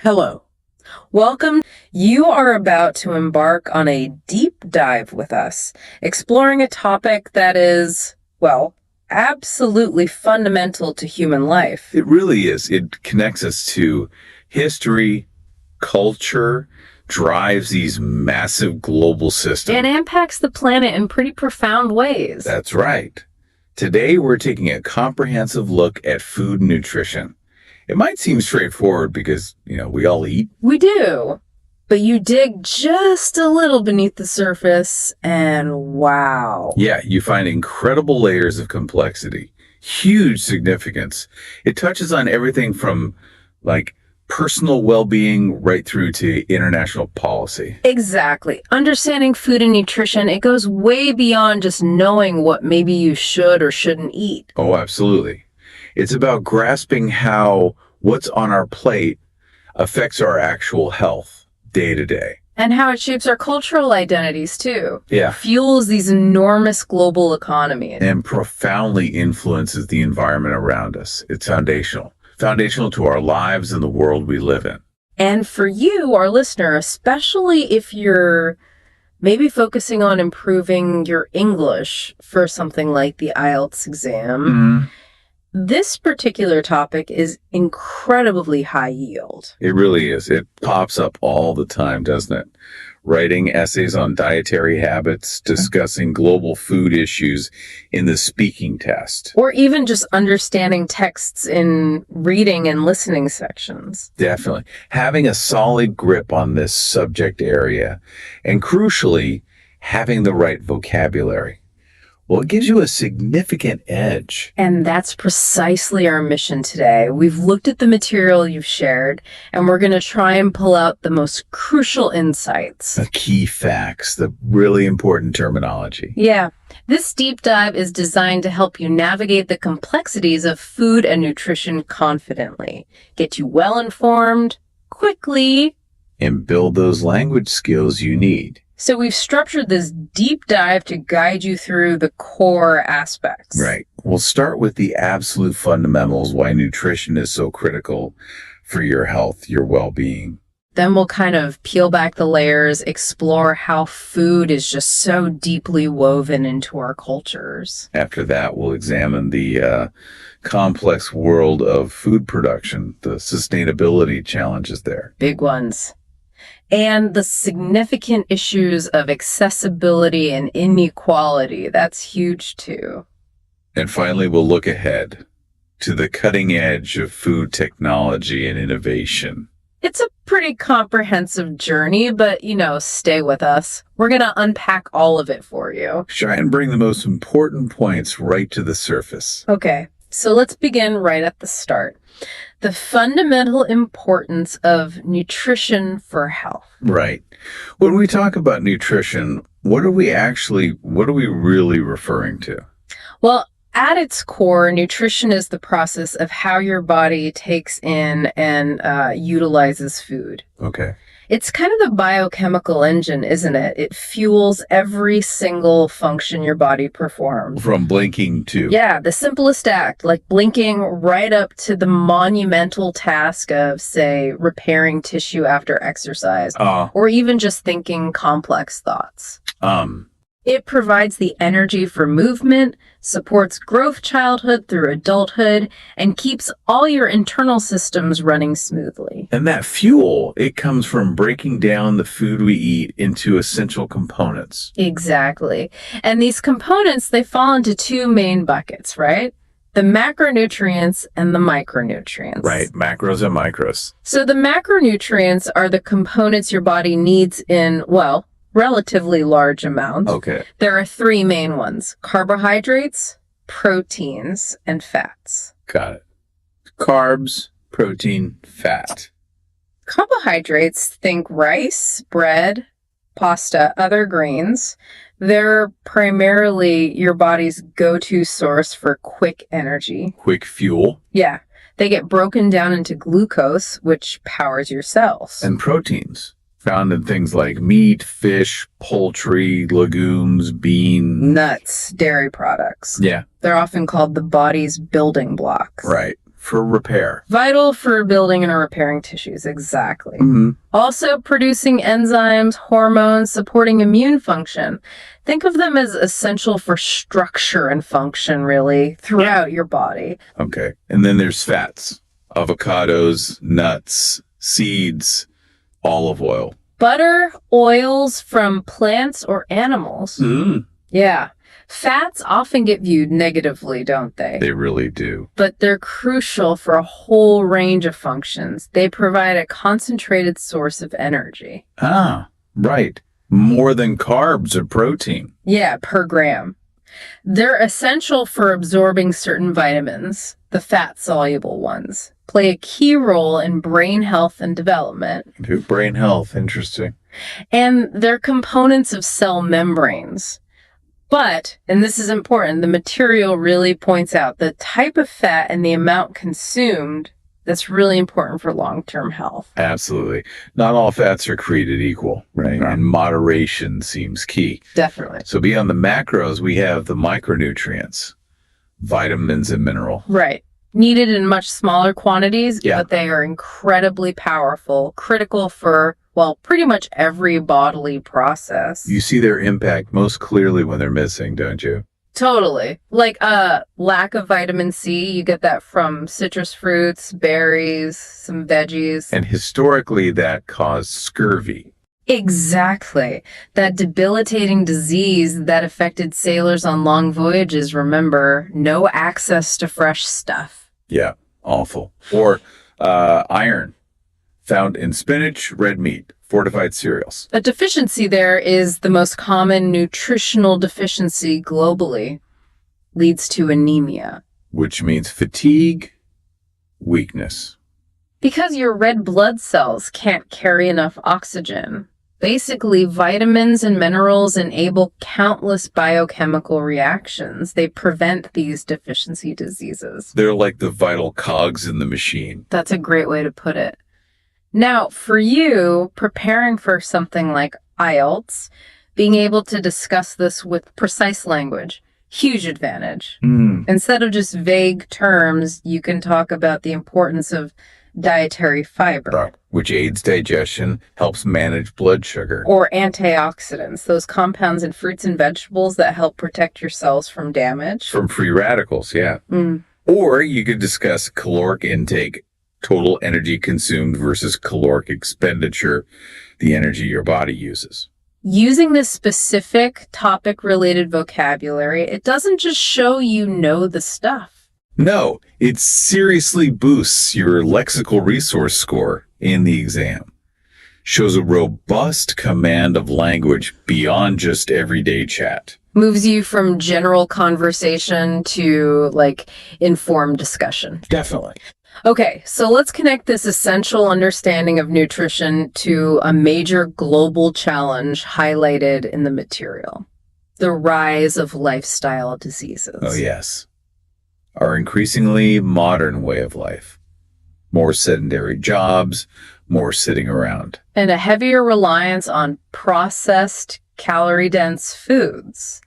Hello. Welcome. You are about to embark on a deep dive with us, exploring a topic that is, well, absolutely fundamental to human life. It really is. It connects us to history, culture, drives these massive global systems. It impacts the planet in pretty profound ways. That's right. Today, we're taking a comprehensive look at food and nutrition. It might seem straightforward because, we all eat. We do. But you dig just a little beneath the surface and wow. Yeah, you find incredible layers of complexity, huge significance. It touches on everything from personal well-being right through to international policy. Exactly. Understanding food and nutrition, it goes way beyond just knowing what maybe you should or shouldn't eat. Oh, absolutely. It's about grasping how what's on our plate affects our actual health day to day. And how it shapes our cultural identities, too. Yeah. Fuels these enormous global economies. And profoundly influences the environment around us. It's foundational. Foundational to our lives and the world we live in. And for you, our listener, especially if you're maybe focusing on improving your English for something like the IELTS exam, this particular topic is incredibly high yield. It really is. It pops up all the time, doesn't it? Writing essays on dietary habits, discussing global food issues in the speaking test. Or even just understanding texts in reading and listening sections. Definitely. Having a solid grip on this subject area, and crucially, having the right vocabulary. Well, it gives you a significant edge. And that's precisely our mission today. We've looked at the material you've shared, and we're going to try and pull out the most crucial insights. The key facts, the really important terminology. Yeah. This deep dive is designed to help you navigate the complexities of food and nutrition confidently, get you well informed, quickly, and build those language skills you need. So we've structured this deep dive to guide you through the core aspects. Right. We'll start with the absolute fundamentals, why nutrition is so critical for your health, your well-being. Then we'll kind of peel back the layers, explore how food is just so deeply woven into our cultures. After that, we'll examine the complex world of food production, the sustainability challenges there. Big ones. And the significant issues of accessibility and inequality. That's huge, too. And finally, we'll look ahead to the cutting edge of food technology and innovation. It's a pretty comprehensive journey, but, stay with us. We're going to unpack all of it for you. Try and bring the most important points right to the surface. Okay, so let's begin right at the start. The fundamental importance of nutrition for health. Right. When we talk about nutrition, what are we really referring to? Well, at its core, nutrition is the process of how your body takes in and utilizes food. Okay. It's kind of the biochemical engine, isn't it? It fuels every single function your body performs. From blinking to... Yeah, the simplest act, like blinking, right up to the monumental task of, say, repairing tissue after exercise, or even just thinking complex thoughts. It provides the energy for movement, supports growth childhood through adulthood, and keeps all your internal systems running smoothly. And that fuel, it comes from breaking down the food we eat into essential components. Exactly. And these components, they fall into two main buckets, right? The macronutrients and the micronutrients. Right, macros and micros. So the macronutrients are the components your body needs in, relatively large amounts. Okay. There are three main ones: carbohydrates, proteins, and fats. Got it. Carbs, protein, fat. Carbohydrates, think rice, bread, pasta, other grains. They're primarily your body's go-to source for quick energy. Quick fuel. Yeah. They get broken down into glucose, which powers your cells. And proteins, found in things like meat, fish, poultry, legumes, beans. Nuts, dairy products. Yeah. They're often called the body's building blocks. Right. for repair. Vital for building and repairing tissues, exactly. Mm-hmm. Also producing enzymes, hormones, supporting immune function. Think of them as essential for structure and function, really, throughout your body. Okay. And then there's fats. Avocados, nuts, seeds, olive oil. Butter, oils from plants or animals. Mm. Yeah. Fats often get viewed negatively, don't they? They really do. But they're crucial for a whole range of functions. They provide a concentrated source of energy. Ah, right. More than carbs or protein. Yeah, per gram. They're essential for absorbing certain vitamins, the fat-soluble ones, play a key role in brain health and development. Brain health, interesting. And they're components of cell membranes. But, and this is important, the material really points out the type of fat and the amount consumed that's really important for long-term health. Absolutely. Not all fats are created equal, right? No. And moderation seems key. Definitely. So beyond the macros, we have the micronutrients, vitamins and mineral. Right. Needed in much smaller quantities, Yeah. but they are incredibly powerful, critical for, well, pretty much every bodily process. You see their impact most clearly when they're missing, don't you? Totally. Like lack of vitamin C, you get that from citrus fruits, berries, some veggies. And historically, that caused scurvy. Exactly. That debilitating disease that affected sailors on long voyages, remember, no access to fresh stuff. Yeah, awful. Or iron, found in spinach, red meat, fortified cereals. A deficiency there is the most common nutritional deficiency globally. Leads to anemia. Which means fatigue, weakness. Because your red blood cells can't carry enough oxygen. Basically, vitamins and minerals enable countless biochemical reactions. They prevent these deficiency diseases. They're like the vital cogs in the machine. That's a great way to put it. Now, for you, preparing for something like IELTS, being able to discuss this with precise language, huge advantage. Instead of just vague terms, you can talk about the importance of dietary fiber. Which aids digestion, helps manage blood sugar. Or antioxidants, those compounds in fruits and vegetables that help protect your cells from damage. From free radicals, yeah. Or you could discuss caloric intake, total energy consumed versus caloric expenditure, the energy your body uses. Using this specific topic-related vocabulary, it doesn't just show you know the stuff. No, it seriously boosts your lexical resource score in the exam. Shows a robust command of language beyond just everyday chat. Moves you from general conversation to, like, informed discussion. Definitely. Okay, so let's connect this essential understanding of nutrition to a major global challenge highlighted in the material. The rise of lifestyle diseases. Oh, yes. Our increasingly modern way of life. More sedentary jobs, more sitting around. And a heavier reliance on processed, calorie-dense foods.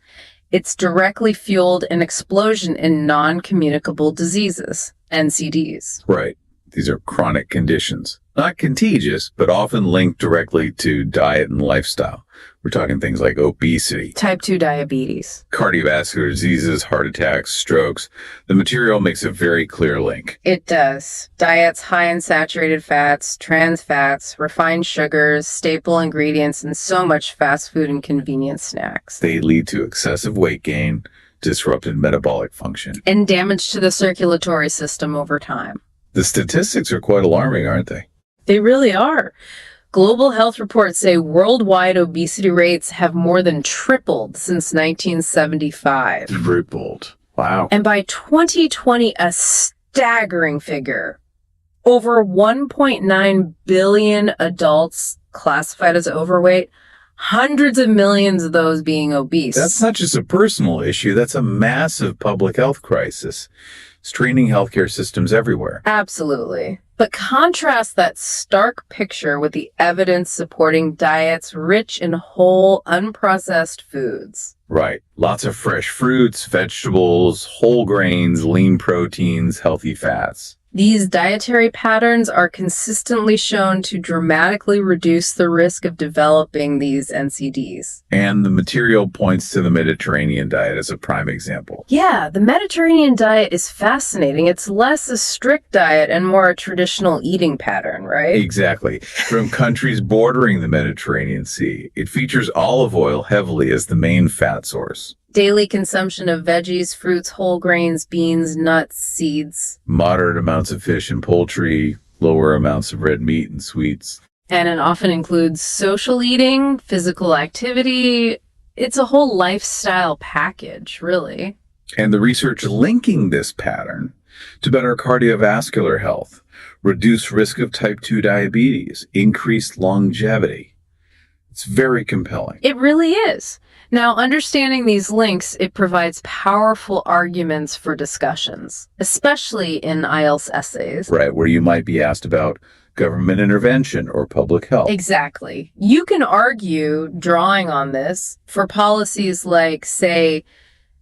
It's directly fueled an explosion in non-communicable diseases, NCDs. Right. These are chronic conditions. Not contagious, but often linked directly to diet and lifestyle. We're talking things like obesity, Type 2 diabetes. cardiovascular diseases, heart attacks, strokes. The material makes a very clear link. It does. Diets high in saturated fats, trans fats, refined sugars, staple ingredients, and so much fast food and convenience snacks. They lead to excessive weight gain, disrupted metabolic function. And damage to the circulatory system over time. The statistics are quite alarming, aren't they? They really are. Global health reports say worldwide obesity rates have more than tripled since 1975. Tripled. Wow. And by 2020, a staggering figure. Over 1.9 billion adults classified as overweight, hundreds of millions of those being obese. That's not just a personal issue. That's a massive public health crisis, straining healthcare systems everywhere. Absolutely. But contrast that stark picture with the evidence supporting diets rich in whole, unprocessed foods. Right. Lots of fresh fruits, vegetables, whole grains, lean proteins, healthy fats. These dietary patterns are consistently shown to dramatically reduce the risk of developing these NCDs. And the material points to the Mediterranean diet as a prime example. Yeah, the Mediterranean diet is fascinating. It's less a strict diet and more a traditional eating pattern, right? Exactly. From countries bordering the Mediterranean Sea, it features olive oil heavily as the main fat source. Daily consumption of veggies, fruits, whole grains, beans, nuts, seeds. Moderate amounts of fish and poultry, lower amounts of red meat and sweets. And it often includes social eating, physical activity. It's a whole lifestyle package, really. And the research linking this pattern to better cardiovascular health, reduced risk of type 2 diabetes, increased longevity. It's very compelling. It really is. Now, understanding these links, it provides powerful arguments for discussions, especially in IELTS essays. Right, where you might be asked about government intervention or public health. Exactly. You can argue, drawing on this, for policies like, say,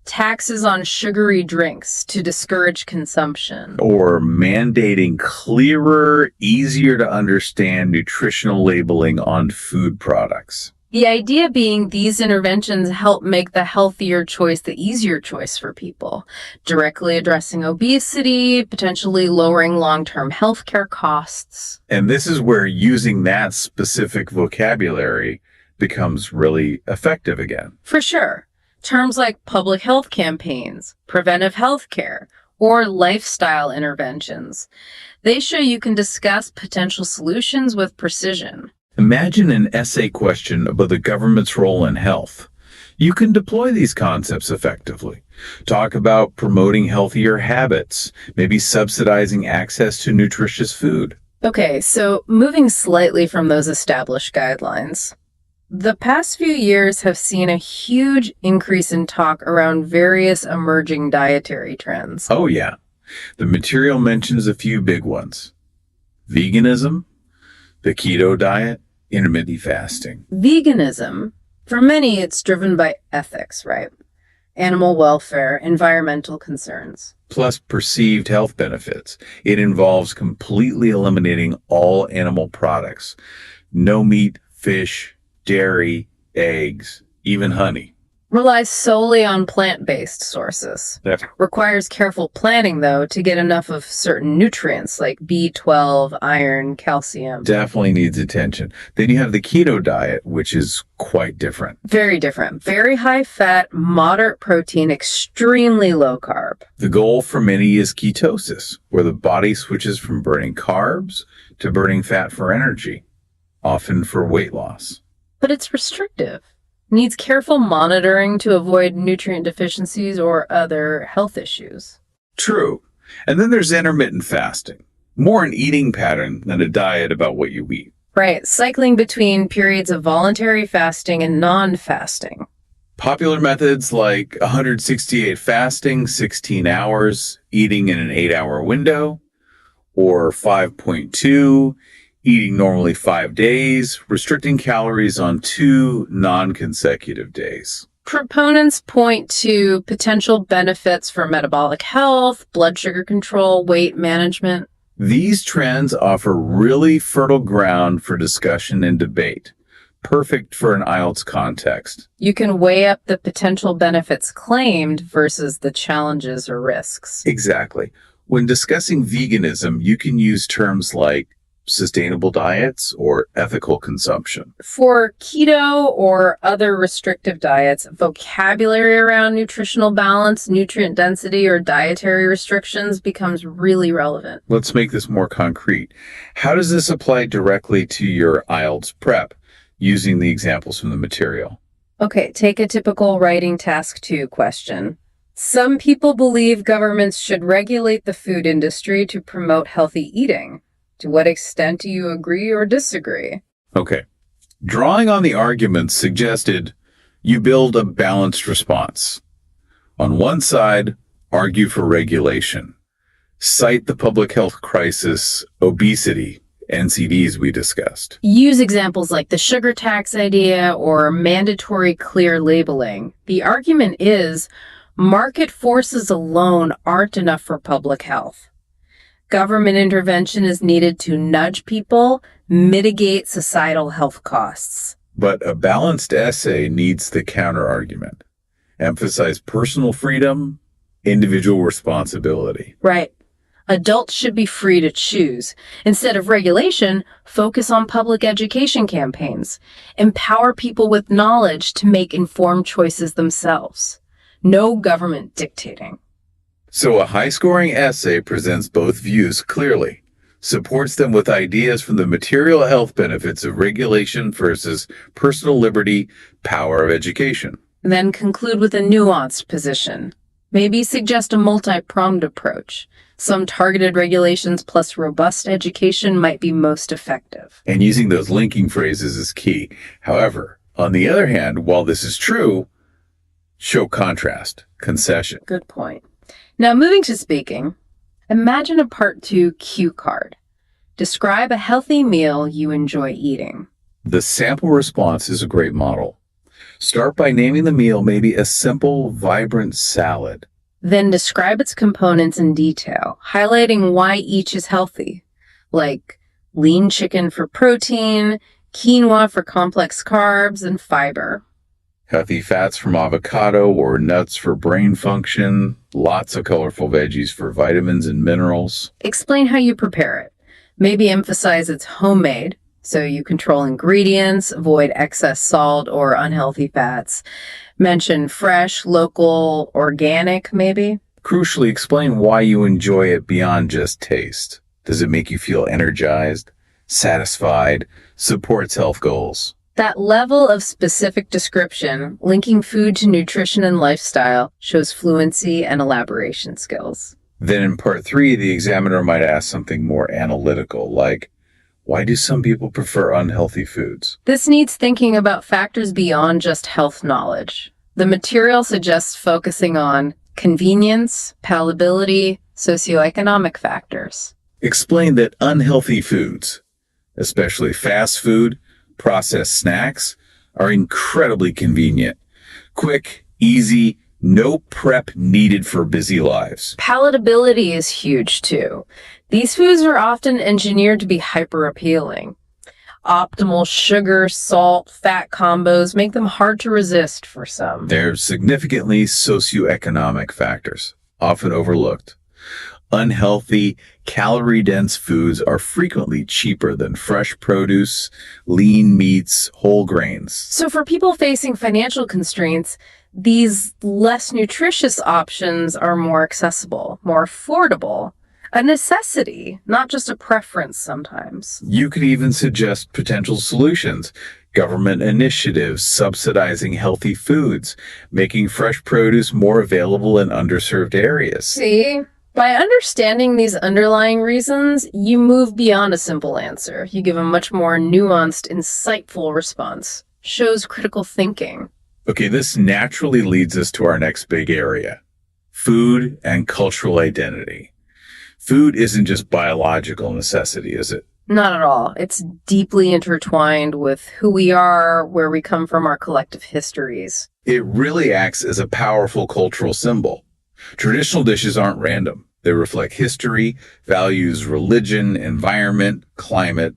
taxes on sugary drinks to discourage consumption. Or mandating clearer, easier to understand nutritional labeling on food products. The idea being these interventions help make the healthier choice the easier choice for people, directly addressing obesity, potentially lowering long-term healthcare costs. And this is where using that specific vocabulary becomes really effective again. For sure. Terms like public health campaigns, preventive health care, or lifestyle interventions. They show you can discuss potential solutions with precision. Imagine an essay question about the government's role in health. You can deploy these concepts effectively. Talk about promoting healthier habits, maybe subsidizing access to nutritious food. Okay, so moving slightly from those established guidelines. The past few years have seen a huge increase in talk around various emerging dietary trends. Oh yeah. The material mentions a few big ones. Veganism, the keto diet, intermittent fasting. Veganism, for many, it's driven by ethics, right? Animal welfare, environmental concerns. Plus perceived health benefits. It involves completely eliminating all animal products. No meat, fish, dairy, eggs, even honey. Relies solely on plant-based sources. Requires careful planning, though, to get enough of certain nutrients like B12, iron, calcium. Definitely needs attention. Then you have the keto diet, which is quite different. Very different. Very high fat, moderate protein, extremely low carb. The goal for many is ketosis, where the body switches from burning carbs to burning fat for energy, often for weight loss. But it's restrictive. Needs careful monitoring to avoid nutrient deficiencies or other health issues. True. And then there's intermittent fasting. More an eating pattern than a diet about what you eat. Right. Cycling between periods of voluntary fasting and non-fasting. Popular methods like 168 fasting, 16 hours, eating in an 8-hour window, or 5.2, eating normally 5 days, restricting calories on 2 non-consecutive days. Proponents point to potential benefits for metabolic health, blood sugar control, weight management. These trends offer really fertile ground for discussion and debate, perfect for an IELTS context. You can weigh up the potential benefits claimed versus the challenges or risks. Exactly. When discussing veganism, you can use terms like sustainable diets or ethical consumption. For keto or other restrictive diets, vocabulary around nutritional balance, nutrient density, or dietary restrictions becomes really relevant. Let's make this more concrete. How does this apply directly to your IELTS prep using the examples from the material? Okay, take a typical writing task 2 question. Some people believe governments should regulate the food industry to promote healthy eating. To what extent do you agree or disagree? Okay. Drawing on the arguments suggested, you build a balanced response. On one side, argue for regulation. Cite the public health crisis, obesity, NCDs we discussed. Use examples like the sugar tax idea or mandatory clear labeling. The argument is, market forces alone aren't enough for public health. Government intervention is needed to nudge people, mitigate societal health costs. But a balanced essay needs the counter-argument. Emphasize personal freedom, individual responsibility. Right. Adults should be free to choose. Instead of regulation, focus on public education campaigns. Empower people with knowledge to make informed choices themselves. No government dictating. So a high-scoring essay presents both views clearly, supports them with ideas from the material health benefits of regulation versus personal liberty, power of education. Then conclude with a nuanced position. Maybe suggest a multi-pronged approach. Some targeted regulations plus robust education might be most effective. And using those linking phrases is key. However, on the other hand, while this is true, show contrast, concession. Good point. Now, moving to speaking, imagine a Part 2 cue card. Describe a healthy meal you enjoy eating. The sample response is a great model. Start by naming the meal maybe a simple, vibrant salad. Then describe its components in detail, highlighting why each is healthy, like lean chicken for protein, quinoa for complex carbs and fiber. Healthy fats from avocado or nuts for brain function, lots of colorful veggies for vitamins and minerals. Explain how you prepare it. Maybe emphasize it's homemade, so you control ingredients, avoid excess salt or unhealthy fats. Mention fresh, local, organic, maybe. Crucially, explain why you enjoy it beyond just taste. Does it make you feel energized, satisfied, supports health goals? That level of specific description, linking food to nutrition and lifestyle, shows fluency and elaboration skills. Then in Part 3, the examiner might ask something more analytical, like, why do some people prefer unhealthy foods? This needs thinking about factors beyond just health knowledge. The material suggests focusing on convenience, palatability, socioeconomic factors. Explain that unhealthy foods, especially fast food, processed snacks, are incredibly convenient. Quick, easy, no prep needed for busy lives. Palatability is huge too. These foods are often engineered to be hyper appealing. Optimal sugar, salt, fat combos make them hard to resist for some. They're significantly socioeconomic factors, often overlooked. Unhealthy, calorie-dense foods are frequently cheaper than fresh produce, lean meats, whole grains. So for people facing financial constraints, these less nutritious options are more accessible, more affordable, a necessity, not just a preference sometimes. You could even suggest potential solutions. Government initiatives subsidizing healthy foods, making fresh produce more available in underserved areas. See? By understanding these underlying reasons, you move beyond a simple answer. You give a much more nuanced, insightful response. Shows critical thinking. Okay, this naturally leads us to our next big area, food and cultural identity. Food isn't just biological necessity, is it? Not at all. It's deeply intertwined with who we are, where we come from, our collective histories. It really acts as a powerful cultural symbol. Traditional dishes aren't random. They reflect history, values, religion, environment, climate,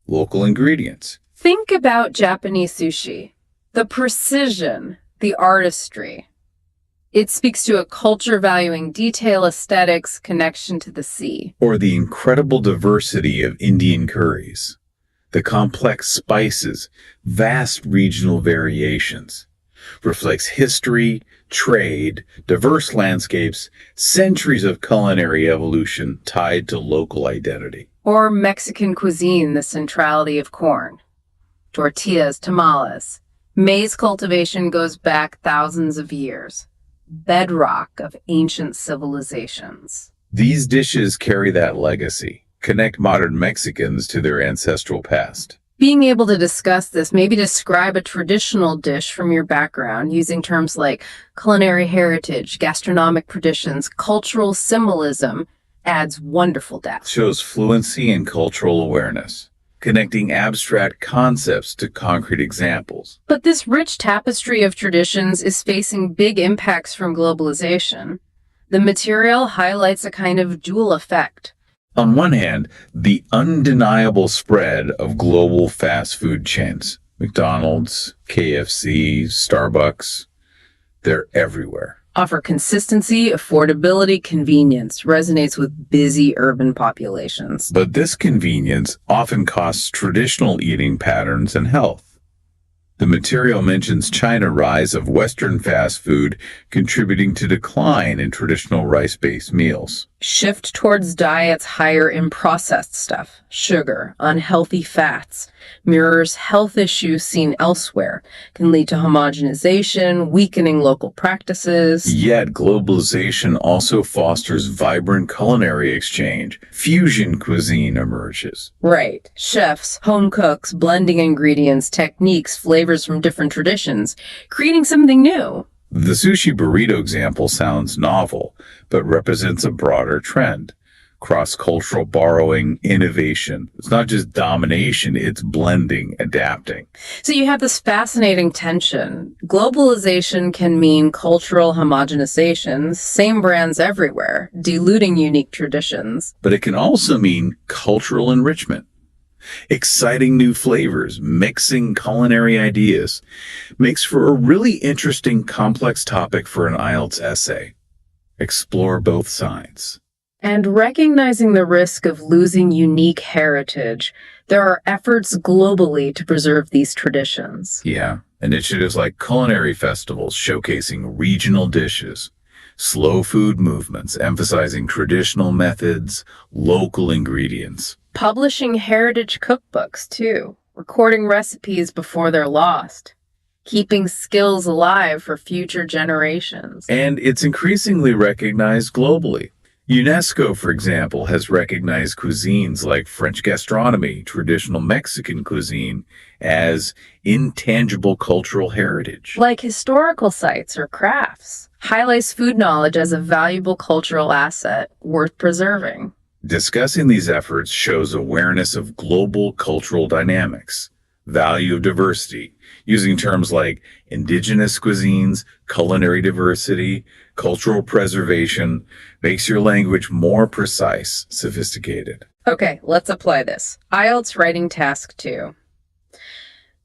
local ingredients. Think about Japanese sushi. The precision, the artistry. It speaks to a culture valuing detail, aesthetics, connection to the sea. Or the incredible diversity of Indian curries, the complex spices, vast regional variations. Reflects history, trade, diverse landscapes, centuries of culinary evolution tied to local identity. Or Mexican cuisine, the centrality of corn. Tortillas, tamales. Maize cultivation goes back thousands of years. Bedrock of ancient civilizations. These dishes carry that legacy, connect modern Mexicans to their ancestral past. Being able to discuss this, maybe describe a traditional dish from your background using terms like culinary heritage, gastronomic traditions, cultural symbolism, adds wonderful depth. Shows fluency and cultural awareness, connecting abstract concepts to concrete examples. But this rich tapestry of traditions is facing big impacts from globalization. The material highlights a kind of dual effect. On one hand, the undeniable spread of global fast food chains, McDonald's, KFC, Starbucks, they're everywhere. Offer consistency, affordability, convenience, resonates with busy urban populations. But this convenience often costs traditional eating patterns and health. The material mentions China's rise of Western fast food contributing to decline in traditional rice-based meals. Shift towards diets higher in processed stuff, sugar, unhealthy fats, mirrors health issues seen elsewhere, can lead to homogenization, weakening local practices. Yet globalization also fosters vibrant culinary exchange. Fusion cuisine emerges. Right. Chefs, home cooks, blending ingredients, techniques, flavors from different traditions, creating something new. The sushi burrito example sounds novel, but represents a broader trend. Cross-cultural borrowing, innovation. It's not just domination, it's blending, adapting. So you have this fascinating tension. Globalization can mean cultural homogenization, same brands everywhere, diluting unique traditions. But it can also mean cultural enrichment. Exciting new flavors, mixing culinary ideas, makes for a really interesting, complex topic for an IELTS essay. Explore both sides. And recognizing the risk of losing unique heritage, there are efforts globally to preserve these traditions. Yeah, initiatives like culinary festivals showcasing regional dishes, slow food movements emphasizing traditional methods, local ingredients. Publishing heritage cookbooks, too, recording recipes before they're lost, keeping skills alive for future generations. And it's increasingly recognized globally. UNESCO, for example, has recognized cuisines like French gastronomy, traditional Mexican cuisine, as intangible cultural heritage. Like historical sites or crafts, highlights food knowledge as a valuable cultural asset worth preserving. Discussing these efforts shows awareness of global cultural dynamics, value of diversity, using terms like indigenous cuisines, culinary diversity, cultural preservation, makes your language more precise, sophisticated. Okay, let's apply this. IELTS writing task 2.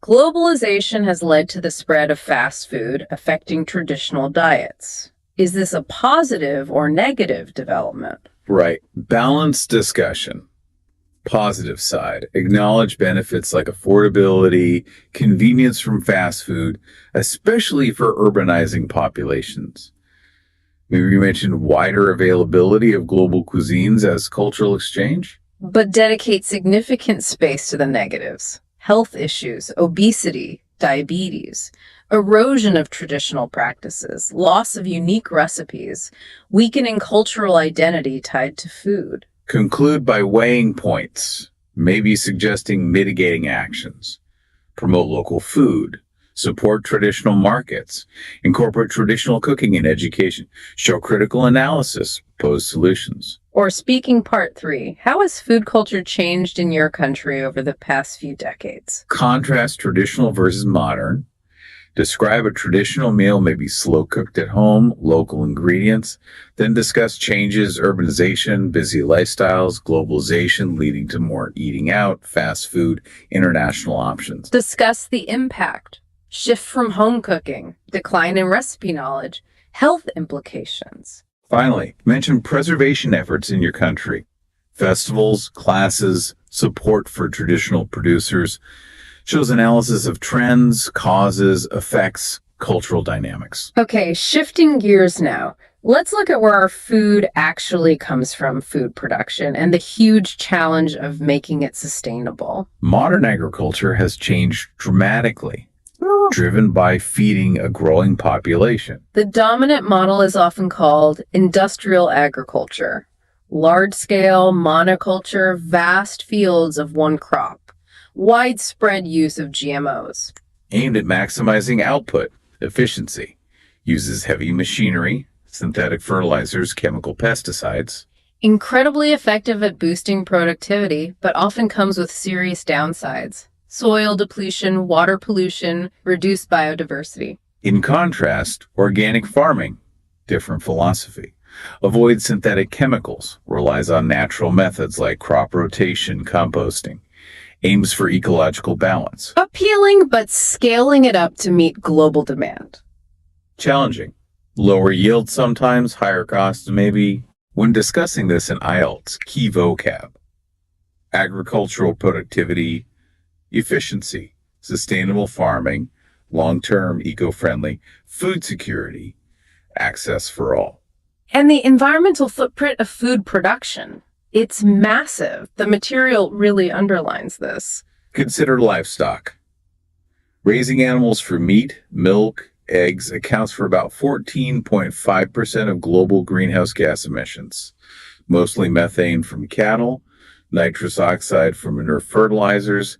Globalization has led to the spread of fast food affecting traditional diets. Is this a positive or negative development? Right. Balanced discussion. Positive side. Acknowledge benefits like affordability, convenience from fast food, especially for urbanizing populations. Maybe you mentioned wider availability of global cuisines as cultural exchange. But dedicate significant space to the negatives. Health issues, obesity, diabetes, erosion of traditional practices, loss of unique recipes, weakening cultural identity tied to food. Conclude by weighing points, maybe suggesting mitigating actions. Promote local food, support traditional markets, incorporate traditional cooking in education, show critical analysis, propose solutions. Or speaking part 3, how has food culture changed in your country over the past few decades? Contrast traditional versus modern. Describe a traditional meal, maybe slow cooked at home, local ingredients. Then discuss changes, urbanization, busy lifestyles, globalization leading to more eating out, fast food, international options. Discuss the impact, shift from home cooking, decline in recipe knowledge, health implications. Finally, mention preservation efforts in your country. Festivals, classes, support for traditional producers. Shows analysis of trends, causes, effects, cultural dynamics. Okay, shifting gears now. Let's look at where our food actually comes from, food production, and the huge challenge of making it sustainable. Modern agriculture has changed dramatically, driven by feeding a growing population. The dominant model is often called industrial agriculture. Large-scale monoculture, vast fields of one crop. Widespread use of GMOs. Aimed at maximizing output, efficiency. Uses heavy machinery, synthetic fertilizers, chemical pesticides. Incredibly effective at boosting productivity, but often comes with serious downsides. Soil depletion, water pollution, reduced biodiversity. In contrast, organic farming, different philosophy. Avoid synthetic chemicals. Relies on natural methods like crop rotation, composting. Aims for ecological balance. Appealing, but scaling it up to meet global demand. Challenging. Lower yield sometimes, higher costs maybe. When discussing this in IELTS, key vocab: agricultural productivity, efficiency, sustainable farming, long-term eco-friendly, food security, access for all. And the environmental footprint of food production. It's massive. The material really underlines this. Consider livestock. Raising animals for meat, milk, eggs accounts for about 14.5% of global greenhouse gas emissions, mostly methane from cattle, nitrous oxide from manure fertilizers,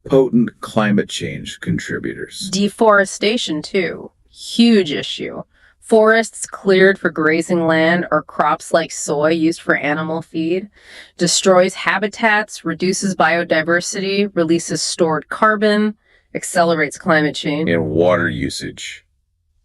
potent climate change contributors. Deforestation, too. Huge issue. Forests cleared for grazing land or crops like soy used for animal feed, destroys habitats, reduces biodiversity, releases stored carbon, accelerates climate change. And water usage.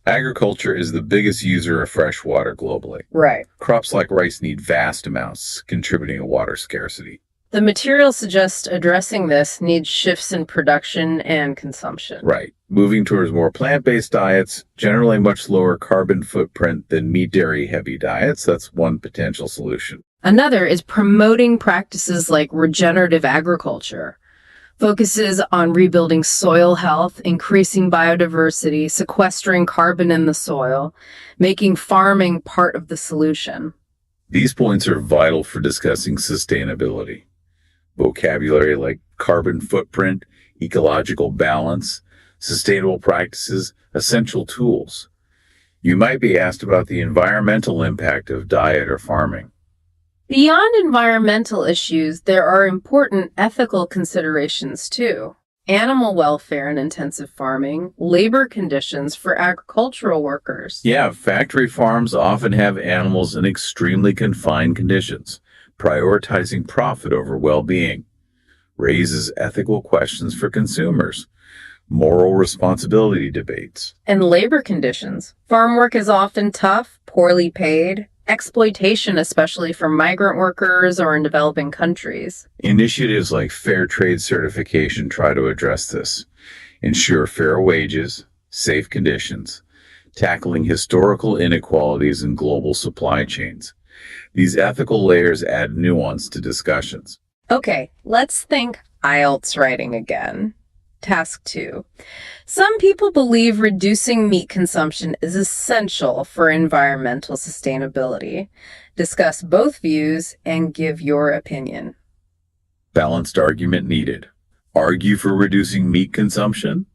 Agriculture is the biggest user of fresh water globally. Right. Crops like rice need vast amounts, contributing to water scarcity. The material suggests addressing this needs shifts in production and consumption. Right. Moving towards more plant-based diets, generally much lower carbon footprint than meat, dairy heavy diets. That's one potential solution. Another is promoting practices like regenerative agriculture. Focuses on rebuilding soil health, increasing biodiversity, sequestering carbon in the soil, making farming part of the solution. These points are vital for discussing sustainability. Vocabulary like carbon footprint, ecological balance, sustainable practices, essential tools. You might be asked about the environmental impact of diet or farming. Beyond environmental issues, there are important ethical considerations too. Animal welfare in intensive farming, labor conditions for agricultural workers. Yeah, factory farms often have animals in extremely confined conditions, prioritizing profit over well-being. Raises ethical questions for consumers. Moral responsibility debates. And labor conditions. Farm work is often tough, poorly paid. Exploitation, especially for migrant workers or in developing countries. Initiatives like fair trade certification try to address this, ensure fair wages, safe conditions, tackling historical inequalities in global supply chains. These ethical layers add nuance to discussions. Okay, let's think IELTS writing again. Task 2. Some people believe reducing meat consumption is essential for environmental sustainability. Discuss both views and give your opinion. Balanced argument needed. Argue for reducing meat consumption.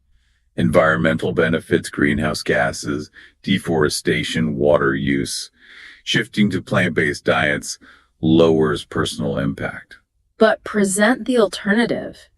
Environmental benefits, greenhouse gases, deforestation, water use. Shifting to plant-based diets lowers personal impact. But present the alternative.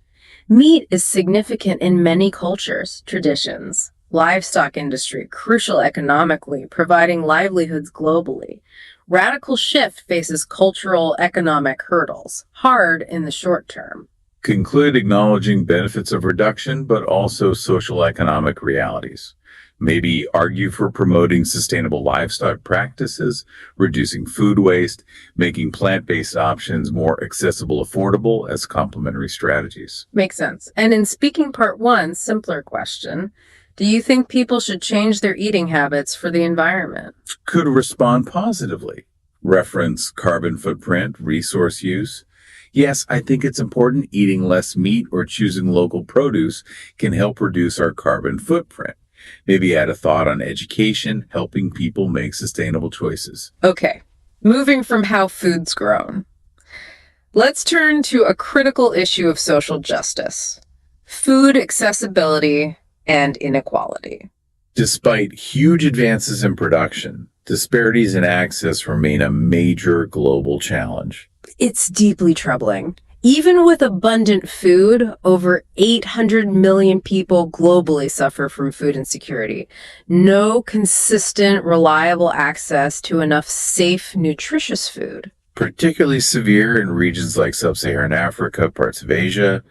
Meat is significant in many cultures, traditions. Livestock industry, crucial economically, providing livelihoods globally. Radical shift faces cultural, economic hurdles, hard in the short term. Conclude acknowledging benefits of reduction, but also social economic realities. Maybe argue for promoting sustainable livestock practices, reducing food waste, making plant-based options more accessible, affordable as complementary strategies. Makes sense. And in speaking part 1, simpler question, do you think people should change their eating habits for the environment? Could respond positively. Reference carbon footprint, resource use. Yes, I think it's important eating less meat or choosing local produce can help reduce our carbon footprint. Maybe add a thought on education, helping people make sustainable choices. Okay, moving from how food's grown. Let's turn to a critical issue of social justice: food accessibility and inequality. Despite huge advances in production, disparities in access remain a major global challenge. It's deeply troubling. Even with abundant food, over 800 million people globally suffer from food insecurity. No consistent, reliable access to enough safe, nutritious food. Particularly severe in regions like sub-Saharan Africa, parts of Asia,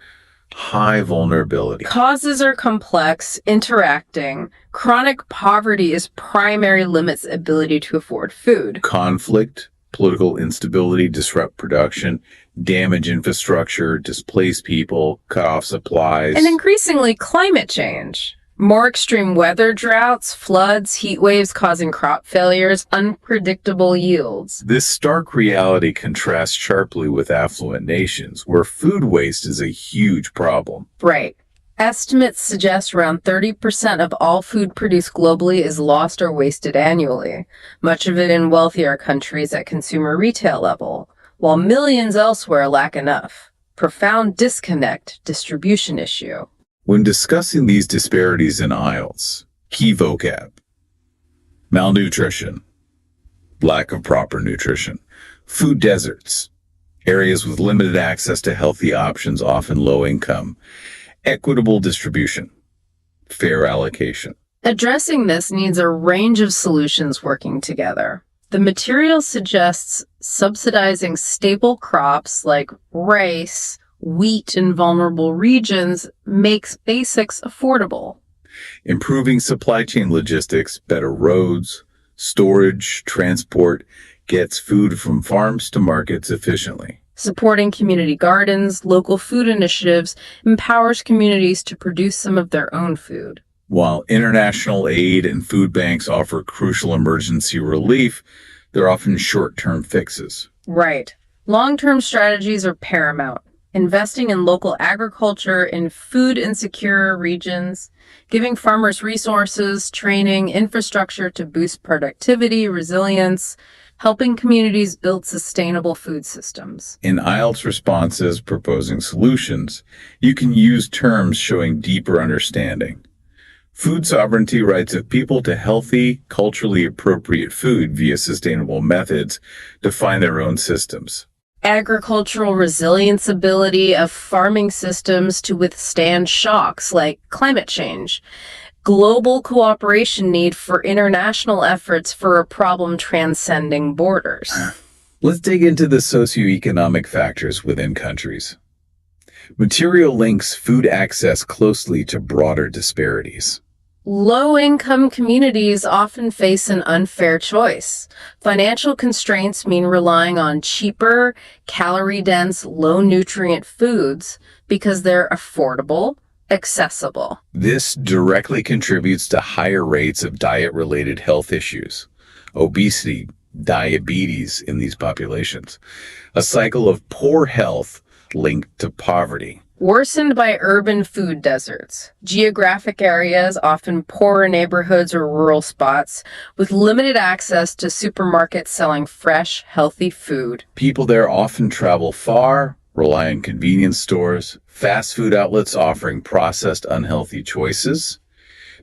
high vulnerability. Causes are complex, interacting. Chronic poverty is primary limits ability to afford food. Conflict, political instability disrupt production, damage infrastructure, displace people, cut off supplies. And increasingly, climate change. More extreme weather, droughts, floods, heat waves causing crop failures, unpredictable yields. This stark reality contrasts sharply with affluent nations, where food waste is a huge problem. Right. Estimates suggest around 30% of all food produced globally is lost or wasted annually, much of it in wealthier countries at consumer retail level, while millions elsewhere lack enough. Profound disconnect, distribution issue. When discussing these disparities in IELTS, key vocab: malnutrition, lack of proper nutrition; food deserts, areas with limited access to healthy options, often low income; equitable distribution, fair allocation. Addressing this needs a range of solutions working together. The material suggests subsidizing staple crops like rice, wheat in vulnerable regions makes basics affordable. Improving supply chain logistics, better roads, storage, transport, gets food from farms to markets efficiently. Supporting community gardens, local food initiatives empowers communities to produce some of their own food. While international aid and food banks offer crucial emergency relief, they're often short-term fixes. Right. Long-term strategies are paramount. Investing in local agriculture in food insecure regions, giving farmers resources, training, infrastructure to boost productivity, resilience, helping communities build sustainable food systems. In IELTS responses proposing solutions, you can use terms showing deeper understanding. Food sovereignty, rights of people to healthy, culturally appropriate food via sustainable methods, define their own systems. Agricultural resilience ability of farming systems to withstand shocks like climate change. Global cooperation need for international efforts for a problem transcending borders. Let's dig into the socioeconomic factors within countries. Material links food access closely to broader disparities. Low-income communities often face an unfair choice. Financial constraints mean relying on cheaper, calorie-dense, low-nutrient foods because they're affordable, accessible. This directly contributes to higher rates of diet-related health issues, obesity, diabetes in these populations, a cycle of poor health linked to poverty. Worsened by urban food deserts. Geographic areas, often poorer neighborhoods or rural spots, with limited access to supermarkets selling fresh, healthy food. People there often travel far, rely on convenience stores, fast food outlets offering processed, unhealthy choices,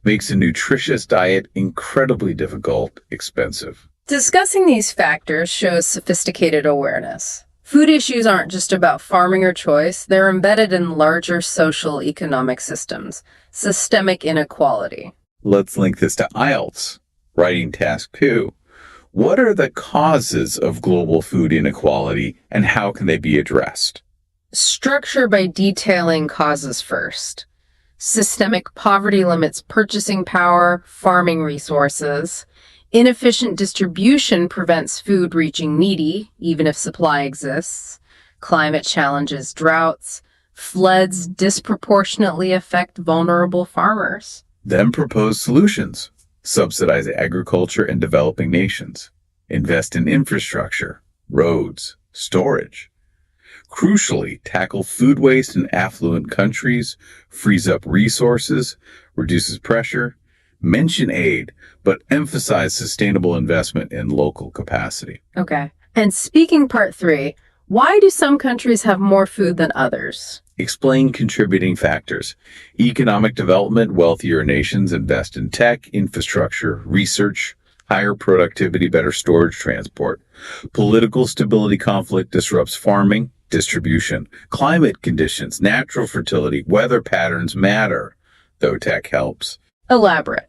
makes a nutritious diet incredibly difficult, expensive. Discussing these factors shows sophisticated awareness. Food issues aren't just about farming or choice, they're embedded in larger social economic systems, systemic inequality. Let's link this to IELTS. Writing task 2. What are the causes of global food inequality and how can they be addressed? Structure by detailing causes first. Systemic poverty limits purchasing power, farming resources. Inefficient distribution prevents food reaching needy, even if supply exists. Climate challenges, droughts. Floods disproportionately affect vulnerable farmers. Then propose solutions. Subsidize agriculture in developing nations. Invest in infrastructure, roads, storage. Crucially, tackle food waste in affluent countries, frees up resources, reduces pressure. Mention aid, but emphasize sustainable investment in local capacity. Okay. And speaking part 3, why do some countries have more food than others? Explain contributing factors. Economic development, wealthier nations invest in tech, infrastructure, research, higher productivity, better storage, transport. Political stability, conflict disrupts farming, distribution. Climate conditions, natural fertility, weather patterns matter, though tech helps. Elaborate.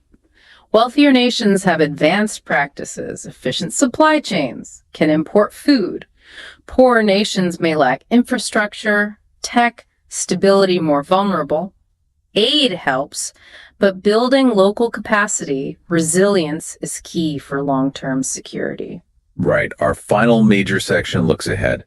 Wealthier nations have advanced practices, efficient supply chains, can import food. Poorer nations may lack infrastructure, tech, stability more vulnerable. Aid helps, but building local capacity, resilience is key for long-term security. Right. Our final major section looks ahead.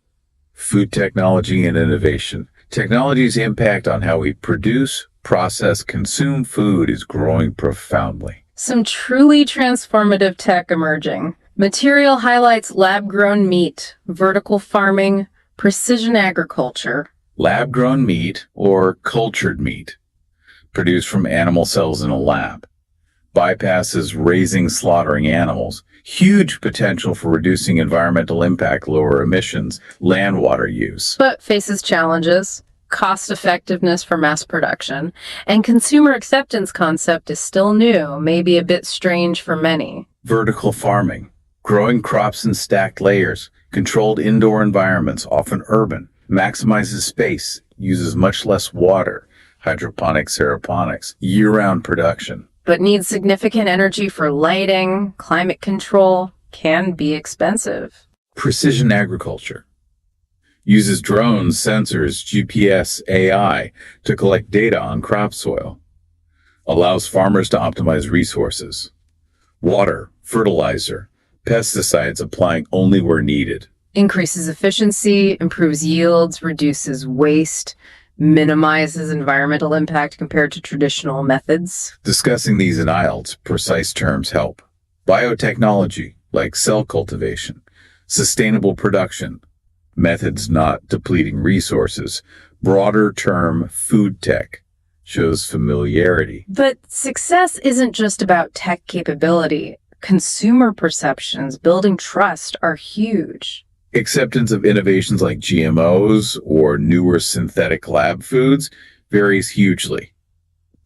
Food technology and innovation. Technology's impact on how we produce, process, consume food is growing profoundly. Some truly transformative tech emerging. Material highlights lab-grown meat, vertical farming, precision agriculture. Lab-grown meat, or cultured meat, produced from animal cells in a lab, bypasses raising, slaughtering animals. Huge potential for reducing environmental impact, lower emissions, land water use. But faces challenges. Cost effectiveness for mass production, and consumer acceptance concept is still new, maybe a bit strange for many. Vertical farming, growing crops in stacked layers, controlled indoor environments, often urban, maximizes space, uses much less water, hydroponics, aeroponics, year-round production. But needs significant energy for lighting, climate control, can be expensive. Precision agriculture. Uses drones, sensors, GPS, AI to collect data on crop soil. Allows farmers to optimize resources. Water, fertilizer, pesticides applying only where needed. Increases efficiency, improves yields, reduces waste, minimizes environmental impact compared to traditional methods. Discussing these in IELTS, precise terms help. Biotechnology, like cell cultivation. Sustainable production. Methods not depleting resources. Broader term food tech shows familiarity. But success isn't just about tech capability. Consumer perceptions, building trust are huge. Acceptance of innovations like GMOs or newer synthetic lab foods varies hugely.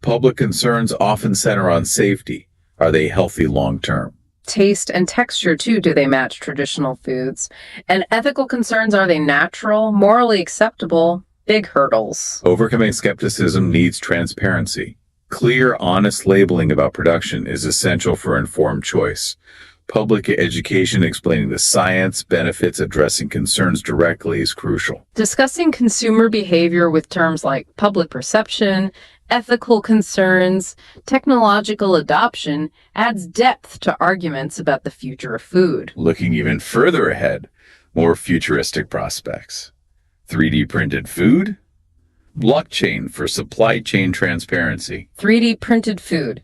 Public concerns often center on safety. Are they healthy long-term? Taste and texture, too, do they match traditional foods? And ethical concerns, are they natural, morally acceptable? Big hurdles. Overcoming skepticism needs transparency. Clear, honest labeling about production is essential for informed choice. Public education explaining the science, benefits, addressing concerns directly is crucial. Discussing consumer behavior with terms like public perception, ethical concerns, technological adoption adds depth to arguments about the future of food. Looking even further ahead, more futuristic prospects. 3D printed food? Blockchain for supply chain transparency. 3D printed food.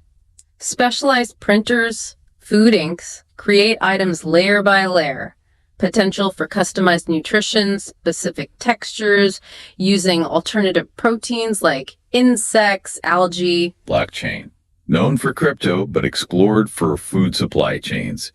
Specialized printers, food inks, create items layer by layer. Potential for customized nutrition, specific textures, using alternative proteins like insects, algae. Blockchain. Known for crypto, but explored for food supply chains.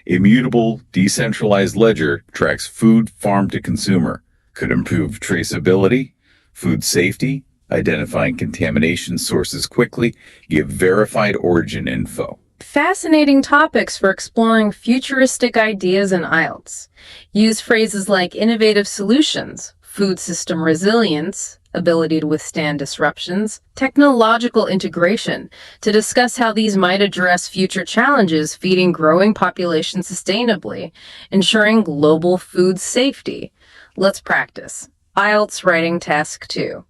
Immutable, decentralized ledger tracks food farm to consumer. Could improve traceability, food safety, identifying contamination sources quickly, give verified origin info. Fascinating topics for exploring futuristic ideas in IELTS. Use phrases like innovative solutions, food system resilience, ability to withstand disruptions, technological integration to discuss how these might address future challenges feeding growing populations sustainably, ensuring global food safety. Let's practice. IELTS writing task 2.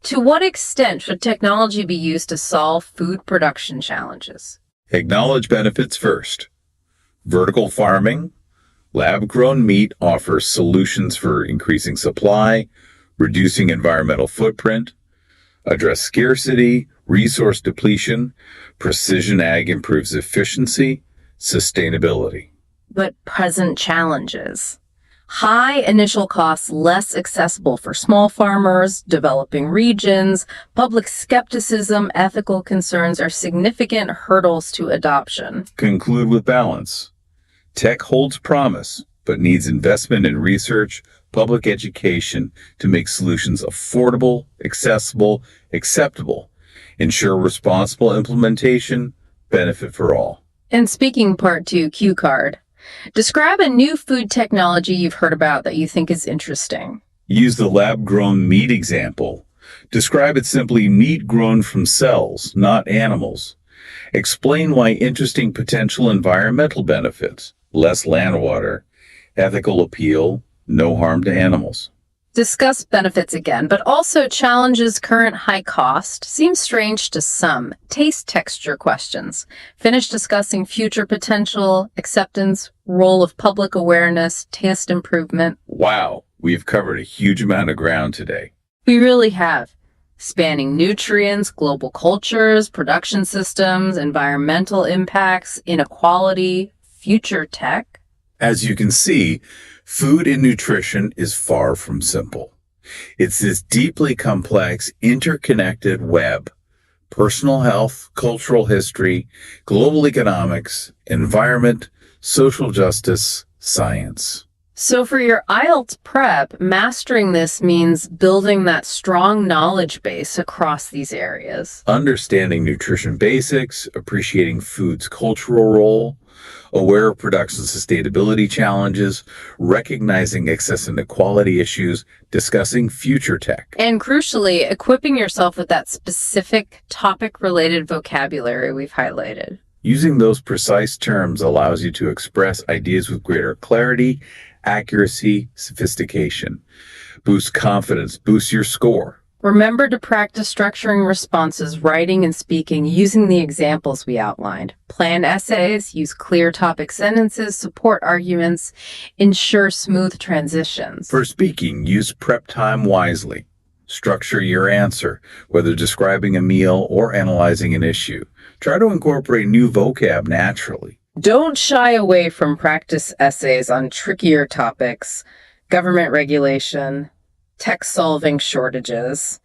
To what extent should technology be used to solve food production challenges? Acknowledge benefits first. Vertical farming, lab-grown meat offers solutions for increasing supply, reducing environmental footprint, address scarcity, resource depletion, precision ag improves efficiency, sustainability. But present challenges. High initial costs less accessible for small farmers, developing regions, public skepticism, ethical concerns are significant hurdles to adoption. Conclude with balance. Tech holds promise, but needs investment in research, public education to make solutions affordable, accessible, acceptable, ensure responsible implementation, benefit for all. And speaking part 2, cue card. Describe a new food technology you've heard about that you think is interesting. Use the lab-grown meat example. Describe it simply meat grown from cells, not animals. Explain why interesting potential environmental benefits, less land water, ethical appeal, no harm to animals. Discuss benefits again, but also challenges current high cost. Seems strange to some. Taste texture questions. Finish discussing future potential, acceptance, role of public awareness, taste improvement. Wow, we've covered a huge amount of ground today. We really have. Spanning nutrients, global cultures, production systems, environmental impacts, inequality, future tech. As you can see, food and nutrition is far from simple. It's this deeply complex, interconnected web. Personal health, cultural history, global economics, environment, social justice, science. So for your IELTS prep, mastering this means building that strong knowledge base across these areas. Understanding nutrition basics, appreciating food's cultural role, aware of production sustainability challenges, recognizing access and equality issues, discussing future tech. And crucially, equipping yourself with that specific topic-related vocabulary we've highlighted. Using those precise terms allows you to express ideas with greater clarity, accuracy, sophistication. Boost confidence, boost your score. Remember to practice structuring responses, writing and speaking using the examples we outlined. Plan essays, use clear topic sentences, support arguments, ensure smooth transitions. For speaking, use prep time wisely. Structure your answer, whether describing a meal or analyzing an issue. Try to incorporate new vocab naturally. Don't shy away from practice essays on trickier topics, government regulation, text-solving shortages.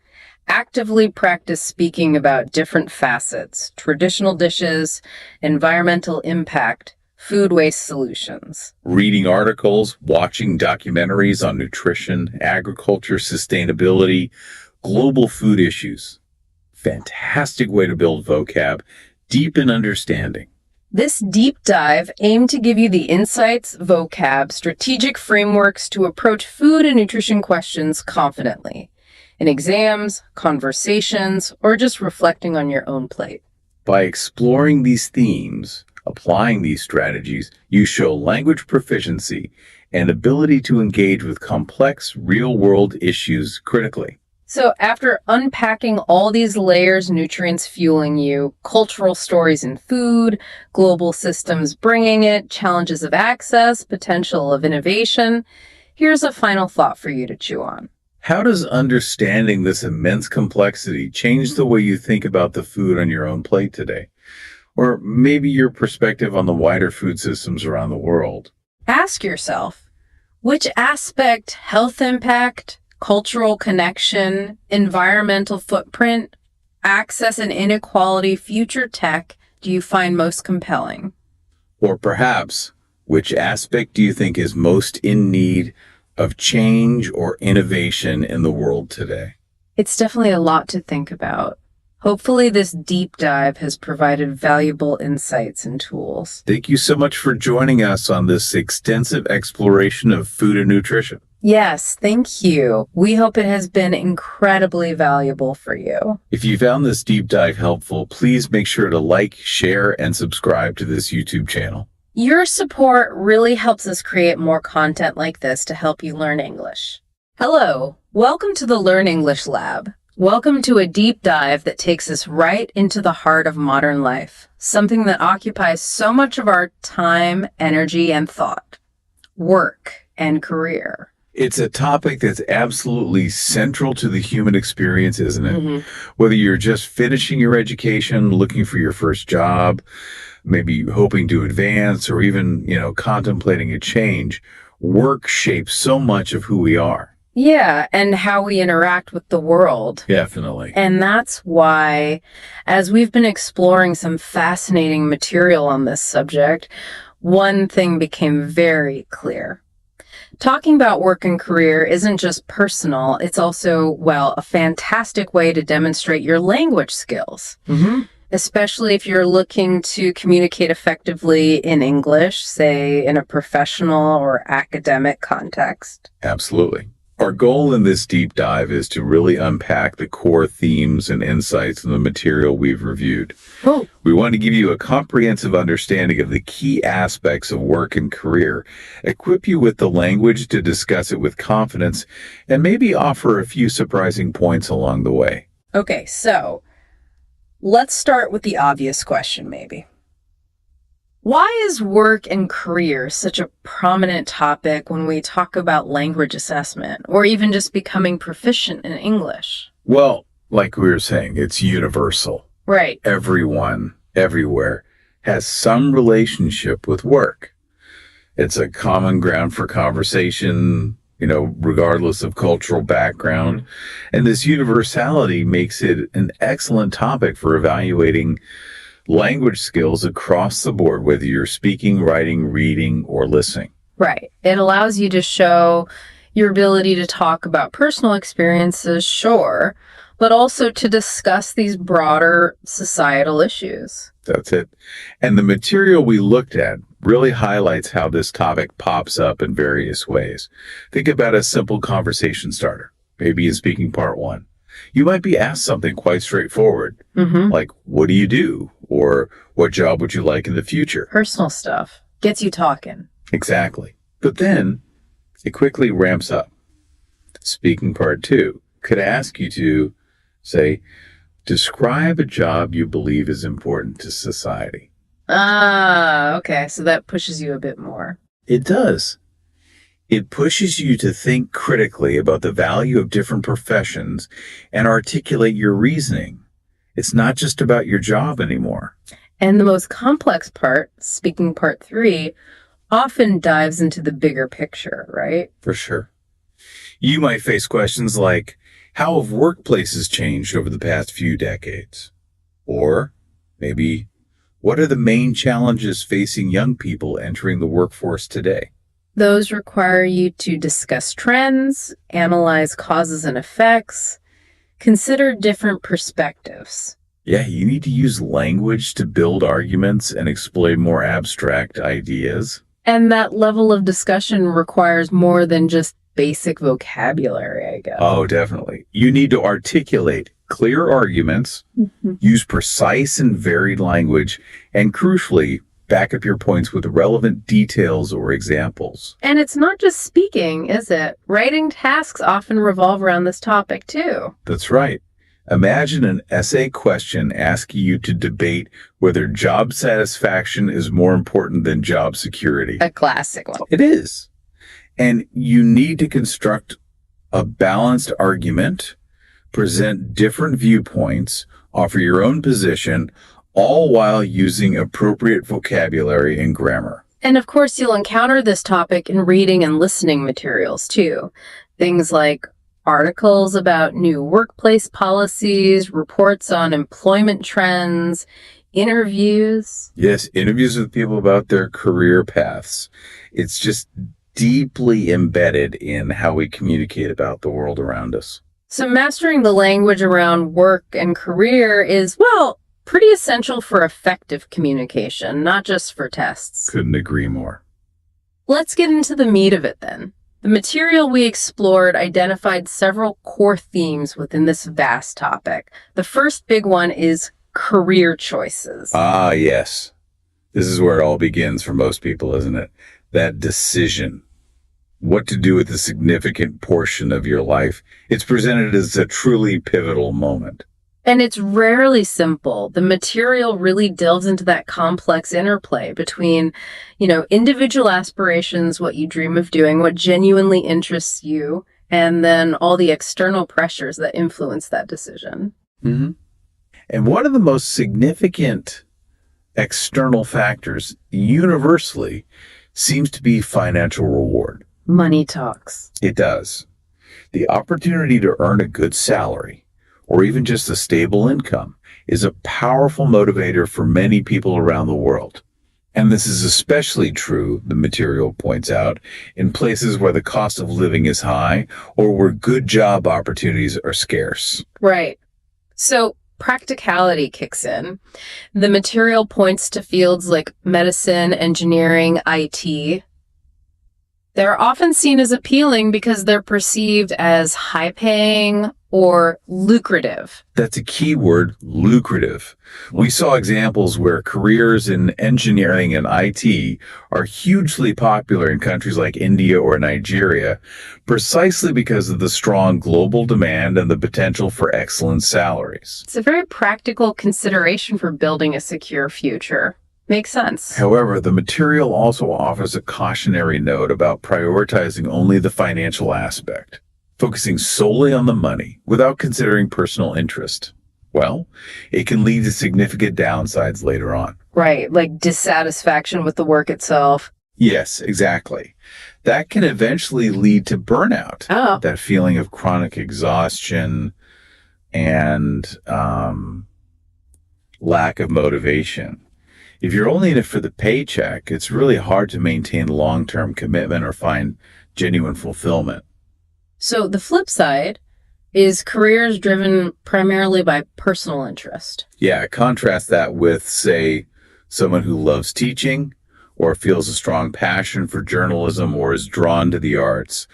Actively practice speaking about different facets, traditional dishes, environmental impact, food waste solutions. Reading articles, watching documentaries on nutrition, agriculture, sustainability, global food issues. Fantastic way to build vocab, deepen understanding. This deep dive aimed to give you the insights, vocab, strategic frameworks to approach food and nutrition questions confidently in exams, conversations, or just reflecting on your own plate. By exploring these themes, applying these strategies, you show language proficiency and ability to engage with complex real-world issues critically. So after unpacking all these layers, nutrients fueling you, cultural stories in food, global systems bringing it, challenges of access, potential of innovation, here's a final thought for you to chew on. How does understanding this immense complexity change the way you think about the food on your own plate today? Or maybe your perspective on the wider food systems around the world? Ask yourself, which aspect, health impact, cultural connection, environmental footprint, access and inequality, future tech do you find most compelling? Or perhaps, which aspect do you think is most in need of change or innovation in the world today? It's definitely a lot to think about. Hopefully this deep dive has provided valuable insights and tools. Thank you so much for joining us on this extensive exploration of food and nutrition. Yes, thank you. We hope it has been incredibly valuable for you. If you found this deep dive helpful, please make sure to like, share, and subscribe to this YouTube channel. Your support really helps us create more content like this to help you learn English. Hello, welcome to the Learn English Lab. Welcome to a deep dive that takes us right into the heart of modern life, something that occupies so much of our time, energy, and thought. Work and career. It's a topic that's absolutely central to the human experience, isn't it? Whether you're just finishing your education, looking for your first job, maybe hoping to advance, or even, contemplating a change, work shapes so much of who we are. Yeah, and how we interact with the world. Definitely. And that's why, as we've been exploring some fascinating material on this subject, one thing became very clear. Talking about work and career isn't just personal, it's also, a fantastic way to demonstrate your language skills. Especially if you're looking to communicate effectively in English, say in a professional or academic context. Absolutely. Our goal in this deep dive is to really unpack the core themes and insights in the material we've reviewed. Oh. We want to give you a comprehensive understanding of the key aspects of work and career, equip you with the language to discuss it with confidence, and maybe offer a few surprising points along the way. Okay, so let's start with the obvious question, maybe. Why is work and career such a prominent topic when we talk about language assessment or even just becoming proficient in English? Well, like we were saying, it's universal. Right. Everyone, everywhere, has some relationship with work. It's a common ground for conversation, regardless of cultural background. And this universality makes it an excellent topic for evaluating language skills across the board, whether you're speaking, writing, reading, or listening. Right. It allows you to show your ability to talk about personal experiences, sure, but also to discuss these broader societal issues. That's it. And the material we looked at really highlights how this topic pops up in various ways. Think about a simple conversation starter, maybe in speaking part 1. You might be asked something quite straightforward, like, what do you do? Or what job would you like in the future? Personal stuff. Gets you talking. Exactly. But then it quickly ramps up. Speaking part 2 could ask you to say, describe a job you believe is important to society. Ah, okay. So that pushes you a bit more. It does. It pushes you to think critically about the value of different professions and articulate your reasoning. It's not just about your job anymore. And the most complex part, speaking part 3, often dives into the bigger picture, right? For sure. You might face questions like, how have workplaces changed over the past few decades? Or maybe, what are the main challenges facing young people entering the workforce today? Those require you to discuss trends, analyze causes and effects, consider different perspectives. Yeah, you need to use language to build arguments and explain more abstract ideas. And that level of discussion requires more than just basic vocabulary, I guess. Oh, definitely. You need to articulate clear arguments, use precise and varied language, and crucially, back up your points with relevant details or examples. And it's not just speaking, is it? Writing tasks often revolve around this topic, too. That's right. Imagine an essay question asking you to debate whether job satisfaction is more important than job security. A classic one. It is. And you need to construct a balanced argument, present different viewpoints, offer your own position, all while using appropriate vocabulary and grammar. And of course, you'll encounter this topic in reading and listening materials, too. Things like articles about new workplace policies, reports on employment trends, interviews. Yes, interviews with people about their career paths. It's just deeply embedded in how we communicate about the world around us. So mastering the language around work and career is, well, pretty essential for effective communication, not just for tests. Couldn't agree more. Let's get into the meat of it then. The material we explored identified several core themes within this vast topic. The first big one is career choices. Ah, yes. This is where it all begins for most people, isn't it? That decision. What to do with a significant portion of your life. It's presented as a truly pivotal moment. And it's rarely simple. The material really delves into that complex interplay between, individual aspirations, what you dream of doing, what genuinely interests you, and then all the external pressures that influence that decision. Mm-hmm. And one of the most significant external factors universally seems to be financial reward. Money talks. It does. The opportunity to earn a good salary, or even just a stable income, is a powerful motivator for many people around the world. And this is especially true, the material points out, in places where the cost of living is high or where good job opportunities are scarce. Right. So practicality kicks in. The material points to fields like medicine, engineering, IT. They're often seen as appealing because they're perceived as high-paying or lucrative. That's a key word, lucrative. We saw examples where careers in engineering and IT are hugely popular in countries like India or Nigeria, precisely because of the strong global demand and the potential for excellent salaries. It's a very practical consideration for building a secure future. Makes sense. However, the material also offers a cautionary note about prioritizing only the financial aspect, focusing solely on the money without considering personal interest. Well, it can lead to significant downsides later on. Right, like dissatisfaction with the work itself. Yes, exactly. That can eventually lead to burnout. Oh. That feeling of chronic exhaustion and lack of motivation. If you're only in it for the paycheck, it's really hard to maintain long-term commitment or find genuine fulfillment. So the flip side is careers driven primarily by personal interest. Yeah, contrast that with, say, someone who loves teaching or feels a strong passion for journalism or is drawn to the arts.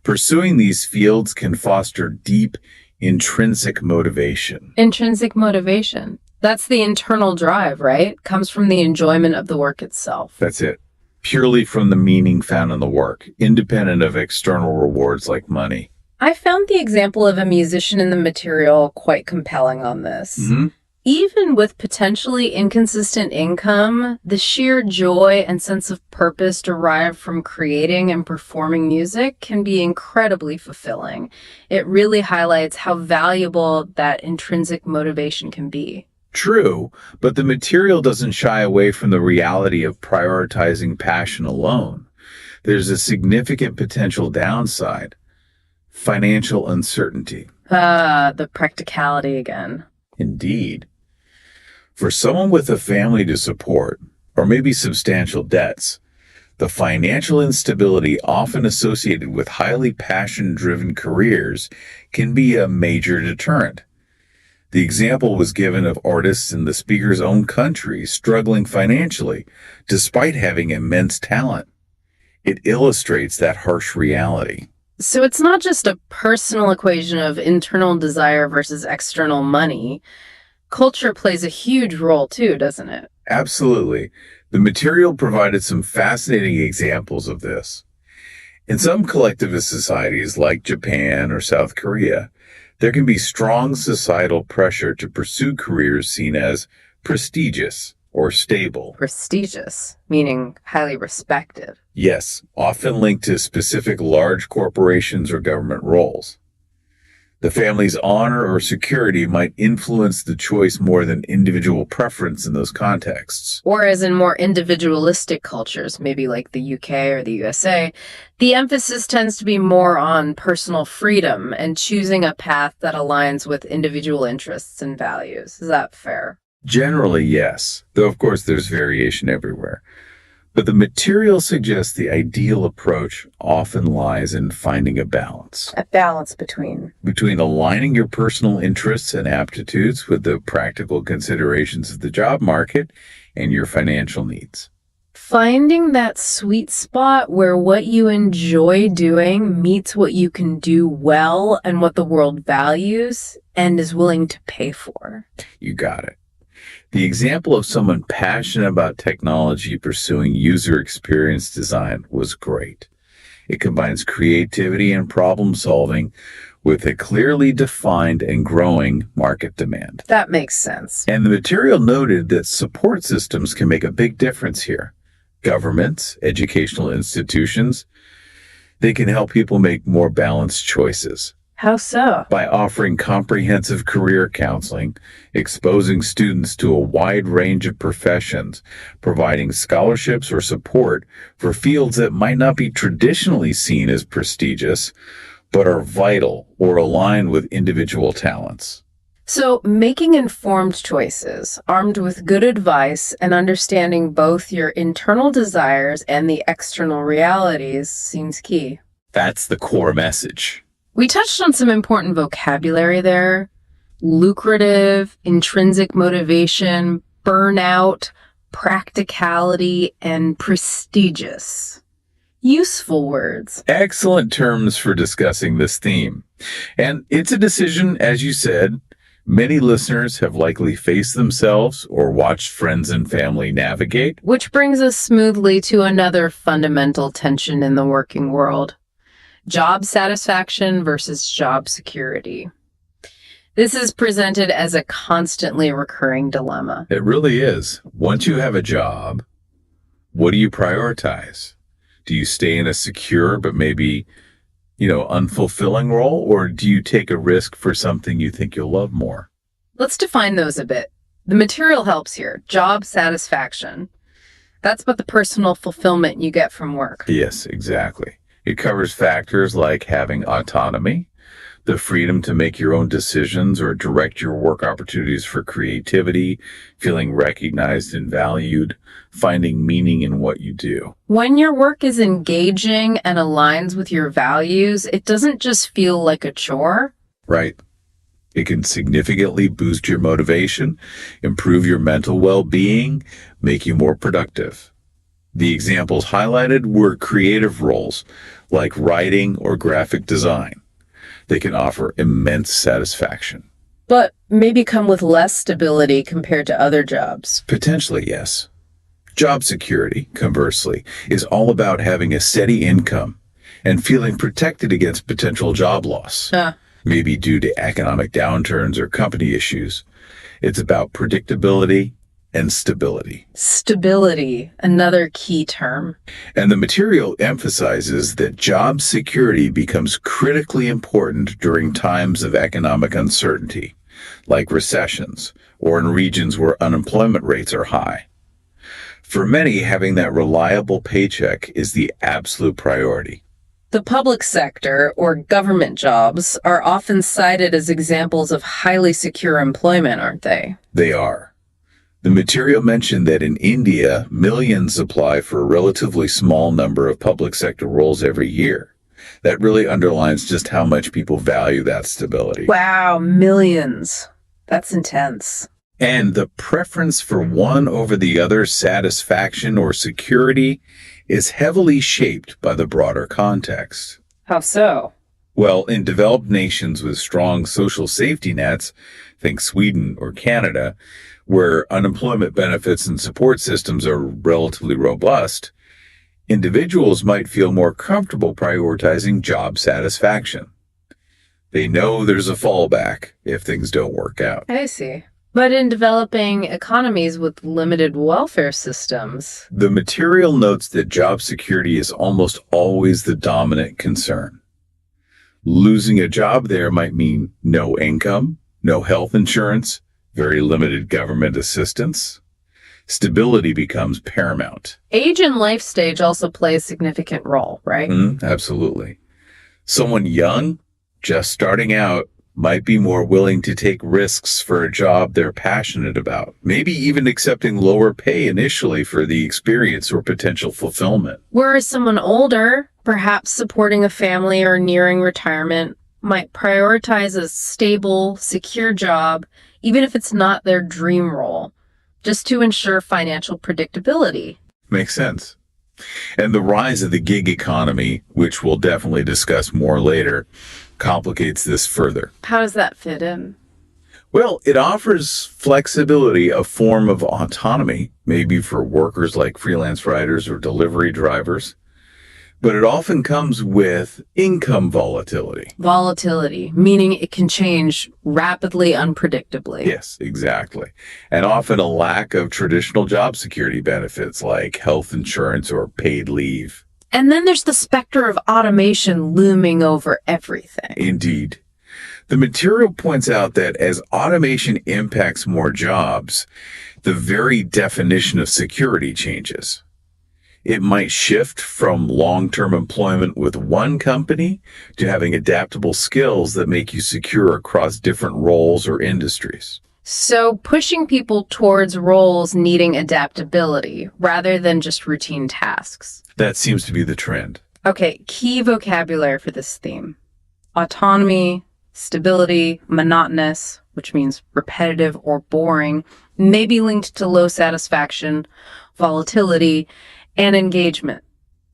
Pursuing these fields can foster deep intrinsic motivation. Intrinsic motivation. That's the internal drive, right? Comes from the enjoyment of the work itself. That's it. Purely from the meaning found in the work, independent of external rewards like money. I found the example of a musician in the material quite compelling on this. Mm-hmm. Even with potentially inconsistent income, the sheer joy and sense of purpose derived from creating and performing music can be incredibly fulfilling. It really highlights how valuable that intrinsic motivation can be. True, but the material doesn't shy away from the reality of prioritizing passion alone. There's a significant potential downside: financial uncertainty. The practicality again. Indeed. For someone with a family to support, or maybe substantial debts, the financial instability often associated with highly passion-driven careers can be a major deterrent. The example was given of artists in the speaker's own country struggling financially, despite having immense talent. It illustrates that harsh reality. So it's not just a personal equation of internal desire versus external money. Culture plays a huge role too, doesn't it? Absolutely. The material provided some fascinating examples of this. In some collectivist societies like Japan or South Korea, there can be strong societal pressure to pursue careers seen as prestigious or stable. Prestigious, meaning highly respected. Yes, often linked to specific large corporations or government roles. The family's honor or security might influence the choice more than individual preference in those contexts. Whereas in more individualistic cultures, maybe like the UK or the USA, the emphasis tends to be more on personal freedom and choosing a path that aligns with individual interests and values. Is that fair? Generally, yes, though of course there's variation everywhere. But the material suggests the ideal approach often lies in finding a balance. A balance between aligning your personal interests and aptitudes with the practical considerations of the job market and your financial needs. Finding that sweet spot where what you enjoy doing meets what you can do well and what the world values and is willing to pay for. You got it. The example of someone passionate about technology pursuing user experience design was great. It combines creativity and problem solving with a clearly defined and growing market demand. That makes sense. And the material noted that support systems can make a big difference here. Governments, educational institutions, they can help people make more balanced choices. How so? By offering comprehensive career counseling, exposing students to a wide range of professions, providing scholarships or support for fields that might not be traditionally seen as prestigious, but are vital or align with individual talents. So, making informed choices, armed with good advice and understanding both your internal desires and the external realities seems key. That's the core message. We touched on some important vocabulary there: lucrative, intrinsic motivation, burnout, practicality, and prestigious. Useful words. Excellent terms for discussing this theme. And it's a decision, as you said, many listeners have likely faced themselves or watched friends and family navigate. Which brings us smoothly to another fundamental tension in the working world: job satisfaction versus job security. This is presented as a constantly recurring dilemma. It really is. Once you have a job, what do you prioritize? Do you stay in a secure but maybe, unfulfilling role, or do you take a risk for something you think you'll love more? Let's define those a bit. The material helps here. Job satisfaction. That's about the personal fulfillment you get from work. Yes, exactly. It covers factors like having autonomy, the freedom to make your own decisions or direct your work opportunities for creativity, feeling recognized and valued, finding meaning in what you do. When your work is engaging and aligns with your values, it doesn't just feel like a chore. Right. It can significantly boost your motivation, improve your mental well-being, make you more productive. The examples highlighted were creative roles like writing or graphic design. They can offer immense satisfaction. But maybe come with less stability compared to other jobs. Potentially, yes. Job security, conversely, is all about having a steady income and feeling protected against potential job loss. Maybe due to economic downturns or company issues. It's about predictability and stability. Stability, another key term. And the material emphasizes that job security becomes critically important during times of economic uncertainty, like recessions or in regions where unemployment rates are high. For many, having that reliable paycheck is the absolute priority. The public sector, or government jobs, are often cited as examples of highly secure employment, aren't they? They are. The material mentioned that in India, millions apply for a relatively small number of public sector roles every year. That really underlines just how much people value that stability. Wow, millions. That's intense. And the preference for one over the other satisfaction or security is heavily shaped by the broader context. How so? Well, in developed nations with strong social safety nets, think Sweden or Canada, where unemployment benefits and support systems are relatively robust, individuals might feel more comfortable prioritizing job satisfaction. They know there's a fallback if things don't work out. I see. But in developing economies with limited welfare systems, the material notes that job security is almost always the dominant concern. Losing a job there might mean no income, no health insurance, very limited government assistance. Stability becomes paramount. Age and life stage also play a significant role, right? Absolutely. Someone young, just starting out, might be more willing to take risks for a job they're passionate about, maybe even accepting lower pay initially for the experience or potential fulfillment. Whereas someone older, perhaps supporting a family or nearing retirement, might prioritize a stable, secure job, even if it's not their dream role, just to ensure financial predictability. Makes sense. And the rise of the gig economy, which we'll definitely discuss more later, complicates this further. How does that fit in? Well, it offers flexibility, a form of autonomy, maybe for workers like freelance writers or delivery drivers. But it often comes with income volatility. Volatility, meaning it can change rapidly, unpredictably. Yes, exactly. And often a lack of traditional job security benefits like health insurance or paid leave. And then there's the specter of automation looming over everything. Indeed. The material points out that as automation impacts more jobs, the very definition of security changes. It might shift from long-term employment with one company to having adaptable skills that make you secure across different roles or industries. So pushing people towards roles needing adaptability rather than just routine tasks. That seems to be the trend. Okay, key vocabulary for this theme: autonomy, stability, monotonous, which means repetitive or boring, may be linked to low satisfaction, volatility, and engagement,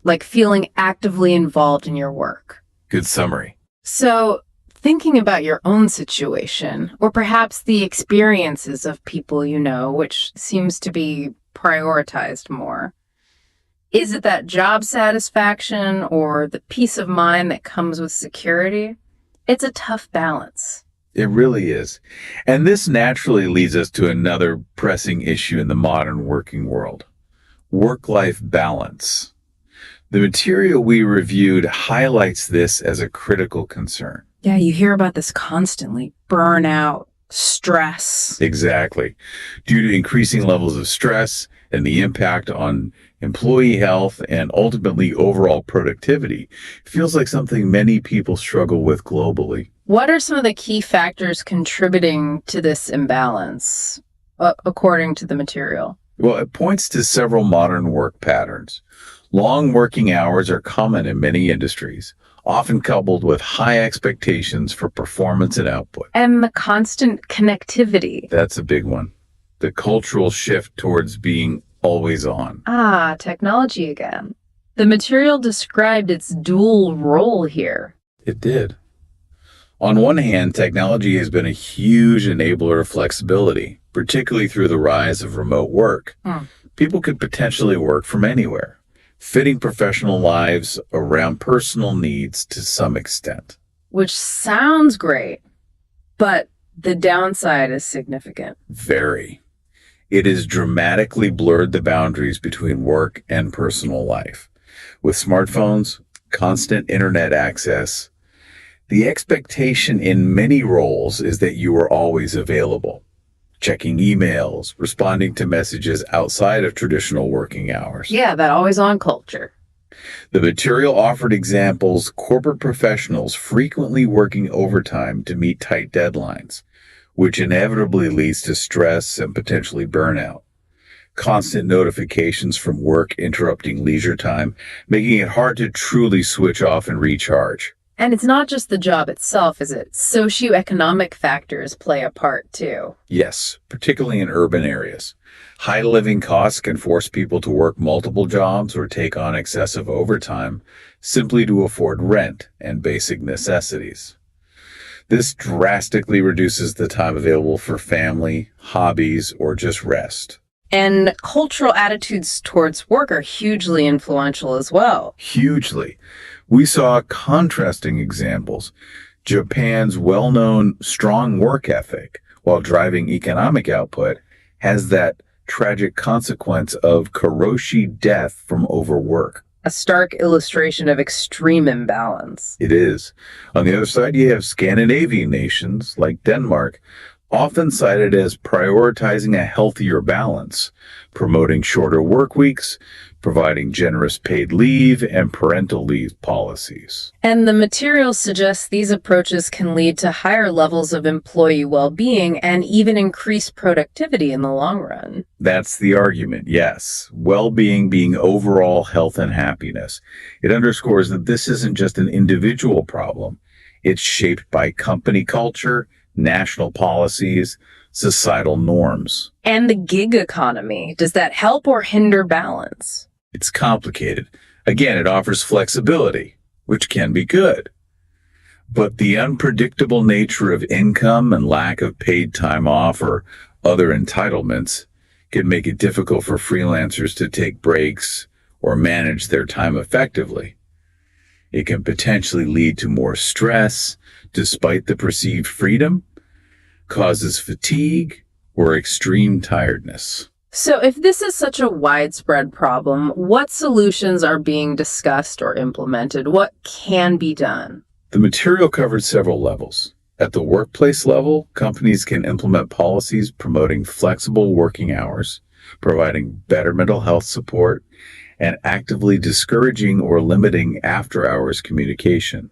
like feeling actively involved in your work. Good summary. So, thinking about your own situation, or perhaps the experiences of people you know, which seems to be prioritized more. Is it that job satisfaction or the peace of mind that comes with security? It's a tough balance. It really is. And this naturally leads us to another pressing issue in the modern working world: work-life balance. The material we reviewed highlights this as a critical concern. Yeah, you hear about this constantly. Burnout, stress. Exactly. Due to increasing levels of stress and the impact on employee health and ultimately overall productivity, it feels like something many people struggle with globally. What are some of the key factors contributing to this imbalance, according to the material? Well, it points to several modern work patterns. Long working hours are common in many industries, often coupled with high expectations for performance and output. And the constant connectivity. That's a big one. The cultural shift towards being always on. Technology again. The material described its dual role here. It did. On one hand, technology has been a huge enabler of flexibility, particularly through the rise of remote work. People could potentially work from anywhere, fitting professional lives around personal needs to some extent. Which sounds great, but the downside is significant. Very. It has dramatically blurred the boundaries between work and personal life. With smartphones, constant internet access, the expectation in many roles is that you are always available, checking emails, responding to messages outside of traditional working hours. Yeah, that always-on culture. The material offered examples corporate professionals frequently working overtime to meet tight deadlines, which inevitably leads to stress and potentially burnout. Constant notifications from work interrupting leisure time, making it hard to truly switch off and recharge. And it's not just the job itself, is it? Socioeconomic factors play a part too. Yes, particularly in urban areas. High living costs can force people to work multiple jobs or take on excessive overtime simply to afford rent and basic necessities. This drastically reduces the time available for family, hobbies, or just rest. And cultural attitudes towards work are hugely influential as well. Hugely. We saw contrasting examples. Japan's well-known strong work ethic, while driving economic output, has that tragic consequence of karoshi death from overwork. A stark illustration of extreme imbalance. It is. On the other side, you have Scandinavian nations like Denmark, often cited as prioritizing a healthier balance, promoting shorter work weeks, providing generous paid leave and parental leave policies. And the material suggests these approaches can lead to higher levels of employee well-being and even increased productivity in the long run. That's the argument, yes. Well-being being overall health and happiness. It underscores that this isn't just an individual problem. It's shaped by company culture, national policies, societal norms. And the gig economy, does that help or hinder balance? It's complicated. Again, it offers flexibility, which can be good. But the unpredictable nature of income and lack of paid time off or other entitlements can make it difficult for freelancers to take breaks or manage their time effectively. It can potentially lead to more stress, despite the perceived freedom, causes fatigue, or extreme tiredness. So if this is such a widespread problem, what solutions are being discussed or implemented? What can be done? The material covered several levels. At the workplace level, companies can implement policies promoting flexible working hours, providing better mental health support, and actively discouraging or limiting after-hours communication,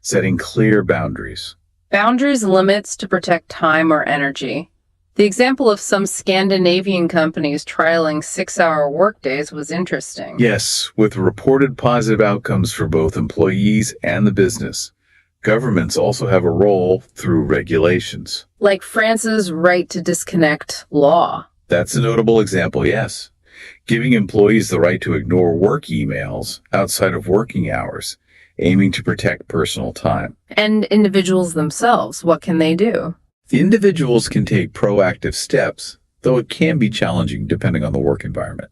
setting clear boundaries. Boundaries limits to protect time or energy. The example of some Scandinavian companies trialing 6-hour workdays was interesting. Yes, with reported positive outcomes for both employees and the business. Governments also have a role through regulations. Like France's right to disconnect law. That's a notable example, yes. giving employees the right to ignore work emails outside of working hours, aiming to protect personal time. And individuals themselves, what can they do? Individuals can take proactive steps, though it can be challenging depending on the work environment.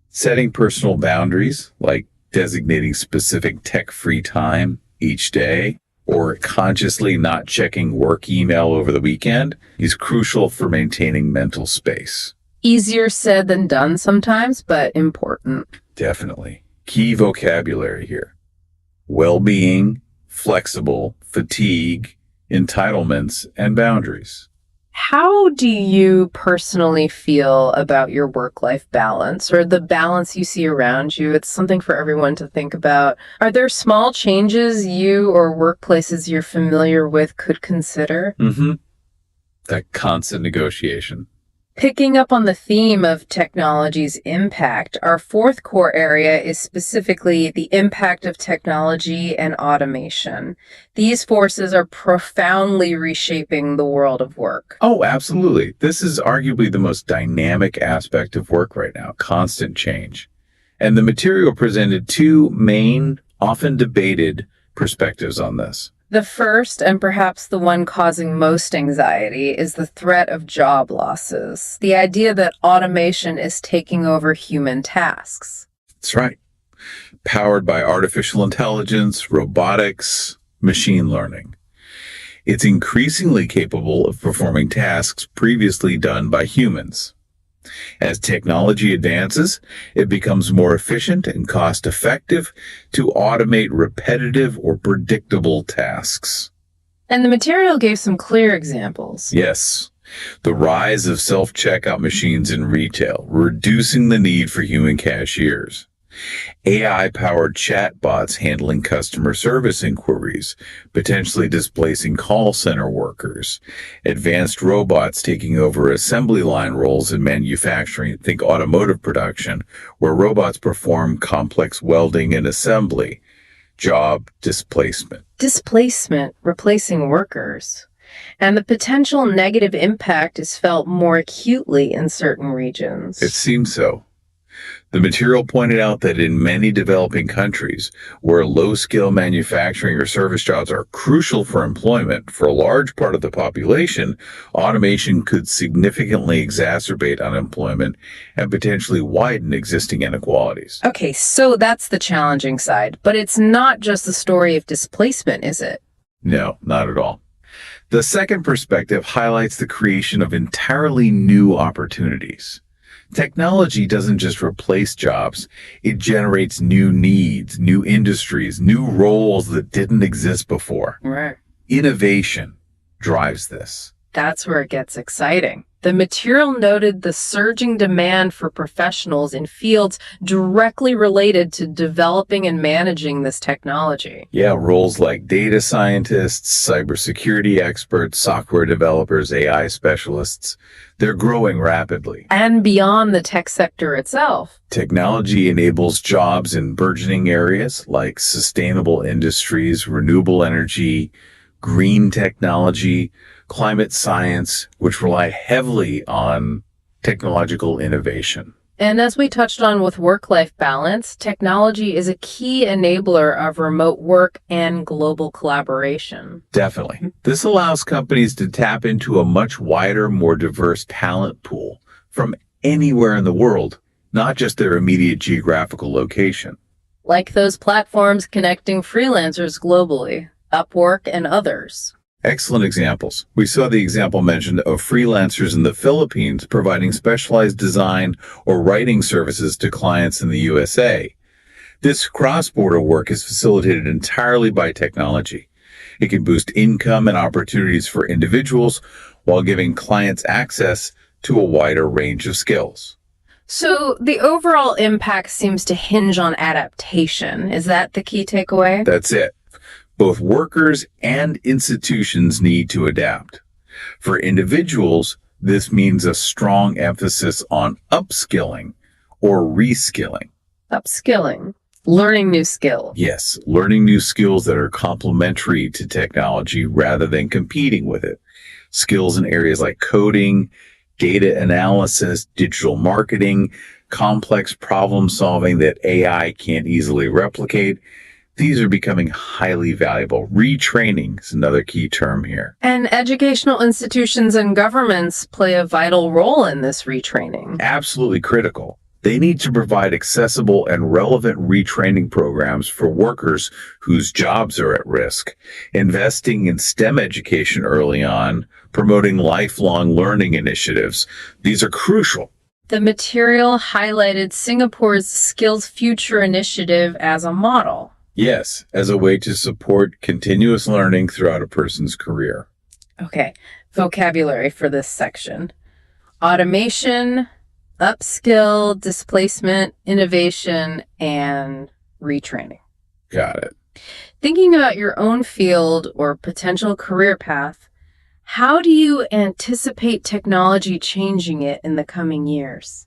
Setting personal boundaries, like designating specific tech-free time each day, or consciously not checking work email over the weekend, is crucial for maintaining mental space. Easier said than done sometimes, but important. Definitely. Key vocabulary here: well-being, flexible, fatigue, entitlements, and boundaries. How do you personally feel about your work-life balance, or the balance you see around you? It's something for everyone to think about. Are there small changes you or workplaces you're familiar with could consider? That constant negotiation. Picking up on the theme of technology's impact, our fourth core area is specifically the impact of technology and automation. These forces are profoundly reshaping the world of work. Oh, absolutely. This is arguably the most dynamic aspect of work right now, constant change. And the material presented two main, often debated perspectives on this. The first, and perhaps the one causing most anxiety, is the threat of job losses. The idea that automation is taking over human tasks. That's right. Powered by artificial intelligence, robotics, machine learning. It's increasingly capable of performing tasks previously done by humans. As technology advances, it becomes more efficient and cost-effective to automate repetitive or predictable tasks. And the material gave some clear examples. Yes, the rise of self-checkout machines in retail, reducing the need for human cashiers. AI-powered chatbots handling customer service inquiries, potentially displacing call center workers. Advanced robots taking over assembly line roles in manufacturing, think automotive production, where robots perform complex welding and assembly. Job displacement. Displacement, replacing workers. And the potential negative impact is felt more acutely in certain regions. It seems so. The material pointed out that in many developing countries, where low-skill manufacturing or service jobs are crucial for employment for a large part of the population, automation could significantly exacerbate unemployment and potentially widen existing inequalities. Okay, so that's the challenging side. But it's not just the story of displacement, is it? No, not at all. The second perspective highlights the creation of entirely new opportunities. Technology doesn't just replace jobs, it generates new needs, new industries, new roles that didn't exist before. Right. Innovation drives this. That's where it gets exciting. The material noted the surging demand for professionals in fields directly related to developing and managing this technology. Yeah, roles like data scientists, cybersecurity experts, software developers, AI specialists, they're growing rapidly. And beyond the tech sector itself. Technology enables jobs in burgeoning areas like sustainable industries, renewable energy, green technology, climate science, which rely heavily on technological innovation. And as we touched on with work-life balance, technology is a key enabler of remote work and global collaboration. Definitely. This allows companies to tap into a much wider, more diverse talent pool from anywhere in the world, not just their immediate geographical location. Like those platforms connecting freelancers globally, Upwork and others. Excellent examples. We saw the example mentioned of freelancers in the Philippines providing specialized design or writing services to clients in the USA. This cross-border work is facilitated entirely by technology. It can boost income and opportunities for individuals while giving clients access to a wider range of skills. So the overall impact seems to hinge on adaptation. Is that the key takeaway? That's it. Both workers and institutions need to adapt. For individuals, this means a strong emphasis on upskilling or reskilling. Upskilling, learning new skills. Yes, learning new skills that are complementary to technology rather than competing with it. Skills in areas like coding, data analysis, digital marketing, complex problem solving that AI can't easily replicate. These are becoming highly valuable. Retraining is another key term here. And educational institutions and governments play a vital role in this retraining. Absolutely critical. They need to provide accessible and relevant retraining programs for workers whose jobs are at risk, investing in STEM education early on, promoting lifelong learning initiatives. These are crucial. The material highlighted Singapore's Skills Future initiative as a model. Yes, as a way to support continuous learning throughout a person's career. Okay, vocabulary for this section. Automation, upskill, displacement, innovation, and retraining. Got it. Thinking about your own field or potential career path, how do you anticipate technology changing it in the coming years?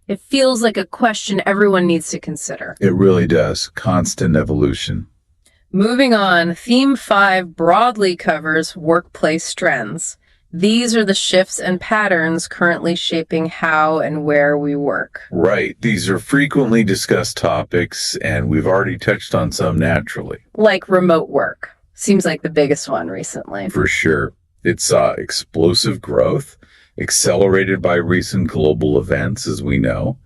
It feels like a question everyone needs to consider. It really does. Constant evolution. Moving on, Theme 5 broadly covers workplace trends. These are the shifts and patterns currently shaping how and where we work. Right. These are frequently discussed topics, and we've already touched on some naturally. Like remote work. Seems like the biggest one recently. For sure. It saw explosive growth, accelerated by recent global events, as we know,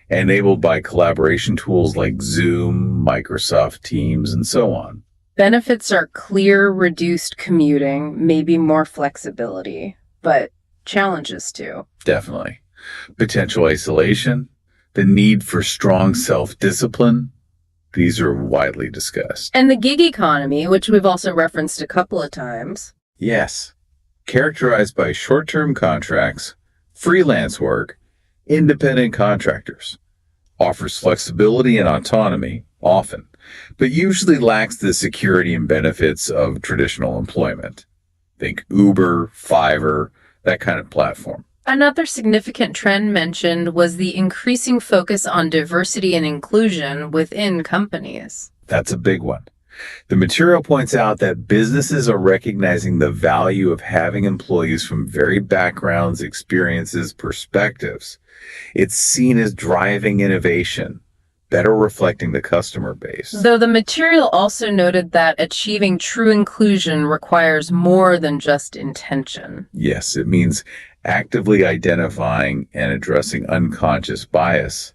enabled by collaboration tools like Zoom, Microsoft Teams, and so on. Benefits are clear, reduced commuting, maybe more flexibility, but challenges too. Definitely. Potential isolation, the need for strong self-discipline. These are widely discussed. And the gig economy, which we've also referenced a couple of times. Yes. Characterized by short-term contracts, freelance work, independent contractors. Offers flexibility and autonomy, often, but usually lacks the security and benefits of traditional employment. Think Uber, Fiverr, that kind of platform. Another significant trend mentioned was the increasing focus on diversity and inclusion within companies. That's a big one. The material points out that businesses are recognizing the value of having employees from varied backgrounds, experiences, perspectives. It's seen as driving innovation, better reflecting the customer base. Though the material also noted that achieving true inclusion requires more than just intention. Yes, it means actively identifying and addressing unconscious bias,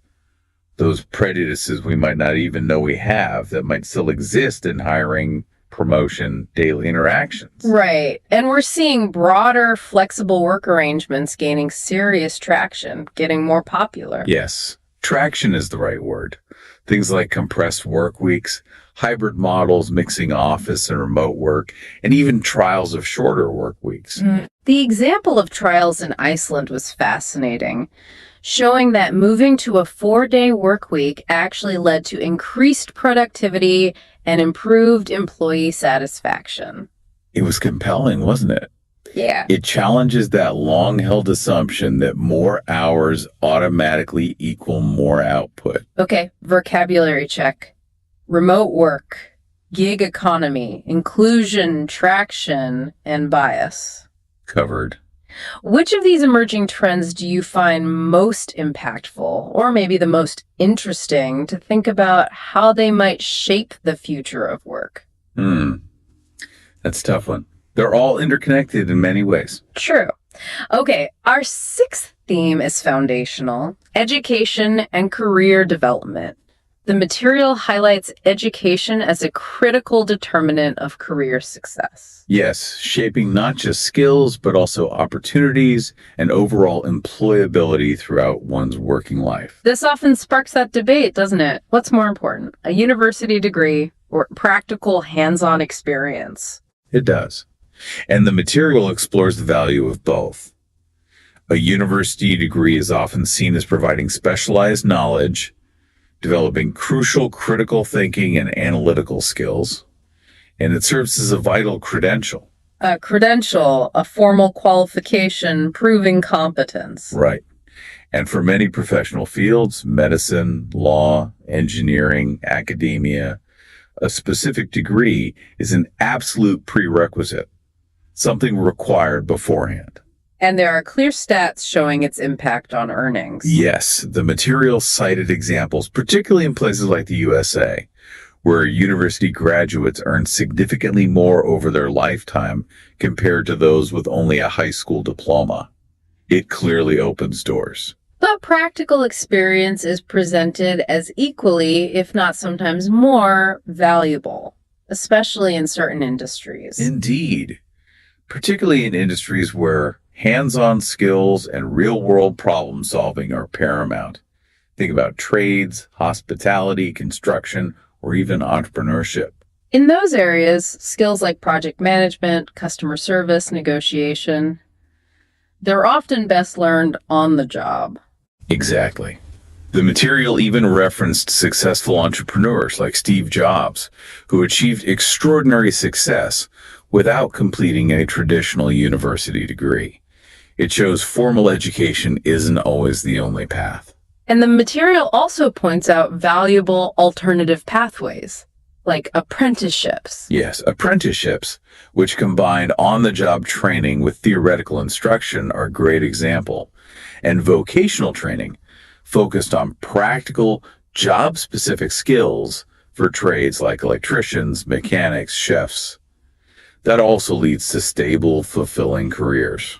those prejudices we might not even know we have that might still exist in hiring, promotion, daily interactions. Right. And we're seeing broader, flexible work arrangements gaining serious traction, getting more popular. Yes, traction is the right word. Things like compressed work weeks, hybrid models mixing office and remote work, and even trials of shorter work weeks. The example of trials in Iceland was fascinating, showing that moving to a 4-day work week actually led to increased productivity and improved employee satisfaction. It was compelling, wasn't it? Yeah. It challenges that long-held assumption that more hours automatically equal more output. Okay, vocabulary check. Remote work, gig economy, inclusion, traction, and bias. Covered. Which of these emerging trends do you find most impactful, or maybe the most interesting to think about how they might shape the future of work? That's a tough one. They're all interconnected in many ways. True. Okay, our sixth theme is foundational, education and career development. The material highlights education as a critical determinant of career success. Yes, shaping not just skills, but also opportunities and overall employability throughout one's working life. This often sparks that debate, doesn't it? What's more important, a university degree or practical hands-on experience? It does. And the material explores the value of both. A university degree is often seen as providing specialized knowledge, developing crucial critical thinking and analytical skills, and it serves as a vital credential. A credential, a formal qualification proving competence. Right. And for many professional fields, medicine, law, engineering, academia, a specific degree is an absolute prerequisite, something required beforehand. And there are clear stats showing its impact on earnings. Yes, the material cited examples, particularly in places like the USA, where university graduates earn significantly more over their lifetime compared to those with only a high school diploma. It clearly opens doors. But practical experience is presented as equally, if not sometimes more, valuable, especially in certain industries. Indeed, particularly in industries where hands-on skills and real-world problem solving are paramount. Think about trades, hospitality, construction, or even entrepreneurship. In those areas, skills like project management, customer service, negotiation, they're often best learned on the job. Exactly. The material even referenced successful entrepreneurs like Steve Jobs, who achieved extraordinary success without completing a traditional university degree. It shows formal education isn't always the only path. And the material also points out valuable alternative pathways, like apprenticeships. Yes, apprenticeships, which combine on-the-job training with theoretical instruction, are a great example. And vocational training, focused on practical, job-specific skills for trades like electricians, mechanics, chefs. That also leads to stable, fulfilling careers.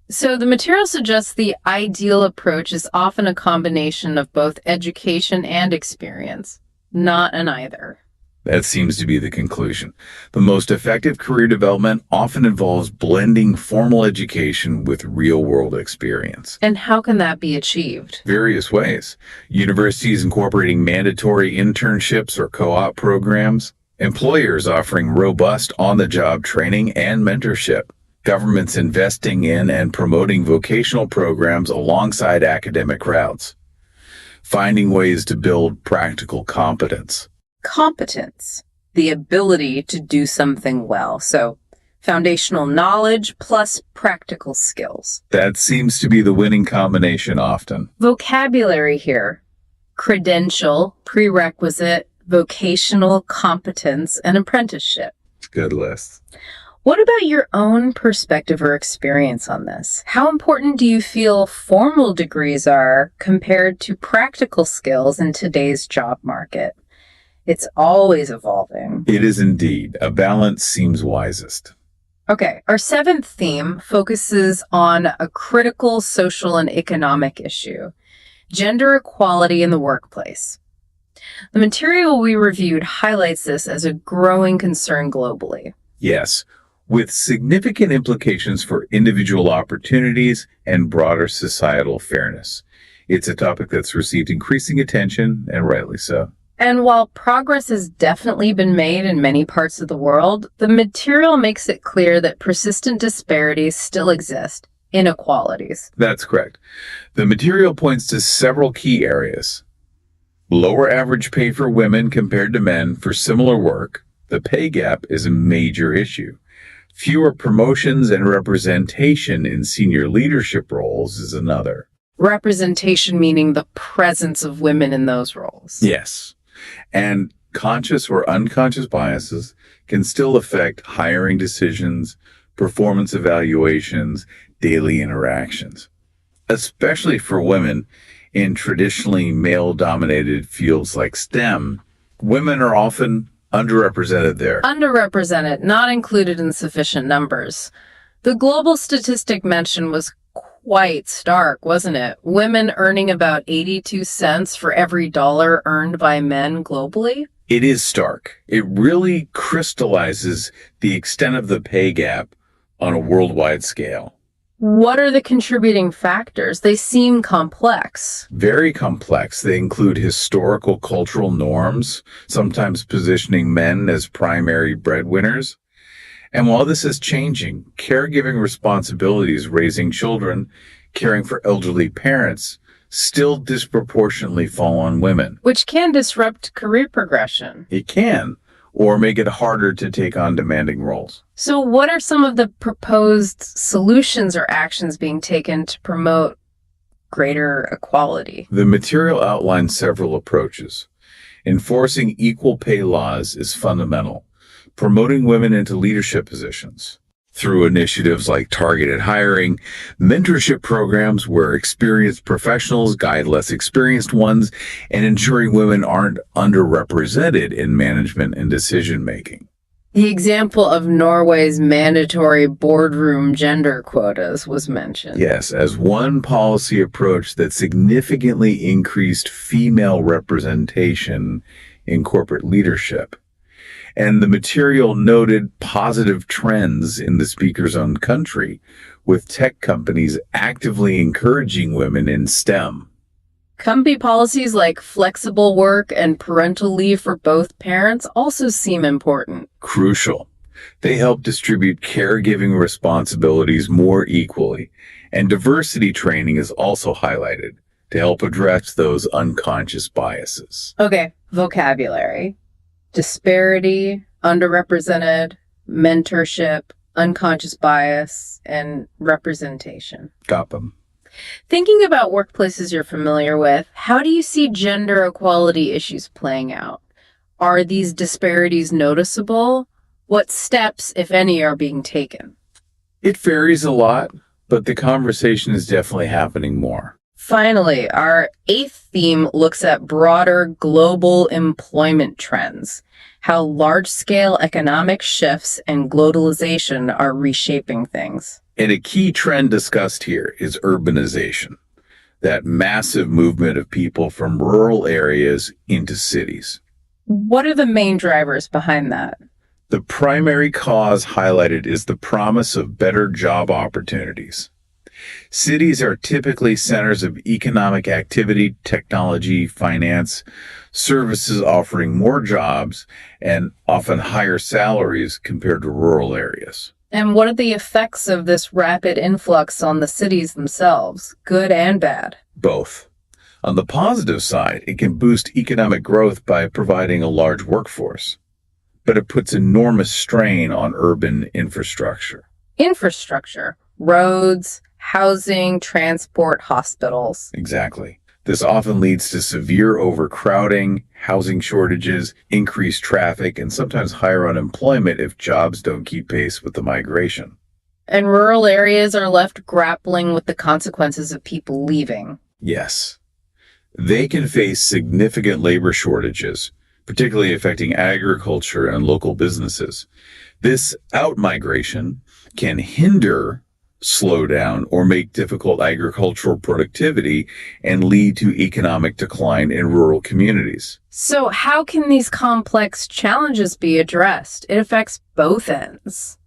So the material suggests the ideal approach is often a combination of both education and experience, not an either. That seems to be the conclusion. The most effective career development often involves blending formal education with real-world experience. And how can that be achieved? Various ways. Universities incorporating mandatory internships or co-op programs. Employers offering robust on-the-job training and mentorship. Governments investing in and promoting vocational programs alongside academic routes. Finding ways to build practical competence. Competence, the ability to do something well. So foundational knowledge plus practical skills. That seems to be the winning combination often. Vocabulary here: credential, prerequisite, vocational, competence, and apprenticeship. Good list. What about your own perspective or experience on this? How important do you feel formal degrees are compared to practical skills in today's job market? It's always evolving. It is indeed. A balance seems wisest. Okay, our seventh theme focuses on a critical social and economic issue: gender equality in the workplace. The material we reviewed highlights this as a growing concern globally. Yes, with significant implications for individual opportunities and broader societal fairness. It's a topic that's received increasing attention, and rightly so. And while progress has definitely been made in many parts of the world, the material makes it clear that persistent disparities still exist, inequalities. That's correct. The material points to several key areas. Lower average pay for women compared to men for similar work. The pay gap is a major issue. Fewer promotions and representation in senior leadership roles is another. Representation meaning the presence of women in those roles. Yes. And conscious or unconscious biases can still affect hiring decisions, performance evaluations, daily interactions. Especially for women in traditionally male-dominated fields like STEM, women are often underrepresented there. Underrepresented, not included in sufficient numbers. The global statistic mentioned was quite stark, wasn't it? Women earning about 82 cents for every dollar earned by men globally? It is stark. It really crystallizes the extent of the pay gap on a worldwide scale. What are the contributing factors? They seem complex. Very complex. They include historical cultural norms, sometimes positioning men as primary breadwinners. And while this is changing, caregiving responsibilities, raising children, caring for elderly parents, still disproportionately fall on women. Which can disrupt career progression. It can, or make it harder to take on demanding roles. So what are some of the proposed solutions or actions being taken to promote greater equality? The material outlines several approaches. Enforcing equal pay laws is fundamental. Promoting women into leadership positions. through initiatives like targeted hiring, mentorship programs where experienced professionals guide less experienced ones, and ensuring women aren't underrepresented in management and decision making. The example of Norway's mandatory boardroom gender quotas was mentioned. Yes, as one policy approach that significantly increased female representation in corporate leadership. And the material noted positive trends in the speaker's own country, with tech companies actively encouraging women in STEM. Company policies like flexible work and parental leave for both parents also seem important. Crucial. They help distribute caregiving responsibilities more equally, and diversity training is also highlighted to help address those unconscious biases. Okay, vocabulary. Disparity, underrepresented, mentorship, unconscious bias, and representation. Got them. Thinking about workplaces you're familiar with, how do you see gender equality issues playing out? Are these disparities noticeable? What steps, if any, are being taken? It varies a lot, but the conversation is definitely happening more. Finally, our 8th theme looks at broader global employment trends, how large-scale economic shifts and globalization are reshaping things. And a key trend discussed here is urbanization, that massive movement of people from rural areas into cities. What are the main drivers behind that? The primary cause highlighted is the promise of better job opportunities. Cities are typically centers of economic activity, technology, finance, services offering more jobs and often higher salaries compared to rural areas. And what are the effects of this rapid influx on the cities themselves, good and bad? Both. On the positive side, it can boost economic growth by providing a large workforce, but it puts enormous strain on urban infrastructure. Infrastructure, roads, housing, transport, hospitals. Exactly. This often leads to severe overcrowding, housing shortages, increased traffic, and sometimes higher unemployment if jobs don't keep pace with the migration. And rural areas are left grappling with the consequences of people leaving. Yes. They can face significant labor shortages, particularly affecting agriculture and local businesses. This outmigration can hinder, slow down, or make difficult agricultural productivity and lead to economic decline in rural communities. So how can these complex challenges be addressed? It affects both ends.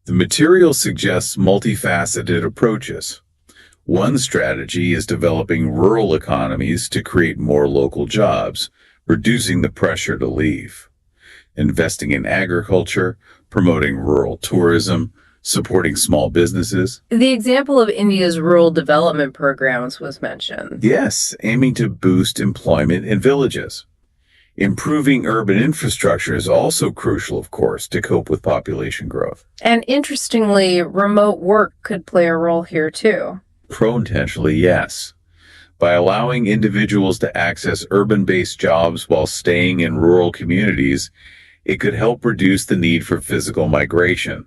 The material suggests multifaceted approaches. One strategy is developing rural economies to create more local jobs, reducing the pressure to leave. Investing in agriculture, promoting rural tourism, supporting small businesses. The example of India's rural development programs was mentioned. Yes, aiming to boost employment in villages. Improving urban infrastructure is also crucial, of course, to cope with population growth. And interestingly, remote work could play a role here too. Potentially, yes. By allowing individuals to access urban-based jobs while staying in rural communities, it could help reduce the need for physical migration,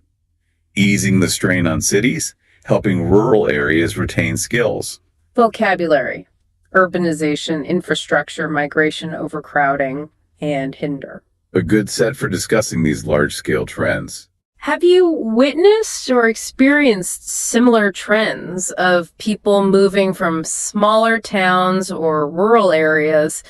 easing the strain on cities, helping rural areas retain skills. Vocabulary, urbanization, infrastructure, migration, overcrowding, and hinder. A good set for discussing these large-scale trends. Have you witnessed or experienced similar trends of people moving from smaller towns or rural areas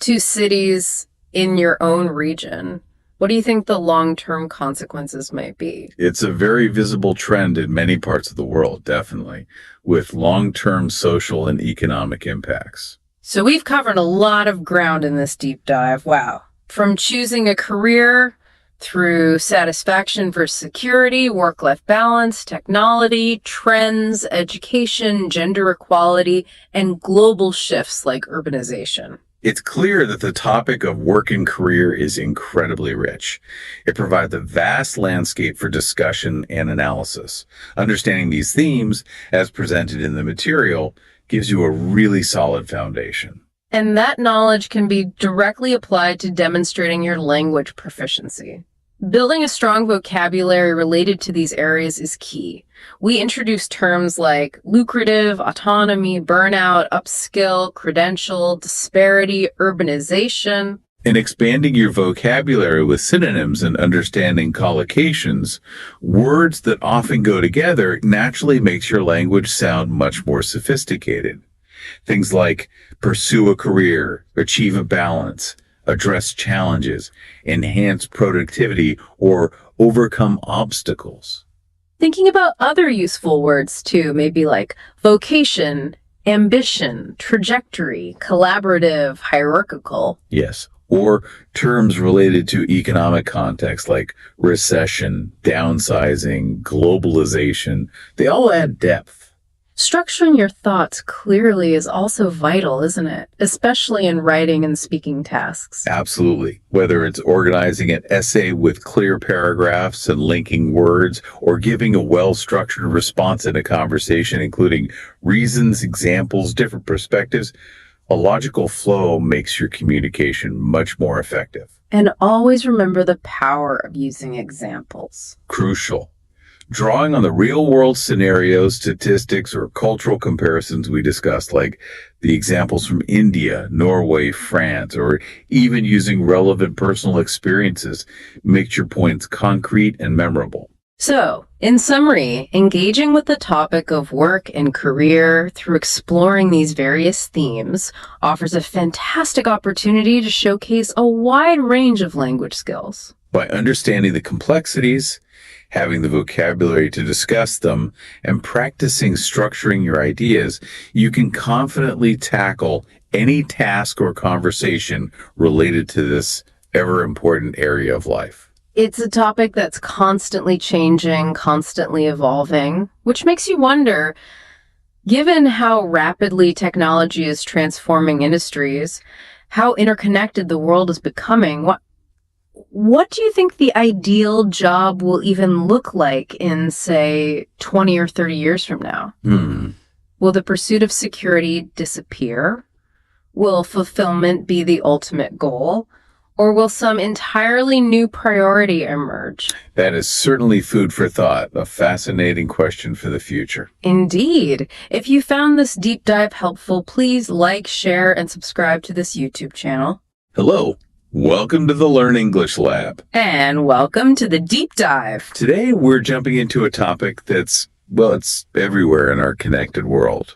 to cities in your own region? What do you think the long-term consequences might be? It's a very visible trend in many parts of the world, definitely, with long-term social and economic impacts. So we've covered a lot of ground in this deep dive. Wow. From choosing a career through satisfaction versus security, work-life balance, technology, trends, education, gender equality, and global shifts like urbanization. It's clear that the topic of work and career is incredibly rich. It provides a vast landscape for discussion and analysis. Understanding these themes, as presented in the material, gives you a really solid foundation. And that knowledge can be directly applied to demonstrating your language proficiency. Building a strong vocabulary related to these areas is key. We introduce terms like lucrative, autonomy, burnout, upskill, credential, disparity, urbanization. In expanding your vocabulary with synonyms and understanding collocations, words that often go together naturally makes your language sound much more sophisticated. Things like pursue a career, achieve a balance, address challenges, enhance productivity, or overcome obstacles. Thinking about other useful words too, maybe like vocation, ambition, trajectory, collaborative, hierarchical. Yes. Or terms related to economic context like recession, downsizing, globalization. They all add depth. Structuring your thoughts clearly is also vital, isn't it? Especially in writing and speaking tasks. Absolutely. Whether it's organizing an essay with clear paragraphs and linking words, or giving a well-structured response in a conversation, including reasons, examples, different perspectives, a logical flow makes your communication much more effective. And always remember the power of using examples. Crucial. Drawing on the real-world scenarios, statistics, or cultural comparisons we discussed, like the examples from India, Norway, France, or even using relevant personal experiences, makes your points concrete and memorable. So, in summary, engaging with the topic of work and career through exploring these various themes offers a fantastic opportunity to showcase a wide range of language skills. By understanding the complexities, having the vocabulary to discuss them, and practicing structuring your ideas, you can confidently tackle any task or conversation related to this ever-important area of life. It's a topic that's constantly changing, constantly evolving, which makes you wonder, given how rapidly technology is transforming industries, how interconnected the world is becoming, what do you think the ideal job will even look like in, say, 20 or 30 years from now? Will the pursuit of security disappear? Will fulfillment be the ultimate goal? Or will some entirely new priority emerge? That is certainly food for thought, a fascinating question for the future. Indeed. If you found this deep dive helpful, please like, share, and subscribe to this YouTube channel. Hello. Welcome to the Learn English Lab. And welcome to the Deep Dive. Today, we're jumping into a topic that's, well, it's everywhere in our connected world.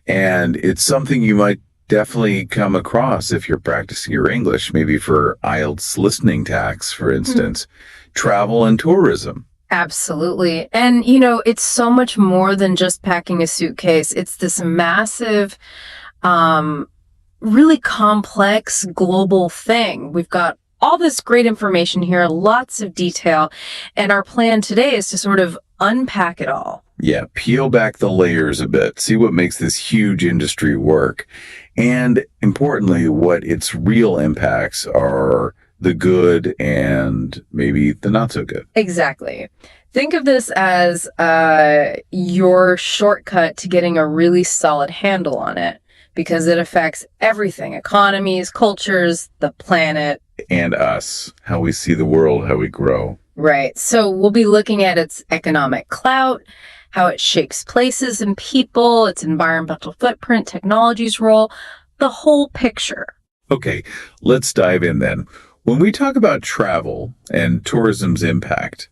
And it's something you might definitely come across if you're practicing your English, maybe for IELTS listening tasks, for instance, travel and tourism. Absolutely. And, it's so much more than just packing a suitcase. It's this massive, really complex global thing. We've got all this great information here, lots of detail. And our plan today is to sort of unpack it all. Yeah, peel back the layers a bit, see what makes this huge industry work, and importantly, what its real impacts are, the good and maybe the not so good. Exactly. Think of this as your shortcut to getting a really solid handle on it, because it affects everything: economies, cultures, the planet. And us, how we see the world, how we grow. Right. So we'll be looking at its economic clout, how it shapes places and people, its environmental footprint, technology's role, the whole picture. Okay, let's dive in then. When we talk about travel and tourism's impact,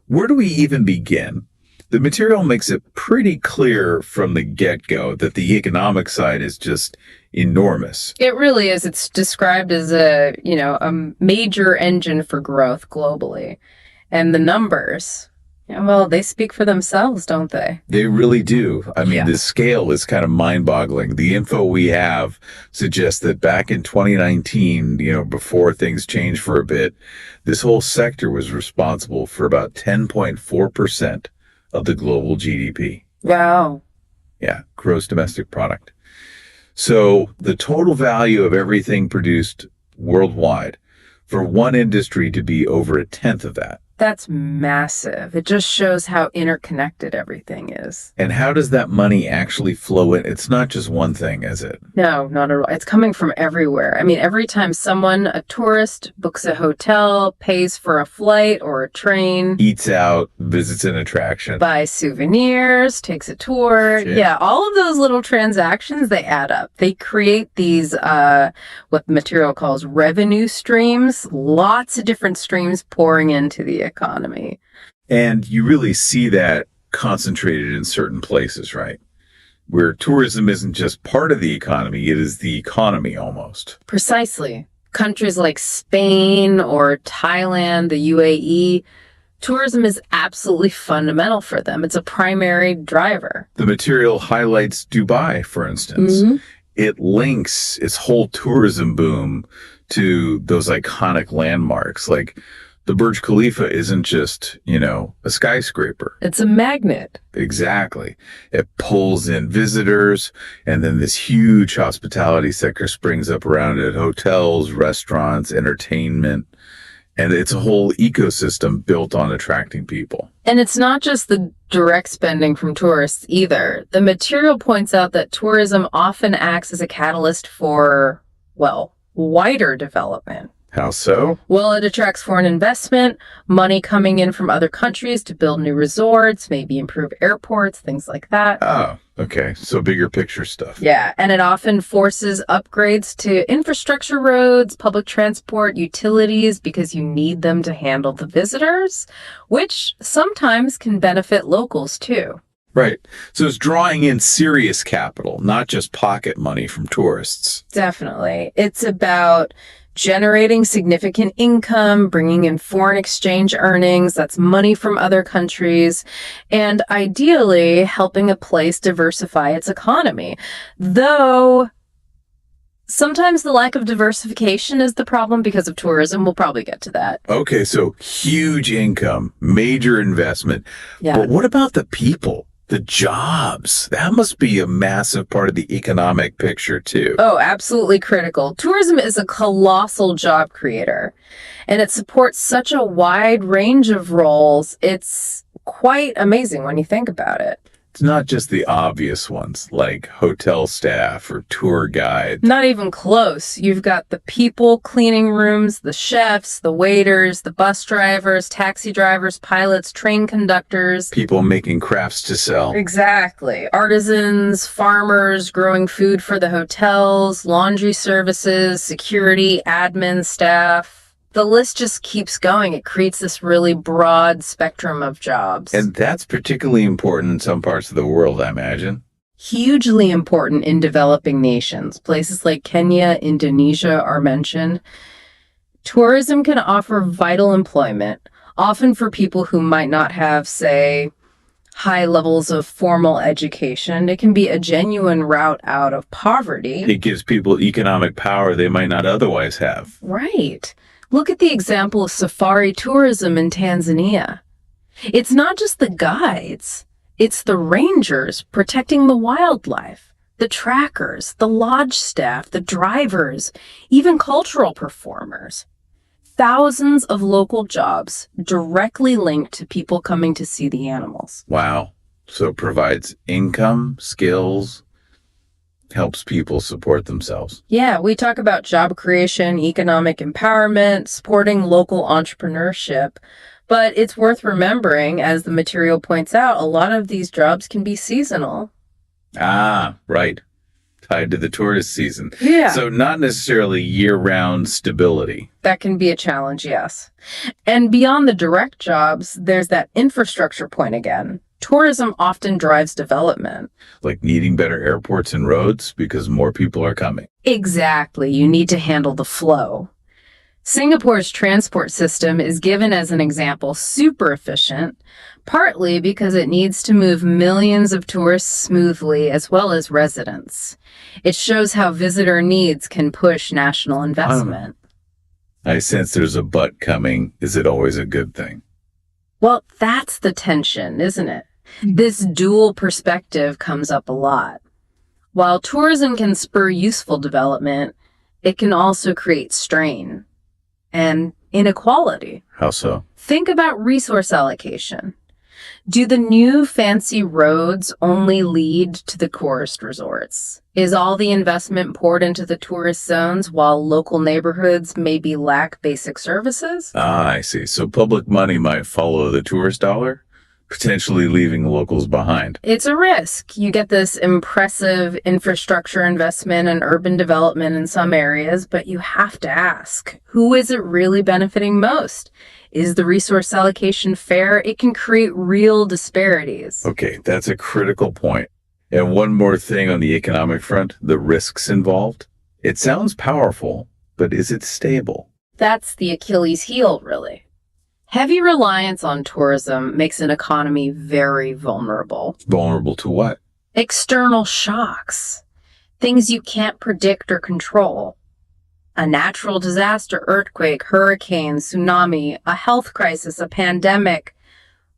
where do we even begin? The material makes it pretty clear from the get-go that the economic side is just enormous. It really is. It's described as a major engine for growth globally. And the numbers, well, they speak for themselves, don't they? They really do. I mean, the scale is kind of mind-boggling. The info we have suggests that back in 2019, before things changed for a bit, this whole sector was responsible for about 10.4% of the global GDP. Wow. Yeah, gross domestic product. So the total value of everything produced worldwide, for one industry to be over a tenth of that. That's massive. It just shows how interconnected everything is. And how does that money actually flow in? It's not just one thing, is it? No, not at all. It's coming from everywhere. I mean, every time someone, a tourist, books a hotel, pays for a flight or a train, eats out, visits an attraction, buys souvenirs, takes a tour. Shit. Yeah, all of those little transactions, they add up. They create these, what the material calls revenue streams, lots of different streams pouring into the economy. And you really see that concentrated in certain places, right? Where tourism isn't just part of the economy, it is the economy almost. Precisely. Countries like Spain or Thailand, the UAE, tourism is absolutely fundamental for them. It's a primary driver. The material highlights Dubai, for instance. Mm-hmm. It links its whole tourism boom to those iconic landmarks. Like the Burj Khalifa isn't just, a skyscraper. It's a magnet. Exactly. It pulls in visitors, and then this huge hospitality sector springs up around it. Hotels, restaurants, entertainment. And it's a whole ecosystem built on attracting people. And it's not just the direct spending from tourists either. The material points out that tourism often acts as a catalyst for, wider development. How so? Well, it attracts foreign investment, money coming in from other countries to build new resorts, maybe improve airports, things like that. Oh, okay. So bigger picture stuff. Yeah, and it often forces upgrades to infrastructure, roads, public transport, utilities, because you need them to handle the visitors, which sometimes can benefit locals too. Right. So it's drawing in serious capital, not just pocket money from tourists. Definitely. It's about generating significant income, bringing in foreign exchange earnings, that's money from other countries, and ideally helping a place diversify its economy. Though sometimes the lack of diversification is the problem because of tourism. We'll probably get to that. Okay, so huge income, major investment. Yeah. But what about the people? The jobs, that must be a massive part of the economic picture too. Oh, absolutely critical. Tourism is a colossal job creator, and it supports such a wide range of roles. It's quite amazing when you think about it. It's not just the obvious ones like hotel staff or tour guides. Not even close. You've got the people cleaning rooms, the chefs, the waiters, the bus drivers, taxi drivers, pilots, train conductors. People making crafts to sell. Exactly. Artisans, farmers growing food for the hotels, laundry services, security, admin, staff. The list just keeps going. It creates this really broad spectrum of jobs. And that's particularly important in some parts of the world, I imagine. Hugely important in developing nations. Places like Kenya, Indonesia are mentioned. Tourism can offer vital employment, often for people who might not have, say, high levels of formal education. It can be a genuine route out of poverty. It gives people economic power they might not otherwise have. Right. Look at the example of safari tourism in Tanzania. It's not just the guides, it's the rangers protecting the wildlife, the trackers, the lodge staff, the drivers, even cultural performers. Thousands of local jobs directly linked to people coming to see the animals. Wow. So it provides income, skills, helps people support themselves. Yeah, we talk about job creation, economic empowerment, supporting local entrepreneurship, but it's worth remembering, as the material points out, a lot of these jobs can be seasonal. Ah, right. Tied to the tourist season. Yeah. So not necessarily year-round stability. That can be a challenge, yes. And beyond the direct jobs, there's that infrastructure point again. Tourism often drives development. Like needing better airports and roads because more people are coming. Exactly. You need to handle the flow. Singapore's transport system is given as an example super efficient, partly because it needs to move millions of tourists smoothly as well as residents. It shows how visitor needs can push national investment. I sense there's a but coming. Is it always a good thing? Well, that's the tension, isn't it? This dual perspective comes up a lot. While tourism can spur useful development, it can also create strain. And Inequality. How so? Think about resource allocation. Do the new fancy roads only lead to the tourist resorts? Is all the investment poured into the tourist zones while local neighborhoods maybe lack basic services? Ah, I see. So public money might follow the tourist dollar, potentially leaving locals behind. It's a risk. You get this impressive infrastructure investment and urban development in some areas, but you have to ask, who is it really benefiting most? Is the resource allocation fair? It can create real disparities. Okay, that's a critical point. And one more thing on the economic front, the risks involved. It sounds powerful, but is it stable? That's the Achilles heel, really. Heavy reliance on tourism makes an economy very vulnerable. Vulnerable to what? External shocks. Things you can't predict or control. A natural disaster, earthquake, hurricane, tsunami, a health crisis, a pandemic,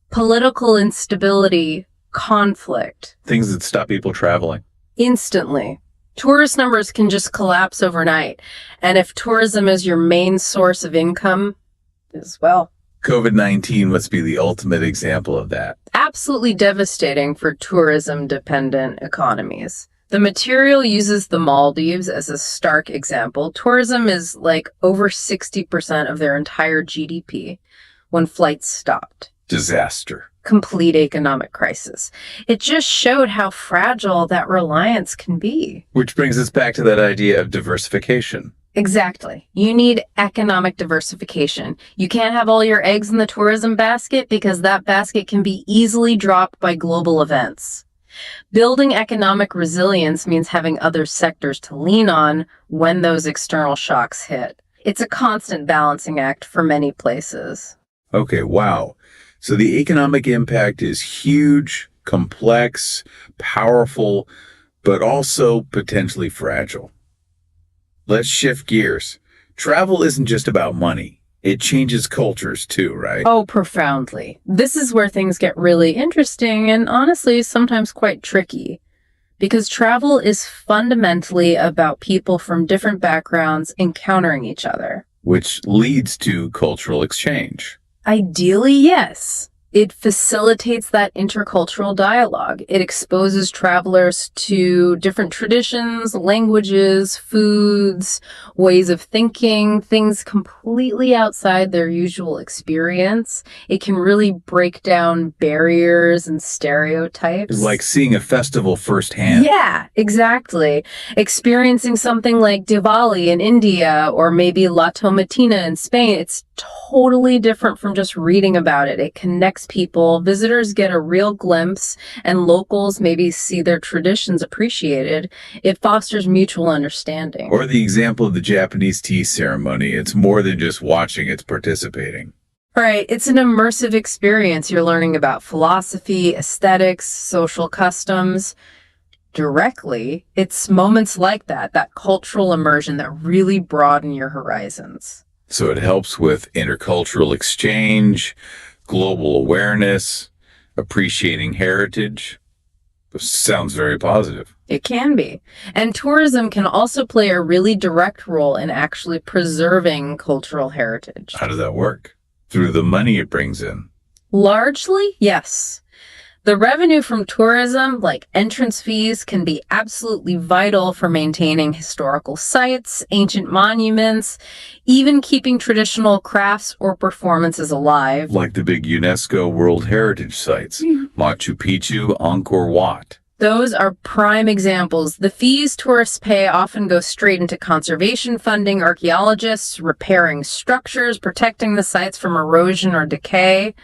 political instability, conflict. Things that stop people traveling. Instantly. Tourist numbers can just collapse overnight. And if tourism is your main source of income, as well. COVID-19 must be the ultimate example of that. Absolutely devastating for tourism-dependent economies. The material uses the Maldives as a stark example. Tourism is like over 60% of their entire GDP when flights stopped. Disaster. Complete economic crisis. It just showed how fragile that reliance can be. Which brings us back to that idea of diversification. Exactly. You need economic diversification. You can't have all your eggs in the tourism basket because that basket can be easily dropped by global events. Building economic resilience means having other sectors to lean on when those external shocks hit. It's a constant balancing act for many places. Okay, wow. So the economic impact is huge, complex, powerful, but also potentially fragile. Let's shift gears. Travel isn't just about money. It changes cultures too, right? Oh, profoundly. This is where things get really interesting and honestly sometimes quite tricky. Because travel is fundamentally about people from different backgrounds encountering each other. Which leads to cultural exchange. Ideally, yes. It facilitates that intercultural dialogue. It exposes travelers to different traditions, languages, foods, ways of thinking, things completely outside their usual experience. It can really break down barriers and stereotypes. It's like seeing a festival firsthand. Yeah, exactly. Experiencing something like Diwali in India or maybe La Tomatina in Spain, it's totally different from just reading about it. It connects people, visitors get a real glimpse, and locals maybe see their traditions appreciated. It fosters mutual understanding. Or the example of the Japanese tea ceremony. It's more than just watching, it's participating. Right. It's an immersive experience. You're learning about philosophy, aesthetics, social customs directly. It's moments like that cultural immersion that really broaden your horizons. So it helps with intercultural exchange, global awareness, appreciating heritage. Sounds very positive. It can be. And tourism can also play a really direct role in actually preserving cultural heritage. How does that work? Through the money it brings in. Largely, yes. The revenue from tourism, like entrance fees, can be absolutely vital for maintaining historical sites, ancient monuments, even keeping traditional crafts or performances alive. Like the big UNESCO World Heritage Sites, Machu Picchu, Angkor Wat. Those are prime examples. The fees tourists pay often go straight into conservation funding, archaeologists, repairing structures, protecting the sites from erosion or decay.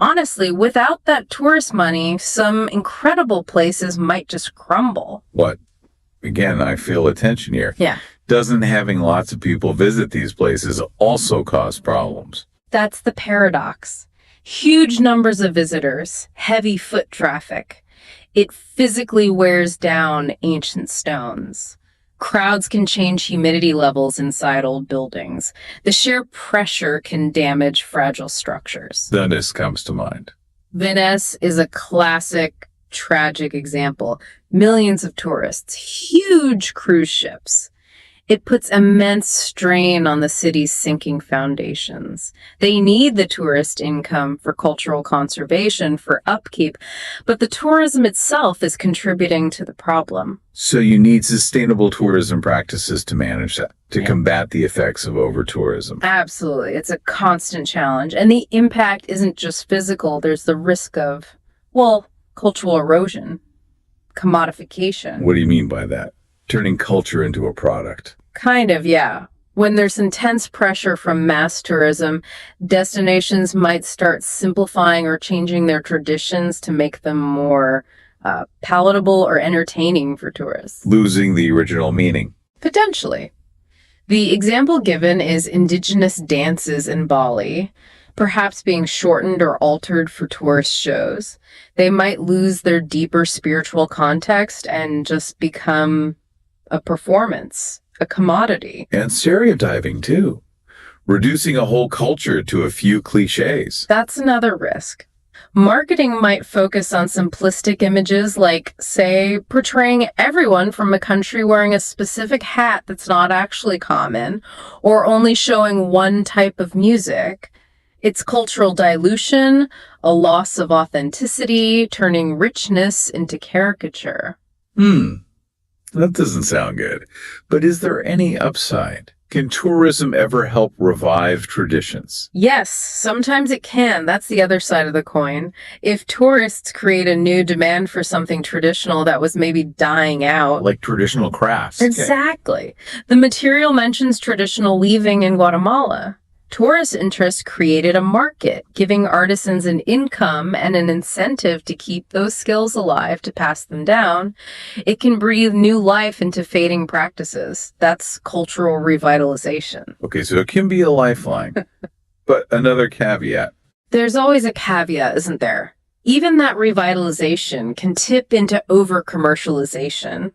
Honestly, without that tourist money, some incredible places might just crumble. What? Again, I feel a tension here. Yeah. Doesn't having lots of people visit these places also cause problems? That's the paradox. Huge numbers of visitors, heavy foot traffic. It physically wears down ancient stones. Crowds can change humidity levels inside old buildings. The sheer pressure can damage fragile structures. Venice comes to mind. Venice is a classic, tragic example. Millions of tourists, huge cruise ships. It puts immense strain on the city's sinking foundations. They need the tourist income for cultural conservation, for upkeep, but the tourism itself is contributing to the problem. So you need sustainable tourism practices to manage that, to combat the effects of over-tourism. Absolutely. It's a constant challenge. And the impact isn't just physical. There's the risk of, well, cultural erosion, commodification. What do you mean by that? Turning culture into a product. Kind of, yeah. When there's intense pressure from mass tourism, destinations might start simplifying or changing their traditions to make them more palatable or entertaining for tourists. Losing the original meaning. Potentially. The example given is indigenous dances in Bali, perhaps being shortened or altered for tourist shows. They might lose their deeper spiritual context and just become a performance, a commodity. And stereotyping, too. Reducing a whole culture to a few cliches. That's another risk. Marketing might focus on simplistic images like, say, portraying everyone from a country wearing a specific hat that's not actually common, or only showing one type of music. It's cultural dilution, a loss of authenticity, turning richness into caricature. That doesn't sound good. But is there any upside? Can tourism ever help revive traditions? Yes, sometimes it can. That's the other side of the coin. If tourists create a new demand for something traditional that was maybe dying out. Like traditional crafts. Exactly. The material mentions traditional weaving in Guatemala. Tourist interest created a market, giving artisans an income and an incentive to keep those skills alive, to pass them down. It can breathe new life into fading practices. That's cultural revitalization. Okay, so it can be a lifeline. But another caveat. There's always a caveat, isn't there? Even that revitalization can tip into over-commercialization.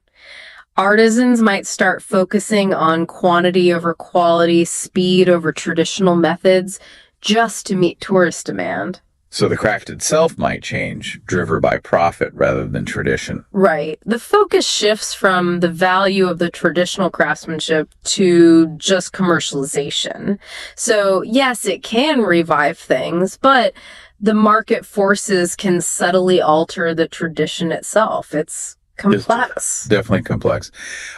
Artisans might start focusing on quantity over quality, speed over traditional methods, just to meet tourist demand. So the craft itself might change, driven by profit rather than tradition. Right. The focus shifts from the value of the traditional craftsmanship to just commercialization. So yes, it can revive things, but the market forces can subtly alter the tradition itself. It's complex. It's definitely complex.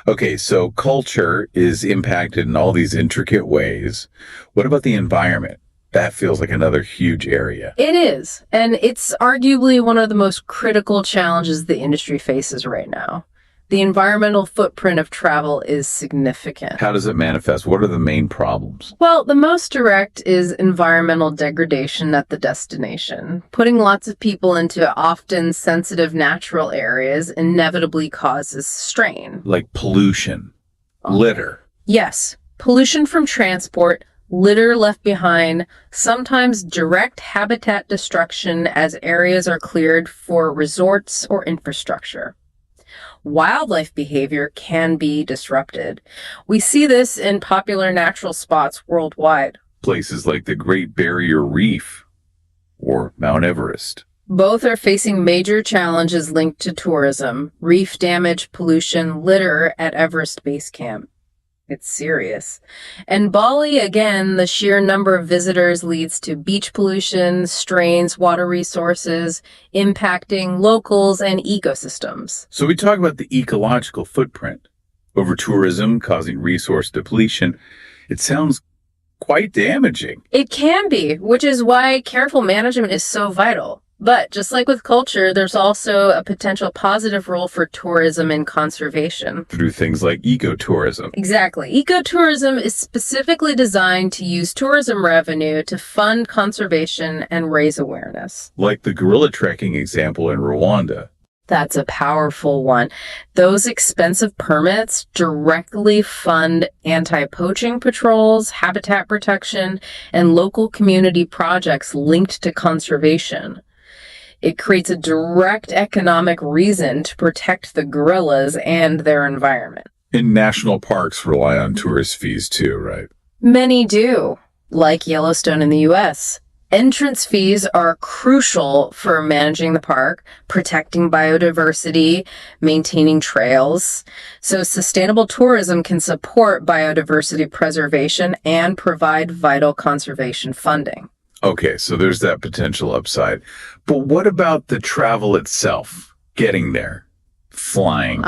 Okay, so culture is impacted in all these intricate ways. What about the environment? That feels like another huge area. It is. And it's arguably one of the most critical challenges the industry faces right now. The environmental footprint of travel is significant. How does it manifest? What are the main problems? Well, the most direct is environmental degradation at the destination. Putting lots of people into often sensitive natural areas inevitably causes strain. Like pollution, litter. Yes, pollution from transport, litter left behind, sometimes direct habitat destruction as areas are cleared for resorts or infrastructure. Wildlife behavior can be disrupted. We see this in popular natural spots worldwide. Places like the Great Barrier Reef or Mount Everest. Both are facing major challenges linked to tourism, reef damage, pollution, litter at Everest Base Camp. It's serious. And Bali, again, the sheer number of visitors leads to beach pollution, strains water resources, impacting locals and ecosystems. So we talk about the ecological footprint. Over tourism causing resource depletion. It sounds quite damaging. It can be, which is why careful management is so vital. But just like with culture, there's also a potential positive role for tourism and conservation. Through things like ecotourism. Exactly. Ecotourism is specifically designed to use tourism revenue to fund conservation and raise awareness. Like the gorilla trekking example in Rwanda. That's a powerful one. Those expensive permits directly fund anti-poaching patrols, habitat protection, and local community projects linked to conservation. It creates a direct economic reason to protect the gorillas and their environment. And national parks rely on tourist fees too, right? Many do, like Yellowstone in the U.S. Entrance fees are crucial for managing the park, protecting biodiversity, maintaining trails. So sustainable tourism can support biodiversity preservation and provide vital conservation funding. Okay, so there's that potential upside. But what about the travel itself? Getting there? Flying?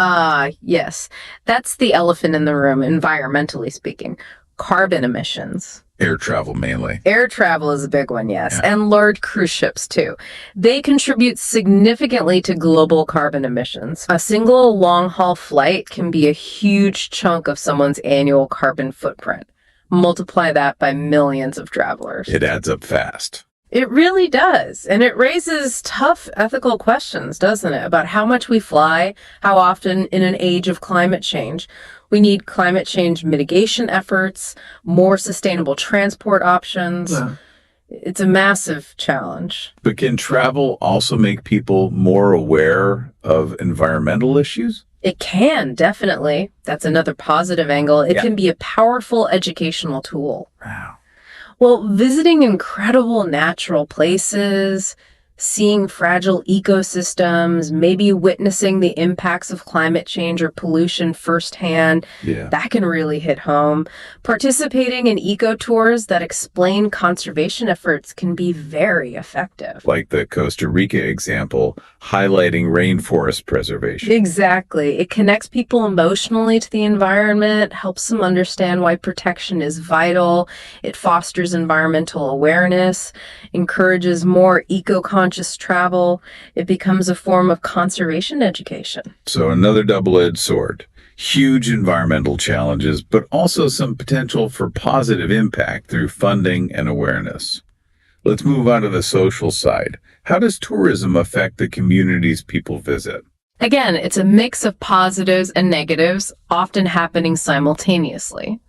Yes. That's the elephant in the room, environmentally speaking. Carbon emissions. Air travel mainly. Air travel is a big one, yes. Yeah. And large cruise ships, too. They contribute significantly to global carbon emissions. A single long-haul flight can be a huge chunk of someone's annual carbon footprint. Multiply that by millions of travelers. It adds up fast. It really does. And it raises tough ethical questions, doesn't it? About how much we fly, how often in an age of climate change. We need climate change mitigation efforts, more sustainable transport options. Yeah. It's a massive challenge. But can travel also make people more aware of environmental issues? It can, definitely. That's another positive angle. It can be a powerful educational tool. Wow. Well, visiting incredible natural places, seeing fragile ecosystems, maybe witnessing the impacts of climate change or pollution firsthand, that can really hit home. Participating in eco-tours that explain conservation efforts can be very effective. Like the Costa Rica example, highlighting rainforest preservation. Exactly. It connects people emotionally to the environment, helps them understand why protection is vital. It fosters environmental awareness, encourages more eco-conscious travel. It becomes a form of conservation education. So another double-edged sword. Huge environmental challenges, but also some potential for positive impact through funding and awareness. Let's move on to the social side. How does tourism affect the communities people visit? Again, it's a mix of positives and negatives, often happening simultaneously.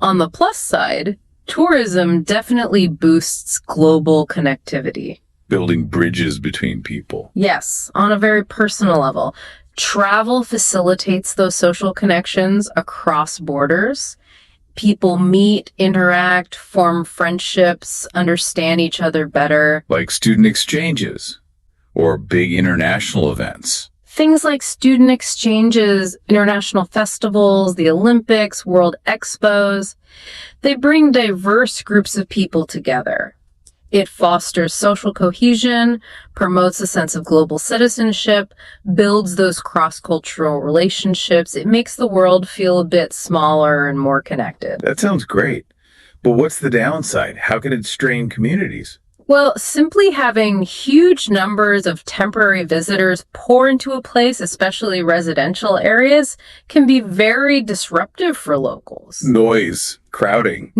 On the plus side, tourism definitely boosts global connectivity. Building bridges between people. Yes, on a very personal level. Travel facilitates those social connections across borders. People meet, interact, form friendships, understand each other better. Like student exchanges or big international events. Things like student exchanges, international festivals, the Olympics, World Expos, they bring diverse groups of people together. It fosters social cohesion, promotes a sense of global citizenship, builds those cross-cultural relationships. It makes the world feel a bit smaller and more connected. That sounds great. But what's the downside? How can it strain communities? Well, simply having huge numbers of temporary visitors pour into a place, especially residential areas, can be very disruptive for locals. Noise, crowding,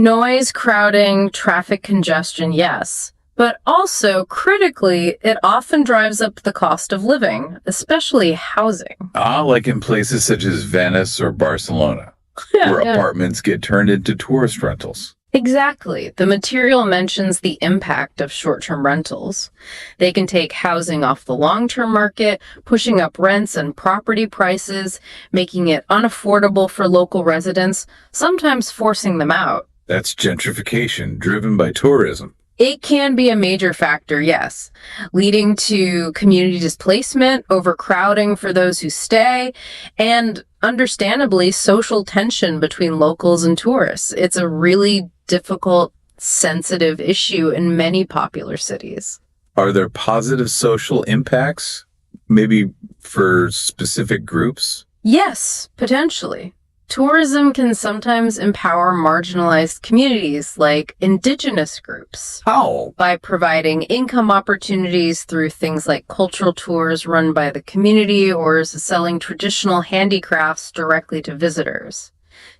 traffic congestion, yes. But also, critically, it often drives up the cost of living, especially housing. Like in places such as Venice or Barcelona, where apartments get turned into tourist rentals. Exactly. The material mentions the impact of short-term rentals. They can take housing off the long-term market, pushing up rents and property prices, making it unaffordable for local residents, sometimes forcing them out. That's gentrification driven by tourism. It can be a major factor, yes, leading to community displacement, overcrowding for those who stay, and understandably, social tension between locals and tourists. It's a really difficult, sensitive issue in many popular cities. Are there positive social impacts, maybe for specific groups? Yes, potentially. Tourism can sometimes empower marginalized communities like indigenous groups. How? By providing income opportunities through things like cultural tours run by the community or selling traditional handicrafts directly to visitors.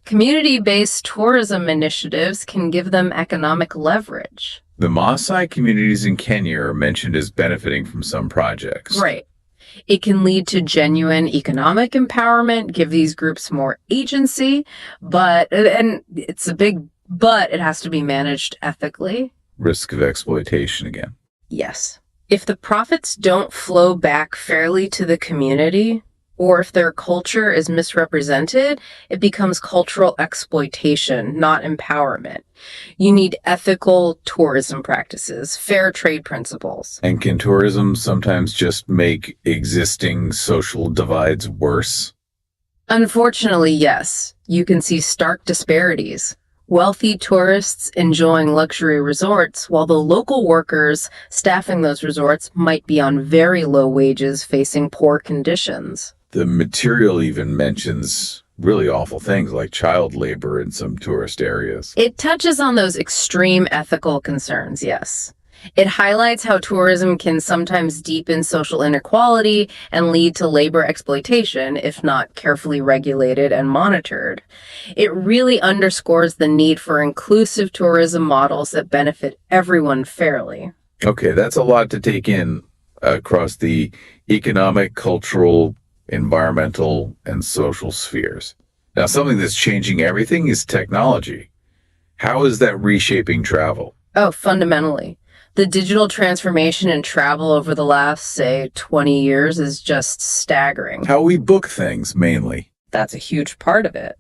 Community-based tourism initiatives can give them economic leverage. The Maasai communities in Kenya are mentioned as benefiting from some projects. Right. It can lead to genuine economic empowerment, give these groups more agency, and it's a big but, it has to be managed ethically. Risk of exploitation again. Yes. If the profits don't flow back fairly to the community, or if their culture is misrepresented, it becomes cultural exploitation, not empowerment. You need ethical tourism practices, fair trade principles. And can tourism sometimes just make existing social divides worse? Unfortunately, yes. You can see stark disparities. Wealthy tourists enjoying luxury resorts, while the local workers staffing those resorts might be on very low wages facing poor conditions. The material even mentions really awful things like child labor in some tourist areas. It touches on those extreme ethical concerns, yes. It highlights how tourism can sometimes deepen social inequality and lead to labor exploitation if not carefully regulated and monitored. It really underscores the need for inclusive tourism models that benefit everyone fairly. Okay, that's a lot to take in across the economic, cultural, environmental, and social spheres. Now, something that's changing everything is technology. How is that reshaping travel? Oh, fundamentally. The digital transformation in travel over the last, say, 20 years is just staggering. How we book things, mainly. That's a huge part of it.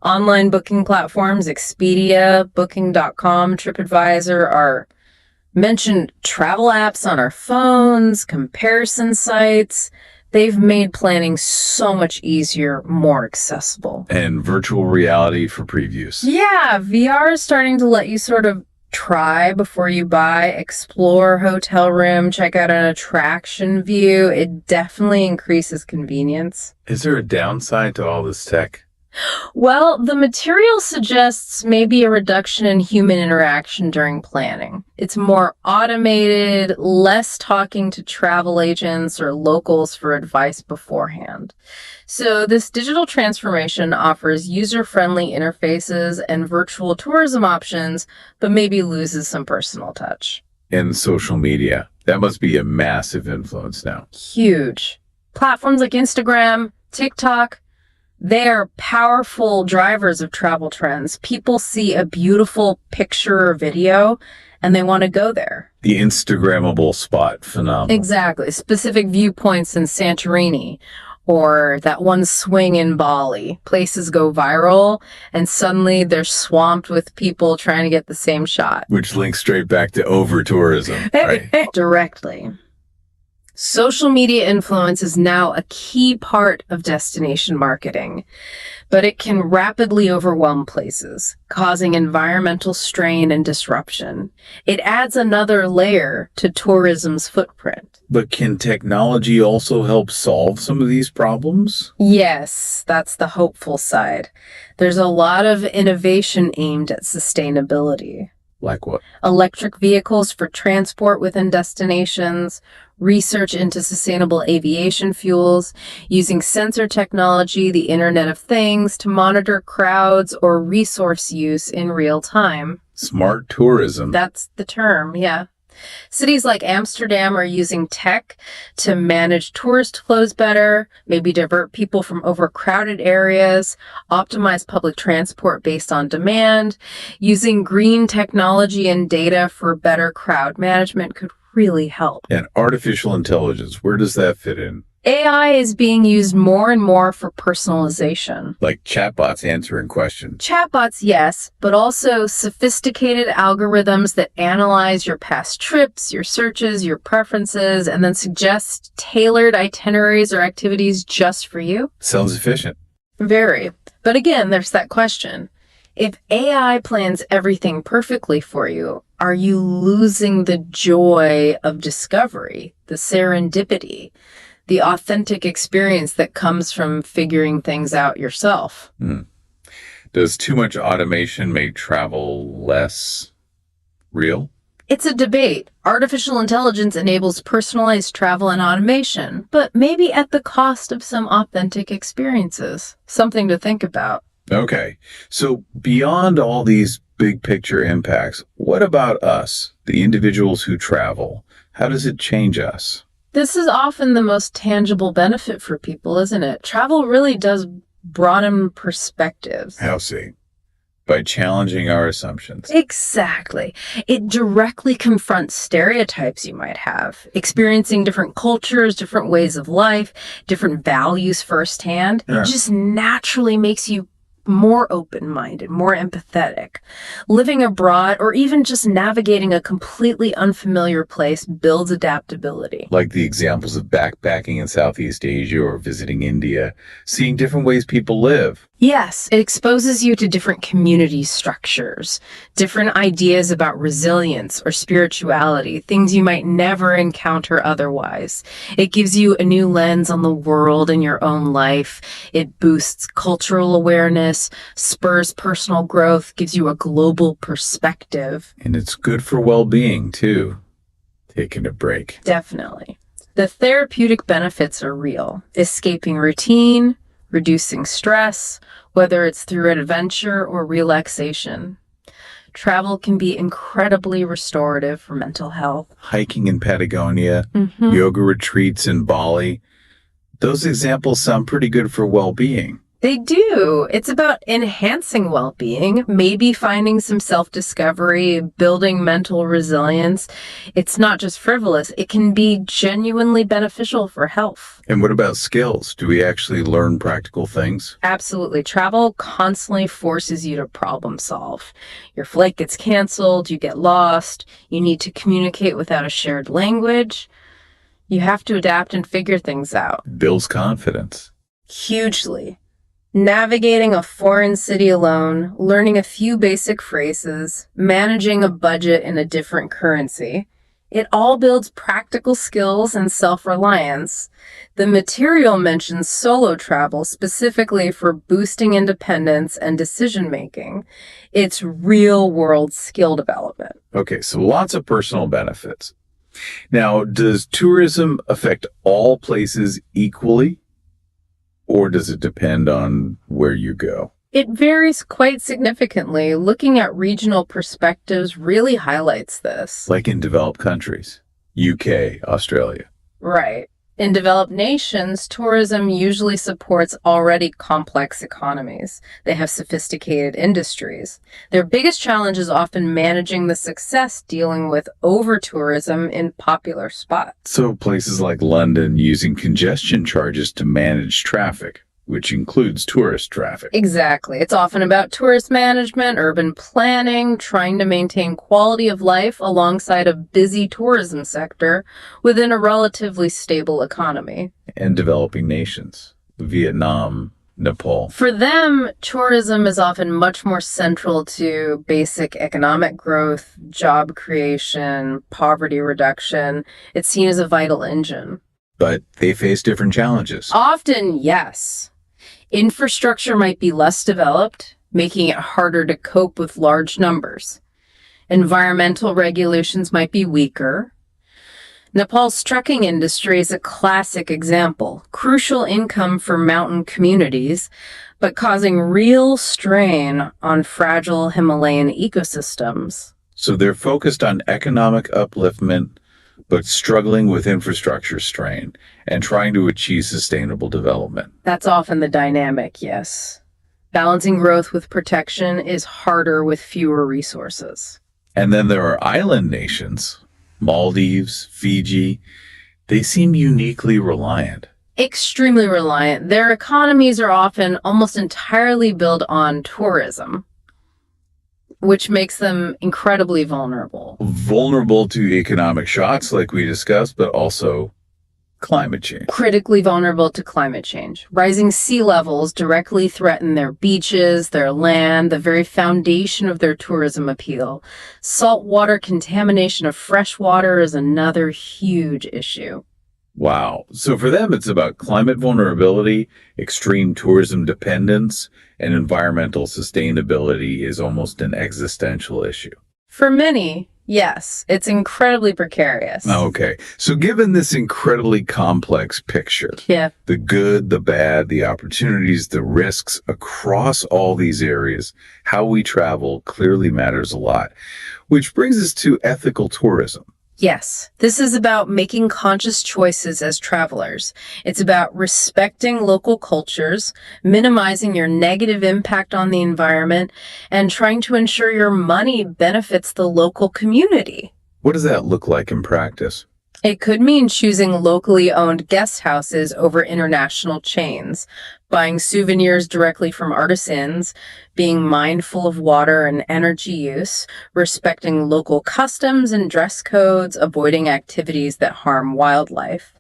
Online booking platforms, Expedia, Booking.com, TripAdvisor are mentioned travel apps on our phones, comparison sites. They've made planning so much easier, more accessible. And virtual reality for previews. Yeah, VR is starting to let you sort of try before you buy, explore hotel room, check out an attraction view. It definitely increases convenience. Is there a downside to all this tech? Well, the material suggests maybe a reduction in human interaction during planning. It's more automated, less talking to travel agents or locals for advice beforehand. So this digital transformation offers user-friendly interfaces and virtual tourism options, but maybe loses some personal touch. And social media. That must be a massive influence now. Huge. Platforms like Instagram, TikTok, they are powerful drivers of travel trends. People see a beautiful picture or video and they want to go there. The Instagrammable spot phenomenon. Exactly. Specific viewpoints in Santorini or that one swing in Bali. Places go viral and suddenly they're swamped with people trying to get the same shot. Which links straight back to over-tourism, right? Directly. Social media influence is now a key part of destination marketing, but it can rapidly overwhelm places, causing environmental strain and disruption. It adds another layer to tourism's footprint. But can technology also help solve some of these problems? Yes, that's the hopeful side. There's a lot of innovation aimed at sustainability. Like what? Electric vehicles for transport within destinations, research into sustainable aviation fuels, using sensor technology, the Internet of Things, to monitor crowds or resource use in real time. Smart tourism. That's the term, yeah. Cities like Amsterdam are using tech to manage tourist flows better, maybe divert people from overcrowded areas, optimize public transport based on demand. Using green technology and data for better crowd management could really help. And artificial intelligence, where does that fit in? AI is being used more and more for personalization. Like chatbots answering questions. Chatbots, yes, but also sophisticated algorithms that analyze your past trips, your searches, your preferences, and then suggest tailored itineraries or activities just for you. Sounds efficient. Very. But again, there's that question. If AI plans everything perfectly for you, are you losing the joy of discovery, the serendipity, the authentic experience that comes from figuring things out yourself? Does too much automation make travel less real? It's a debate. Artificial intelligence enables personalized travel and automation, but maybe at the cost of some authentic experiences. Something to think about. Okay. So beyond all these big picture impacts, what about us, the individuals who travel? How does it change us? This is often the most tangible benefit for people, isn't it? Travel really does broaden perspectives. How see? By challenging our assumptions. Exactly. It directly confronts stereotypes you might have. Experiencing different cultures, different ways of life, different values firsthand. It just naturally makes you more open-minded, more empathetic. Living abroad or even just navigating a completely unfamiliar place builds adaptability. Like the examples of backpacking in Southeast Asia or visiting India, seeing different ways people live. Yes, it exposes you to different community structures, different ideas about resilience or spirituality, things you might never encounter otherwise. It gives you a new lens on the world and your own life. It boosts cultural awareness, spurs personal growth, gives you a global perspective. And it's good for well-being, too. Taking a break. Definitely. The therapeutic benefits are real. Escaping routine, reducing stress, whether it's through adventure or relaxation. Travel can be incredibly restorative for mental health. Hiking in Patagonia, yoga retreats in Bali. Those examples sound pretty good for well-being. They do. It's about enhancing well-being, maybe finding some self-discovery, building mental resilience. It's not just frivolous. It can be genuinely beneficial for health. And what about skills? Do we actually learn practical things? Absolutely. Travel constantly forces you to problem solve. Your flight gets canceled, you get lost, you need to communicate without a shared language. You have to adapt and figure things out. Builds confidence. Hugely. Navigating a foreign city alone, learning a few basic phrases, managing a budget in a different currency. It all builds practical skills and self-reliance. The material mentions solo travel specifically for boosting independence and decision-making. It's real-world skill development. Okay, so lots of personal benefits. Now, does tourism affect all places equally? Or does it depend on where you go? It varies quite significantly. Looking at regional perspectives really highlights this. Like in developed countries, UK, Australia. Right. In developed nations, tourism usually supports already complex economies. They have sophisticated industries. Their biggest challenge is often managing the success dealing with over-tourism in popular spots. So places like London using congestion charges to manage traffic, which includes tourist traffic. Exactly. It's often about tourist management, urban planning, trying to maintain quality of life alongside a busy tourism sector within a relatively stable economy. And developing nations, Vietnam, Nepal. For them, tourism is often much more central to basic economic growth, job creation, poverty reduction. It's seen as a vital engine. But they face different challenges. Often, yes. Infrastructure might be less developed, making it harder to cope with large numbers. Environmental regulations might be weaker. Nepal's trucking industry is a classic example. Crucial income for mountain communities, but causing real strain on fragile Himalayan ecosystems. So they're focused on economic upliftment, but struggling with infrastructure strain and trying to achieve sustainable development. That's often the dynamic, yes. Balancing growth with protection is harder with fewer resources. And then there are island nations, Maldives, Fiji. They seem uniquely reliant. Extremely reliant. Their economies are often almost entirely built on tourism, which makes them incredibly vulnerable. Vulnerable to economic shocks, like we discussed, but also climate change. Critically vulnerable to climate change. Rising sea levels directly threaten their beaches, their land, the very foundation of their tourism appeal. Saltwater contamination of fresh water is another huge issue. Wow. So for them, it's about climate vulnerability, extreme tourism dependence, and environmental sustainability is almost an existential issue. For many, yes, it's incredibly precarious. Okay. So given this incredibly complex picture, the good, the bad, the opportunities, the risks across all these areas, how we travel clearly matters a lot, which brings us to ethical tourism. Yes, this is about making conscious choices as travelers. It's about respecting local cultures, minimizing your negative impact on the environment, and trying to ensure your money benefits the local community. What does that look like in practice? It could mean choosing locally owned guest houses over international chains, buying souvenirs directly from artisans, being mindful of water and energy use, respecting local customs and dress codes, avoiding activities that harm wildlife.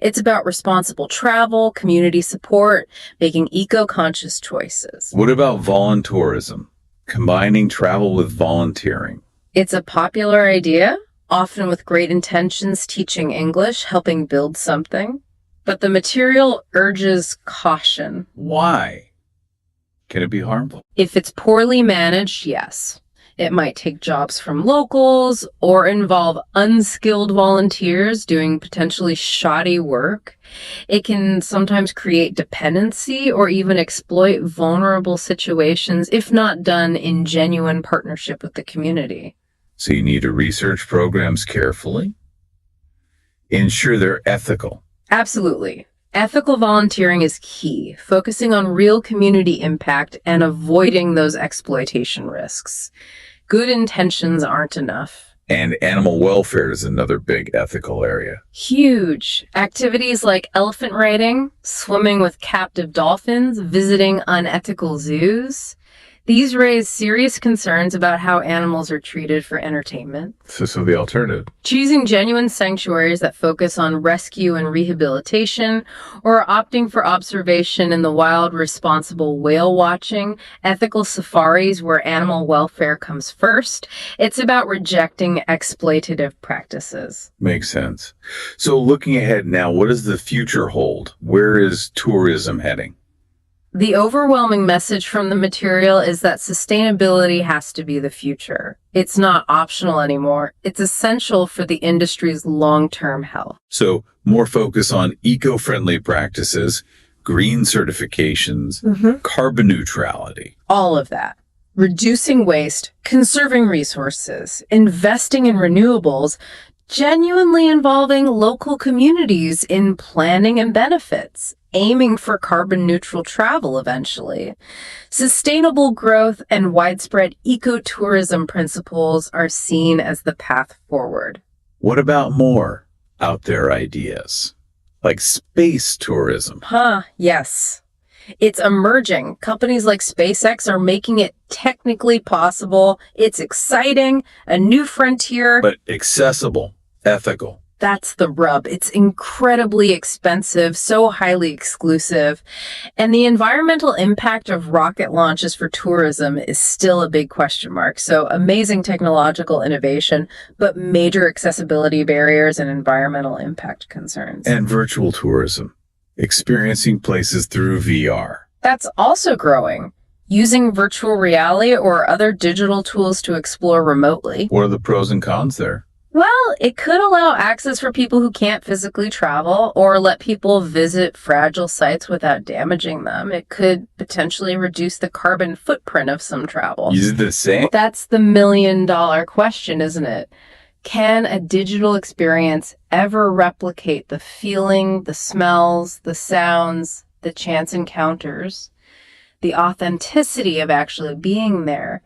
It's about responsible travel, community support, making eco-conscious choices. What about voluntourism? Combining travel with volunteering. It's a popular idea, often with great intentions, teaching English, helping build something. But the material urges caution. Why? Can it be harmful? If it's poorly managed, yes. It might take jobs from locals or involve unskilled volunteers doing potentially shoddy work. It can sometimes create dependency or even exploit vulnerable situations if not done in genuine partnership with the community. So you need to research programs carefully. Ensure they're ethical. Absolutely. Ethical volunteering is key, focusing on real community impact and avoiding those exploitation risks. Good intentions aren't enough. And animal welfare is another big ethical area. Huge. Activities like elephant riding, swimming with captive dolphins, visiting unethical zoos. These raise serious concerns about how animals are treated for entertainment. So the alternative? Choosing genuine sanctuaries that focus on rescue and rehabilitation, or opting for observation in the wild, responsible whale watching, ethical safaris where animal welfare comes first. It's about rejecting exploitative practices. Makes sense. So looking ahead now, what does the future hold? Where is tourism heading? The overwhelming message from the material is that sustainability has to be the future. It's not optional anymore. It's essential for the industry's long-term health. So more focus on eco-friendly practices, green certifications, carbon neutrality. All of that. Reducing waste, conserving resources, investing in renewables, genuinely involving local communities in planning and benefits, aiming for carbon neutral travel eventually. Sustainable growth and widespread ecotourism principles are seen as the path forward. What about more out there ideas? Like space tourism? Yes. It's emerging. Companies like SpaceX are making it technically possible. It's exciting, a new frontier. But accessible, ethical. That's the rub. It's incredibly expensive, so highly exclusive. And the environmental impact of rocket launches for tourism is still a big question mark. So amazing technological innovation, but major accessibility barriers and environmental impact concerns. And virtual tourism, experiencing places through VR. That's also growing. Using virtual reality or other digital tools to explore remotely. What are the pros and cons there? Well, it could allow access for people who can't physically travel or let people visit fragile sites without damaging them. It could potentially reduce the carbon footprint of some travel. Is it the same? That's the million-dollar question, isn't it? Can a digital experience ever replicate the feeling, the smells, the sounds, the chance encounters, the authenticity of actually being there?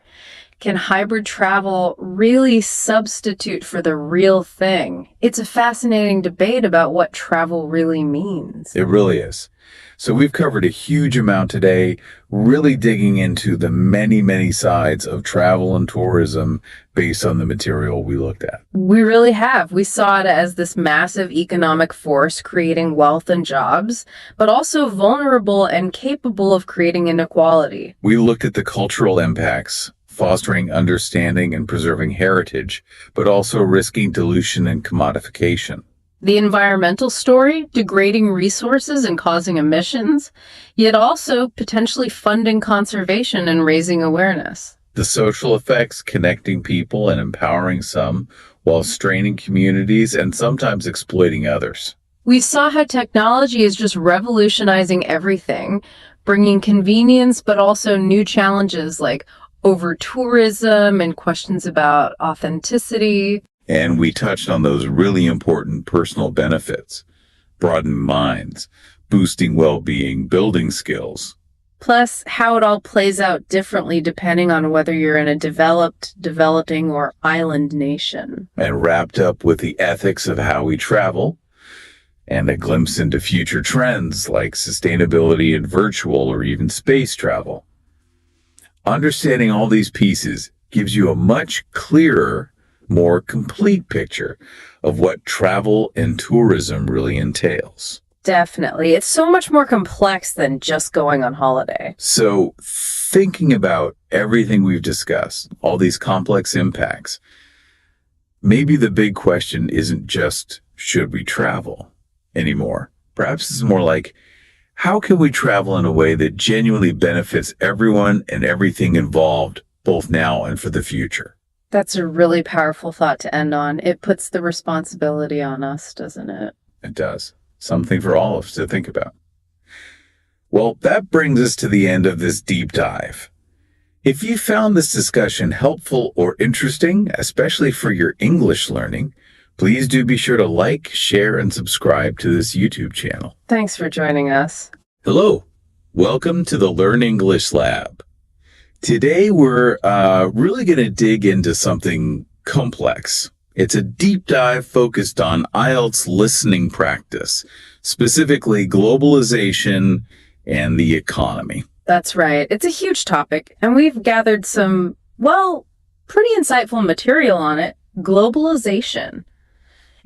Can hybrid travel really substitute for the real thing? It's a fascinating debate about what travel really means. It really is. So we've covered a huge amount today, really digging into the many, many sides of travel and tourism based on the material we looked at. We really have. We saw it as this massive economic force creating wealth and jobs, but also vulnerable and capable of creating inequality. We looked at the cultural impacts, fostering understanding and preserving heritage, but also risking dilution and commodification. The environmental story, degrading resources and causing emissions, yet also potentially funding conservation and raising awareness. The social effects, connecting people and empowering some, while straining communities and sometimes exploiting others. We saw how technology is just revolutionizing everything, bringing convenience, but also new challenges like over tourism and questions about authenticity. And we touched on those really important personal benefits, broadening minds, boosting well-being, building skills. Plus, how it all plays out differently depending on whether you're in a developed, developing, or island nation. And wrapped up with the ethics of how we travel and a glimpse into future trends like sustainability and virtual or even space travel. Understanding all these pieces gives you a much clearer, more complete picture of what travel and tourism really entails. Definitely. It's so much more complex than just going on holiday. So thinking about everything we've discussed, all these complex impacts, maybe the big question isn't just, should we travel anymore? Perhaps it's more like, how can we travel in a way that genuinely benefits everyone and everything involved, both now and for the future? That's a really powerful thought to end on. It puts the responsibility on us, doesn't it? It does. Something for all of us to think about. Well, that brings us to the end of this deep dive. If you found this discussion helpful or interesting, especially for your English learning, please do be sure to like, share, and subscribe to this YouTube channel. Thanks for joining us. Hello. Welcome to the Learn English Lab. Today, we're really going to dig into something complex. It's a deep dive focused on IELTS listening practice, specifically globalization and the economy. That's right. It's a huge topic, and we've gathered some, pretty insightful material on it. Globalization.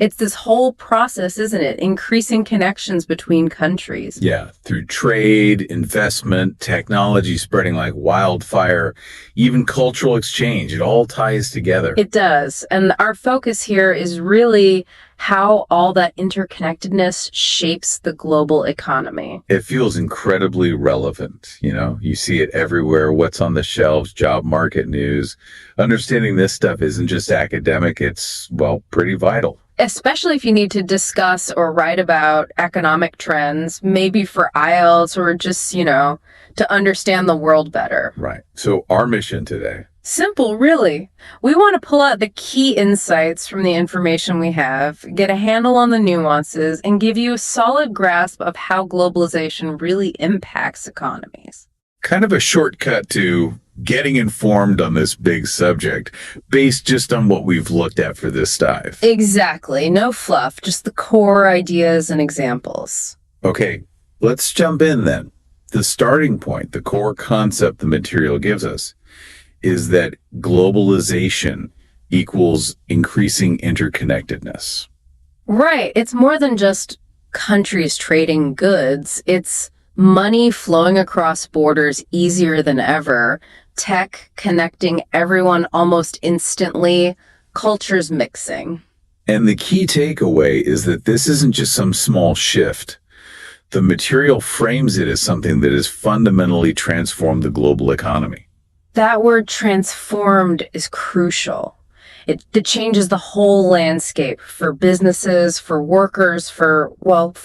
It's this whole process, isn't it? Increasing connections between countries. Yeah, through trade, investment, technology spreading like wildfire, even cultural exchange. It all ties together. It does. And our focus here is really how all that interconnectedness shapes the global economy. It feels incredibly relevant. You see it everywhere. What's on the shelves, job market news. Understanding this stuff isn't just academic. It's, pretty vital. Especially if you need to discuss or write about economic trends, maybe for IELTS or just, to understand the world better. Right. So our mission today. Simple, really. We want to pull out the key insights from the information we have, get a handle on the nuances, and give you a solid grasp of how globalization really impacts economies. Kind of a shortcut to getting informed on this big subject based just on what we've looked at for this dive. Exactly. No fluff, just the core ideas and examples. Okay, let's jump in then. The starting point, the core concept the material gives us is that globalization equals increasing interconnectedness. Right. It's more than just countries trading goods. It's money flowing across borders easier than ever, tech connecting everyone almost instantly, cultures mixing. And the key takeaway is that this isn't just some small shift. The material frames it as something that has fundamentally transformed the global economy. That word transformed is crucial. It changes the whole landscape for businesses, for workers, for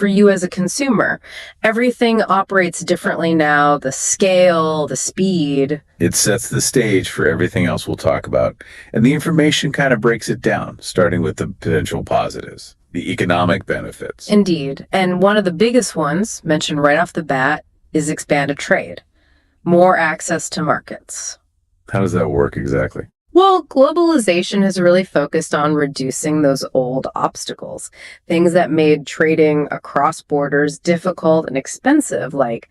you as a consumer. Everything operates differently now, the scale, the speed. It sets the stage for everything else we'll talk about. And the information kind of breaks it down, starting with the potential positives, the economic benefits. Indeed. And one of the biggest ones, mentioned right off the bat, is expanded trade. More access to markets. How does that work exactly? Well, globalization has really focused on reducing those old obstacles, things that made trading across borders difficult and expensive, like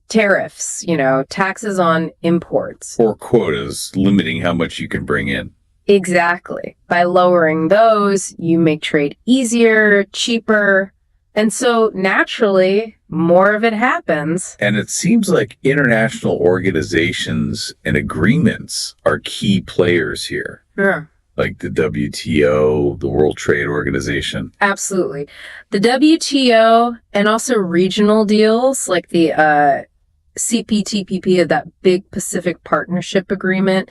tariffs, taxes on imports. Or quotas, limiting how much you can bring in. Exactly. By lowering those, you make trade easier, cheaper, and so naturally, more of it happens. And it seems like international organizations and agreements are key players here. Yeah. Like the WTO, the World Trade Organization. Absolutely. The WTO and also regional deals like the CPTPP, that big Pacific Partnership Agreement.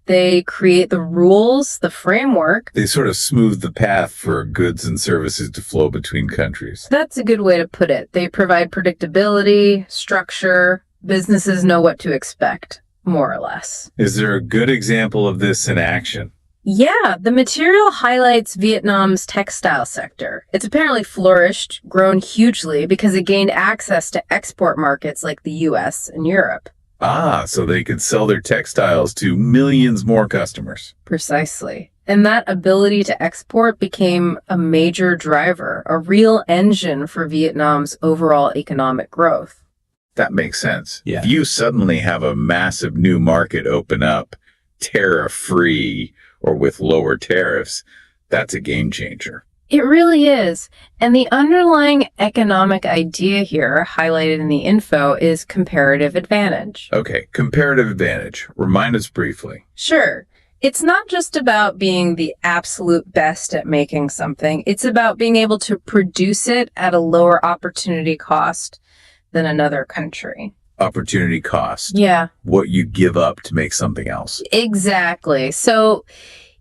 They create the rules, the framework. They sort of smooth the path for goods and services to flow between countries. That's a good way to put it. They provide predictability, structure. Businesses know what to expect, more or less. Is there a good example of this in action? Yeah, the material highlights Vietnam's textile sector. It's apparently flourished, grown hugely because it gained access to export markets like the US and Europe. Ah, so they could sell their textiles to millions more customers. Precisely. And that ability to export became a major driver, a real engine for Vietnam's overall economic growth. That makes sense. Yeah. If you suddenly have a massive new market open up, tariff-free or with lower tariffs, that's a game changer. It really is. And the underlying economic idea here, highlighted in the info, is comparative advantage. Okay, comparative advantage. Remind us briefly. Sure. It's not just about being the absolute best at making something. It's about being able to produce it at a lower opportunity cost than another country. Opportunity cost. Yeah. What you give up to make something else. Exactly. So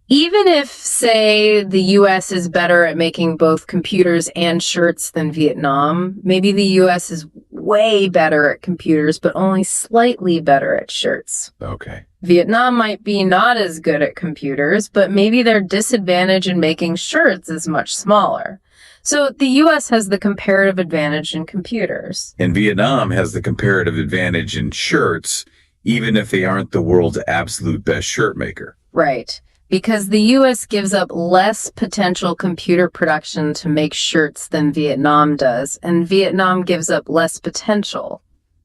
even if, say, the US is better at making both computers and shirts than Vietnam, maybe the US is way better at computers, but only slightly better at shirts. Okay. Vietnam might be not as good at computers, but maybe their disadvantage in making shirts is much smaller. So the US has the comparative advantage in computers. And Vietnam has the comparative advantage in shirts, even if they aren't the world's absolute best shirt maker. Right. Because the US gives up less potential computer production to make shirts than Vietnam does, and Vietnam gives up less potential,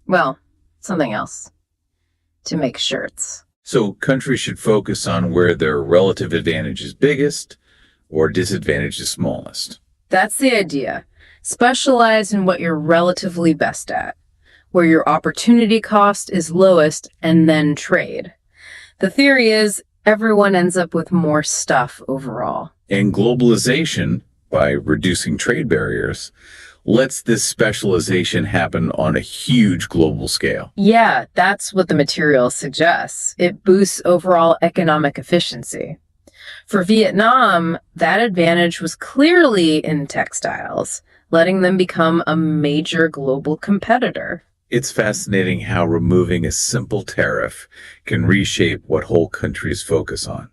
well, something else, to make shirts. So countries should focus on where their relative advantage is biggest or disadvantage is smallest. That's the idea. Specialize in what you're relatively best at, where your opportunity cost is lowest, and then trade. The theory is everyone ends up with more stuff overall. And globalization, by reducing trade barriers, lets this specialization happen on a huge global scale. Yeah, that's what the material suggests. It boosts overall economic efficiency. For Vietnam, that advantage was clearly in textiles, letting them become a major global competitor. It's fascinating how removing a simple tariff can reshape what whole countries focus on.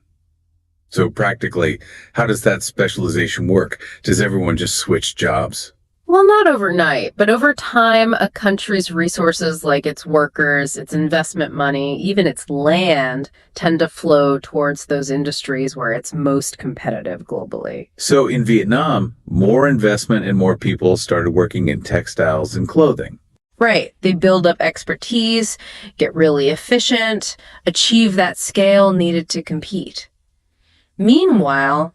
So practically, how does that specialization work? Does everyone just switch jobs? Well, not overnight, but over time, a country's resources like its workers, its investment money, even its land, tend to flow towards those industries where it's most competitive globally. So in Vietnam, more investment and more people started working in textiles and clothing. Right. They build up expertise, get really efficient, achieve that scale needed to compete. Meanwhile,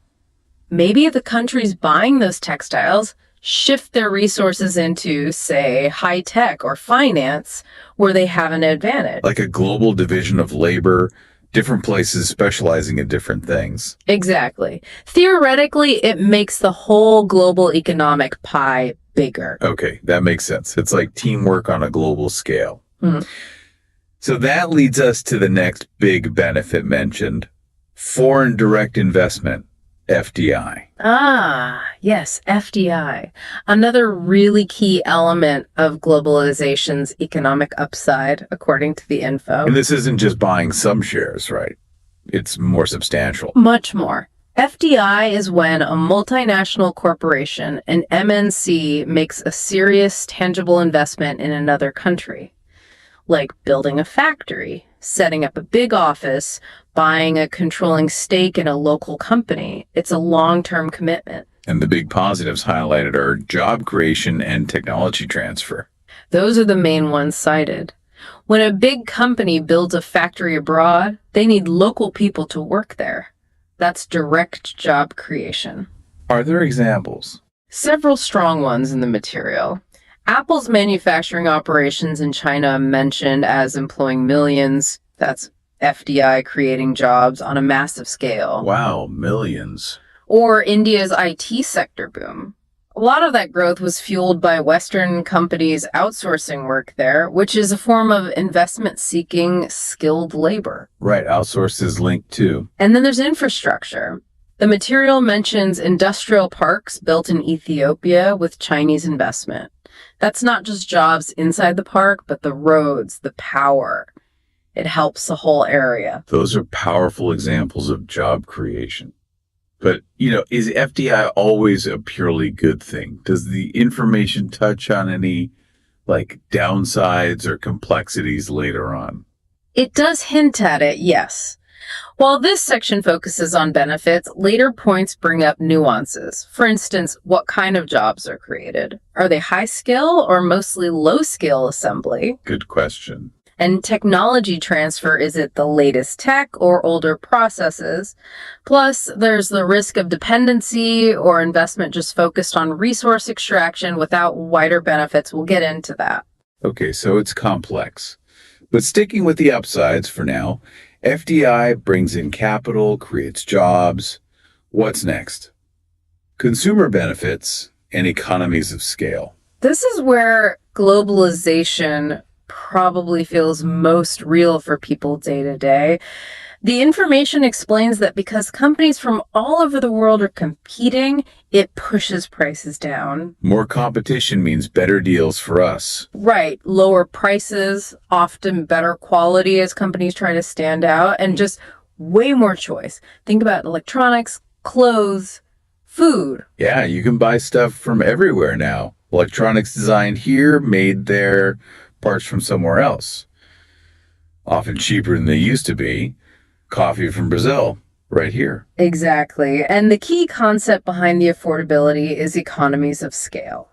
maybe the countries buying those textiles shift their resources into, say, high tech or finance, where they have an advantage. Like a global division of labor, different places specializing in different things. Exactly. Theoretically, it makes the whole global economic pie bigger. Okay, that makes sense. It's like teamwork on a global scale. Mhm. So that leads us to the next big benefit mentioned, foreign direct investment, FDI. Ah, yes, FDI. Another really key element of globalization's economic upside, according to the info. And this isn't just buying some shares, right? It's more substantial. Much more. FDI is when a multinational corporation, an MNC, makes a serious, tangible investment in another country, like building a factory, setting up a big office, buying a controlling stake in a local company. It's a long-term commitment. And the big positives highlighted are job creation and technology transfer. Those are the main ones cited. When a big company builds a factory abroad, they need local people to work there. That's direct job creation. Are there examples? Several strong ones in the material. Apple's manufacturing operations in China mentioned as employing millions. That's FDI creating jobs on a massive scale. Wow, millions. Or India's IT sector boom. A lot of that growth was fueled by Western companies outsourcing work there, which is a form of investment-seeking skilled labor. Right, outsource is linked too. And then there's infrastructure. The material mentions industrial parks built in Ethiopia with Chinese investment. That's not just jobs inside the park, but the roads, the power. It helps the whole area. Those are powerful examples of job creation. But, is FDI always a purely good thing? Does the information touch on any, downsides or complexities later on? It does hint at it, yes. While this section focuses on benefits, later points bring up nuances. For instance, what kind of jobs are created? Are they high skill or mostly low skill assembly? Good question. And technology transfer, is it the latest tech or older processes? Plus, there's the risk of dependency or investment just focused on resource extraction without wider benefits. We'll get into that. Okay, so it's complex. But sticking with the upsides for now, FDI brings in capital, creates jobs. What's next? Consumer benefits and economies of scale. This is where globalization probably feels most real for people day to day. The information explains that because companies from all over the world are competing, it pushes prices down. More competition means better deals for us. Right. Lower prices, often better quality as companies try to stand out, and just way more choice. Think about electronics, clothes, food. Yeah, you can buy stuff from everywhere now. Electronics designed here, made there, parts from somewhere else. Often cheaper than they used to be. Coffee from Brazil, right here. Exactly. And the key concept behind the affordability is economies of scale.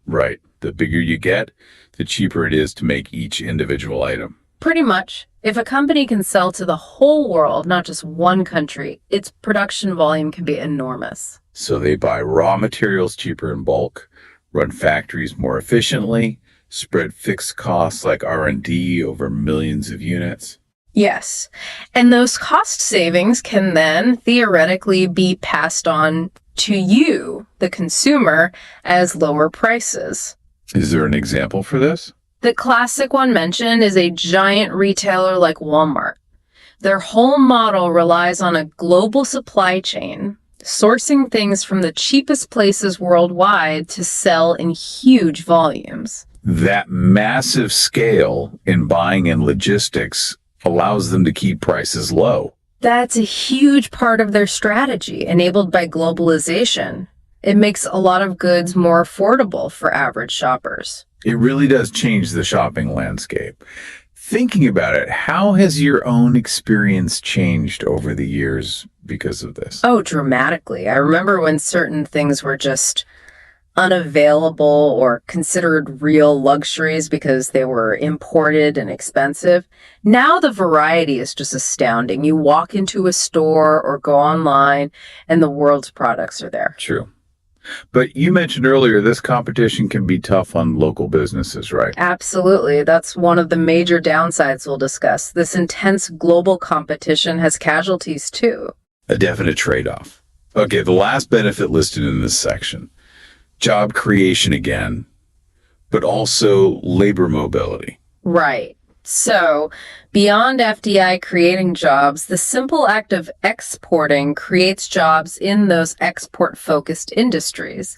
Right. The bigger you get, the cheaper it is to make each individual item. Pretty much. If a company can sell to the whole world, not just one country, its production volume can be enormous. So they buy raw materials cheaper in bulk, run factories more efficiently, spread fixed costs like R&D over millions of units. Yes. And those cost savings can then theoretically be passed on to you, the consumer, as lower prices. Is there an example for this? The classic one mentioned is a giant retailer like Walmart. Their whole model relies on a global supply chain, sourcing things from the cheapest places worldwide to sell in huge volumes. That massive scale in buying and logistics allows them to keep prices low. That's a huge part of their strategy, enabled by globalization. It makes a lot of goods more affordable for average shoppers. It really does change the shopping landscape. Thinking about it, how has your own experience changed over the years because of this? Oh, dramatically. I remember when certain things were just unavailable or considered real luxuries because they were imported and expensive. Now the variety is just astounding. You walk into a store or go online and the world's products are there. True. But you mentioned earlier this competition can be tough on local businesses, right? Absolutely. That's one of the major downsides we'll discuss. This intense global competition has casualties too. A definite trade-off. Okay, the last benefit listed in this section. Job creation again, but also labor mobility. Right. So, beyond FDI creating jobs, the simple act of exporting creates jobs in those export-focused industries.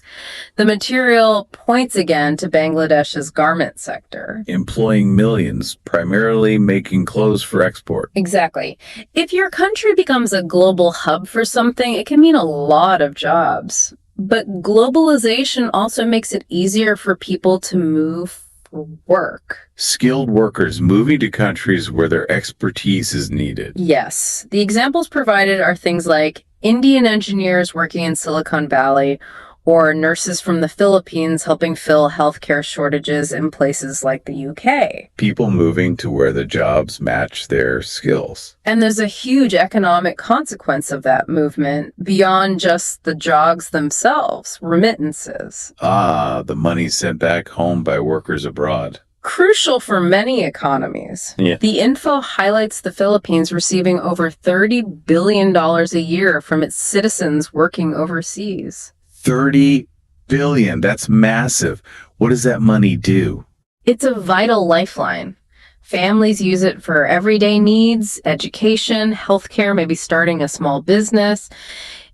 The material points again to Bangladesh's garment sector. Employing millions, primarily making clothes for export. Exactly. If your country becomes a global hub for something, it can mean a lot of jobs. But globalization also makes it easier for people to move for work. Skilled workers moving to countries where their expertise is needed. Yes. The examples provided are things like Indian engineers working in Silicon Valley or nurses from the Philippines helping fill healthcare shortages in places like the UK. People moving to where the jobs match their skills. And there's a huge economic consequence of that movement beyond just the jobs themselves, remittances. The money sent back home by workers abroad. Crucial for many economies. Yeah. The info highlights the Philippines receiving over $30 billion a year from its citizens working overseas. 30 billion. That's massive. What does that money do? It's a vital lifeline. Families use it for everyday needs, education, healthcare, maybe starting a small business.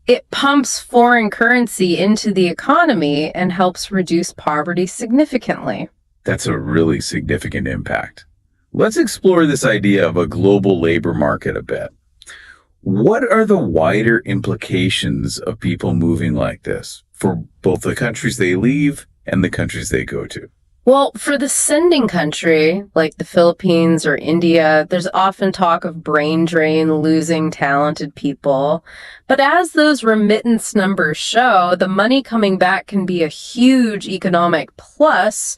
It pumps foreign currency into the economy and helps reduce poverty significantly. That's a really significant impact. Let's explore this idea of a global labor market a bit. What are the wider implications of people moving like this for both the countries they leave and the countries they go to? Well, for the sending country, like the Philippines or India, there's often talk of brain drain, losing talented people. But as those remittance numbers show, the money coming back can be a huge economic plus,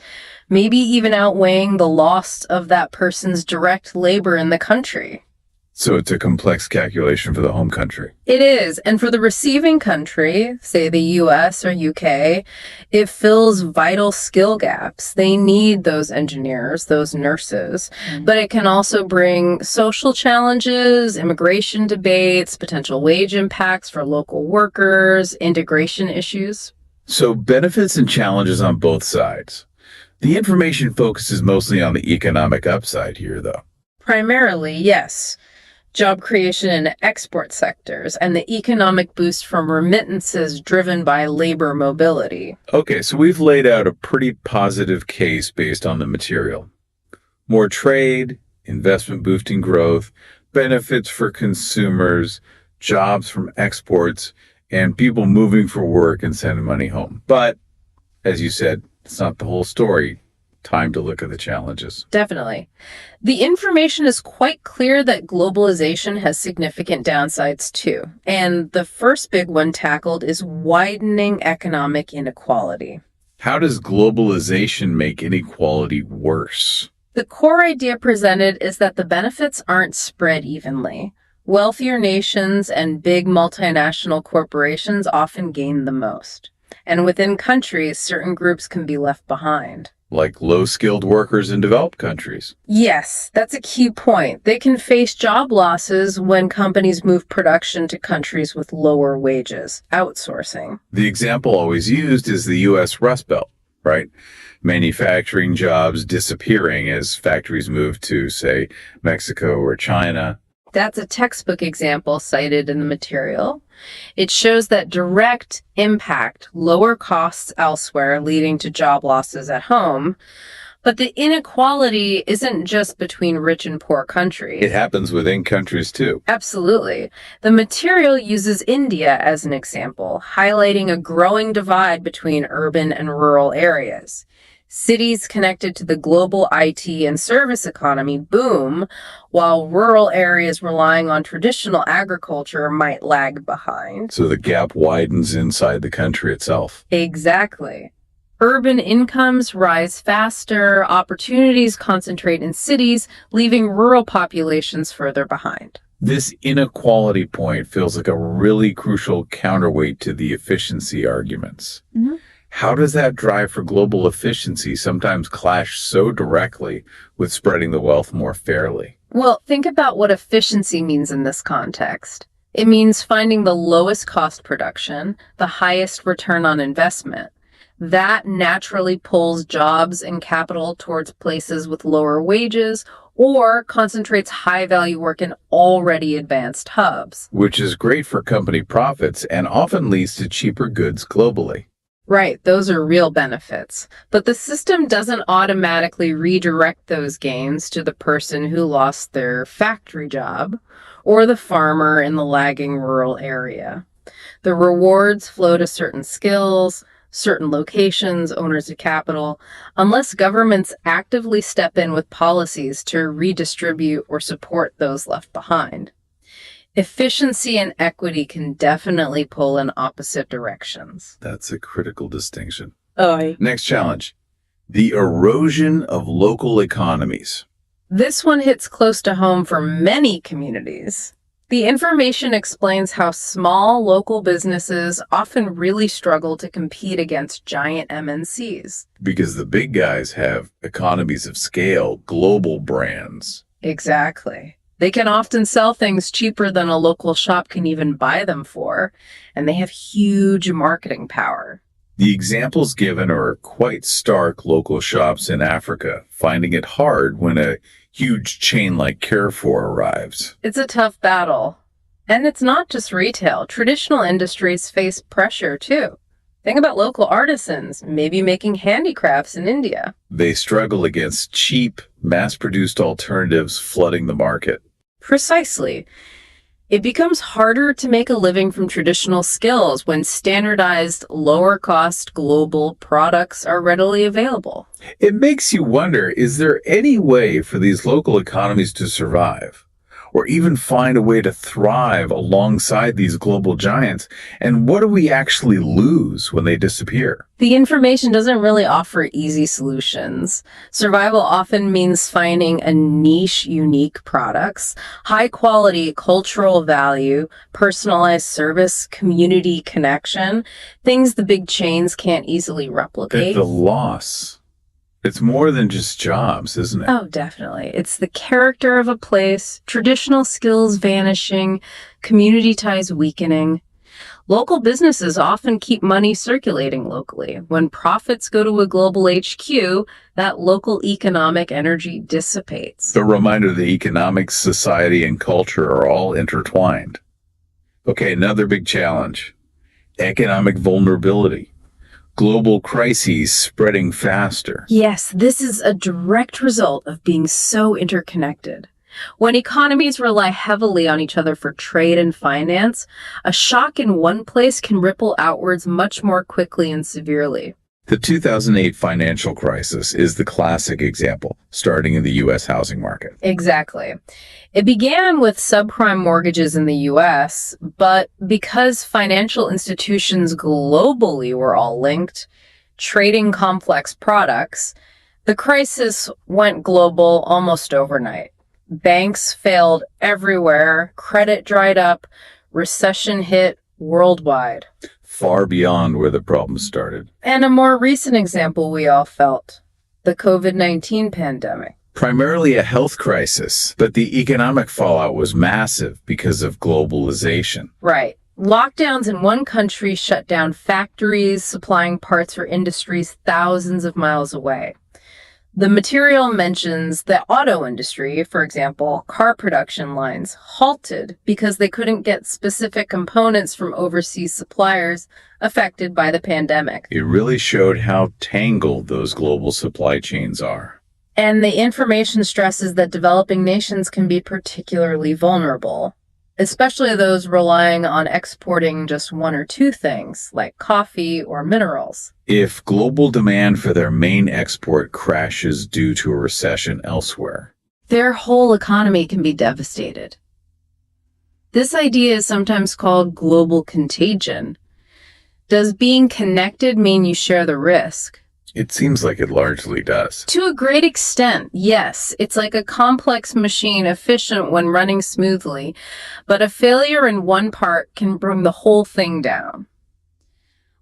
maybe even outweighing the loss of that person's direct labor in the country. So it's a complex calculation for the home country. It is. And for the receiving country, say the US or UK, it fills vital skill gaps. They need those engineers, those nurses. But it can also bring social challenges, immigration debates, potential wage impacts for local workers, integration issues. So benefits and challenges on both sides. The information focuses mostly on the economic upside here, though. Primarily, yes. Job creation in export sectors, and the economic boost from remittances driven by labor mobility. Okay, so we've laid out a pretty positive case based on the material. More trade, investment boosting growth, benefits for consumers, jobs from exports, and people moving for work and sending money home. But, as you said, it's not the whole story. Time to look at the challenges. Definitely. The information is quite clear that globalization has significant downsides too. And the first big one tackled is widening economic inequality. How does globalization make inequality worse? The core idea presented is that the benefits aren't spread evenly. Wealthier nations and big multinational corporations often gain the most. And within countries, certain groups can be left behind. Like low-skilled workers in developed countries. Yes, that's a key point. They can face job losses when companies move production to countries with lower wages, outsourcing. The example always used is the U.S. Rust Belt, right? Manufacturing jobs disappearing as factories move to, say, Mexico or China. That's a textbook example cited in the material. It shows that direct impact, lower costs elsewhere, leading to job losses at home. But the inequality isn't just between rich and poor countries. It happens within countries too. Absolutely. The material uses India as an example, highlighting a growing divide between urban and rural areas. Cities connected to the global IT and service economy boom, while rural areas relying on traditional agriculture might lag behind. So the gap widens inside the country itself. Exactly. Urban incomes rise faster, opportunities concentrate in cities, leaving rural populations further behind. This inequality point feels like a really crucial counterweight to the efficiency arguments. Mm-hmm. How does that drive for global efficiency sometimes clash so directly with spreading the wealth more fairly? Well, think about what efficiency means in this context. It means finding the lowest cost production, the highest return on investment. That naturally pulls jobs and capital towards places with lower wages or concentrates high-value work in already advanced hubs. Which is great for company profits and often leads to cheaper goods globally. Right, those are real benefits. But the system doesn't automatically redirect those gains to the person who lost their factory job or the farmer in the lagging rural area. The rewards flow to certain skills, certain locations, owners of capital, unless governments actively step in with policies to redistribute or support those left behind. Efficiency and equity can definitely pull in opposite directions. That's a critical distinction. Oh. Next challenge, the erosion of local economies. This one hits close to home for many communities. The information explains how small local businesses often really struggle to compete against giant MNCs. Because the big guys have economies of scale, global brands. Exactly. They can often sell things cheaper than a local shop can even buy them for, and they have huge marketing power. The examples given are quite stark. Local shops in Africa finding it hard when a huge chain like Carrefour arrives. It's a tough battle. And it's not just retail. Traditional industries face pressure too. Think about local artisans, maybe making handicrafts in India. They struggle against cheap, mass-produced alternatives flooding the market. Precisely. It becomes harder to make a living from traditional skills when standardized, lower-cost global products are readily available. It makes you wonder, is there any way for these local economies to survive? Or even find a way to thrive alongside these global giants? And what do we actually lose when they disappear? The information doesn't really offer easy solutions. Survival often means finding a niche, unique products, high quality cultural value, personalized service, community connection, things the big chains can't easily replicate. The loss. It's more than just jobs, isn't it? Oh, definitely. It's the character of a place, traditional skills vanishing, community ties weakening. Local businesses often keep money circulating locally. When profits go to a global HQ, that local economic energy dissipates. The reminder that economics, society, and culture are all intertwined. Okay, another big challenge. Economic vulnerability. Global crises spreading faster. Yes, this is a direct result of being so interconnected. When economies rely heavily on each other for trade and finance, a shock in one place can ripple outwards much more quickly and severely. The 2008 financial crisis is the classic example, starting in the U.S. housing market. Exactly. It began with subprime mortgages in the U.S., but because financial institutions globally were all linked, trading complex products, the crisis went global almost overnight. Banks failed everywhere, credit dried up, recession hit worldwide. Far beyond where the problem started. And a more recent example we all felt, the COVID-19 pandemic. Primarily a health crisis, but the economic fallout was massive because of globalization. Right. Lockdowns in one country shut down factories supplying parts for industries thousands of miles away. The material mentions the auto industry, for example, car production lines halted because they couldn't get specific components from overseas suppliers affected by the pandemic. It really showed how tangled those global supply chains are. And the information stresses that developing nations can be particularly vulnerable, especially those relying on exporting just one or two things, like coffee or minerals. If global demand for their main export crashes due to a recession elsewhere, their whole economy can be devastated. This idea is sometimes called global contagion. Does being connected mean you share the risk? It seems like it largely does. To a great extent, yes. It's like a complex machine, efficient when running smoothly, but a failure in one part can bring the whole thing down.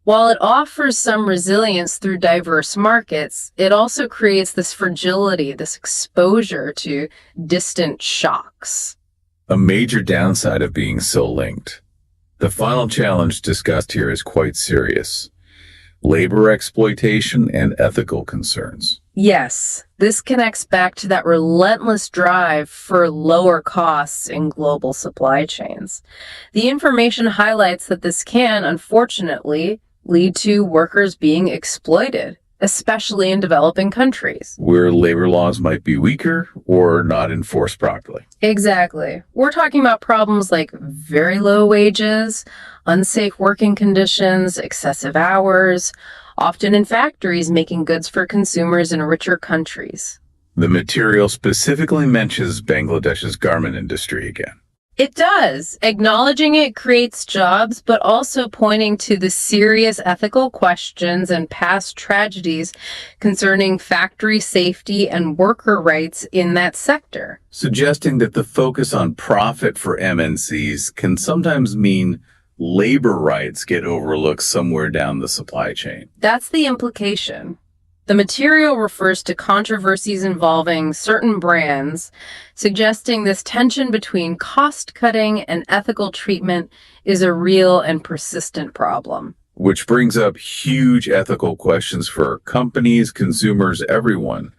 While it offers some resilience through diverse markets, it also creates this fragility, this exposure to distant shocks. A major downside of being so linked. The final challenge discussed here is quite serious. Labor exploitation and ethical concerns. Yes, this connects back to that relentless drive for lower costs in global supply chains. The information highlights that this can, unfortunately, lead to workers being exploited, especially in developing countries, where labor laws might be weaker or not enforced properly. Exactly. We're talking about problems like very low wages, unsafe working conditions, excessive hours, often in factories making goods for consumers in richer countries. The material specifically mentions Bangladesh's garment industry again. It does. Acknowledging it creates jobs, but also pointing to the serious ethical questions and past tragedies concerning factory safety and worker rights in that sector. Suggesting that the focus on profit for MNCs can sometimes mean labor rights get overlooked somewhere down the supply chain. That's the implication. The material refers to controversies involving certain brands, suggesting this tension between cost-cutting and ethical treatment is a real and persistent problem. Which brings up huge ethical questions for companies, consumers, everyone.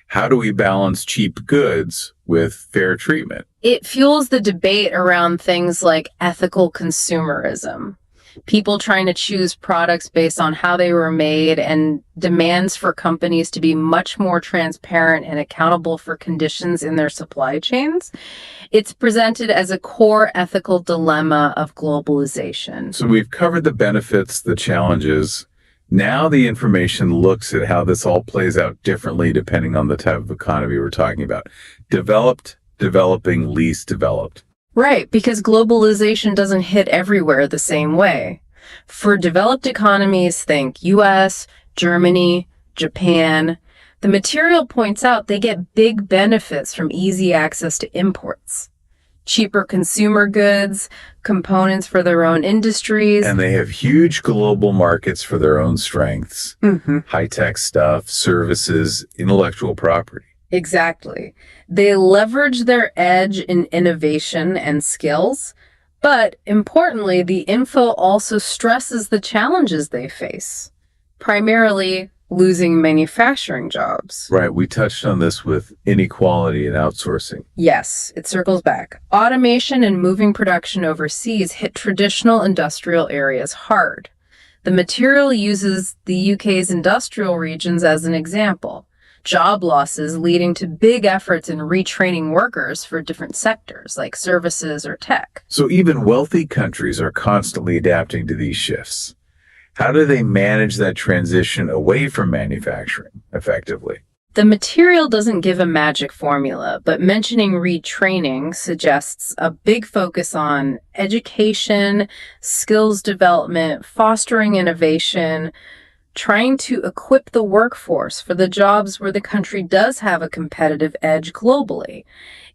How do we balance cheap goods with fair treatment? It fuels the debate around things like ethical consumerism. People trying to choose products based on how they were made, and demands for companies to be much more transparent and accountable for conditions in their supply chains. It's presented as a core ethical dilemma of globalization. So we've covered the benefits, the challenges. Now the information looks at how this all plays out differently depending on the type of economy we're talking about. Developed, developing, least developed. Right, because globalization doesn't hit everywhere the same way. For developed economies, think US, Germany, Japan. The material points out they get big benefits from easy access to imports. Cheaper consumer goods, components for their own industries. And they have huge global markets for their own strengths. High-tech stuff, services, intellectual property. Exactly. They leverage their edge in innovation and skills, but importantly, the info also stresses the challenges they face, primarily losing manufacturing jobs. Right. We touched on this with inequality and outsourcing. Yes, it circles back. Automation and moving production overseas hit traditional industrial areas hard. The material uses the UK's industrial regions as an example. Job losses leading to big efforts in retraining workers for different sectors like services or tech. So even wealthy countries are constantly adapting to these shifts. How do they manage that transition away from manufacturing effectively? The material doesn't give a magic formula, but mentioning retraining suggests a big focus on education, skills development, fostering innovation, trying to equip the workforce for the jobs where the country does have a competitive edge globally.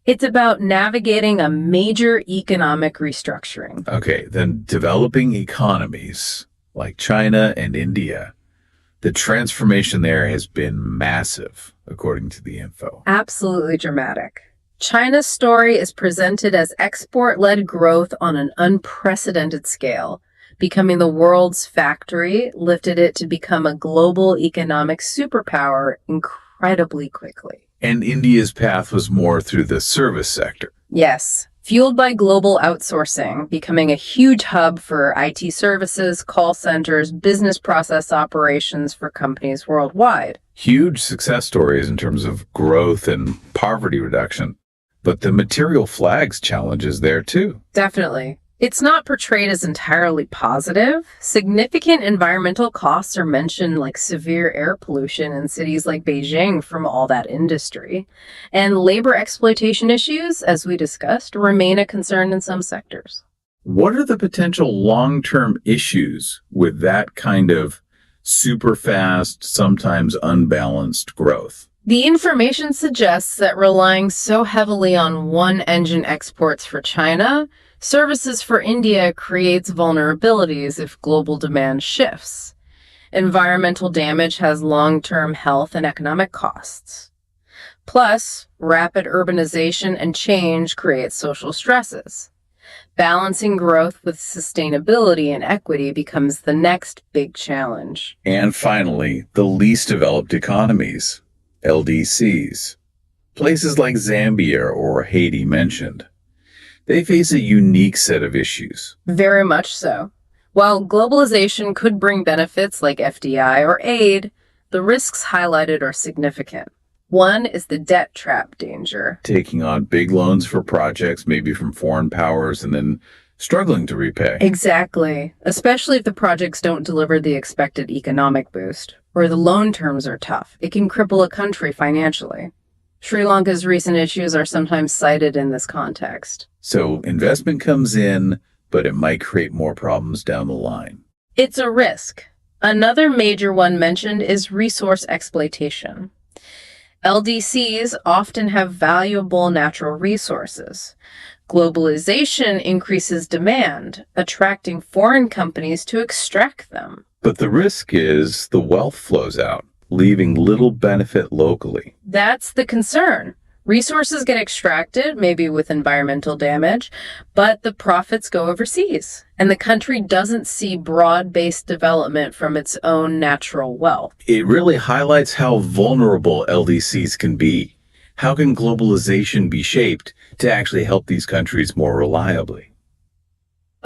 It's about navigating a major economic restructuring. Okay, then developing economies like China and India, the transformation there has been massive, according to the info. Absolutely dramatic. China's story is presented as export-led growth on an unprecedented scale. Becoming the world's factory lifted it to become a global economic superpower incredibly quickly. And India's path was more through the service sector. Yes, fueled by global outsourcing, becoming a huge hub for IT services, call centers, business process operations for companies worldwide. Huge success stories in terms of growth and poverty reduction. But the material flags challenges there too. Definitely. It's not portrayed as entirely positive. Significant environmental costs are mentioned, like severe air pollution in cities like Beijing from all that industry. And labor exploitation issues, as we discussed, remain a concern in some sectors. What are the potential long-term issues with that kind of super fast, sometimes unbalanced growth? The information suggests that relying so heavily on one-engine exports for China, services for India creates vulnerabilities if global demand shifts. Environmental damage has long-term health and economic costs. Plus, rapid urbanization and change create social stresses. Balancing growth with sustainability and equity becomes the next big challenge. And finally, the least developed economies, LDCs. Places like Zambia or Haiti mentioned. They face a unique set of issues. Very much so. While globalization could bring benefits like FDI or aid, the risks highlighted are significant. One is the debt trap danger. Taking on big loans for projects, maybe from foreign powers, and then struggling to repay. Exactly. Especially if the projects don't deliver the expected economic boost, or the loan terms are tough. It can cripple a country financially. Sri Lanka's recent issues are sometimes cited in this context. So investment comes in, but it might create more problems down the line. It's a risk. Another major one mentioned is resource exploitation. LDCs often have valuable natural resources. Globalization increases demand, attracting foreign companies to extract them. But the risk is the wealth flows out, leaving little benefit locally. That's the concern. Resources get extracted, maybe with environmental damage, but the profits go overseas, and the country doesn't see broad-based development from its own natural wealth. It really highlights how vulnerable LDCs can be. How can globalization be shaped to actually help these countries more reliably?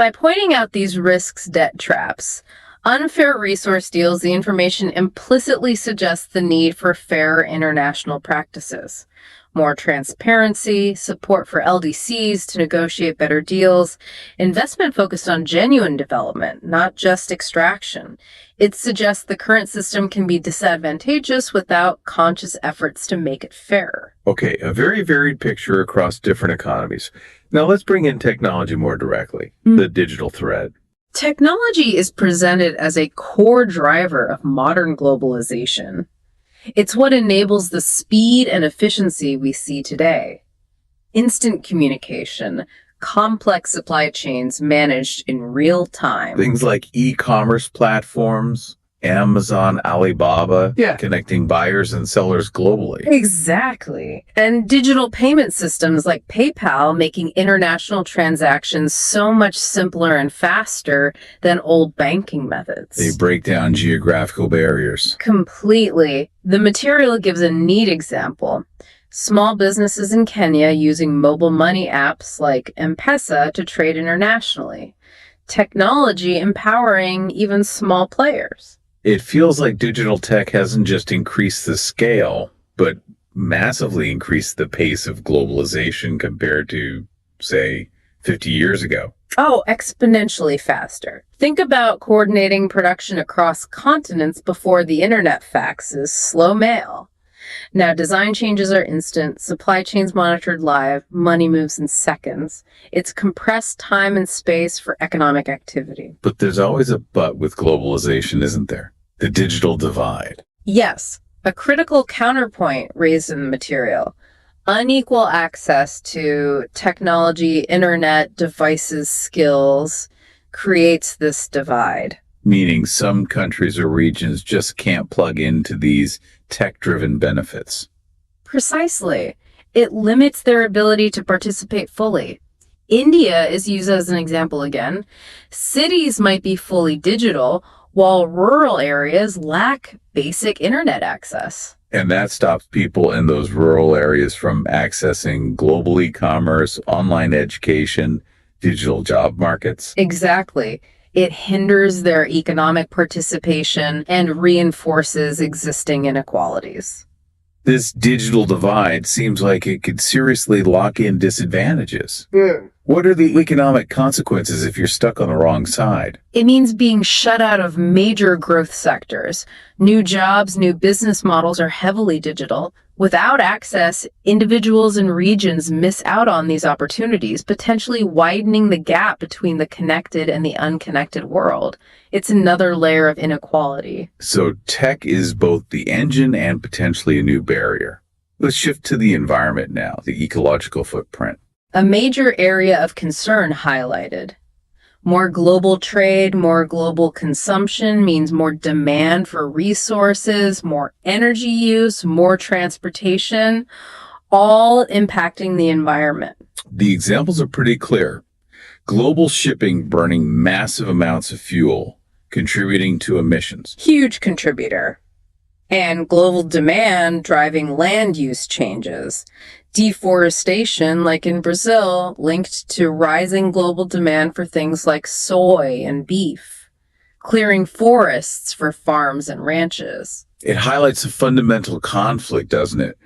By pointing out these risks, debt traps, unfair resource deals, the information implicitly suggests the need for fairer international practices. More transparency, support for LDCs to negotiate better deals, investment focused on genuine development, not just extraction. It suggests the current system can be disadvantageous without conscious efforts to make it fairer. Okay, a very varied picture across different economies. Now let's bring in technology more directly, the digital thread. Technology is presented as a core driver of modern globalization. It's what enables the speed and efficiency we see today. Instant communication, complex supply chains managed in real time. Things like e-commerce platforms, Amazon, Alibaba, connecting buyers and sellers globally. Exactly. And digital payment systems like PayPal making international transactions so much simpler and faster than old banking methods. They break down geographical barriers. Completely. The material gives a neat example. Small businesses in Kenya using mobile money apps like M-Pesa to trade internationally. Technology empowering even small players. It feels like digital tech hasn't just increased the scale, but massively increased the pace of globalization compared to, say, 50 years ago. Oh, exponentially faster. Think about coordinating production across continents before the internet faxes slow mail. Now, design changes are instant, supply chains monitored live, money moves in seconds. It's compressed time and space for economic activity. But there's always a but with globalization, isn't there? The digital divide. Yes, a critical counterpoint raised in the material. Unequal access to technology, internet, devices, skills creates this divide. Meaning some countries or regions just can't plug into these tech-driven benefits. Precisely. It limits their ability to participate fully. India is used as an example again. Cities might be fully digital, while rural areas lack basic internet access. And that stops people in those rural areas from accessing global e-commerce, online education, digital job markets. Exactly. It hinders their economic participation and reinforces existing inequalities. This digital divide seems like it could seriously lock in disadvantages. What are the economic consequences if you're stuck on the wrong side? It means being shut out of major growth sectors. New jobs, new business models are heavily digital. Without access, individuals and regions miss out on these opportunities, potentially widening the gap between the connected and the unconnected world. It's another layer of inequality. So tech is both the engine and potentially a new barrier. Let's shift to the environment now, the ecological footprint. A major area of concern highlighted. More global trade, more global consumption means more demand for resources, more energy use, more transportation, all impacting the environment. The examples are pretty clear. Global shipping burning massive amounts of fuel, contributing to emissions. Huge contributor. And global demand driving land use changes. Deforestation, like in Brazil, linked to rising global demand for things like soy and beef. Clearing forests for farms and ranches. It highlights a fundamental conflict, doesn't it?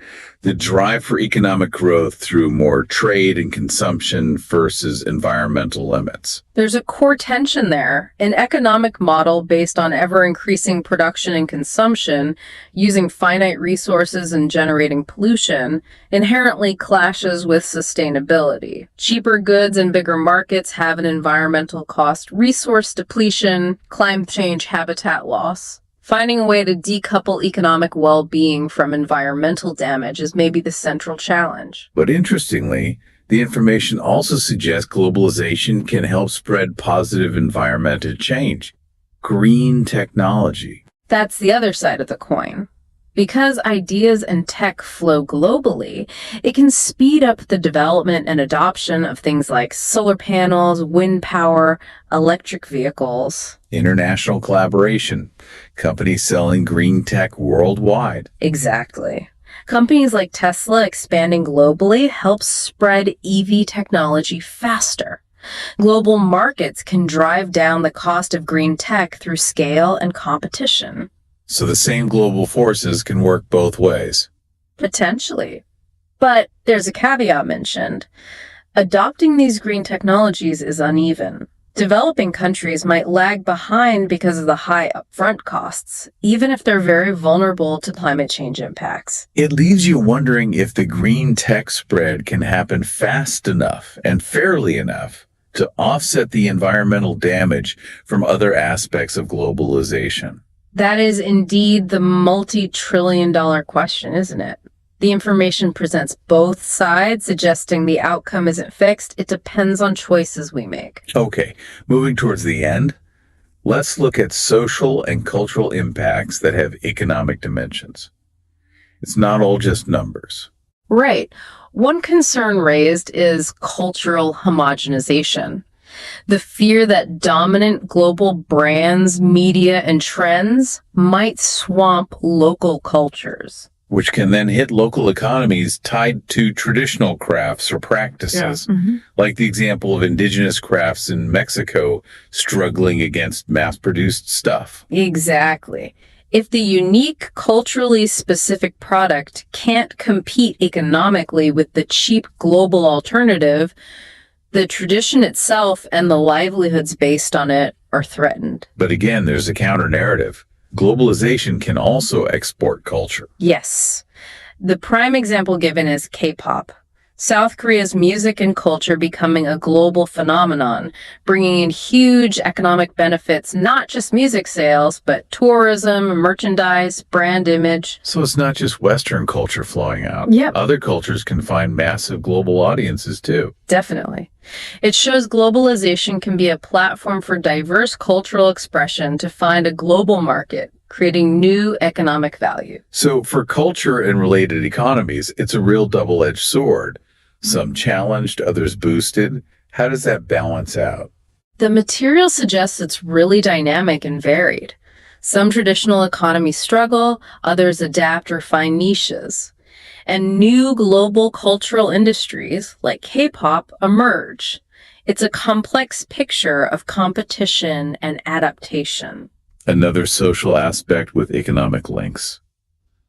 The drive for economic growth through more trade and consumption versus environmental limits. There's a core tension there. An economic model based on ever-increasing production and consumption, using finite resources and generating pollution, inherently clashes with sustainability. Cheaper goods and bigger markets have an environmental cost, resource depletion, climate change, habitat loss. Finding a way to decouple economic well-being from environmental damage is maybe the central challenge. But interestingly, the information also suggests globalization can help spread positive environmental change. Green technology. That's the other side of the coin. Because ideas and tech flow globally, it can speed up the development and adoption of things like solar panels, wind power, electric vehicles. International collaboration. Companies selling green tech worldwide. Exactly. Companies like Tesla expanding globally help spread EV technology faster. Global markets can drive down the cost of green tech through scale and competition. So the same global forces can work both ways. Potentially. But there's a caveat mentioned. Adopting these green technologies is uneven. Developing countries might lag behind because of the high upfront costs, even if they're very vulnerable to climate change impacts. It leaves you wondering if the green tech spread can happen fast enough and fairly enough to offset the environmental damage from other aspects of globalization. That is indeed the multi-trillion-dollar question, isn't it? The information presents both sides, suggesting the outcome isn't fixed. It depends on choices we make. Okay, moving towards the end, let's look at social and cultural impacts that have economic dimensions. It's not all just numbers. Right. One concern raised is cultural homogenization. The fear that dominant global brands, media, and trends might swamp local cultures, which can then hit local economies tied to traditional crafts or practices, like the example of indigenous crafts in Mexico struggling against mass-produced stuff. Exactly. If the unique, culturally specific product can't compete economically with the cheap global alternative, the tradition itself and the livelihoods based on it are threatened. But again, there's a counter-narrative. Globalization can also export culture. Yes. The prime example given is K-pop. South Korea's music and culture becoming a global phenomenon, bringing in huge economic benefits, not just music sales, but tourism, merchandise, brand image. So it's not just Western culture flowing out. Yep. Other cultures can find massive global audiences too. Definitely. It shows globalization can be a platform for diverse cultural expression to find a global market, creating new economic value. So for culture and related economies, it's a real double-edged sword. Some challenged, others boosted. How does that balance out? The material suggests it's really dynamic and varied. Some traditional economies struggle, others adapt or find niches. And new global cultural industries, like K-pop, emerge. It's a complex picture of competition and adaptation. Another social aspect with economic links: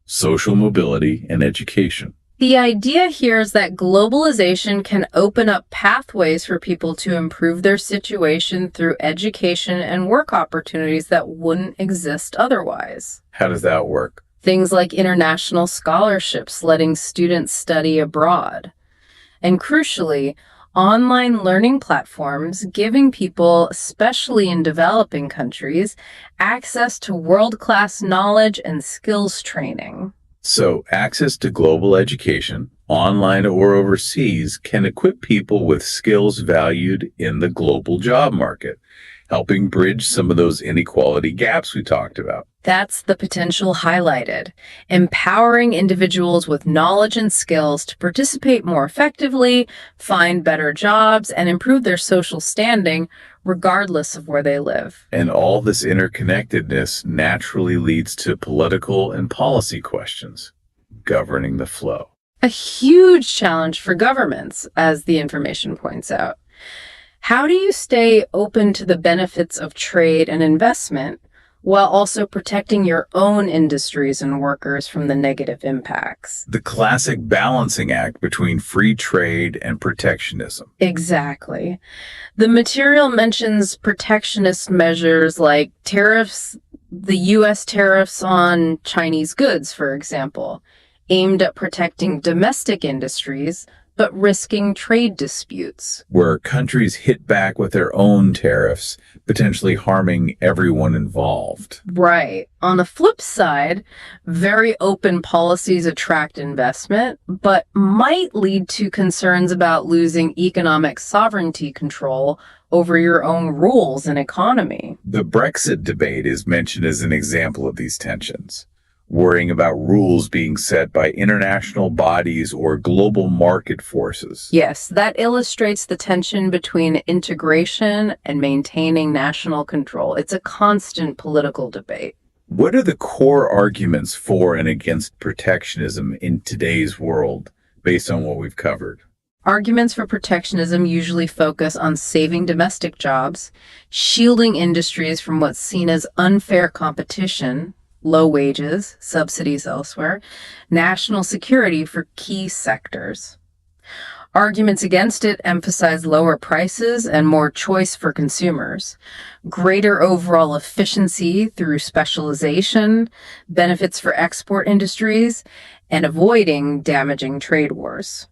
social mobility and education. The idea here is that globalization can open up pathways for people to improve their situation through education and work opportunities that wouldn't exist otherwise. How does that work? Things like international scholarships letting students study abroad. And crucially, online learning platforms giving people, especially in developing countries, access to world-class knowledge and skills training. So access to global education, online or overseas, can equip people with skills valued in the global job market, helping bridge some of those inequality gaps we talked about. That's the potential highlighted, empowering individuals with knowledge and skills to participate more effectively, find better jobs, and improve their social standing, regardless of where they live. And all this interconnectedness naturally leads to political and policy questions, governing the flow. A huge challenge for governments, as the information points out. How do you stay open to the benefits of trade and investment while also protecting your own industries and workers from the negative impacts? The classic balancing act between free trade and protectionism. Exactly. The material mentions protectionist measures like tariffs, the U.S. tariffs on Chinese goods, for example, aimed at protecting domestic industries, but risking trade disputes. Where countries hit back with their own tariffs, potentially harming everyone involved. Right. On the flip side, very open policies attract investment, but might lead to concerns about losing economic sovereignty control over your own rules and economy. The Brexit debate is mentioned as an example of these tensions, worrying about rules being set by international bodies or global market forces. Yes, that illustrates the tension between integration and maintaining national control. It's a constant political debate. What are the core arguments for and against protectionism in today's world, based on what we've covered? Arguments for protectionism usually focus on saving domestic jobs, shielding industries from what's seen as unfair competition, low wages, subsidies elsewhere, national security for key sectors. Arguments against it emphasize lower prices and more choice for consumers, greater overall efficiency through specialization, benefits for export industries, and avoiding damaging trade wars.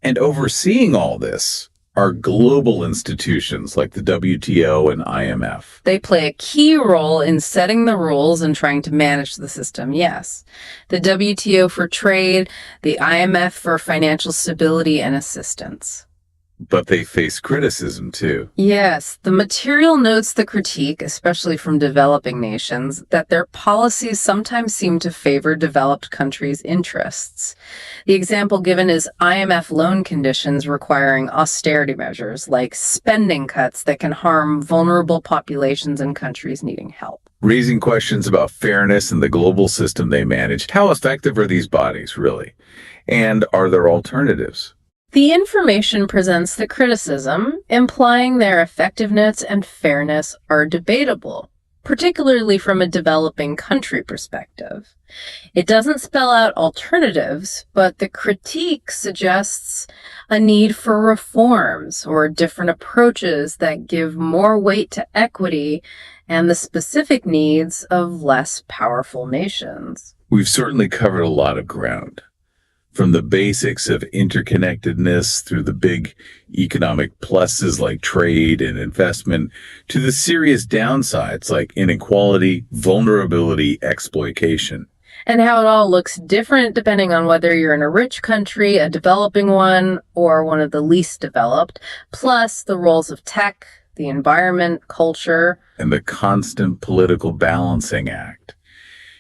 And overseeing all this are global institutions like the WTO and IMF. They play a key role in setting the rules and trying to manage the system, yes. The WTO for trade, the IMF for financial stability and assistance. But they face criticism too. Yes, the material notes the critique, especially from developing nations, that their policies sometimes seem to favor developed countries' interests. The example given is IMF loan conditions requiring austerity measures, like spending cuts that can harm vulnerable populations and countries needing help. Raising questions about fairness in the global system they manage. How effective are these bodies, really? And are there alternatives? The information presents the criticism, implying their effectiveness and fairness are debatable, particularly from a developing country perspective. It doesn't spell out alternatives, but the critique suggests a need for reforms or different approaches that give more weight to equity and the specific needs of less powerful nations. We've certainly covered a lot of ground. From the basics of interconnectedness through the big economic pluses like trade and investment to the serious downsides like inequality, vulnerability, exploitation. And how it all looks different depending on whether you're in a rich country, a developing one, or one of the least developed, plus the roles of tech, the environment, culture, and the constant political balancing act.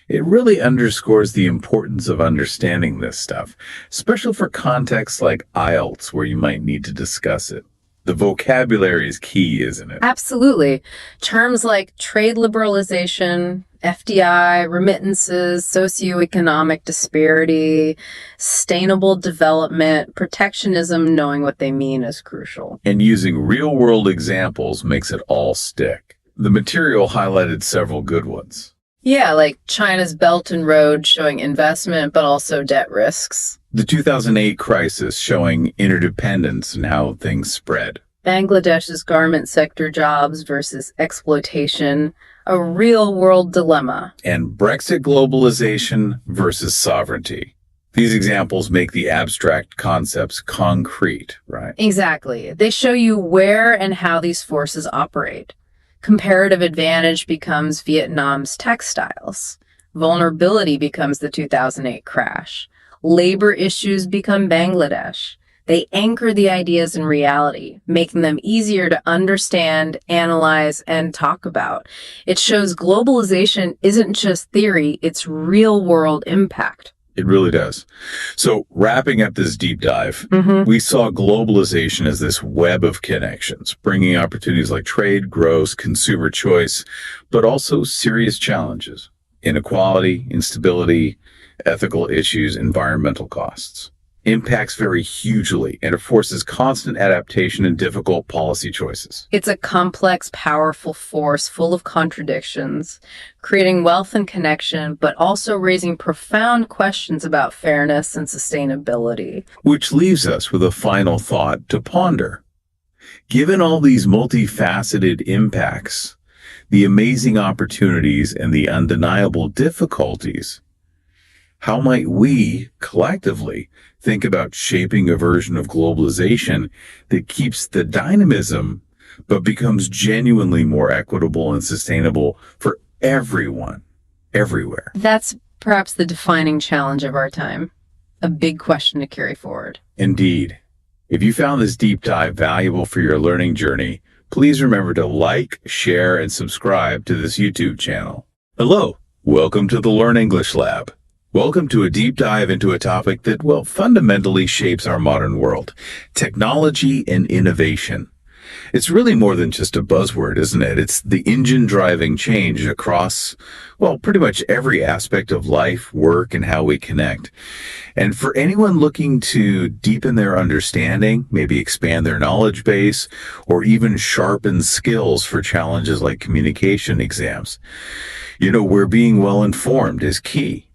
It really underscores the importance of understanding this stuff, especially for contexts like IELTS, where you might need to discuss it. The vocabulary is key, isn't it? Absolutely. Terms like trade liberalization, FDI, remittances, socioeconomic disparity, sustainable development, protectionism, knowing what they mean is crucial. And using real-world examples makes it all stick. The material highlighted several good ones. Yeah, like China's Belt and Road showing investment, but also debt risks. The 2008 crisis showing interdependence and how things spread. Bangladesh's garment sector jobs versus exploitation, a real-world dilemma. And Brexit globalization versus sovereignty. These examples make the abstract concepts concrete, right? Exactly. They show you where and how these forces operate. Comparative advantage becomes Vietnam's textiles. Vulnerability becomes the 2008 crash. Labor issues become Bangladesh. They anchor the ideas in reality, making them easier to understand, analyze, and talk about. It shows globalization isn't just theory, it's real-world impact. It really does. So wrapping up this deep dive, we saw globalization as this web of connections, bringing opportunities like trade, growth, consumer choice, but also serious challenges, inequality, instability, ethical issues, environmental costs. Impacts vary hugely, and it forces constant adaptation and difficult policy choices. It's a complex, powerful force full of contradictions, creating wealth and connection, but also raising profound questions about fairness and sustainability. Which leaves us with a final thought to ponder. Given all these multifaceted impacts, the amazing opportunities and the undeniable difficulties, how might we, collectively, think about shaping a version of globalization that keeps the dynamism, but becomes genuinely more equitable and sustainable for everyone, everywhere? That's perhaps the defining challenge of our time. A big question to carry forward. Indeed. If you found this deep dive valuable for your learning journey, please remember to like, share, and subscribe to this YouTube channel. Hello, welcome to the Learn English Lab. Welcome to a deep dive into a topic that, well, fundamentally shapes our modern world, technology and innovation. It's really more than just a buzzword, isn't it? It's the engine driving change across, well, pretty much every aspect of life, work, and how we connect. And for anyone looking to deepen their understanding, maybe expand their knowledge base, or even sharpen skills for challenges like communication exams, where being well informed is key.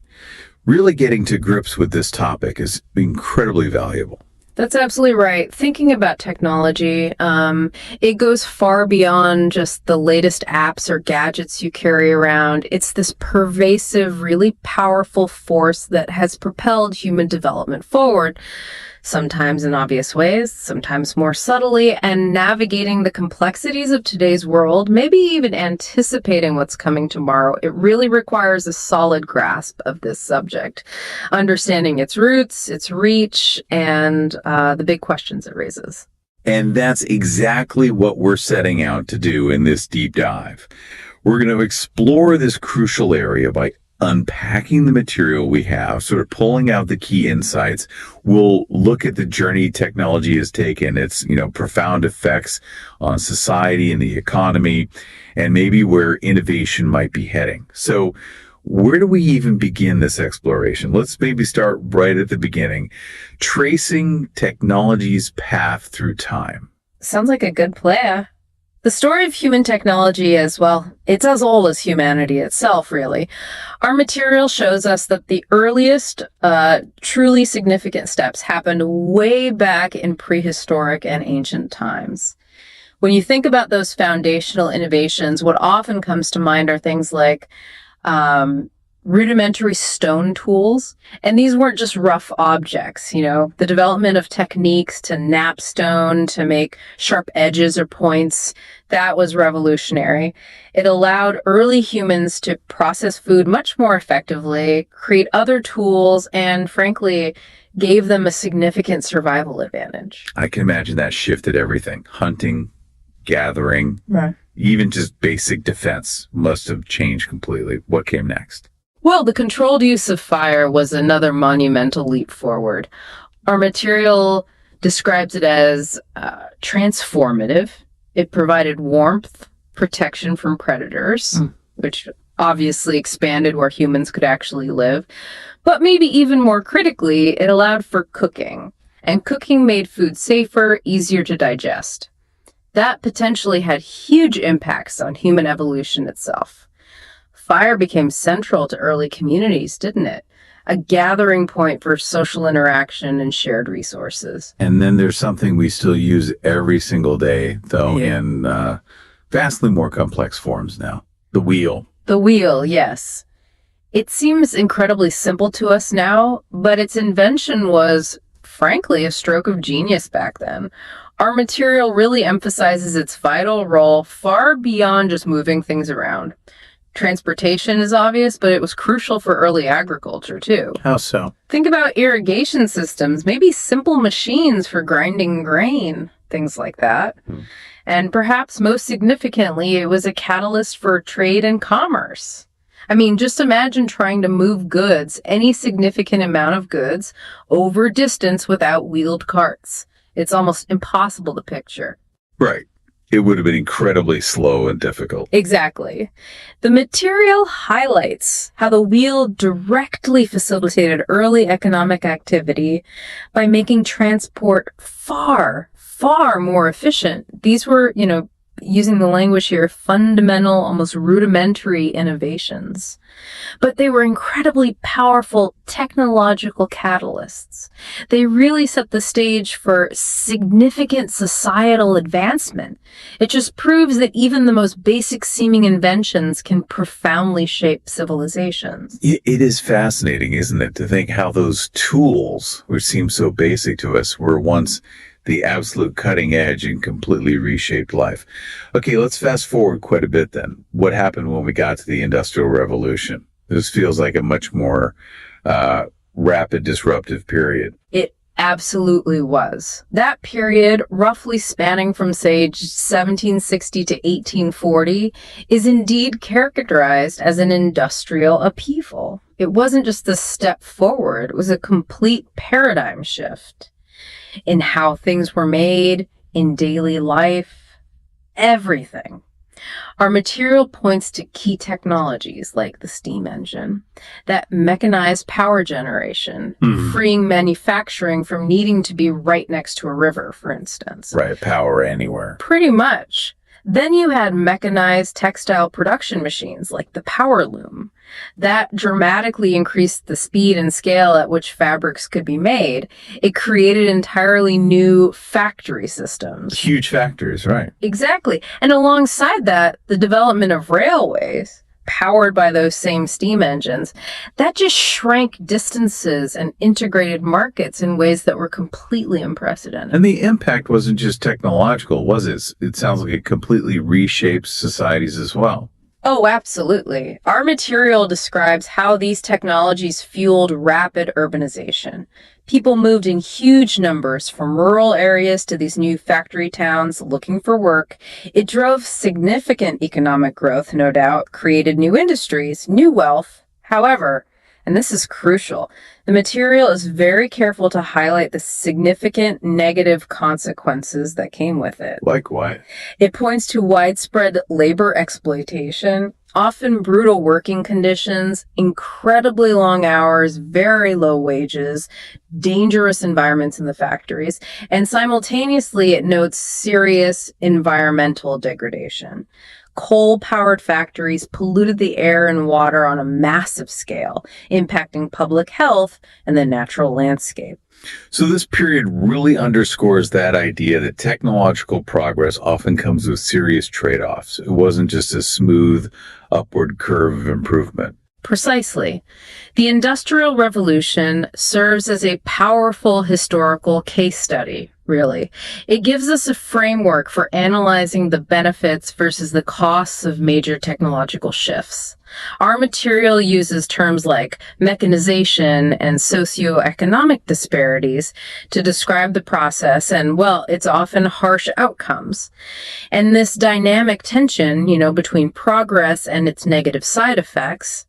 Really getting to grips with this topic is incredibly valuable. That's absolutely right. Thinking about technology, it goes far beyond just the latest apps or gadgets you carry around. It's this pervasive, really powerful force that has propelled human development forward, sometimes in obvious ways, sometimes more subtly, and navigating the complexities of today's world, maybe even anticipating what's coming tomorrow. It really requires a solid grasp of this subject, understanding its roots, its reach, and the big questions it raises. And that's exactly what we're setting out to do in this deep dive. We're going to explore this crucial area by unpacking the material we have, sort of pulling out the key insights. We'll look at the journey technology has taken, its, profound effects on society and the economy, and maybe where innovation might be heading. So where do we even begin this exploration? Let's maybe start right at the beginning, tracing technology's path through time. Sounds like a good plan. The story of human technology is, well, it's as old as humanity itself, really. Our material shows us that the earliest truly significant steps happened way back in prehistoric and ancient times. When you think about those foundational innovations, what often comes to mind are things like rudimentary stone tools. And these weren't just rough objects, the development of techniques to knap stone, to make sharp edges or points, that was revolutionary. It allowed early humans to process food much more effectively, create other tools, and frankly, gave them a significant survival advantage. I can imagine that shifted everything. Hunting, gathering, right. Even just basic defense must have changed completely. What came next? Well, the controlled use of fire was another monumental leap forward. Our material describes it as transformative. It provided warmth, protection from predators, which obviously expanded where humans could actually live. But maybe even more critically, it allowed for cooking. And cooking made food safer, easier to digest. That potentially had huge impacts on human evolution itself. Fire became central to early communities, didn't it? A gathering point for social interaction and shared resources. And then there's something we still use every single day, though, in vastly more complex forms now. The wheel. The wheel, yes. It seems incredibly simple to us now, but its invention was, frankly, a stroke of genius back then. Our material really emphasizes its vital role far beyond just moving things around. Transportation is obvious, but it was crucial for early agriculture, too. How so? Think about irrigation systems, maybe simple machines for grinding grain, things like that. And perhaps most significantly, it was a catalyst for trade and commerce. I mean, just imagine trying to move goods, any significant amount of goods, over distance without wheeled carts. It's almost impossible to picture. Right. It would have been incredibly slow and difficult. Exactly. The material highlights how the wheel directly facilitated early economic activity by making transport far, far more efficient. These were, using the language here, fundamental, almost rudimentary innovations. But they were incredibly powerful technological catalysts. They really set the stage for significant societal advancement. It just proves that even the most basic seeming inventions can profoundly shape civilizations. It is fascinating, isn't it, to think how those tools, which seem so basic to us, were once the absolute cutting edge and completely reshaped life. Okay, let's fast forward quite a bit then. What happened when we got to the Industrial Revolution? This feels like a much more rapid, disruptive period. It absolutely was. That period, roughly spanning from, say, 1760 to 1840, is indeed characterized as an industrial upheaval. It wasn't just a step forward, it was a complete paradigm shift in how things were made, in daily life, everything. Our material points to key technologies like the steam engine, that mechanized power generation, freeing manufacturing from needing to be right next to a river, for instance. Right, power anywhere. Pretty much. Then you had mechanized textile production machines like the power loom. That dramatically increased the speed and scale at which fabrics could be made. It created entirely new factory systems. Huge factories, right. Exactly. And alongside that, the development of railways, powered by those same steam engines, that just shrank distances and integrated markets in ways that were completely unprecedented. And the impact wasn't just technological, was it? It sounds like it completely reshaped societies as well. Oh, absolutely. Our material describes how these technologies fueled rapid urbanization. People moved in huge numbers from rural areas to these new factory towns looking for work. It drove significant economic growth, no doubt, created new industries, new wealth. However, and this is crucial, the material is very careful to highlight the significant negative consequences that came with it. Like what? It points to widespread labor exploitation, often brutal working conditions, incredibly long hours, very low wages, dangerous environments in the factories, and simultaneously it notes serious environmental degradation. Coal-powered factories polluted the air and water on a massive scale, impacting public health and the natural landscape. So this period really underscores that idea that technological progress often comes with serious trade-offs. It wasn't just a smooth upward curve of improvement. Precisely. The Industrial Revolution serves as a powerful historical case study, really. It gives us a framework for analyzing the benefits versus the costs of major technological shifts. Our material uses terms like mechanization and socioeconomic disparities to describe the process and, well, its often harsh outcomes. And this dynamic tension, between progress and its negative side effects,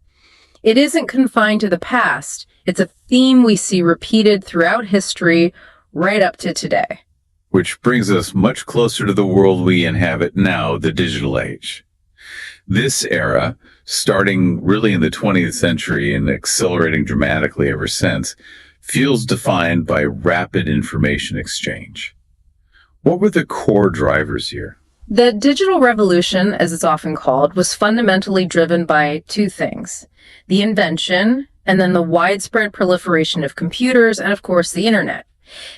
it isn't confined to the past. It's a theme we see repeated throughout history, right up to today. Which brings us much closer to the world we inhabit now, the digital age. This era, starting really in the 20th century and accelerating dramatically ever since, feels defined by rapid information exchange. What were the core drivers here? The digital revolution, as it's often called, was fundamentally driven by two things: the invention and then the widespread proliferation of computers and, of course, the internet.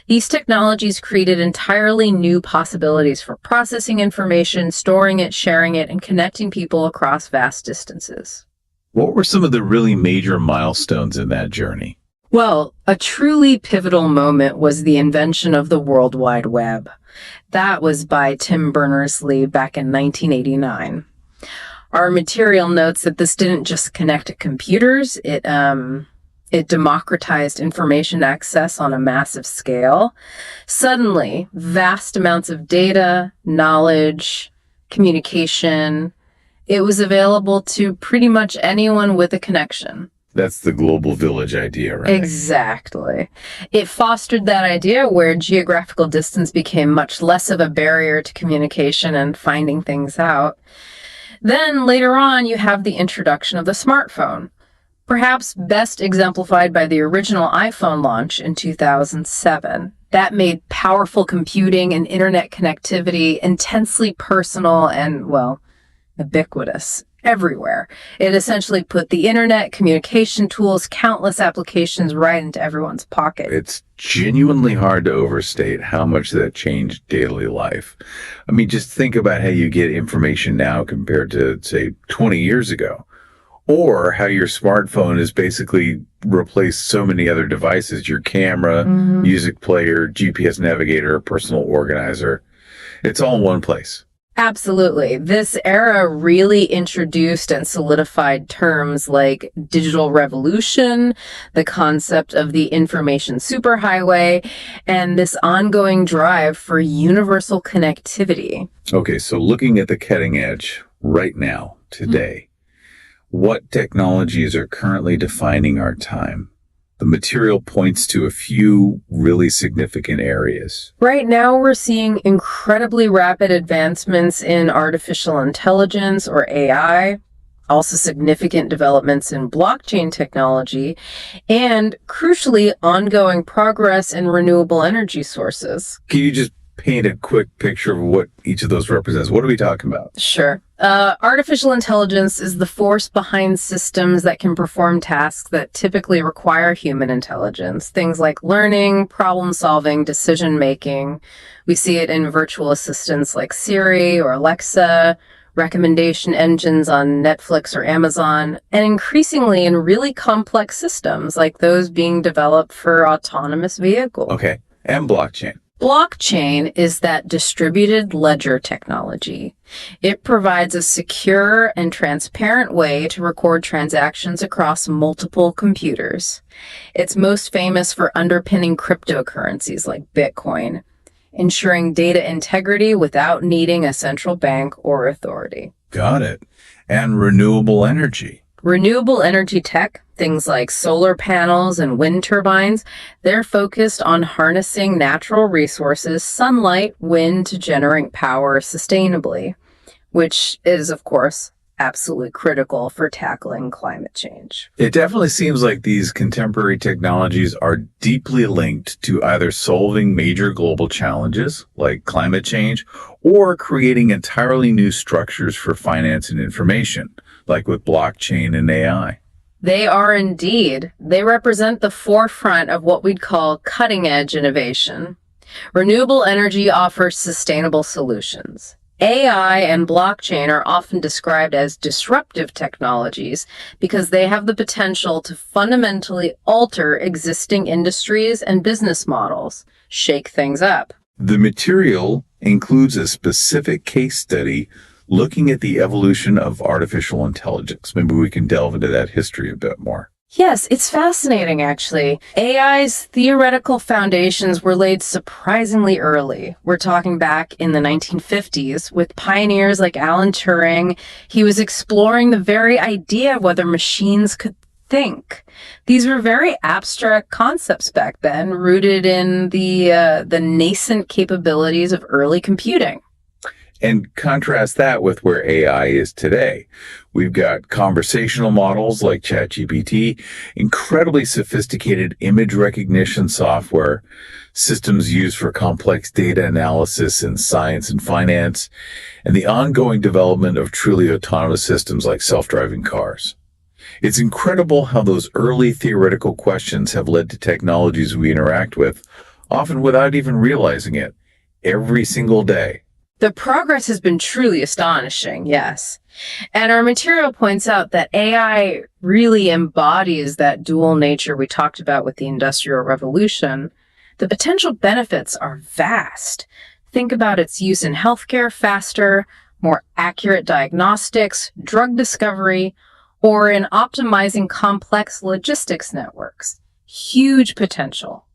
These technologies created entirely new possibilities for processing information, storing it, sharing it, and connecting people across vast distances. What were some of the really major milestones in that journey? Well, a truly pivotal moment was the invention of the World Wide Web. That was by Tim Berners-Lee back in 1989. Our material notes that this didn't just connect computers, it democratized information access on a massive scale. Suddenly, vast amounts of data, knowledge, communication, it was available to pretty much anyone with a connection. That's the global village idea, right? Exactly. It fostered that idea where geographical distance became much less of a barrier to communication and finding things out. Then later on, you have the introduction of the smartphone, perhaps best exemplified by the original iPhone launch in 2007. That made powerful computing and internet connectivity intensely personal and, well, ubiquitous. Everywhere. It essentially put the internet, communication tools, countless applications right into everyone's pocket. It's genuinely hard to overstate how much that changed daily life. I mean, just think about how you get information now compared to, say, 20 years ago. Or how your smartphone has basically replaced so many other devices, your camera, music player, GPS navigator, personal organizer. It's all in one place. Absolutely. This era really introduced and solidified terms like digital revolution, the concept of the information superhighway, and this ongoing drive for universal connectivity. Okay, so looking at the cutting edge right now, today, what technologies are currently defining our time? The material points to a few really significant areas. Right now, we're seeing incredibly rapid advancements in artificial intelligence, or AI, also significant developments in blockchain technology, and crucially, ongoing progress in renewable energy sources. Can you just paint a quick picture of what each of those represents? What are we talking about? Sure. Artificial intelligence is the force behind systems that can perform tasks that typically require human intelligence. Things like learning, problem solving, decision making. We see it in virtual assistants like Siri or Alexa, recommendation engines on Netflix or Amazon, and increasingly in really complex systems like those being developed for autonomous vehicles. Okay. And blockchain. Blockchain is that distributed ledger technology. It provides a secure and transparent way to record transactions across multiple computers. It's most famous for underpinning cryptocurrencies like Bitcoin, ensuring data integrity without needing a central bank or authority. Got it. And renewable energy. Renewable energy tech, things like solar panels and wind turbines, they're focused on harnessing natural resources, sunlight, wind, to generate power sustainably, which is, of course, absolutely critical for tackling climate change. It definitely seems like these contemporary technologies are deeply linked to either solving major global challenges like climate change or creating entirely new structures for finance and information, like with blockchain and AI. They are indeed. They represent the forefront of what we'd call cutting-edge innovation. Renewable energy offers sustainable solutions. AI and blockchain are often described as disruptive technologies because they have the potential to fundamentally alter existing industries and business models, shake things up. The material includes a specific case study looking at the evolution of artificial intelligence. Maybe we can delve into that history a bit more. Yes, it's fascinating, actually. AI's theoretical foundations were laid surprisingly early. We're talking back in the 1950s with pioneers like Alan Turing. He was exploring the very idea of whether machines could think. These were very abstract concepts back then, rooted in the nascent capabilities of early computing. And contrast that with where AI is today. We've got conversational models like ChatGPT, incredibly sophisticated image recognition software, systems used for complex data analysis in science and finance, and the ongoing development of truly autonomous systems like self-driving cars. It's incredible how those early theoretical questions have led to technologies we interact with, often without even realizing it, every single day. The progress has been truly astonishing, yes. And our material points out that AI really embodies that dual nature we talked about with the Industrial Revolution. The potential benefits are vast. Think about its use in healthcare, faster, more accurate diagnostics, drug discovery, or in optimizing complex logistics networks. Huge potential.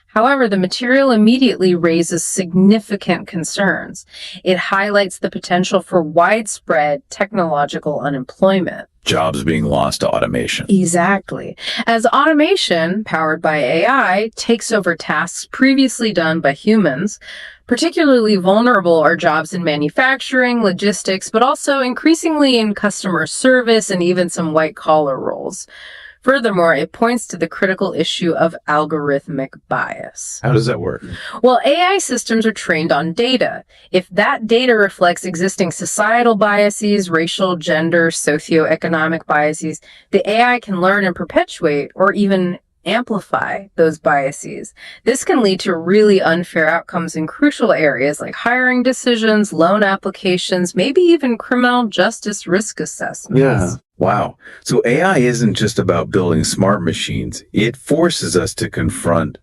However, the material immediately raises significant concerns. It highlights the potential for widespread technological unemployment. Jobs being lost to automation. Exactly. As automation, powered by AI, takes over tasks previously done by humans, particularly vulnerable are jobs in manufacturing, logistics, but also increasingly in customer service and even some white-collar roles. Furthermore, it points to the critical issue of algorithmic bias. How does that work? Well, AI systems are trained on data. If that data reflects existing societal biases, racial, gender, socioeconomic biases, the AI can learn and perpetuate or even amplify those biases. This can lead to really unfair outcomes in crucial areas like hiring decisions, loan applications, maybe even criminal justice risk assessments. Yeah. Wow. So AI isn't just about building smart machines. It forces us to confront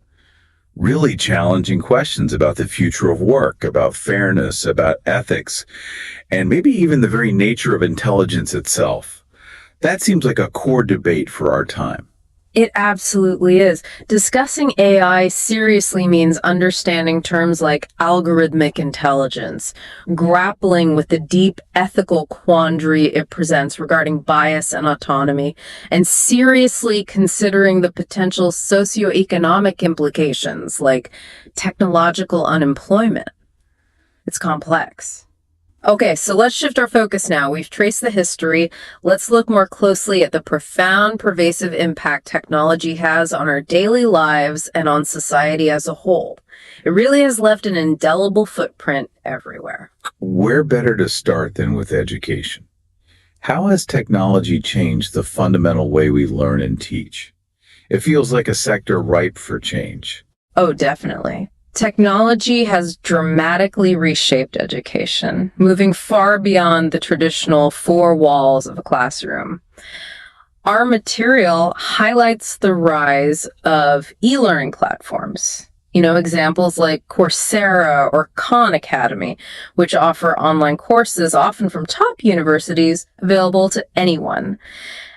really challenging questions about the future of work, about fairness, about ethics, and maybe even the very nature of intelligence itself. That seems like a core debate for our time. It absolutely is. Discussing AI seriously means understanding terms like algorithmic intelligence, grappling with the deep ethical quandary it presents regarding bias and autonomy, and seriously considering the potential socioeconomic implications like technological unemployment. It's complex. Okay, so let's shift our focus now. We've traced the history. Let's look more closely at the profound, pervasive impact technology has on our daily lives and on society as a whole. It really has left an indelible footprint everywhere. Where better to start than with education? How has technology changed the fundamental way we learn and teach? It feels like a sector ripe for change. Oh, definitely. Technology has dramatically reshaped education, moving far beyond the traditional four walls of a classroom. Our material highlights the rise of e-learning platforms. Examples like Coursera or Khan Academy, which offer online courses, often from top universities, available to anyone.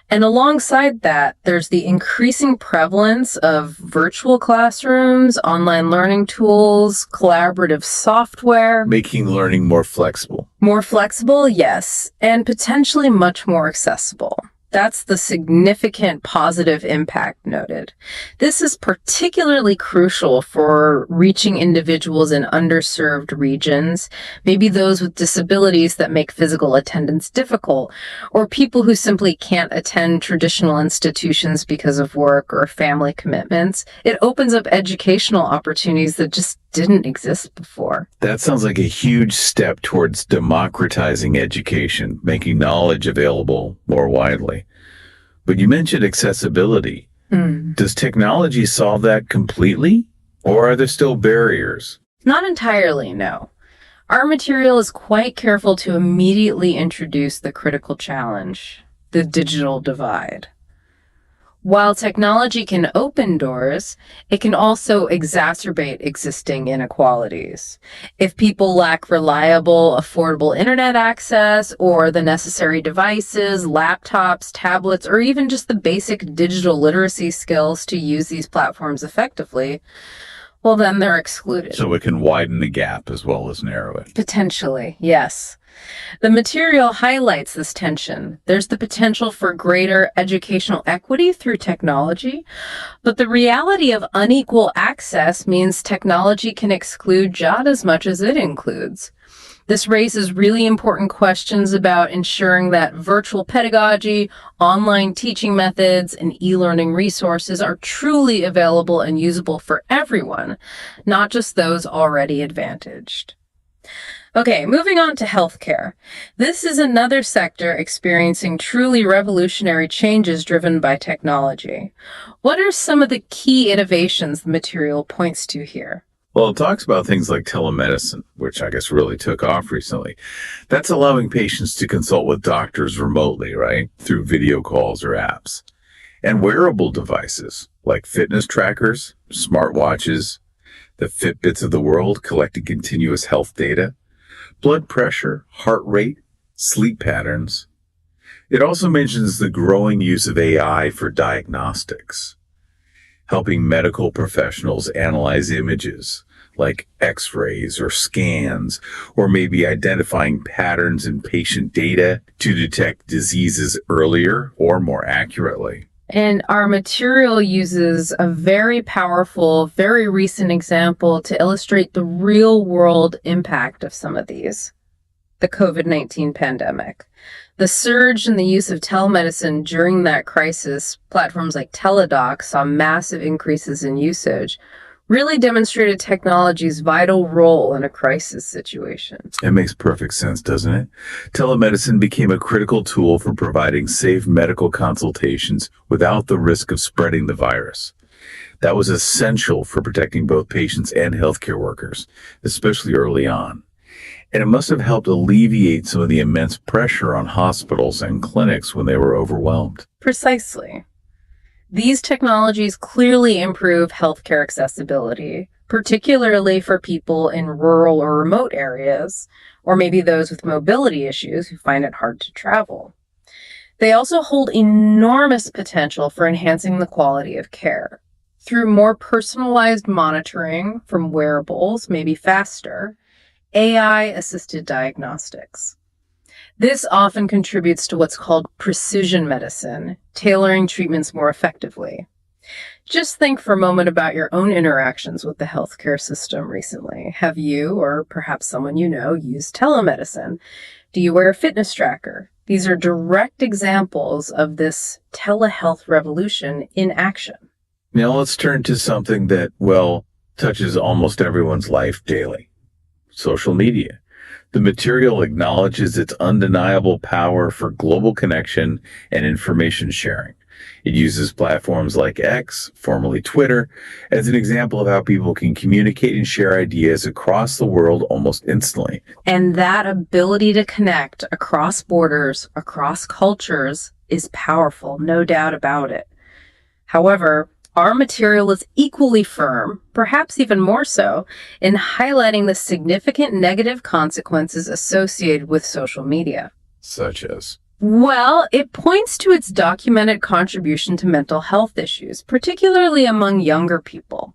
And alongside that, there's the increasing prevalence of virtual classrooms, online learning tools, collaborative software. Making learning more flexible. More flexible, yes, and potentially much more accessible. That's the significant positive impact noted. This is particularly crucial for reaching individuals in underserved regions, maybe those with disabilities that make physical attendance difficult, or people who simply can't attend traditional institutions because of work or family commitments. It opens up educational opportunities that just didn't exist before. That sounds like a huge step towards democratizing education, making knowledge available more widely. But you mentioned accessibility. Does technology solve that completely? Or are there still barriers? Not entirely, no. Our material is quite careful to immediately introduce the critical challenge, the digital divide. While technology can open doors, it can also exacerbate existing inequalities. If people lack reliable, affordable internet access or the necessary devices, laptops, tablets, or even just the basic digital literacy skills to use these platforms effectively, well, then they're excluded. So it can widen the gap as well as narrow it. Potentially, yes. The material highlights this tension. There's the potential for greater educational equity through technology, but the reality of unequal access means technology can exclude just as much as it includes. This raises really important questions about ensuring that virtual pedagogy, online teaching methods, and e-learning resources are truly available and usable for everyone, not just those already advantaged. Okay, moving on to healthcare. This is another sector experiencing truly revolutionary changes driven by technology. What are some of the key innovations the material points to here? Well, it talks about things like telemedicine, which I guess really took off recently. That's allowing patients to consult with doctors remotely, right? Through video calls or apps. And wearable devices like fitness trackers, smartwatches, the Fitbits of the world collecting continuous health data, blood pressure, heart rate, sleep patterns. It also mentions the growing use of AI for diagnostics, helping medical professionals analyze images like x-rays or scans, or maybe identifying patterns in patient data to detect diseases earlier or more accurately. And our material uses a very powerful, very recent example to illustrate the real-world impact of some of these. The COVID-19 pandemic. The surge in the use of telemedicine during that crisis, platforms like Teladoc saw massive increases in usage, really demonstrated technology's vital role in a crisis situation. It makes perfect sense, doesn't it? Telemedicine became a critical tool for providing safe medical consultations without the risk of spreading the virus. That was essential for protecting both patients and healthcare workers, especially early on. And it must have helped alleviate some of the immense pressure on hospitals and clinics when they were overwhelmed. Precisely. These technologies clearly improve healthcare accessibility, particularly for people in rural or remote areas, or maybe those with mobility issues who find it hard to travel. They also hold enormous potential for enhancing the quality of care. Through more personalized monitoring from wearables, maybe faster, AI-assisted diagnostics. This often contributes to what's called precision medicine, tailoring treatments more effectively. Just think for a moment about your own interactions with the healthcare system recently. Have you, or perhaps someone you know, used telemedicine? Do you wear a fitness tracker? These are direct examples of this telehealth revolution in action. Now let's turn to something that, well, touches almost everyone's life daily. Social media. The material acknowledges its undeniable power for global connection and information sharing. It uses platforms like X, formerly Twitter, as an example of how people can communicate and share ideas across the world almost instantly. And that ability to connect across borders, across cultures, is powerful, no doubt about it. However, our material is equally firm, perhaps even more so, in highlighting the significant negative consequences associated with social media. Such as? Well, it points to its documented contribution to mental health issues, particularly among younger people,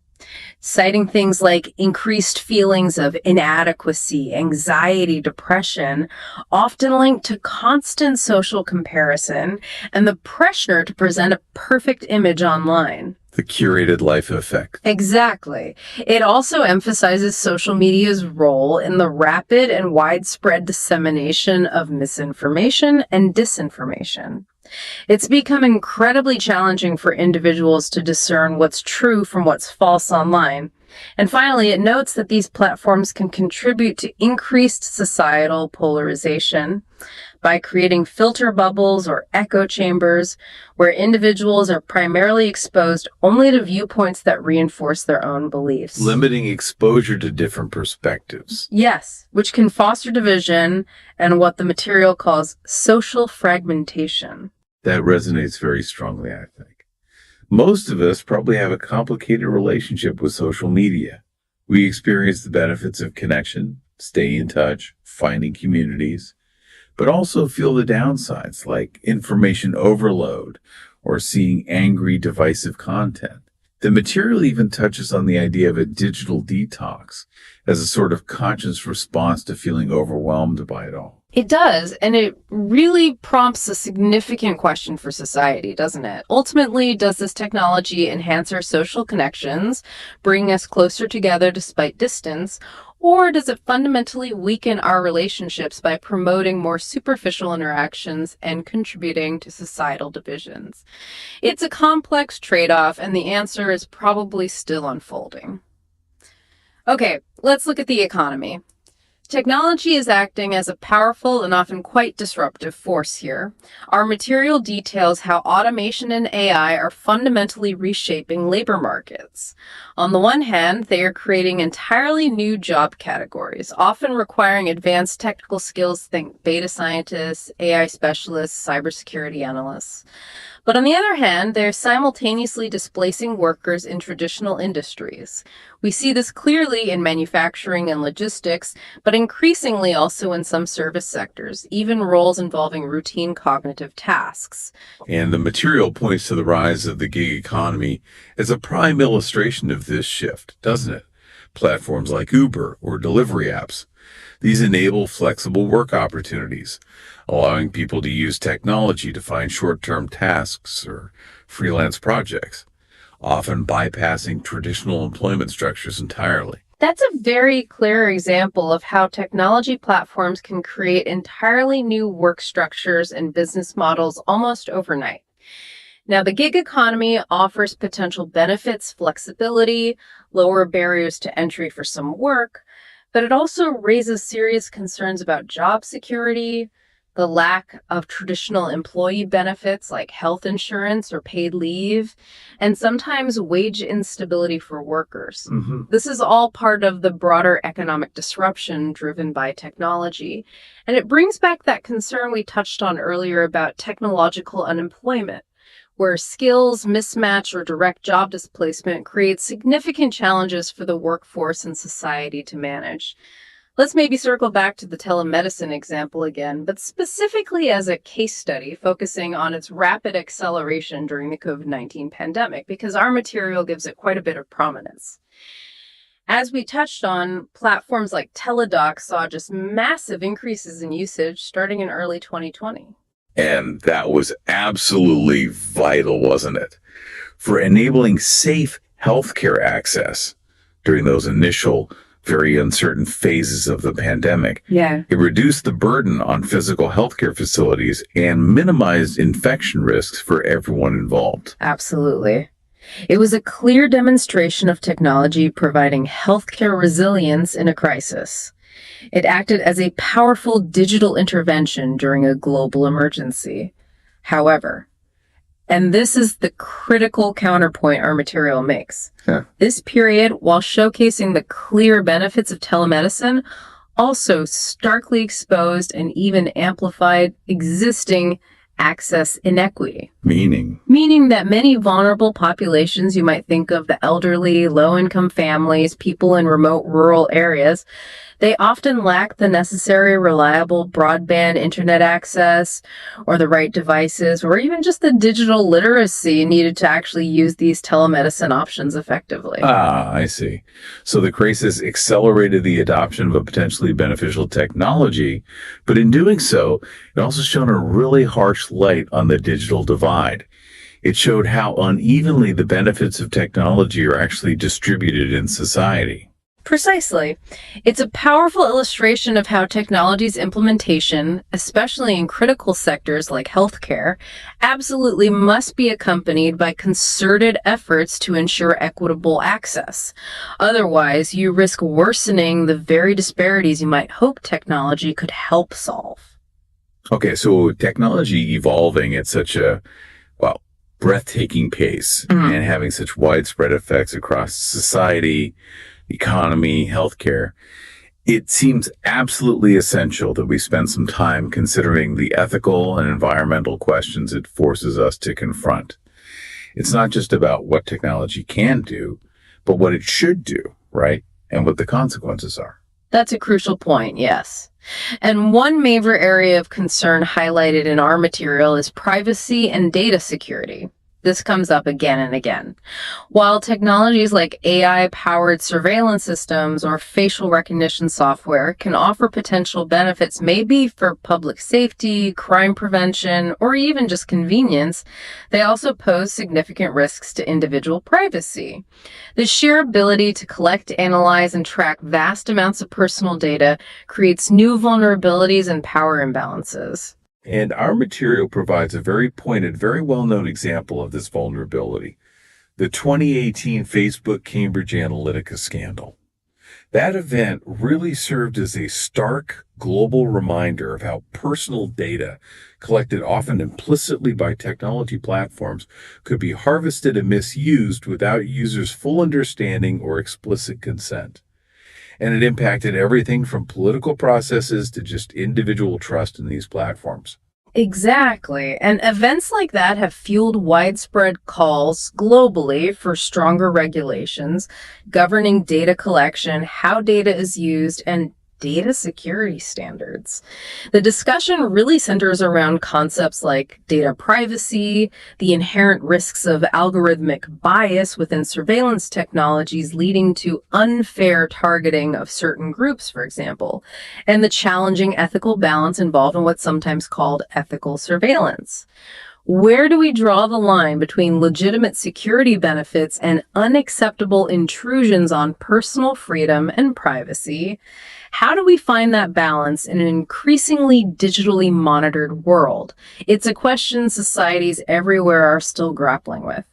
citing things like increased feelings of inadequacy, anxiety, depression, often linked to constant social comparison and the pressure to present a perfect image online. The curated life effect. Exactly. It also emphasizes social media's role in the rapid and widespread dissemination of misinformation and disinformation. It's become incredibly challenging for individuals to discern what's true from what's false online. And finally, it notes that these platforms can contribute to increased societal polarization by creating filter bubbles or echo chambers where individuals are primarily exposed only to viewpoints that reinforce their own beliefs. Limiting exposure to different perspectives. Yes, which can foster division and what the material calls social fragmentation. That resonates very strongly, I think. Most of us probably have a complicated relationship with social media. We experience the benefits of connection, staying in touch, finding communities, but also feel the downsides like information overload or seeing angry, divisive content. The material even touches on the idea of a digital detox as a sort of conscious response to feeling overwhelmed by it all. It does, and it really prompts a significant question for society, doesn't it? Ultimately, does this technology enhance our social connections, bring us closer together despite distance, or does it fundamentally weaken our relationships by promoting more superficial interactions and contributing to societal divisions? It's a complex trade-off, and the answer is probably still unfolding. Okay, let's look at the economy. Technology is acting as a powerful and often quite disruptive force here. Our material details how automation and AI are fundamentally reshaping labor markets. On the one hand, they are creating entirely new job categories, often requiring advanced technical skills, think data scientists, AI specialists, cybersecurity analysts. But on the other hand, they're simultaneously displacing workers in traditional industries. We see this clearly in manufacturing and logistics, but increasingly also in some service sectors, even roles involving routine cognitive tasks. And the material points to the rise of the gig economy as a prime illustration of this shift, doesn't it? Platforms like Uber or delivery apps. These enable flexible work opportunities, allowing people to use technology to find short-term tasks or freelance projects, often bypassing traditional employment structures entirely. That's a very clear example of how technology platforms can create entirely new work structures and business models almost overnight. Now, the gig economy offers potential benefits, flexibility, lower barriers to entry for some work, but it also raises serious concerns about job security, the lack of traditional employee benefits like health insurance or paid leave, and sometimes wage instability for workers. This is all part of the broader economic disruption driven by technology. And it brings back that concern we touched on earlier about technological unemployment, where skills mismatch or direct job displacement creates significant challenges for the workforce and society to manage. Let's maybe circle back to the telemedicine example again, but specifically as a case study focusing on its rapid acceleration during the COVID-19 pandemic, because our material gives it quite a bit of prominence. As we touched on, platforms like Teladoc saw just massive increases in usage starting in early 2020. And that was absolutely vital, wasn't it? For enabling safe healthcare access during those initial, very uncertain phases of the pandemic. Yeah. It reduced the burden on physical healthcare facilities and minimized infection risks for everyone involved. Absolutely. It was a clear demonstration of technology providing healthcare resilience in a crisis. It acted as a powerful digital intervention during a global emergency. However, and this is the critical counterpoint our material makes, this period, while showcasing the clear benefits of telemedicine, also starkly exposed and even amplified existing access inequity. Meaning that many vulnerable populations, you might think of the elderly, low-income families, people in remote rural areas, they often lack the necessary reliable broadband internet access or the right devices or even just the digital literacy needed to actually use these telemedicine options effectively. I see. So the crisis accelerated the adoption of a potentially beneficial technology, but in doing so, it also shone a really harsh light on the digital divide. It showed how unevenly the benefits of technology are actually distributed in society. Precisely. It's a powerful illustration of how technology's implementation, especially in critical sectors like healthcare, absolutely must be accompanied by concerted efforts to ensure equitable access. Otherwise, you risk worsening the very disparities you might hope technology could help solve. Okay, so technology evolving at such a, breathtaking pace and having such widespread effects across society, economy, healthcare, it seems absolutely essential that we spend some time considering the ethical and environmental questions it forces us to confront. It's not just about what technology can do, but what it should do, right? And what the consequences are. That's a crucial point, yes. And one major area of concern highlighted in our material is privacy and data security. This comes up again and again. While technologies like AI-powered surveillance systems or facial recognition software can offer potential benefits maybe for public safety, crime prevention, or even just convenience, they also pose significant risks to individual privacy. The sheer ability to collect, analyze, and track vast amounts of personal data creates new vulnerabilities and power imbalances. And our material provides a very pointed, very well-known example of this vulnerability. The 2018 Facebook Cambridge Analytica scandal. That event really served as a stark global reminder of how personal data, collected often implicitly by technology platforms, could be harvested and misused without users' full understanding or explicit consent. And it impacted everything from political processes to just individual trust in these platforms. Exactly. And events like that have fueled widespread calls globally for stronger regulations governing data collection, how data is used, and data security standards. The discussion really centers around concepts like data privacy, the inherent risks of algorithmic bias within surveillance technologies leading to unfair targeting of certain groups, for example, and the challenging ethical balance involved in what's sometimes called ethical surveillance. Where do we draw the line between legitimate security benefits and unacceptable intrusions on personal freedom and privacy? How do we find that balance in an increasingly digitally monitored world? It's a question societies everywhere are still grappling with.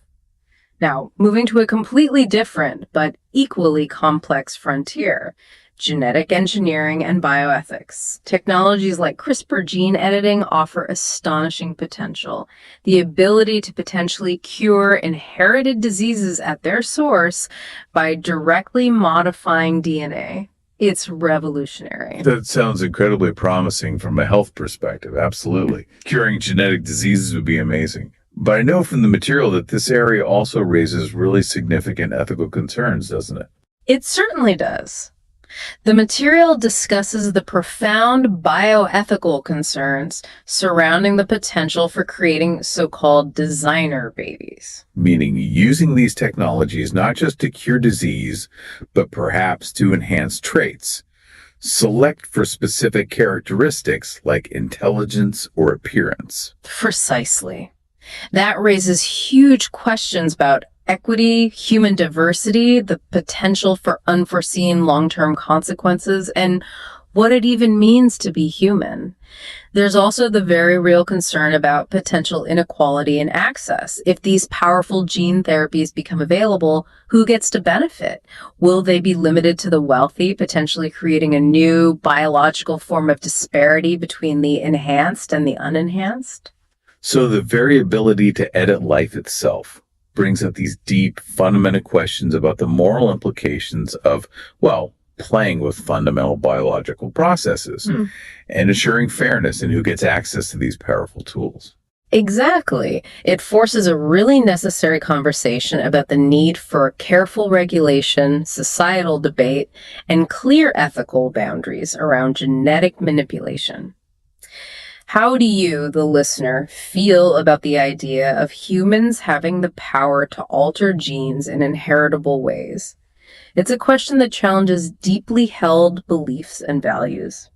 Now, moving to a completely different but equally complex frontier, genetic engineering and bioethics. Technologies like CRISPR gene editing offer astonishing potential. The ability to potentially cure inherited diseases at their source by directly modifying DNA. It's revolutionary. That sounds incredibly promising from a health perspective. Absolutely. Curing genetic diseases would be amazing. But I know from the material that this area also raises really significant ethical concerns, doesn't it? It certainly does. The material discusses the profound bioethical concerns surrounding the potential for creating so-called designer babies. Meaning using these technologies not just to cure disease, but perhaps to enhance traits, select for specific characteristics like intelligence or appearance. Precisely. That raises huge questions about equity, human diversity, the potential for unforeseen long-term consequences, and what it even means to be human. There's also the very real concern about potential inequality in access. If these powerful gene therapies become available, who gets to benefit? Will they be limited to the wealthy, potentially creating a new biological form of disparity between the enhanced and the unenhanced? So the very ability to edit life itself brings up these deep, fundamental questions about the moral implications of, well, playing with fundamental biological processes and ensuring fairness in who gets access to these powerful tools. Exactly. It forces a really necessary conversation about the need for careful regulation, societal debate, and clear ethical boundaries around genetic manipulation. How do you, the listener, feel about the idea of humans having the power to alter genes in inheritable ways? It's a question that challenges deeply held beliefs and values.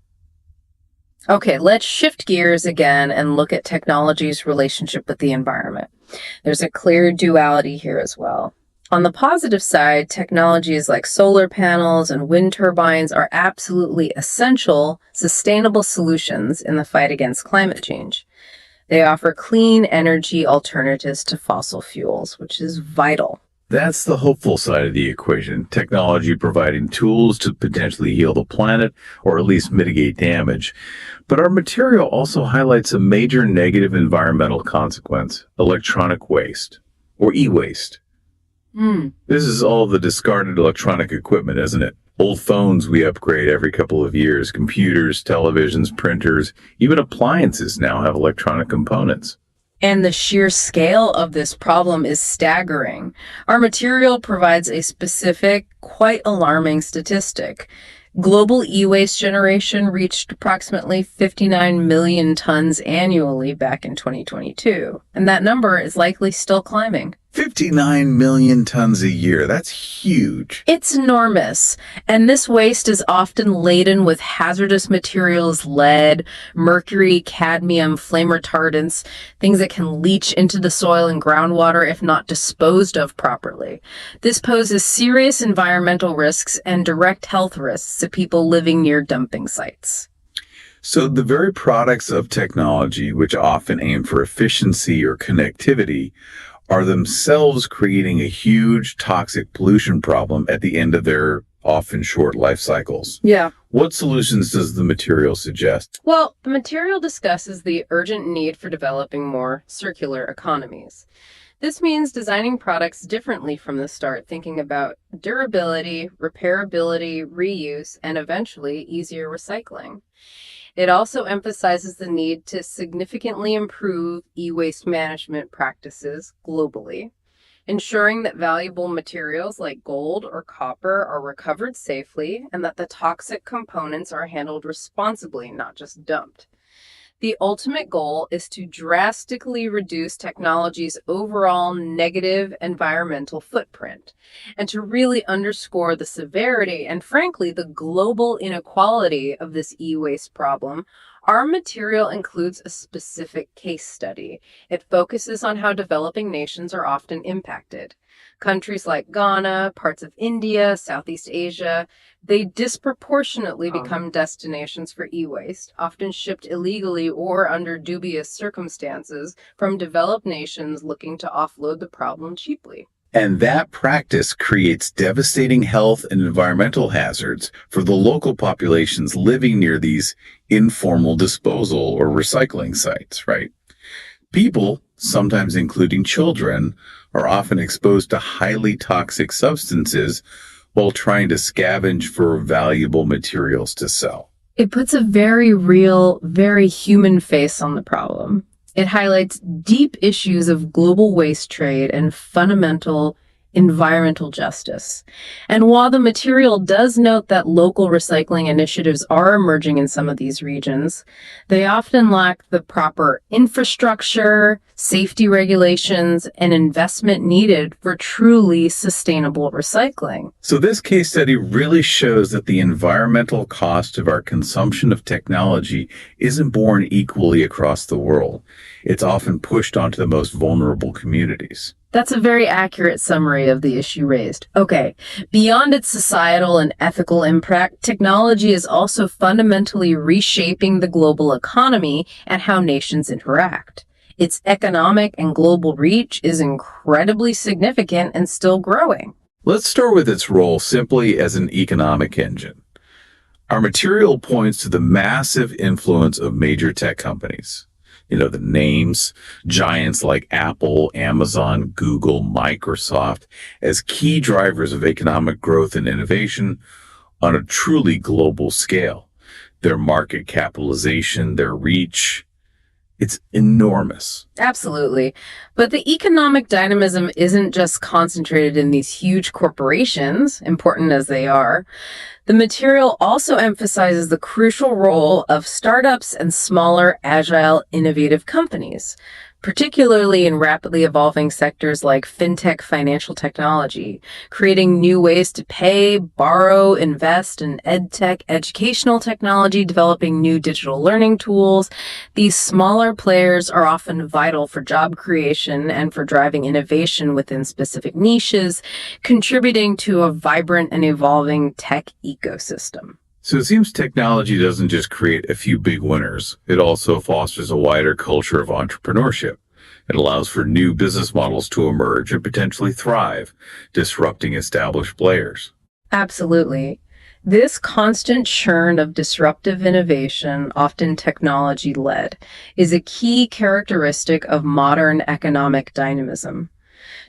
Okay, let's shift gears again and look at technology's relationship with the environment. There's a clear duality here as well. On the positive side, technologies like solar panels and wind turbines are absolutely essential, sustainable solutions in the fight against climate change. They offer clean energy alternatives to fossil fuels, which is vital. That's the hopeful side of the equation, technology providing tools to potentially heal the planet or at least mitigate damage. But our material also highlights a major negative environmental consequence, electronic waste, or e-waste. This is all the discarded electronic equipment, isn't it? Old phones we upgrade every couple of years, computers, televisions, printers, even appliances now have electronic components. And the sheer scale of this problem is staggering. Our material provides a specific, quite alarming statistic. Global e-waste generation reached approximately 59 million tons annually back in 2022, and that number is likely still climbing. 59 million tons a year. That's huge. It's enormous. And this waste is often laden with hazardous materials, lead, mercury, cadmium, flame retardants, things that can leach into the soil and groundwater if not disposed of properly. This poses serious environmental risks and direct health risks to people living near dumping sites. So the very products of technology, which often aim for efficiency or connectivity, are themselves creating a huge toxic pollution problem at the end of their often short life cycles. Yeah. What solutions does the material suggest? Well, the material discusses the urgent need for developing more circular economies. This means designing products differently from the start, thinking about durability, repairability, reuse, and eventually easier recycling. It also emphasizes the need to significantly improve e-waste management practices globally, ensuring that valuable materials like gold or copper are recovered safely and that the toxic components are handled responsibly, not just dumped. The ultimate goal is to drastically reduce technology's overall negative environmental footprint and to really underscore the severity and, frankly, the global inequality of this e-waste problem. Our material includes a specific case study. It focuses on how developing nations are often impacted. Countries like Ghana, parts of India, Southeast Asia, they disproportionately become destinations for e-waste, often shipped illegally or under dubious circumstances from developed nations looking to offload the problem cheaply. And that practice creates devastating health and environmental hazards for the local populations living near these informal disposal or recycling sites, right? People, sometimes including children, are often exposed to highly toxic substances while trying to scavenge for valuable materials to sell. It puts a very real, very human face on the problem. It highlights deep issues of global waste trade and fundamental environmental justice. And while the material does note that local recycling initiatives are emerging in some of these regions, they often lack the proper infrastructure, safety regulations, and investment needed for truly sustainable recycling. So this case study really shows that the environmental cost of our consumption of technology isn't borne equally across the world. It's often pushed onto the most vulnerable communities. That's a very accurate summary of the issue raised. Okay, beyond its societal and ethical impact, technology is also fundamentally reshaping the global economy and how nations interact. Its economic and global reach is incredibly significant and still growing. Let's start with its role simply as an economic engine. Our material points to the massive influence of major tech companies. The names, giants like Apple, Amazon, Google, Microsoft, as key drivers of economic growth and innovation on a truly global scale. Their market capitalization, their reach, it's enormous. Absolutely. But the economic dynamism isn't just concentrated in these huge corporations, important as they are. The material also emphasizes the crucial role of startups and smaller, agile, innovative companies, particularly in rapidly evolving sectors like fintech financial technology, creating new ways to pay, borrow, invest in edtech educational technology, developing new digital learning tools. These smaller players are often vital for job creation and for driving innovation within specific niches, contributing to a vibrant and evolving tech ecosystem. So it seems technology doesn't just create a few big winners. It also fosters a wider culture of entrepreneurship. It allows for new business models to emerge and potentially thrive, disrupting established players. Absolutely. This constant churn of disruptive innovation, often technology-led, is a key characteristic of modern economic dynamism.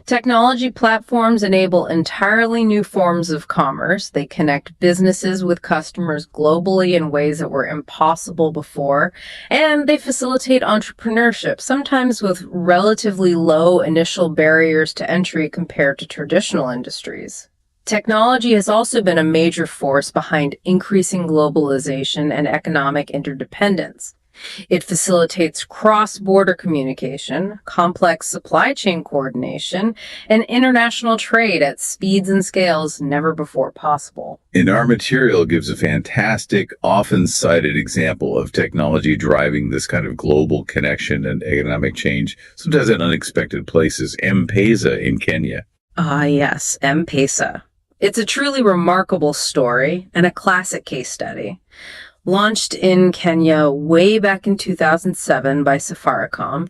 Technology platforms enable entirely new forms of commerce. They connect businesses with customers globally in ways that were impossible before, and they facilitate entrepreneurship, sometimes with relatively low initial barriers to entry compared to traditional industries. Technology has also been a major force behind increasing globalization and economic interdependence. It facilitates cross-border communication, complex supply chain coordination, and international trade at speeds and scales never before possible. And our material gives a fantastic, often cited example of technology driving this kind of global connection and economic change, sometimes in unexpected places. M-Pesa in Kenya. Yes, M-Pesa. It's a truly remarkable story and a classic case study. Launched in Kenya way back in 2007 by Safaricom,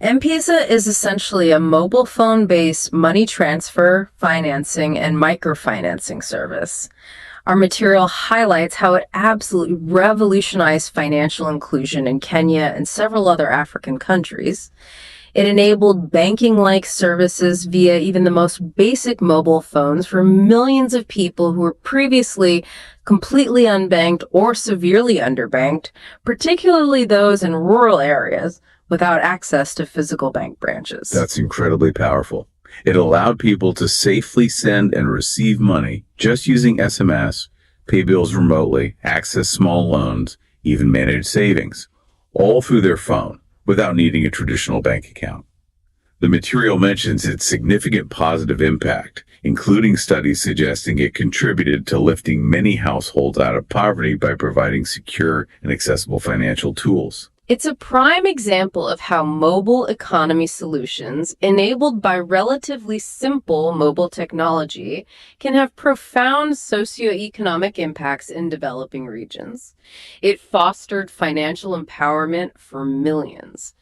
M-Pesa is essentially a mobile phone-based money transfer, financing, and microfinancing service. Our material highlights how it absolutely revolutionized financial inclusion in Kenya and several other African countries. It enabled banking-like services via even the most basic mobile phones for millions of people who were previously completely unbanked or severely underbanked, particularly those in rural areas without access to physical bank branches. That's incredibly powerful. It allowed people to safely send and receive money just using SMS, pay bills remotely, access small loans, even manage savings, all through their phone, without needing a traditional bank account. The material mentions its significant positive impact, including studies suggesting it contributed to lifting many households out of poverty by providing secure and accessible financial tools. It's a prime example of how mobile economy solutions, enabled by relatively simple mobile technology, can have profound socioeconomic impacts in developing regions. It fostered financial empowerment for millions.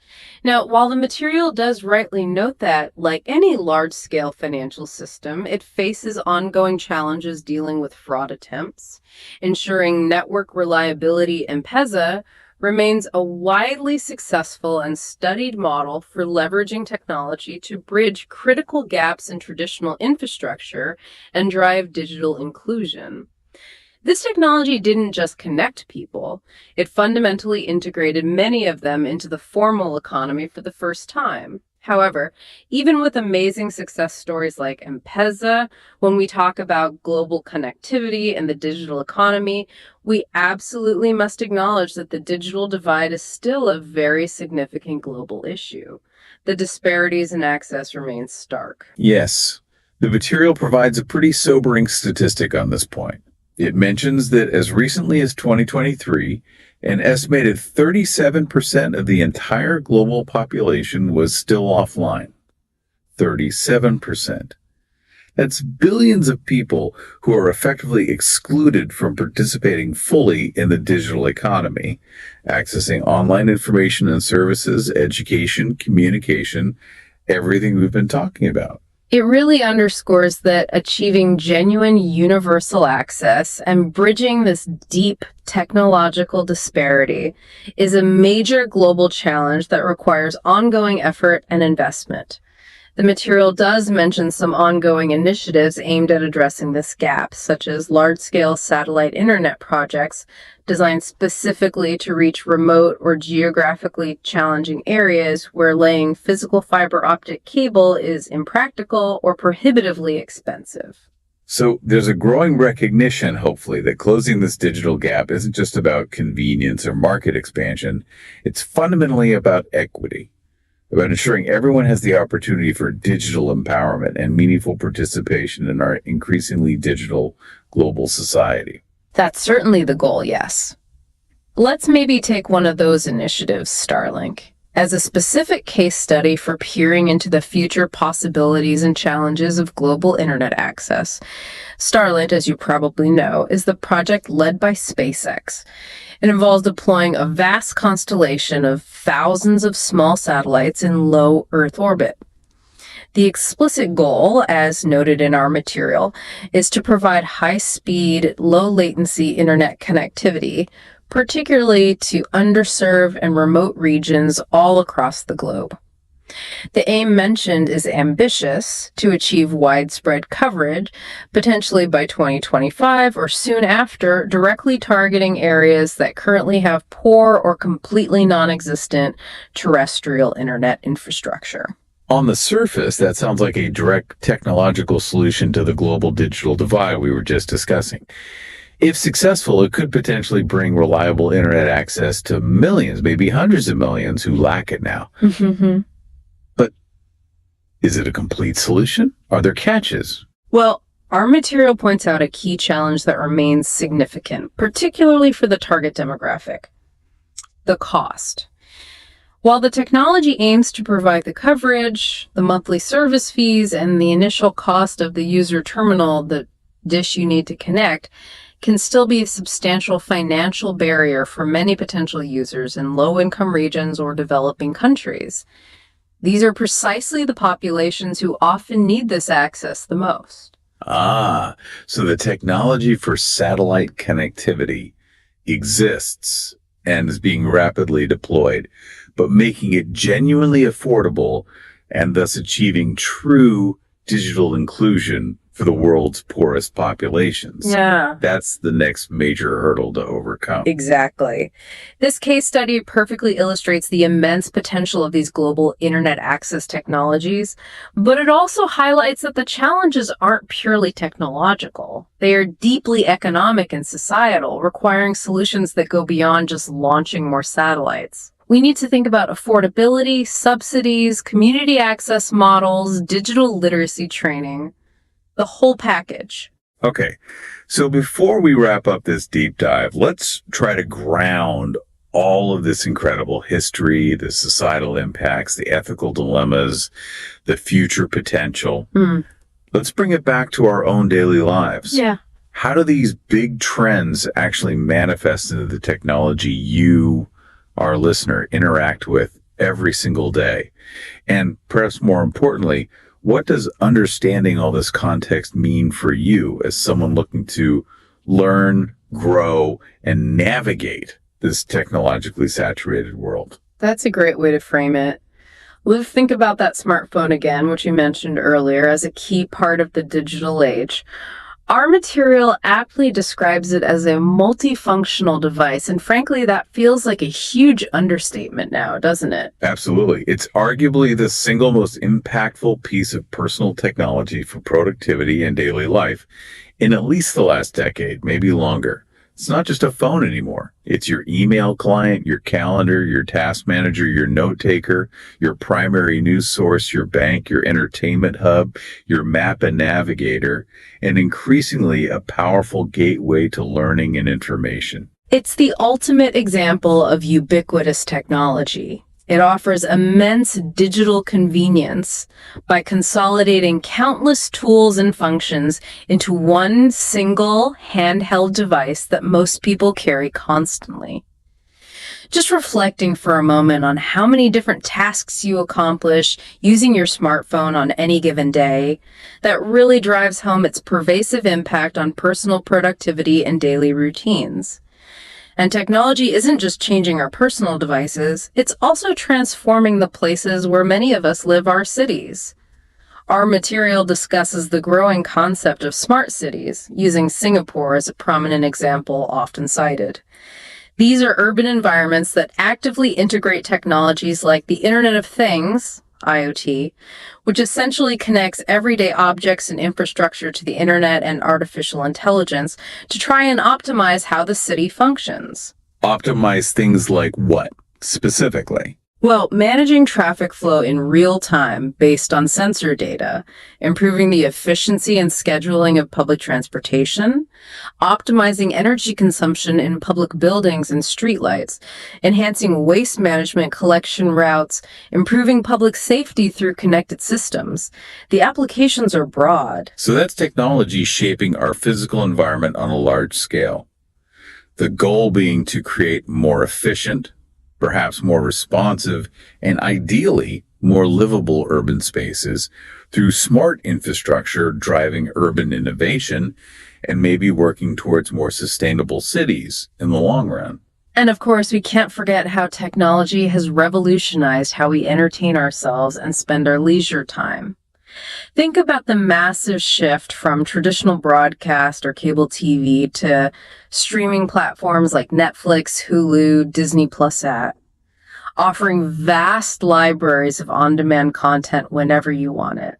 Now, while the material does rightly note that, like any large-scale financial system, it faces ongoing challenges dealing with fraud attempts, ensuring network reliability, M-Pesa remains a widely successful and studied model for leveraging technology to bridge critical gaps in traditional infrastructure and drive digital inclusion. This technology didn't just connect people, it fundamentally integrated many of them into the formal economy for the first time. However, even with amazing success stories like M-Pesa, when we talk about global connectivity and the digital economy, we absolutely must acknowledge that the digital divide is still a very significant global issue. The disparities in access remain stark. Yes, the material provides a pretty sobering statistic on this point. It mentions that as recently as 2023, an estimated 37% of the entire global population was still offline. 37%. That's billions of people who are effectively excluded from participating fully in the digital economy, accessing online information and services, education, communication, everything we've been talking about. It really underscores that achieving genuine universal access and bridging this deep technological disparity is a major global challenge that requires ongoing effort and investment. The material does mention some ongoing initiatives aimed at addressing this gap, such as large-scale satellite internet projects designed specifically to reach remote or geographically challenging areas where laying physical fiber optic cable is impractical or prohibitively expensive. So there's a growing recognition, hopefully, that closing this digital gap isn't just about convenience or market expansion. It's fundamentally about equity, about ensuring everyone has the opportunity for digital empowerment and meaningful participation in our increasingly digital global society. That's certainly the goal, yes. Let's maybe take one of those initiatives, Starlink, as a specific case study for peering into the future possibilities and challenges of global internet access. Starlink, as you probably know, is the project led by SpaceX. It involves deploying a vast constellation of thousands of small satellites in low Earth orbit. The explicit goal, as noted in our material, is to provide high-speed, low-latency internet connectivity, particularly to underserved and remote regions all across the globe. The aim mentioned is ambitious, to achieve widespread coverage, potentially by 2025 or soon after, directly targeting areas that currently have poor or completely non-existent terrestrial internet infrastructure. On the surface, that sounds like a direct technological solution to the global digital divide we were just discussing. If successful, it could potentially bring reliable internet access to millions, maybe hundreds of millions who lack it now. But is it a complete solution? Are there catches? Well, our material points out a key challenge that remains significant, particularly for the target demographic: the cost. While the technology aims to provide the coverage, the monthly service fees, and the initial cost of the user terminal, the dish you need to connect, can still be a substantial financial barrier for many potential users in low-income regions or developing countries. These are precisely the populations who often need this access the most. So the technology for satellite connectivity exists and is being rapidly deployed, but making it genuinely affordable and thus achieving true digital inclusion for the world's poorest populations. Yeah. That's the next major hurdle to overcome. Exactly. This case study perfectly illustrates the immense potential of these global internet access technologies, but it also highlights that the challenges aren't purely technological. They are deeply economic and societal, requiring solutions that go beyond just launching more satellites. We need to think about affordability, subsidies, community access models, digital literacy training, the whole package. Okay, so before we wrap up this deep dive, let's try to ground all of this incredible history, the societal impacts, the ethical dilemmas, the future potential. Let's bring it back to our own daily lives. Yeah. How do these big trends actually manifest into the technology you, our listener, interact with every single day? And perhaps more importantly, what does understanding all this context mean for you as someone looking to learn, grow, and navigate this technologically saturated world? That's a great way to frame it. Let's think about that smartphone again, which you mentioned earlier, as a key part of the digital age. Our material aptly describes it as a multifunctional device, and frankly, that feels like a huge understatement now, doesn't it? Absolutely. It's arguably the single most impactful piece of personal technology for productivity and daily life in at least the last decade, maybe longer. It's not just a phone anymore. It's your email client, your calendar, your task manager, your note taker, your primary news source, your bank, your entertainment hub, your map and navigator, and increasingly a powerful gateway to learning and information. It's the ultimate example of ubiquitous technology. It offers immense digital convenience by consolidating countless tools and functions into one single handheld device that most people carry constantly. Just reflecting for a moment on how many different tasks you accomplish using your smartphone on any given day, that really drives home its pervasive impact on personal productivity and daily routines. And technology isn't just changing our personal devices, it's also transforming the places where many of us live our cities. Our material discusses the growing concept of smart cities, using Singapore as a prominent example often cited. These are urban environments that actively integrate technologies like the Internet of Things, IoT, which essentially connects everyday objects and infrastructure to the internet and artificial intelligence to try and optimize how the city functions. Optimize things like what, specifically? Well, managing traffic flow in real time based on sensor data, improving the efficiency and scheduling of public transportation, optimizing energy consumption in public buildings and streetlights, enhancing waste management collection routes, improving public safety through connected systems. The applications are broad. So that's technology shaping our physical environment on a large scale. The goal being to create more efficient, perhaps more responsive, and ideally more livable urban spaces through smart infrastructure driving urban innovation and maybe working towards more sustainable cities in the long run. And of course, we can't forget how technology has revolutionized how we entertain ourselves and spend our leisure time. Think about the massive shift from traditional broadcast or cable TV to streaming platforms like Netflix, Hulu, Disney Plus app, offering vast libraries of on-demand content whenever you want it.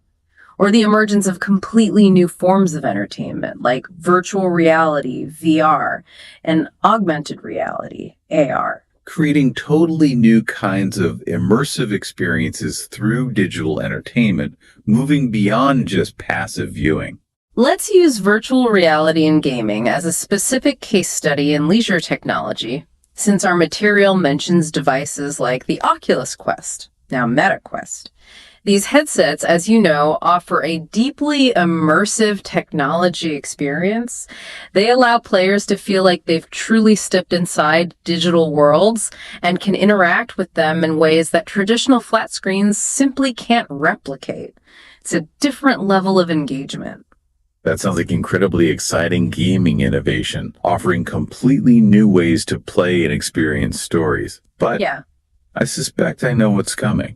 Or the emergence of completely new forms of entertainment like virtual reality, VR, and augmented reality, AR. Creating totally new kinds of immersive experiences through digital entertainment, moving beyond just passive viewing. Let's use virtual reality and gaming as a specific case study in leisure technology, since our material mentions devices like the Oculus Quest, now Meta Quest. These headsets, as you know, offer a deeply immersive technology experience. They allow players to feel like they've truly stepped inside digital worlds and can interact with them in ways that traditional flat screens simply can't replicate. It's a different level of engagement. That sounds like incredibly exciting gaming innovation, offering completely new ways to play and experience stories. But yeah, I suspect I know what's coming.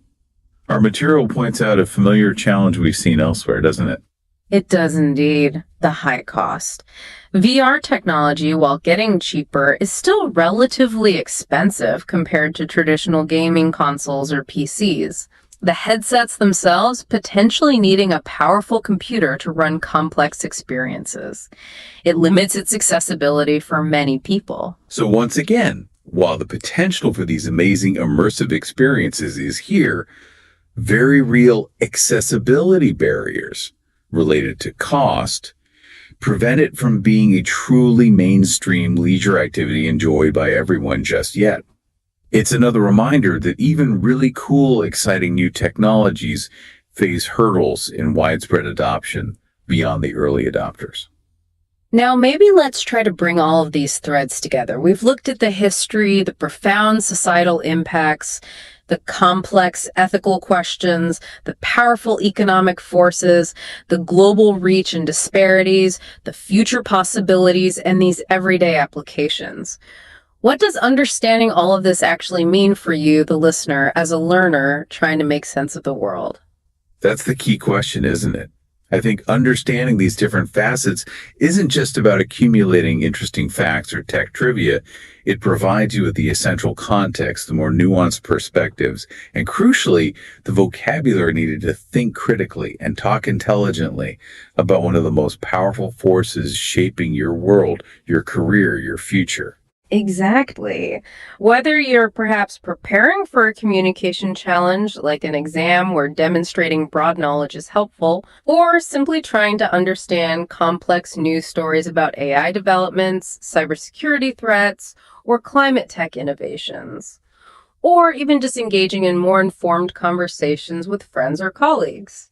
Our material points out a familiar challenge we've seen elsewhere, doesn't it? It does indeed. The high cost. VR technology, while getting cheaper, is still relatively expensive compared to traditional gaming consoles or PCs. The headsets themselves potentially needing a powerful computer to run complex experiences. It limits its accessibility for many people. So once again, while the potential for these amazing immersive experiences is here, very real accessibility barriers related to cost prevent it from being a truly mainstream leisure activity enjoyed by everyone just yet. It's another reminder that even really cool, exciting new technologies face hurdles in widespread adoption beyond the early adopters. Now, maybe let's try to bring all of these threads together. We've looked at the history, the profound societal impacts, the complex ethical questions, the powerful economic forces, the global reach and disparities, the future possibilities, and these everyday applications. What does understanding all of this actually mean for you, the listener, as a learner trying to make sense of the world? That's the key question, isn't it? I think understanding these different facets isn't just about accumulating interesting facts or tech trivia. It provides you with the essential context, the more nuanced perspectives, and crucially, the vocabulary needed to think critically and talk intelligently about one of the most powerful forces shaping your world, your career, your future. Exactly. Whether you're perhaps preparing for a communication challenge like an exam where demonstrating broad knowledge is helpful, or simply trying to understand complex news stories about AI developments, cybersecurity threats, or climate tech innovations, or even just engaging in more informed conversations with friends or colleagues.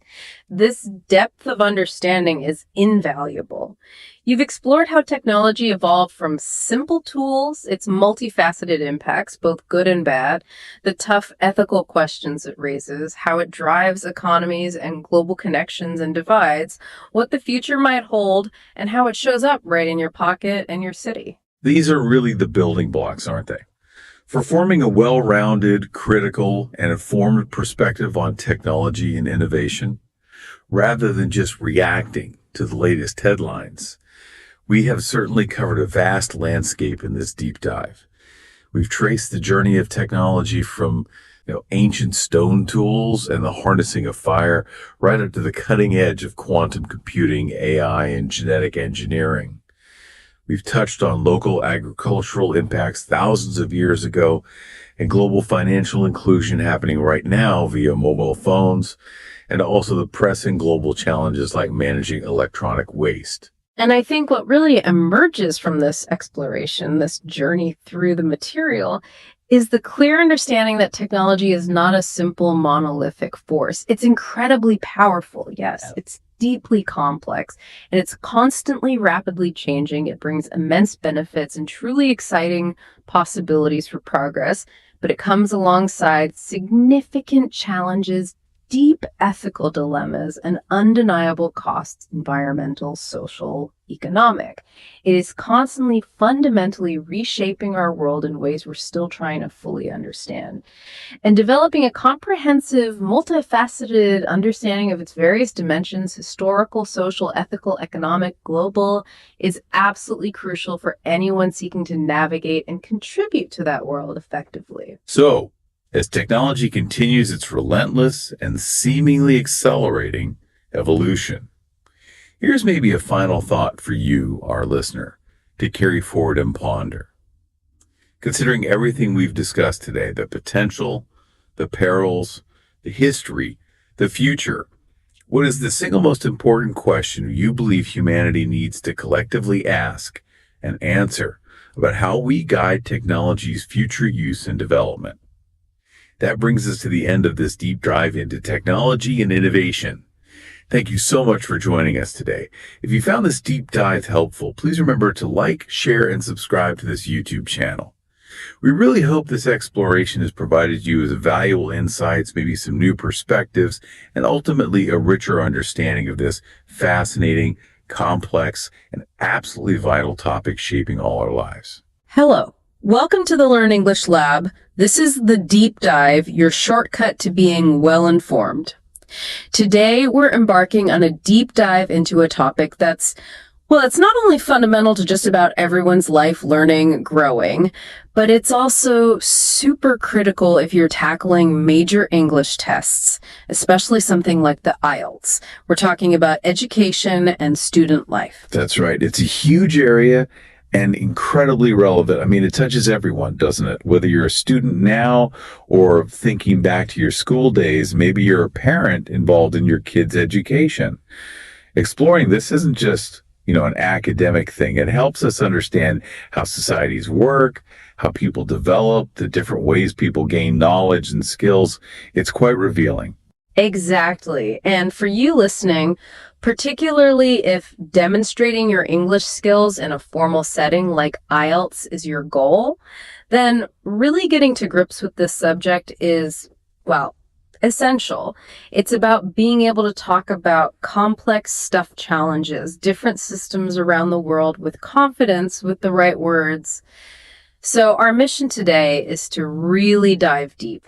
This depth of understanding is invaluable. You've explored how technology evolved from simple tools, its multifaceted impacts, both good and bad, the tough ethical questions it raises, how it drives economies and global connections and divides, what the future might hold, and how it shows up right in your pocket and your city. These are really the building blocks, aren't they? For forming a well-rounded, critical, and informed perspective on technology and innovation, rather than just reacting to the latest headlines. We have certainly covered a vast landscape in this deep dive. We've traced the journey of technology from ancient stone tools and the harnessing of fire right up to the cutting edge of quantum computing, AI, and genetic engineering. We've touched on local agricultural impacts thousands of years ago and global financial inclusion happening right now via mobile phones, and also the pressing global challenges like managing electronic waste. And I think what really emerges from this exploration, this journey through the material, is the clear understanding that technology is not a simple monolithic force. It's incredibly powerful, yes. It's deeply complex, and it's constantly rapidly changing. It brings immense benefits and truly exciting possibilities for progress, but it comes alongside significant challenges, deep ethical dilemmas, and undeniable costs, environmental, social, economic. It is constantly fundamentally reshaping our world in ways we're still trying to fully understand. And developing a comprehensive, multifaceted understanding of its various dimensions, historical, social, ethical, economic, global, is absolutely crucial for anyone seeking to navigate and contribute to that world effectively. So, as technology continues its relentless and seemingly accelerating evolution, here's maybe a final thought for you, our listener, to carry forward and ponder. Considering everything we've discussed today, the potential, the perils, the history, the future, what is the single most important question you believe humanity needs to collectively ask and answer about how we guide technology's future use and development? That brings us to the end of this deep dive into technology and innovation. Thank you so much for joining us today. If you found this deep dive helpful, please remember to like, share, and subscribe to this YouTube channel. We really hope this exploration has provided you with valuable insights, maybe some new perspectives, and ultimately a richer understanding of this fascinating, complex, and absolutely vital topic shaping all our lives. Hello. Welcome to the Learn English Lab. This is the deep dive, your shortcut to being well-informed. Today, we're embarking on a deep dive into a topic that's, well, it's not only fundamental to just about everyone's life, learning, growing, but it's also super critical if you're tackling major English tests, especially something like the IELTS. We're talking about education and student life. That's right. It's a huge area and incredibly relevant. I mean, it touches everyone, doesn't it? Whether you're a student now or thinking back to your school days, maybe you're a parent involved in your kid's education. Exploring this isn't just, an academic thing. It helps us understand how societies work, how people develop, the different ways people gain knowledge and skills. It's quite revealing. Exactly. And for you listening, particularly if demonstrating your English skills in a formal setting like IELTS is your goal, then really getting to grips with this subject is, well, essential. It's about being able to talk about complex stuff challenges, different systems around the world with confidence, with the right words. So our mission today is to really dive deep.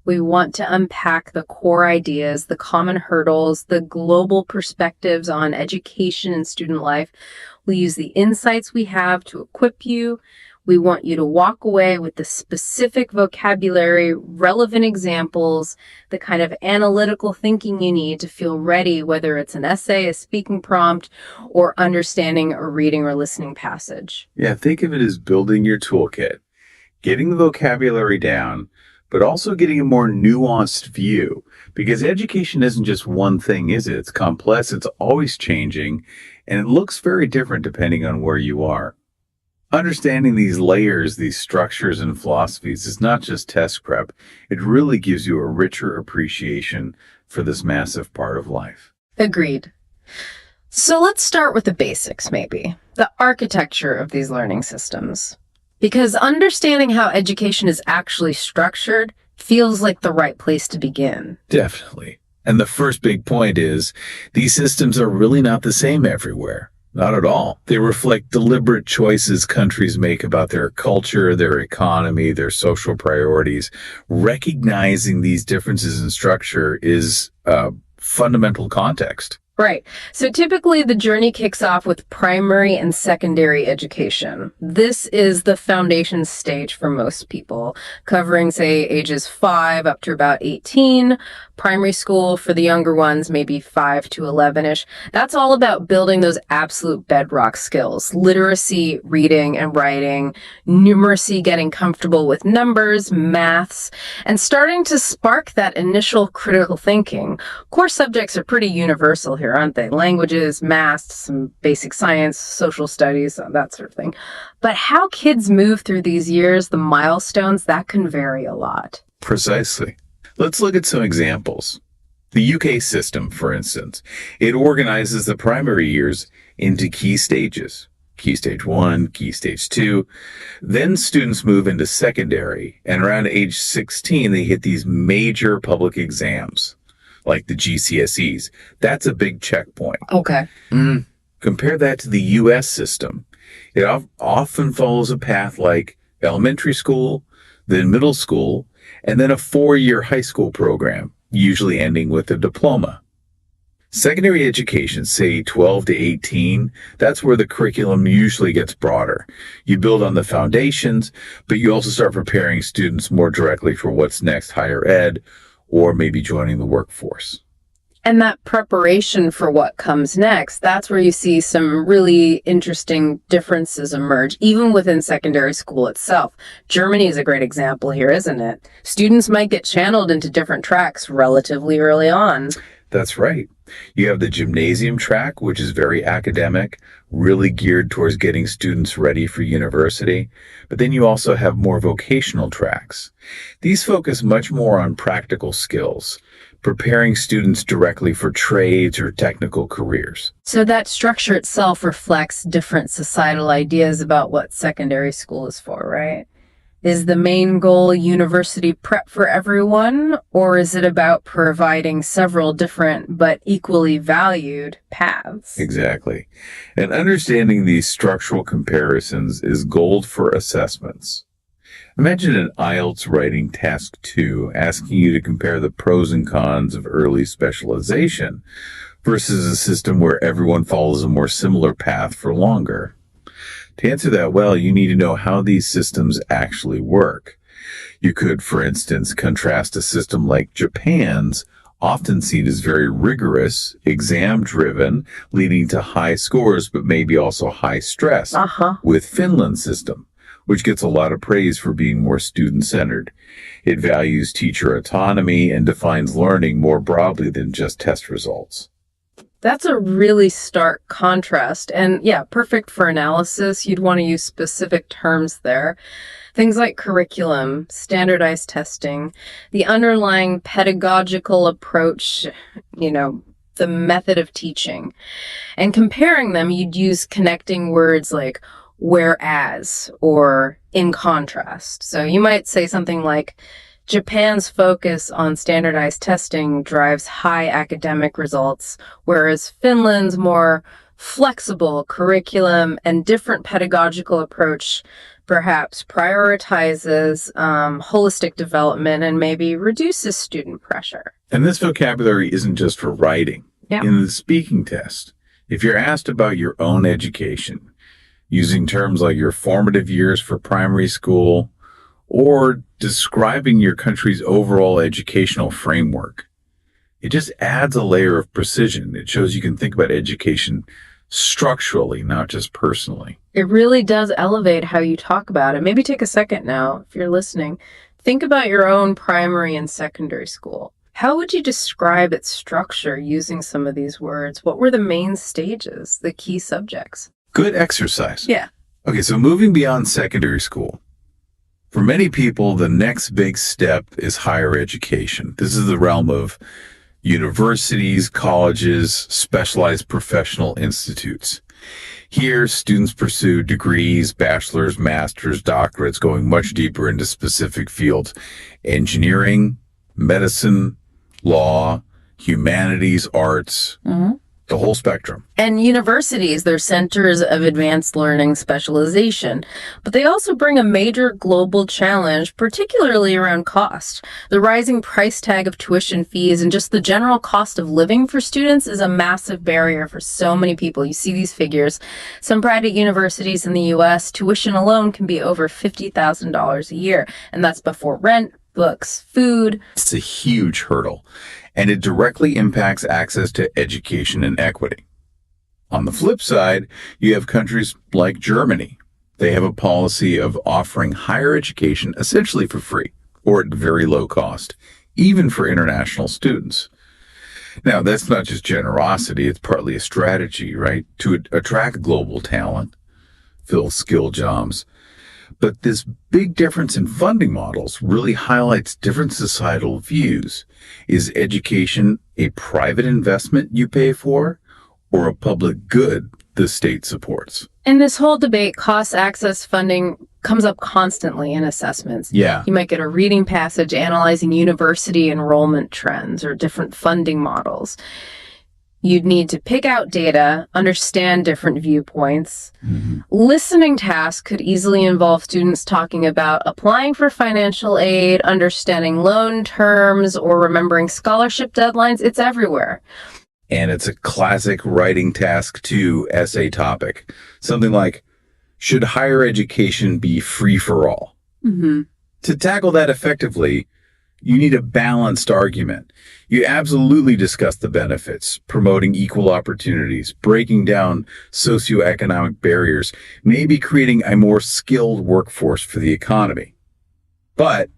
We want to unpack the core ideas, the common hurdles, the global perspectives on education and student life. We use the insights we have to equip you. We want you to walk away with the specific vocabulary, relevant examples, the kind of analytical thinking you need to feel ready, whether it's an essay, a speaking prompt, or understanding a reading or listening passage. Yeah, think of it as building your toolkit, getting the vocabulary down, but also getting a more nuanced view. Because education isn't just one thing, is it? It's complex, it's always changing, and it looks very different depending on where you are. Understanding these layers, these structures and philosophies is not just test prep. It really gives you a richer appreciation for this massive part of life. Agreed. So let's start with the basics, maybe. The architecture of these learning systems. Because understanding how education is actually structured feels like the right place to begin. Definitely. And the first big point is these systems are really not the same everywhere. Not at all. They reflect deliberate choices countries make about their culture, their economy, their social priorities. Recognizing these differences in structure is fundamental context. Right. So typically the journey kicks off with primary and secondary education. This is the foundation stage for most people, covering, say, ages 5 up to about 18. Primary school for the younger ones, maybe 5 to 11-ish. That's all about building those absolute bedrock skills. Literacy, reading and writing, numeracy, getting comfortable with numbers, maths, and starting to spark that initial critical thinking. Core subjects are pretty universal here, aren't they? Languages, math, some basic science, social studies, that sort of thing. But how kids move through these years, the milestones, that can vary a lot. Precisely. Let's look at some examples. The UK system, for instance, it organizes the primary years into key stages. Key stage 1, key stage 2. Then students move into secondary, and around age 16, they hit these major public exams, like the GCSEs. That's a big checkpoint. Okay. Compare that to the US system. It often follows a path like elementary school, then middle school, and then a 4-year high school program, usually ending with a diploma. Secondary education, say 12 to 18, that's where the curriculum usually gets broader. You build on the foundations, but you also start preparing students more directly for what's next, higher ed, or maybe joining the workforce. And that preparation for what comes next, that's where you see some really interesting differences emerge, even within secondary school itself. Germany is a great example here, isn't it? Students might get channeled into different tracks relatively early on. That's right. You have the gymnasium track, which is very academic, really geared towards getting students ready for university. But then you also have more vocational tracks. These focus much more on practical skills, preparing students directly for trades or technical careers. So that structure itself reflects different societal ideas about what secondary school is for, right? Is the main goal university prep for everyone, or is it about providing several different but equally valued paths? Exactly. And understanding these structural comparisons is gold for assessments. Imagine an IELTS writing task 2 asking you to compare the pros and cons of early specialization versus a system where everyone follows a more similar path for longer. To answer that well, you need to know how these systems actually work. You could, for instance, contrast a system like Japan's, often seen as very rigorous, exam-driven, leading to high scores, but maybe also high stress, with Finland's system, which gets a lot of praise for being more student-centered. It values teacher autonomy and defines learning more broadly than just test results. That's a really stark contrast. And yeah, perfect for analysis. You'd want to use specific terms there. Things like curriculum, standardized testing, the underlying pedagogical approach, the method of teaching. And comparing them, you'd use connecting words like whereas or in contrast. So you might say something like, Japan's focus on standardized testing drives high academic results, whereas Finland's more flexible curriculum and different pedagogical approach perhaps prioritizes holistic development and maybe reduces student pressure. And this vocabulary isn't just for writing. Yeah. In the speaking test, if you're asked about your own education, using terms like your formative years for primary school or describing your country's overall educational framework, it just adds a layer of precision. It shows you can think about education structurally, not just personally. It really does elevate how you talk about it. Maybe take a second now, if you're listening. Think about your own primary and secondary school. How would you describe its structure using some of these words? What were the main stages, the key subjects? Good exercise. Yeah. Okay, so moving beyond secondary school. For many people, the next big step is higher education. This is the realm of universities, colleges, specialized professional institutes. Here, students pursue degrees, bachelor's, master's, doctorates, going much deeper into specific fields: engineering, medicine, law, humanities, arts, the whole spectrum. And universities, they're centers of advanced learning specialization, but they also bring a major global challenge, particularly around cost. The rising price tag of tuition fees and just the general cost of living for students is a massive barrier for so many people. You see these figures. Some private universities in the US, tuition alone can be over $50,000 a year, and that's before rent, books, food. It's a huge hurdle, and it directly impacts access to education and equity. On the flip side, you have countries like Germany. They have a policy of offering higher education essentially for free or at very low cost, even for international students. Now, that's not just generosity, it's partly a strategy, right? To attract global talent, fill skill jobs. But this big difference in funding models really highlights different societal views. Is education a private investment you pay for, or a public good the state supports? In this whole debate, cost access funding comes up constantly in assessments. Yeah. You might get a reading passage analyzing university enrollment trends or different funding models. You'd need to pick out data, understand different viewpoints. Listening tasks could easily involve students talking about applying for financial aid, understanding loan terms, or remembering scholarship deadlines. It's everywhere. And it's a classic writing task 2 essay topic. Something like, should higher education be free for all? To tackle that effectively, you need a balanced argument. You absolutely discuss the benefits, promoting equal opportunities, breaking down socioeconomic barriers, maybe creating a more skilled workforce for the economy. But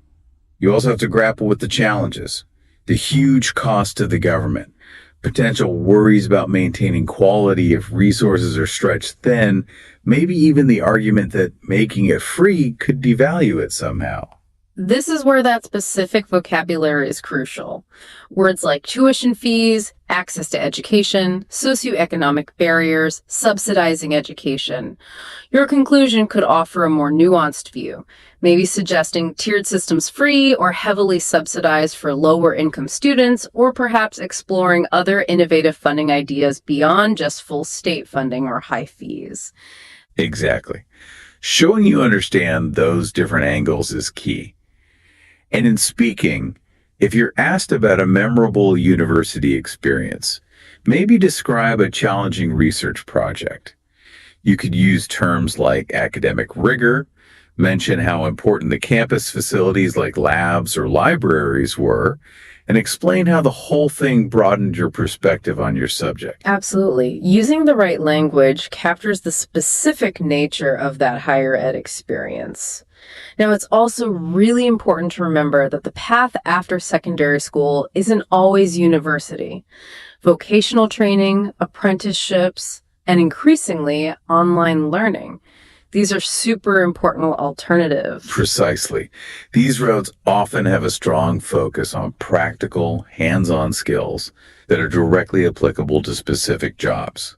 you also have to grapple with the challenges, the huge cost to the government, potential worries about maintaining quality if resources are stretched thin, maybe even the argument that making it free could devalue it somehow. This is where that specific vocabulary is crucial. Words like tuition fees, access to education, socioeconomic barriers, subsidizing education. Your conclusion could offer a more nuanced view, maybe suggesting tiered systems free or heavily subsidized for lower income students, or perhaps exploring other innovative funding ideas beyond just full state funding or high fees. Exactly. Showing you understand those different angles is key. And in speaking, if you're asked about a memorable university experience, maybe describe a challenging research project. You could use terms like academic rigor, mention how important the campus facilities like labs or libraries were, and explain how the whole thing broadened your perspective on your subject. Absolutely. Using the right language captures the specific nature of that higher ed experience. Now, it's also really important to remember that the path after secondary school isn't always university. Vocational training, apprenticeships, and increasingly online learning. These are super important alternatives. Precisely. These roads often have a strong focus on practical, hands-on skills that are directly applicable to specific jobs.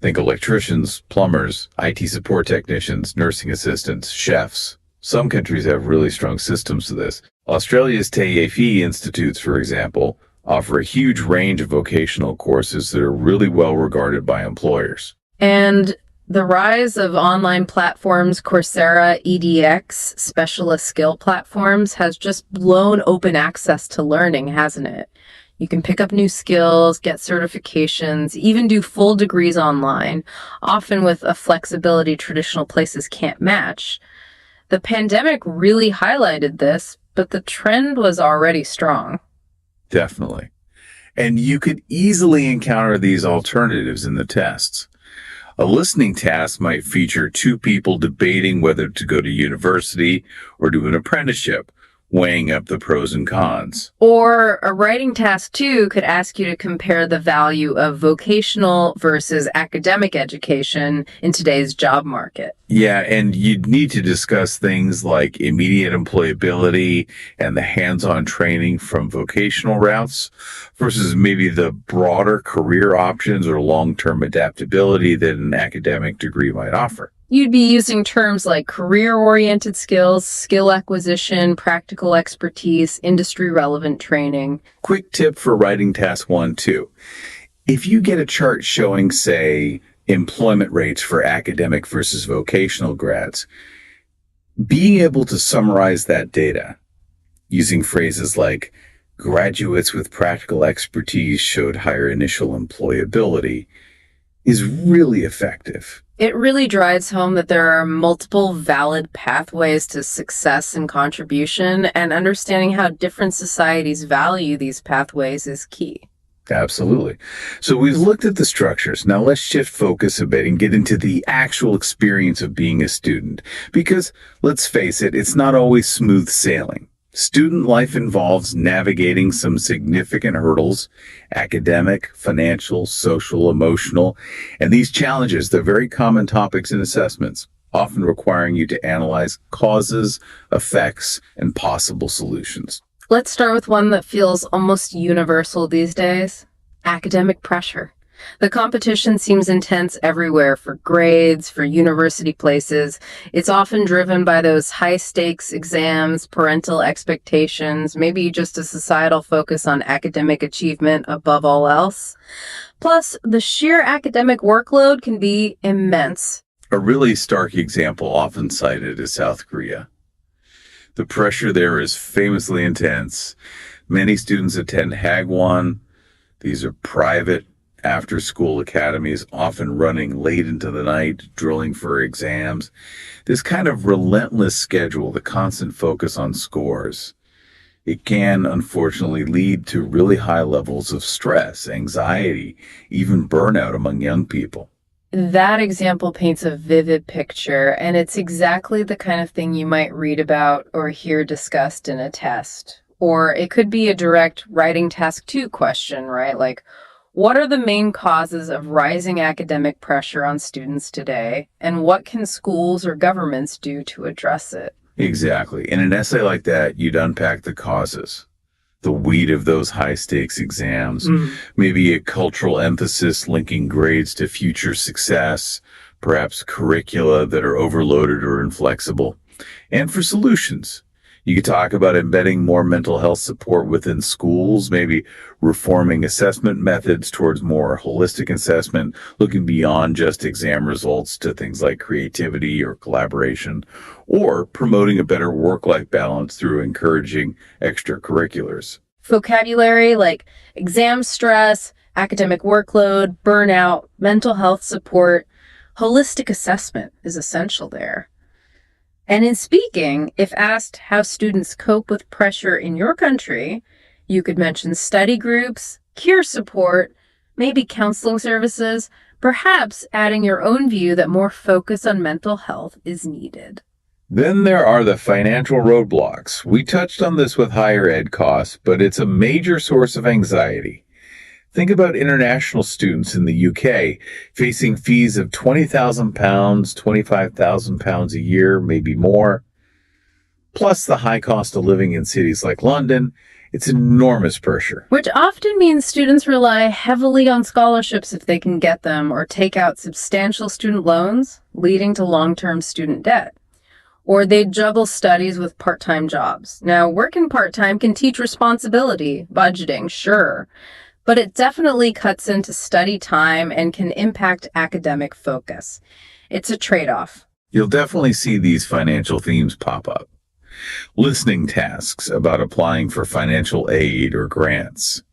Think electricians, plumbers, IT support technicians, nursing assistants, chefs. Some countries have really strong systems to this. Australia's TAFE institutes, for example, offer a huge range of vocational courses that are really well regarded by employers. And The rise of online platforms, Coursera, EDX, specialist skill platforms, has just blown open access to learning, hasn't it? You can pick up new skills, get certifications, even do full degrees online, often with a flexibility traditional places can't match. The pandemic really highlighted this, but the trend was already strong. Definitely. And you could easily encounter these alternatives in the tests. A listening task might feature two people debating whether to go to university or do an apprenticeship, weighing up the pros and cons. Or a writing task, too, could ask you to compare the value of vocational versus academic education in today's job market. Yeah, and you'd need to discuss things like immediate employability and the hands-on training from vocational routes versus maybe the broader career options or long-term adaptability that an academic degree might offer. You'd be using terms like career-oriented skills, skill acquisition, practical expertise, industry-relevant training. Quick tip for writing task 1, 2. If you get a chart showing, say, employment rates for academic versus vocational grads, being able to summarize that data using phrases like graduates with practical expertise showed higher initial employability is really effective. It really drives home that there are multiple valid pathways to success and contribution, and understanding how different societies value these pathways is key. Absolutely. So we've looked at the structures. Now let's shift focus a bit and get into the actual experience of being a student. Because let's face it, it's not always smooth sailing. Student life involves navigating some significant hurdles, academic, financial, social, emotional, and these challenges, they're very common topics in assessments, often requiring you to analyze causes, effects, and possible solutions. Let's start with one that feels almost universal these days: academic pressure. The competition seems intense everywhere for grades, for university places. It's often driven by those high-stakes exams, parental expectations, maybe just a societal focus on academic achievement above all else. Plus, the sheer academic workload can be immense. A really stark example often cited is South Korea. The pressure there is famously intense. Many students attend Hagwon. These are private after-school academies, often running late into the night, drilling for exams. This kind of relentless schedule, the constant focus on scores, it can unfortunately lead to really high levels of stress, anxiety, even burnout among young people. That example paints a vivid picture, and it's exactly the kind of thing you might read about or hear discussed in a test. Or it could be a direct writing task 2 question, right? Like, what are the main causes of rising academic pressure on students today, and what can schools or governments do to address it? Exactly. In an essay like that, you'd unpack the causes, the weight of those high-stakes exams, maybe a cultural emphasis linking grades to future success, perhaps curricula that are overloaded or inflexible. And for solutions, you could talk about embedding more mental health support within schools, maybe reforming assessment methods towards more holistic assessment, looking beyond just exam results to things like creativity or collaboration, or promoting a better work-life balance through encouraging extracurriculars. Vocabulary like exam stress, academic workload, burnout, mental health support, holistic assessment is essential there. And in speaking, if asked how students cope with pressure in your country, you could mention study groups, peer support, maybe counseling services, perhaps adding your own view that more focus on mental health is needed. Then there are the financial roadblocks. We touched on this with higher ed costs, but it's a major source of anxiety. Think about international students in the UK facing fees of £20,000, £25,000 a year, maybe more. Plus the high cost of living in cities like London. It's enormous pressure. Which often means students rely heavily on scholarships if they can get them, or take out substantial student loans, leading to long-term student debt. Or they juggle studies with part-time jobs. Now, working part-time can teach responsibility, budgeting, sure. but it definitely cuts into study time and can impact academic focus. It's a trade-off. You'll definitely see these financial themes pop up. Listening tasks about applying for financial aid or grants.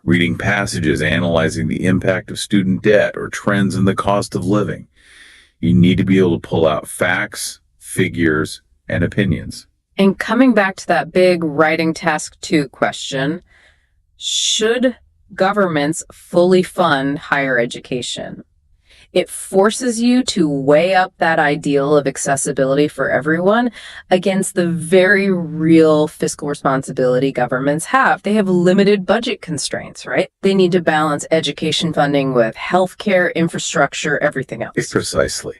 Reading passages analyzing the impact of student debt or trends in the cost of living. You need to be able to pull out facts, figures, and opinions. And coming back to that big writing task 2 question, should governments fully fund higher education? It forces you to weigh up that ideal of accessibility for everyone against the very real fiscal responsibility governments have. They have limited budget constraints, right? They need to balance education funding with healthcare, infrastructure, everything else. Precisely.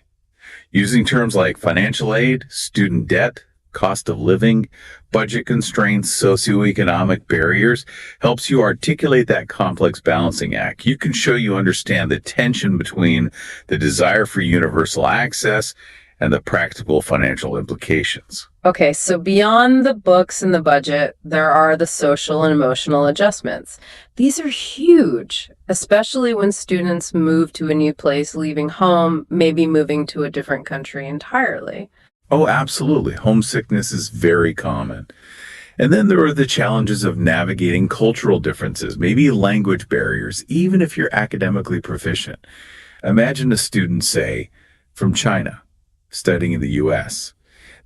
Using terms like financial aid, student debt, cost of living, budget constraints, socioeconomic barriers helps you articulate that complex balancing act. You can show you understand the tension between the desire for universal access and the practical financial implications. Okay, so beyond the books and the budget, there are the social and emotional adjustments. These are huge, especially when students move to a new place, leaving home, maybe moving to a different country entirely. Oh, absolutely. Homesickness is very common. And then there are the challenges of navigating cultural differences, maybe language barriers, even if you're academically proficient. Imagine a student, say, from China, studying in the U.S.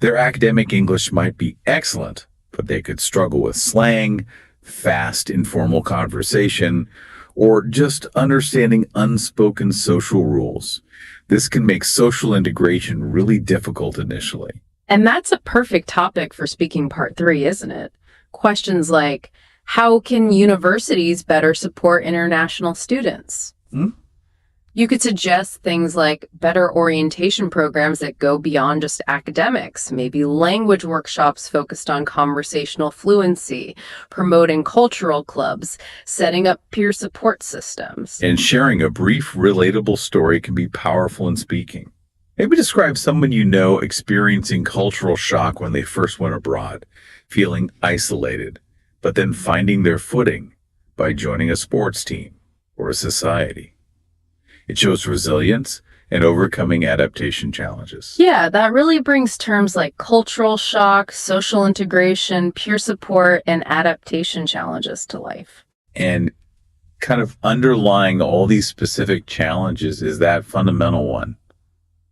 Their academic English might be excellent, but they could struggle with slang, fast informal conversation, or just understanding unspoken social rules. This can make social integration really difficult initially. And that's a perfect topic for speaking part 3, isn't it? Questions like, how can universities better support international students? You could suggest things like better orientation programs that go beyond just academics, maybe language workshops focused on conversational fluency, promoting cultural clubs, setting up peer support systems. And sharing a brief, relatable story can be powerful in speaking. Maybe describe someone you know experiencing cultural shock when they first went abroad, feeling isolated, but then finding their footing by joining a sports team or a society. It shows resilience and overcoming adaptation challenges. Yeah, that really brings terms like cultural shock, social integration, peer support, and adaptation challenges to life. And kind of underlying all these specific challenges is that fundamental one,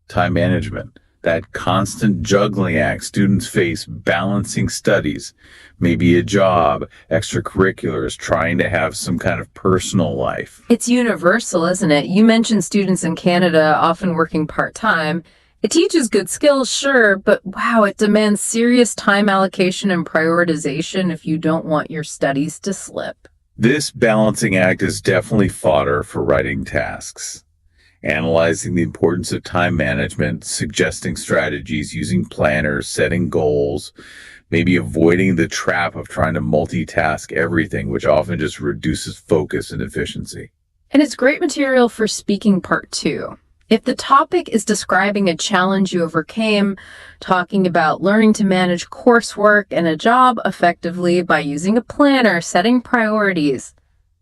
time management. That constant juggling act students face balancing studies, maybe a job, extracurriculars, trying to have some kind of personal life. It's universal, isn't it? You mentioned students in Canada often working part-time. It teaches good skills, sure, but wow, it demands serious time allocation and prioritization if you don't want your studies to slip. This balancing act is definitely fodder for writing tasks. Analyzing the importance of time management, suggesting strategies, using planners, setting goals, maybe avoiding the trap of trying to multitask everything, which often just reduces focus and efficiency. And it's great material for speaking part 2. If the topic is describing a challenge you overcame, talking about learning to manage coursework and a job effectively by using a planner, setting priorities,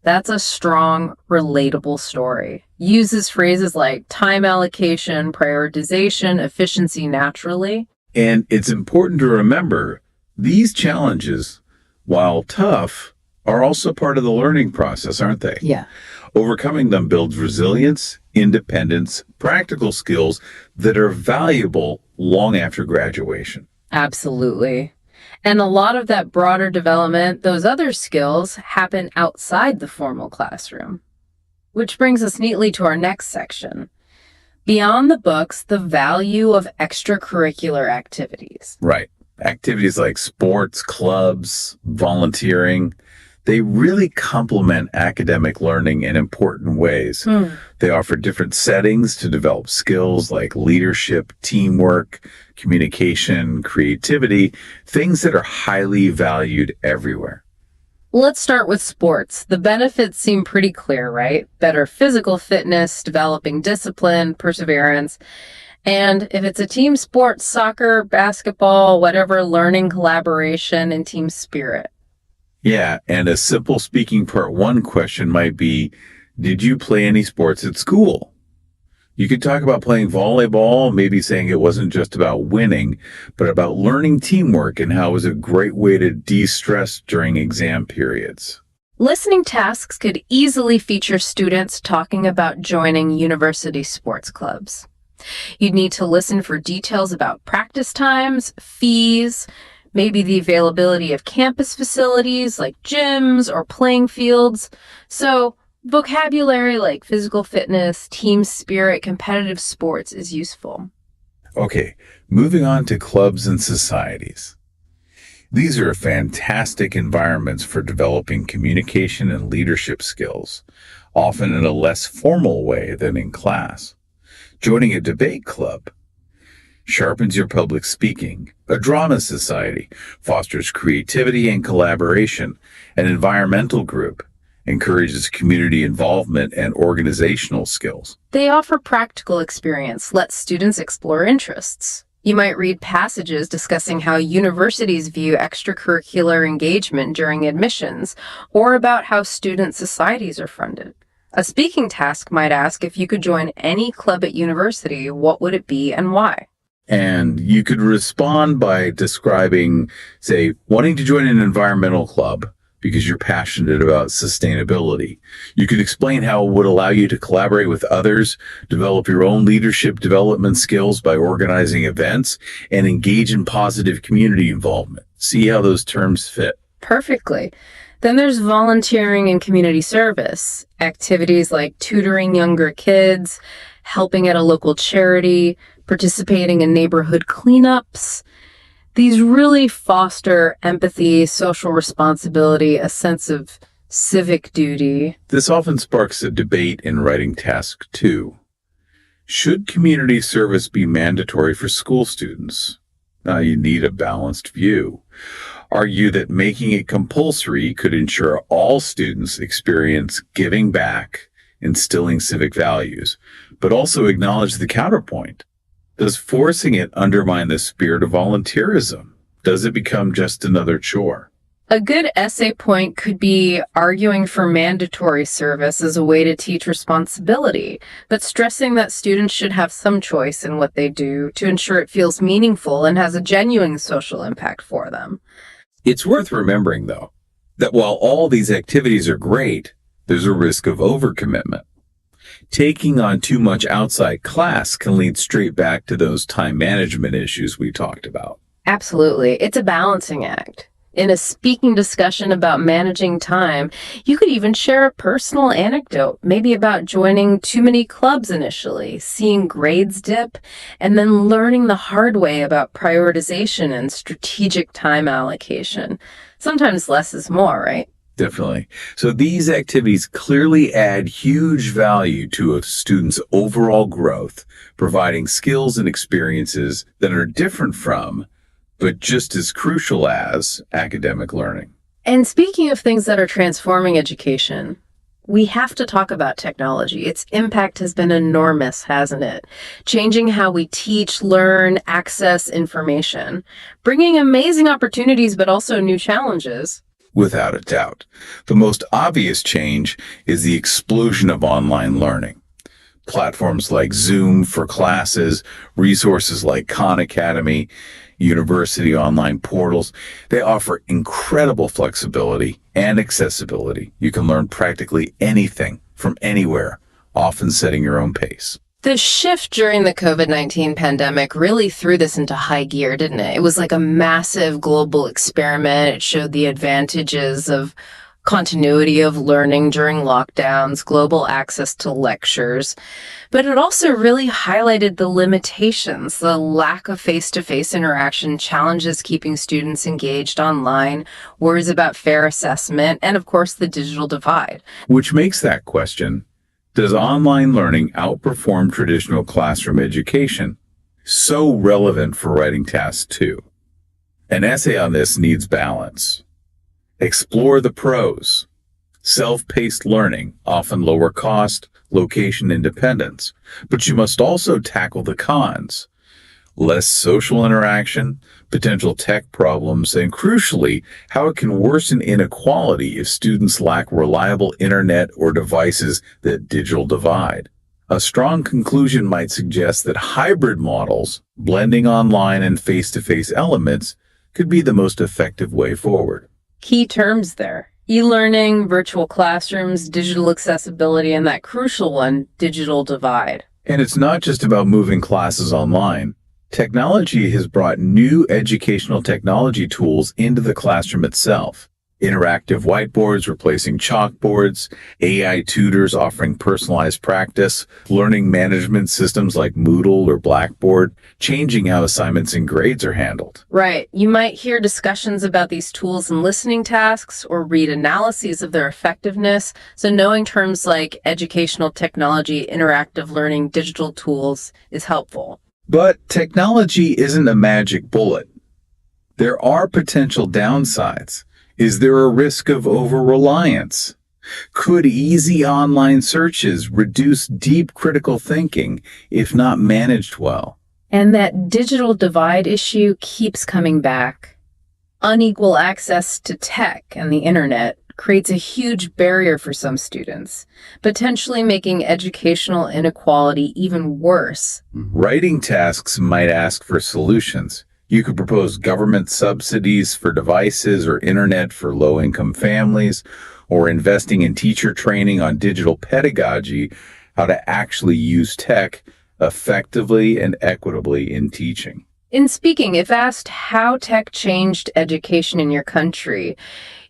that's a strong, relatable story. Uses phrases like time allocation, prioritization, efficiency naturally. And it's important to remember these challenges, while tough, are also part of the learning process, aren't they? Yeah. Overcoming them builds resilience, independence, practical skills that are valuable long after graduation. Absolutely. And a lot of that broader development, those other skills, happen outside the formal classroom. Which brings us neatly to our next section. Beyond the books, the value of extracurricular activities. Right. Activities like sports, clubs, volunteering, they really complement academic learning in important ways. They offer different settings to develop skills like leadership, teamwork, communication, creativity, things that are highly valued everywhere. Let's start with sports. The benefits seem pretty clear, right? Better physical fitness, developing discipline, perseverance. And if it's a team sport, soccer, basketball, whatever, learning collaboration and team spirit. Yeah, and a simple speaking part one question might be, did you play any sports at school? You could talk about playing volleyball, maybe saying it wasn't just about winning, but about learning teamwork and how it was a great way to de-stress during exam periods. Listening tasks could easily feature students talking about joining university sports clubs. You'd need to listen for details about practice times, fees, maybe the availability of campus facilities like gyms or playing fields. So, vocabulary like physical fitness, team spirit, competitive sports is useful. Okay, moving on to clubs and societies. These are fantastic environments for developing communication and leadership skills, often in a less formal way than in class. Joining a debate club sharpens your public speaking. A drama society fosters creativity and collaboration. An environmental group encourages community involvement and organizational skills. They offer practical experience, let students explore interests. You might read passages discussing how universities view extracurricular engagement during admissions, or about how student societies are funded. A speaking task might ask if you could join any club at university, what would it be and why? And you could respond by describing, say, wanting to join an environmental club because you're passionate about sustainability. You could explain how it would allow you to collaborate with others, develop your own leadership development skills by organizing events, and engage in positive community involvement. See how those terms fit. Perfectly. Then there's volunteering and community service, activities like tutoring younger kids, helping at a local charity, participating in neighborhood cleanups. These really foster empathy, social responsibility, a sense of civic duty. This often sparks a debate in writing task 2. Should community service be mandatory for school students? Now you need a balanced view. Argue that making it compulsory could ensure all students experience giving back, instilling civic values, but also acknowledge the counterpoint. Does forcing it undermine the spirit of volunteerism? Does it become just another chore? A good essay point could be arguing for mandatory service as a way to teach responsibility, but stressing that students should have some choice in what they do to ensure it feels meaningful and has a genuine social impact for them. It's worth remembering, though, that while all these activities are great, there's a risk of overcommitment. Taking on too much outside class can lead straight back to those time management issues we talked about. Absolutely. It's a balancing act. In a speaking discussion about managing time, you could even share a personal anecdote, maybe about joining too many clubs initially, seeing grades dip, and then learning the hard way about prioritization and strategic time allocation. Sometimes less is more, right? Definitely. So these activities clearly add huge value to a student's overall growth, providing skills and experiences that are different from, but just as crucial as, academic learning. And speaking of things that are transforming education, we have to talk about technology. Its impact has been enormous, hasn't it? Changing how we teach, learn, access information, bringing amazing opportunities, but also new challenges. Without a doubt. The most obvious change is the explosion of online learning. Platforms like Zoom for classes, resources like Khan Academy, university online portals, they offer incredible flexibility and accessibility. You can learn practically anything from anywhere, often setting your own pace. The shift during the COVID-19 pandemic really threw this into high gear, didn't it? It was like a massive global experiment. It showed the advantages of continuity of learning during lockdowns, global access to lectures. But it also really highlighted the limitations, the lack of face-to-face interaction, challenges keeping students engaged online, worries about fair assessment, and of course the digital divide. Which makes that question, does online learning outperform traditional classroom education? So relevant for writing task 2. An essay on this needs balance. Explore the pros. Self-paced learning, often lower cost, location independence. But you must also tackle the cons. Less social interaction, potential tech problems, and crucially, how it can worsen inequality if students lack reliable internet or devices that digital divide. A strong conclusion might suggest that hybrid models, blending online and face-to-face elements, could be the most effective way forward. Key terms there: e-learning, virtual classrooms, digital accessibility, and that crucial one, digital divide. And it's not just about moving classes online. Technology has brought new educational technology tools into the classroom itself. Interactive whiteboards replacing chalkboards, AI tutors offering personalized practice, learning management systems like Moodle or Blackboard, changing how assignments and grades are handled. Right. You might hear discussions about these tools in listening tasks or read analyses of their effectiveness. So knowing terms like educational technology, interactive learning, digital tools is helpful. But technology isn't a magic bullet. There are potential downsides. Is there a risk of over-reliance? Could easy online searches reduce deep critical thinking if not managed well? And that digital divide issue keeps coming back. Unequal access to tech and the internet creates a huge barrier for some students, potentially making educational inequality even worse. Writing tasks might ask for solutions. You could propose government subsidies for devices or internet for low-income families, or investing in teacher training on digital pedagogy, how to actually use tech effectively and equitably in teaching. In speaking, if asked how tech changed education in your country,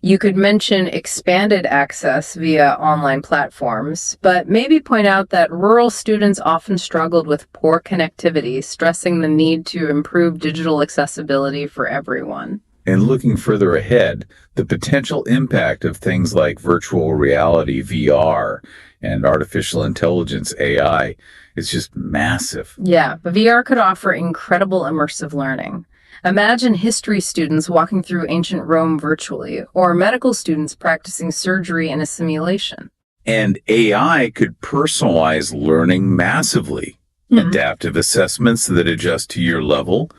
you could mention expanded access via online platforms, but maybe point out that rural students often struggled with poor connectivity, stressing the need to improve digital accessibility for everyone. And looking further ahead, the potential impact of things like virtual reality, VR, and artificial intelligence, AI, is just massive. Yeah, but VR could offer incredible immersive learning. Imagine history students walking through ancient Rome virtually, or medical students practicing surgery in a simulation. And AI could personalize learning massively. Adaptive assessments that adjust to your level,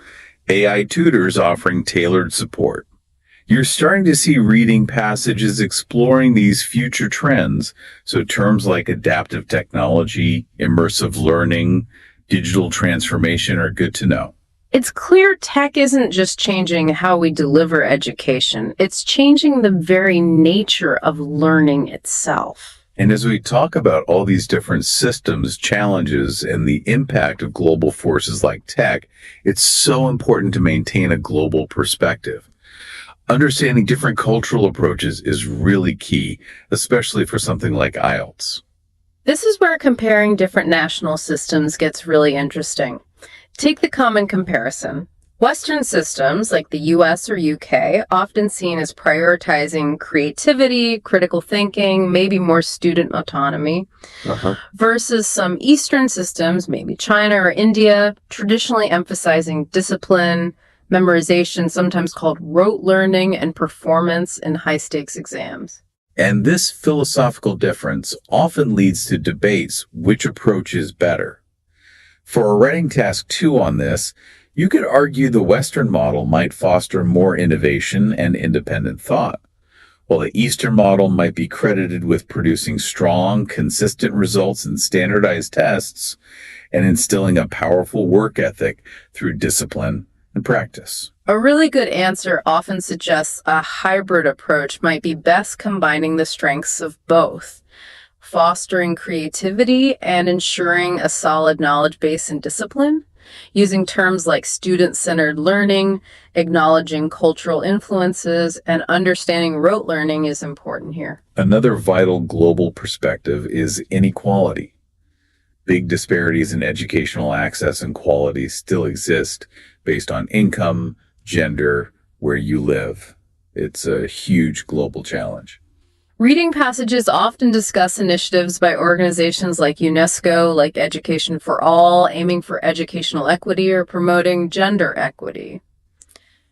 AI tutors offering tailored support. You're starting to see reading passages exploring these future trends, so terms like adaptive technology, immersive learning, digital transformation are good to know. It's clear tech isn't just changing how we deliver education, it's changing the very nature of learning itself. And as we talk about all these different systems, challenges, and the impact of global forces like tech, it's so important to maintain a global perspective. Understanding different cultural approaches is really key, especially for something like IELTS. This is where comparing different national systems gets really interesting. Take the common comparison. Western systems, like the US or UK, often seen as prioritizing creativity, critical thinking, maybe more student autonomy, versus some Eastern systems, maybe China or India, traditionally emphasizing discipline, memorization, sometimes called rote learning, and performance in high-stakes exams. And this philosophical difference often leads to debates which approach is better. For a writing task 2 on this, you could argue the Western model might foster more innovation and independent thought, while the Eastern model might be credited with producing strong, consistent results in standardized tests and instilling a powerful work ethic through discipline and practice. A really good answer often suggests a hybrid approach might be best combining the strengths of both, fostering creativity and ensuring a solid knowledge base and discipline, using terms like student-centered learning, acknowledging cultural influences, and understanding rote learning is important here. Another vital global perspective is inequality. Big disparities in educational access and quality still exist based on income, gender, where you live. It's a huge global challenge. Reading passages often discuss initiatives by organizations like UNESCO, like Education for All, aiming for educational equity or promoting gender equity.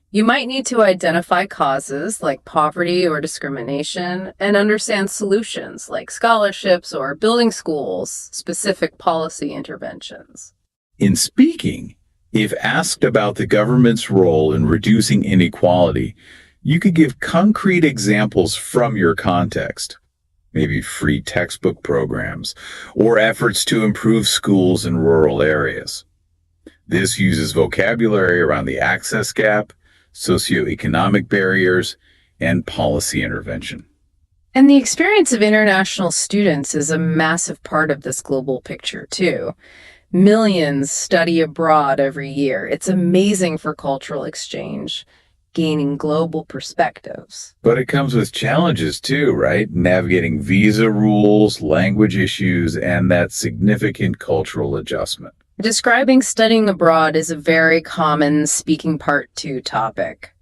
You might need to identify causes like poverty or discrimination and understand solutions like scholarships or building schools, specific policy interventions. In speaking, If asked about the government's role in reducing inequality, you could give concrete examples from your context. Maybe free textbook programs or efforts to improve schools in rural areas. This uses vocabulary around the access gap, socioeconomic barriers, and policy intervention. And the experience of international students is a massive part of this global picture, too. Millions study abroad every year. It's amazing for cultural exchange, gaining global perspectives. But it comes with challenges, too, right? Navigating visa rules, language issues, and that significant cultural adjustment. Describing studying abroad is a very common speaking part 2 topic.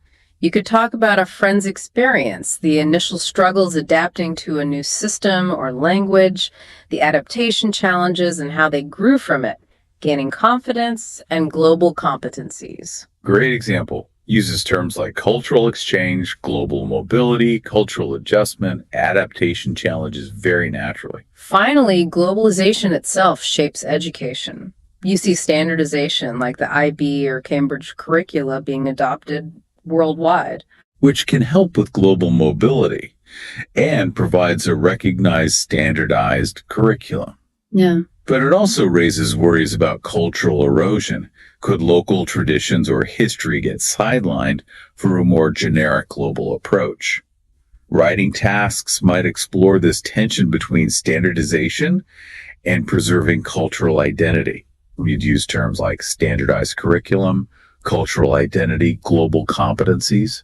You could talk about a friend's experience, the initial struggles adapting to a new system or language, the adaptation challenges and how they grew from it, gaining confidence and global competencies. Great example. Uses terms like cultural exchange, global mobility, cultural adjustment, adaptation challenges very naturally. Finally, globalization itself shapes education. You see standardization like the IB or Cambridge curricula being adopted worldwide, which can help with global mobility and provides a recognized standardized curriculum. Yeah. But it also raises worries about cultural erosion. Could local traditions or history get sidelined for a more generic global approach? Writing tasks might explore this tension between standardization and preserving cultural identity. We'd use terms like standardized curriculum, cultural identity, global competencies.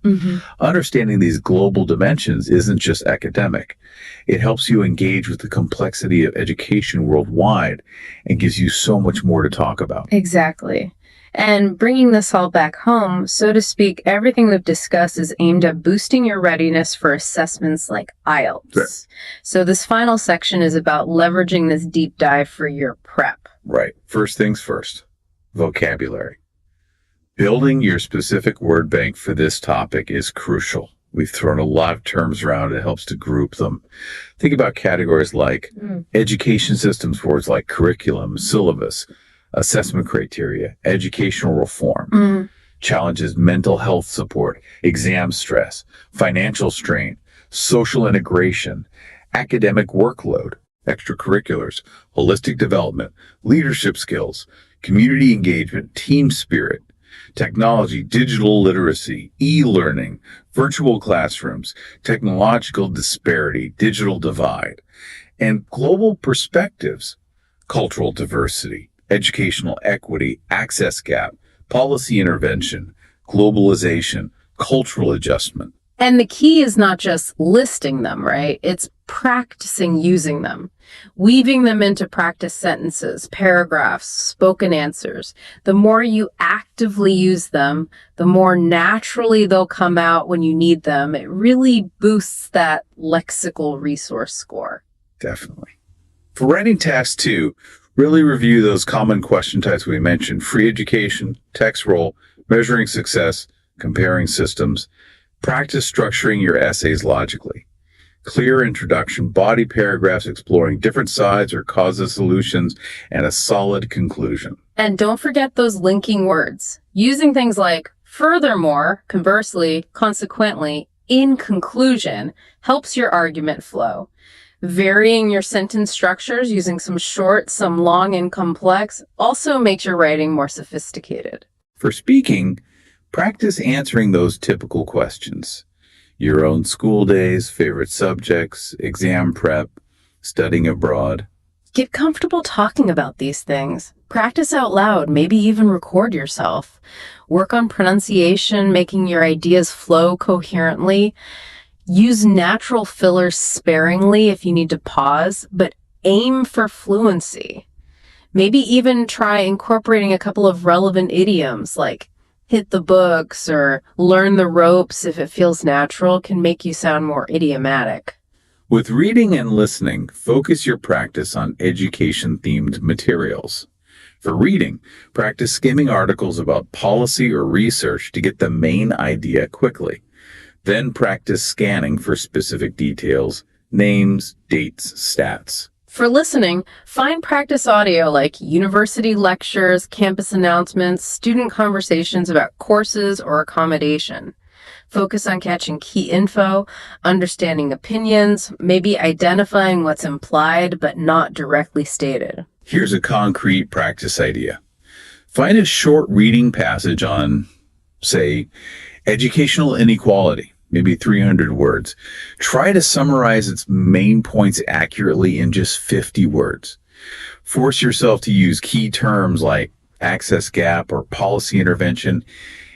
Understanding these global dimensions isn't just academic. It helps you engage with the complexity of education worldwide and gives you so much more to talk about. Exactly. And bringing this all back home, so to speak, everything we've discussed is aimed at boosting your readiness for assessments like IELTS. Sure. So this final section is about leveraging this deep dive for your prep. Right. First things first, vocabulary. Building your specific word bank for this topic is crucial. We've thrown a lot of terms around. It helps to group them. Think about categories like education systems, words like curriculum, syllabus, assessment criteria, educational reform, challenges, mental health support, exam stress, financial strain, social integration, academic workload, extracurriculars, holistic development, leadership skills, community engagement, team spirit, technology, digital literacy, e-learning, virtual classrooms, technological disparity, digital divide, and global perspectives, cultural diversity, educational equity, access gap, policy intervention, globalization, cultural adjustment. And the key is not just listing them, right? It's practicing using them, weaving them into practice sentences, paragraphs, spoken answers. The more you actively use them, the more naturally they'll come out when you need them. It really boosts that lexical resource score. Definitely. For writing tasks too, really review those common question types we mentioned: free education, text role, measuring success, comparing systems. Practice structuring your essays logically. Clear introduction, body paragraphs exploring different sides or causes solutions, and a solid conclusion. And don't forget those linking words. Using things like furthermore, conversely, consequently, in conclusion, helps your argument flow. Varying your sentence structures, using some short, some long and complex, also makes your writing more sophisticated. For speaking, practice answering those typical questions. Your own school days, favorite subjects, exam prep, studying abroad. Get comfortable talking about these things. Practice out loud, maybe even record yourself. Work on pronunciation, making your ideas flow coherently. Use natural fillers sparingly if you need to pause, but aim for fluency. Maybe even try incorporating a couple of relevant idioms like hit the books or learn the ropes if it feels natural can make you sound more idiomatic. With reading and listening, focus your practice on education-themed materials. For reading, practice skimming articles about policy or research to get the main idea quickly. Then practice scanning for specific details, names, dates, stats. For listening, find practice audio like university lectures, campus announcements, student conversations about courses or accommodation. Focus on catching key info, understanding opinions, maybe identifying what's implied but not directly stated. Here's a concrete practice idea. Find a short reading passage on, say, educational inequality, maybe 300 words. Try to summarize its main points accurately in just 50 words. Force yourself to use key terms like access gap or policy intervention.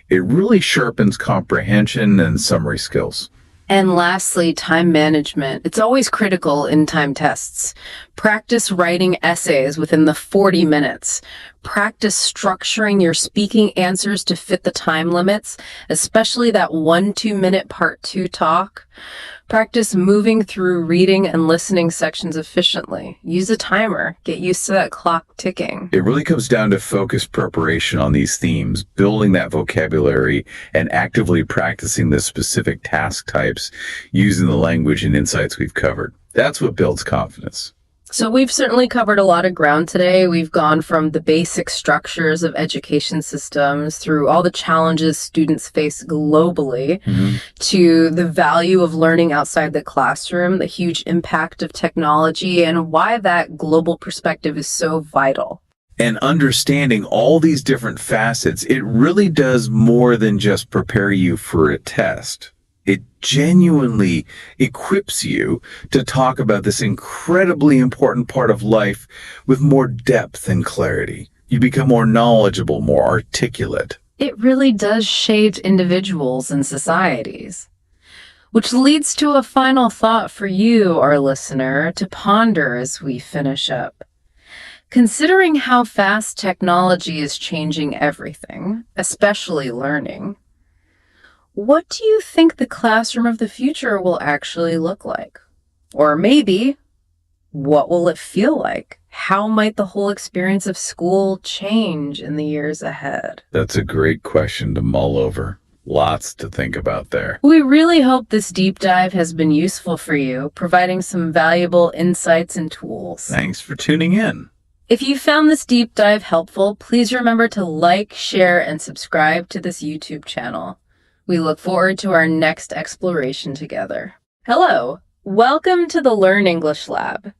It really sharpens comprehension and summary skills. And lastly, time management. It's always critical in time tests. Practice writing essays within the 40 minutes. Practice structuring your speaking answers to fit the time limits, especially that 1-2-minute part 2 talk. Practice moving through reading and listening sections efficiently. Use a timer. Get used to that clock ticking. It really comes down to focused preparation on these themes, building that vocabulary, and actively practicing the specific task types using the language and insights we've covered. That's what builds confidence. So we've certainly covered a lot of ground today. We've gone from the basic structures of education systems through all the challenges students face globally to the value of learning outside the classroom, the huge impact of technology, and why that global perspective is so vital. And understanding all these different facets, it really does more than just prepare you for a test. It genuinely equips you to talk about this incredibly important part of life with more depth and clarity. You become more knowledgeable, more articulate. It really does shape individuals and societies. Which leads to a final thought for you, our listener, to ponder as we finish up. Considering how fast technology is changing everything, especially learning, what do you think the classroom of the future will actually look like? Or maybe, what will it feel like? How might the whole experience of school change in the years ahead? That's a great question to mull over. Lots to think about there. We really hope this deep dive has been useful for you, providing some valuable insights and tools. Thanks for tuning in. If you found this deep dive helpful, please remember to like, share, and subscribe to this YouTube channel. We look forward to our next exploration together. Hello, welcome to the Learn English Lab.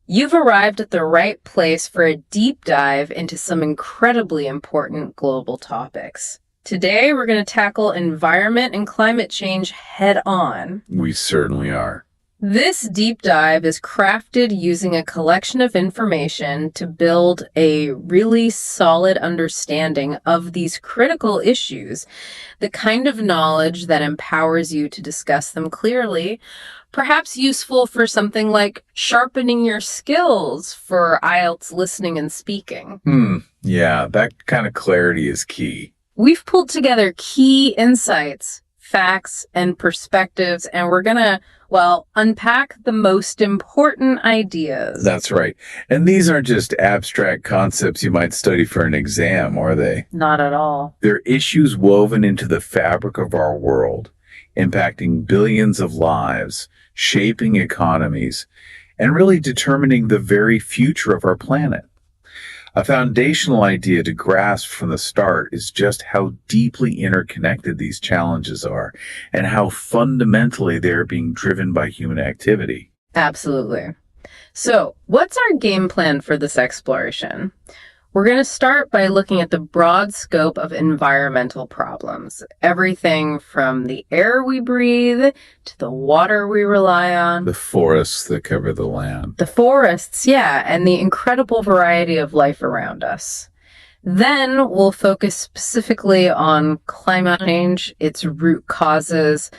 You've arrived at the right place for a deep dive into some incredibly important global topics. Today, we're going to tackle environment and climate change head on. We certainly are. This deep dive is crafted using a collection of information to build a really solid understanding of these critical issues, the kind of knowledge that empowers you to discuss them clearly, perhaps useful for something like sharpening your skills for IELTS listening and speaking. Yeah, that kind of clarity is key. We've pulled together key insights, facts, and perspectives, and we're going to unpack the most important ideas. That's right. And these aren't just abstract concepts you might study for an exam, are they? Not at all. They're issues woven into the fabric of our world, impacting billions of lives, shaping economies, and really determining the very future of our planet. A foundational idea to grasp from the start is just how deeply interconnected these challenges are and how fundamentally they're being driven by human activity. Absolutely. So, what's our game plan for this exploration? We're going to start by looking at the broad scope of environmental problems. Everything from the air we breathe to the water we rely on. The forests that cover the land. The forests, yeah, and the incredible variety of life around us. Then we'll focus specifically on climate change, its root causes,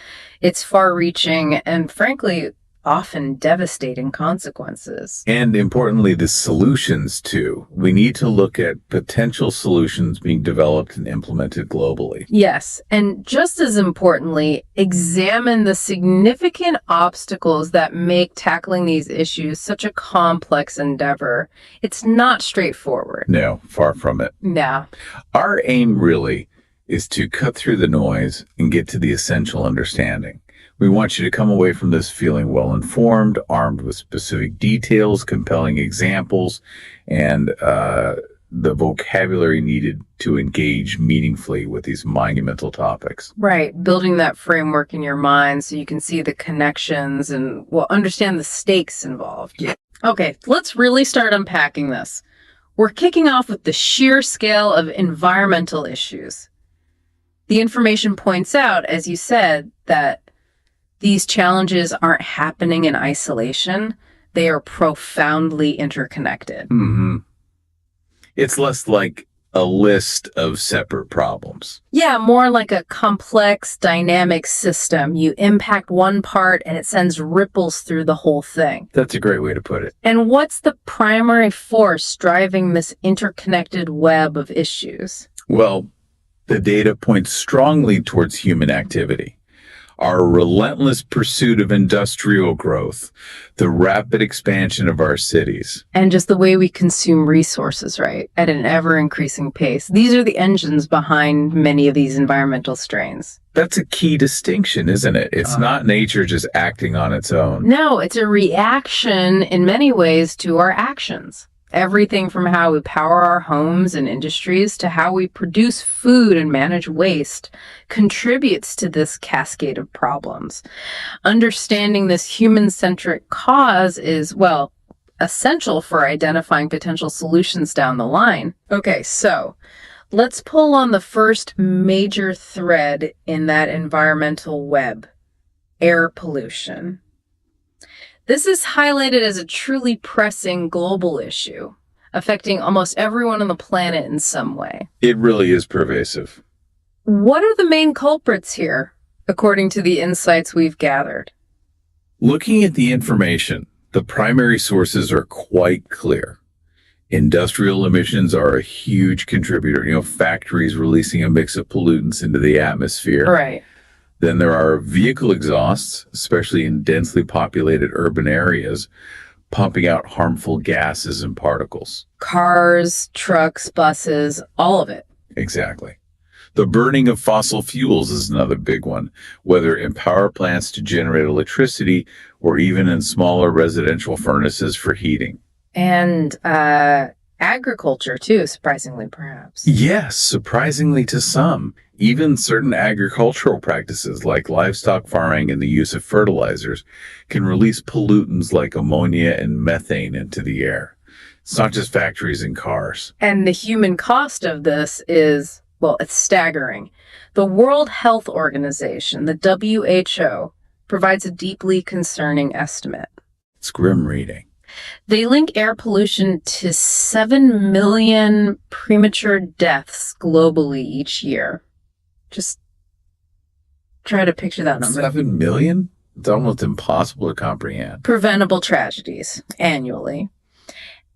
its far-reaching, and frankly, often devastating consequences. And importantly, the solutions too. We need to look at potential solutions being developed and implemented globally. Yes, and just as importantly, examine the significant obstacles that make tackling these issues such a complex endeavor. It's not straightforward. No, far from it. Yeah. Our aim really is to cut through the noise and get to the essential understanding. We want you to come away from this feeling well-informed, armed with specific details, compelling examples, and the vocabulary needed to engage meaningfully with these monumental topics. Right. Building that framework in your mind so you can see the connections and, well, understand the stakes involved. Yeah. Okay, let's really start unpacking this. We're kicking off with the sheer scale of environmental issues. The information points out, as you said, that these challenges aren't happening in isolation. They are profoundly interconnected. Mm-hmm. It's less like a list of separate problems. Yeah, more like a complex, dynamic system. You impact one part and it sends ripples through the whole thing. That's a great way to put it. And what's the primary force driving this interconnected web of issues? Well, the data points strongly towards human activity. Our relentless pursuit of industrial growth, the rapid expansion of our cities. And just the way we consume resources, right, at an ever-increasing pace. These are the engines behind many of these environmental strains. That's a key distinction, isn't it? It's not nature just acting on its own. No, it's a reaction in many ways to our actions. Everything from how we power our homes and industries to how we produce food and manage waste contributes to this cascade of problems. Understanding this human-centric cause is, well, essential for identifying potential solutions down the line. Okay, so let's pull on the first major thread in that environmental web: air pollution. This is highlighted as a truly pressing global issue, affecting almost everyone on the planet in some way. It really is pervasive. What are the main culprits here, according to the insights we've gathered? Looking at the information, the primary sources are quite clear. Industrial emissions are a huge contributor. Factories releasing a mix of pollutants into the atmosphere. Right. Then there are vehicle exhausts, especially in densely populated urban areas, pumping out harmful gases and particles. Cars, trucks, buses, all of it. Exactly. The burning of fossil fuels is another big one, whether in power plants to generate electricity or even in smaller residential furnaces for heating. And agriculture, too, surprisingly, perhaps. Yes, surprisingly to some. Even certain agricultural practices like livestock farming and the use of fertilizers can release pollutants like ammonia and methane into the air. It's not just factories and cars. And the human cost of this is, well, it's staggering. The World Health Organization, the WHO, provides a deeply concerning estimate. It's grim reading. They link air pollution to 7 million premature deaths globally each year. Just try to picture that number. 7 million? It's almost impossible to comprehend. Preventable tragedies annually.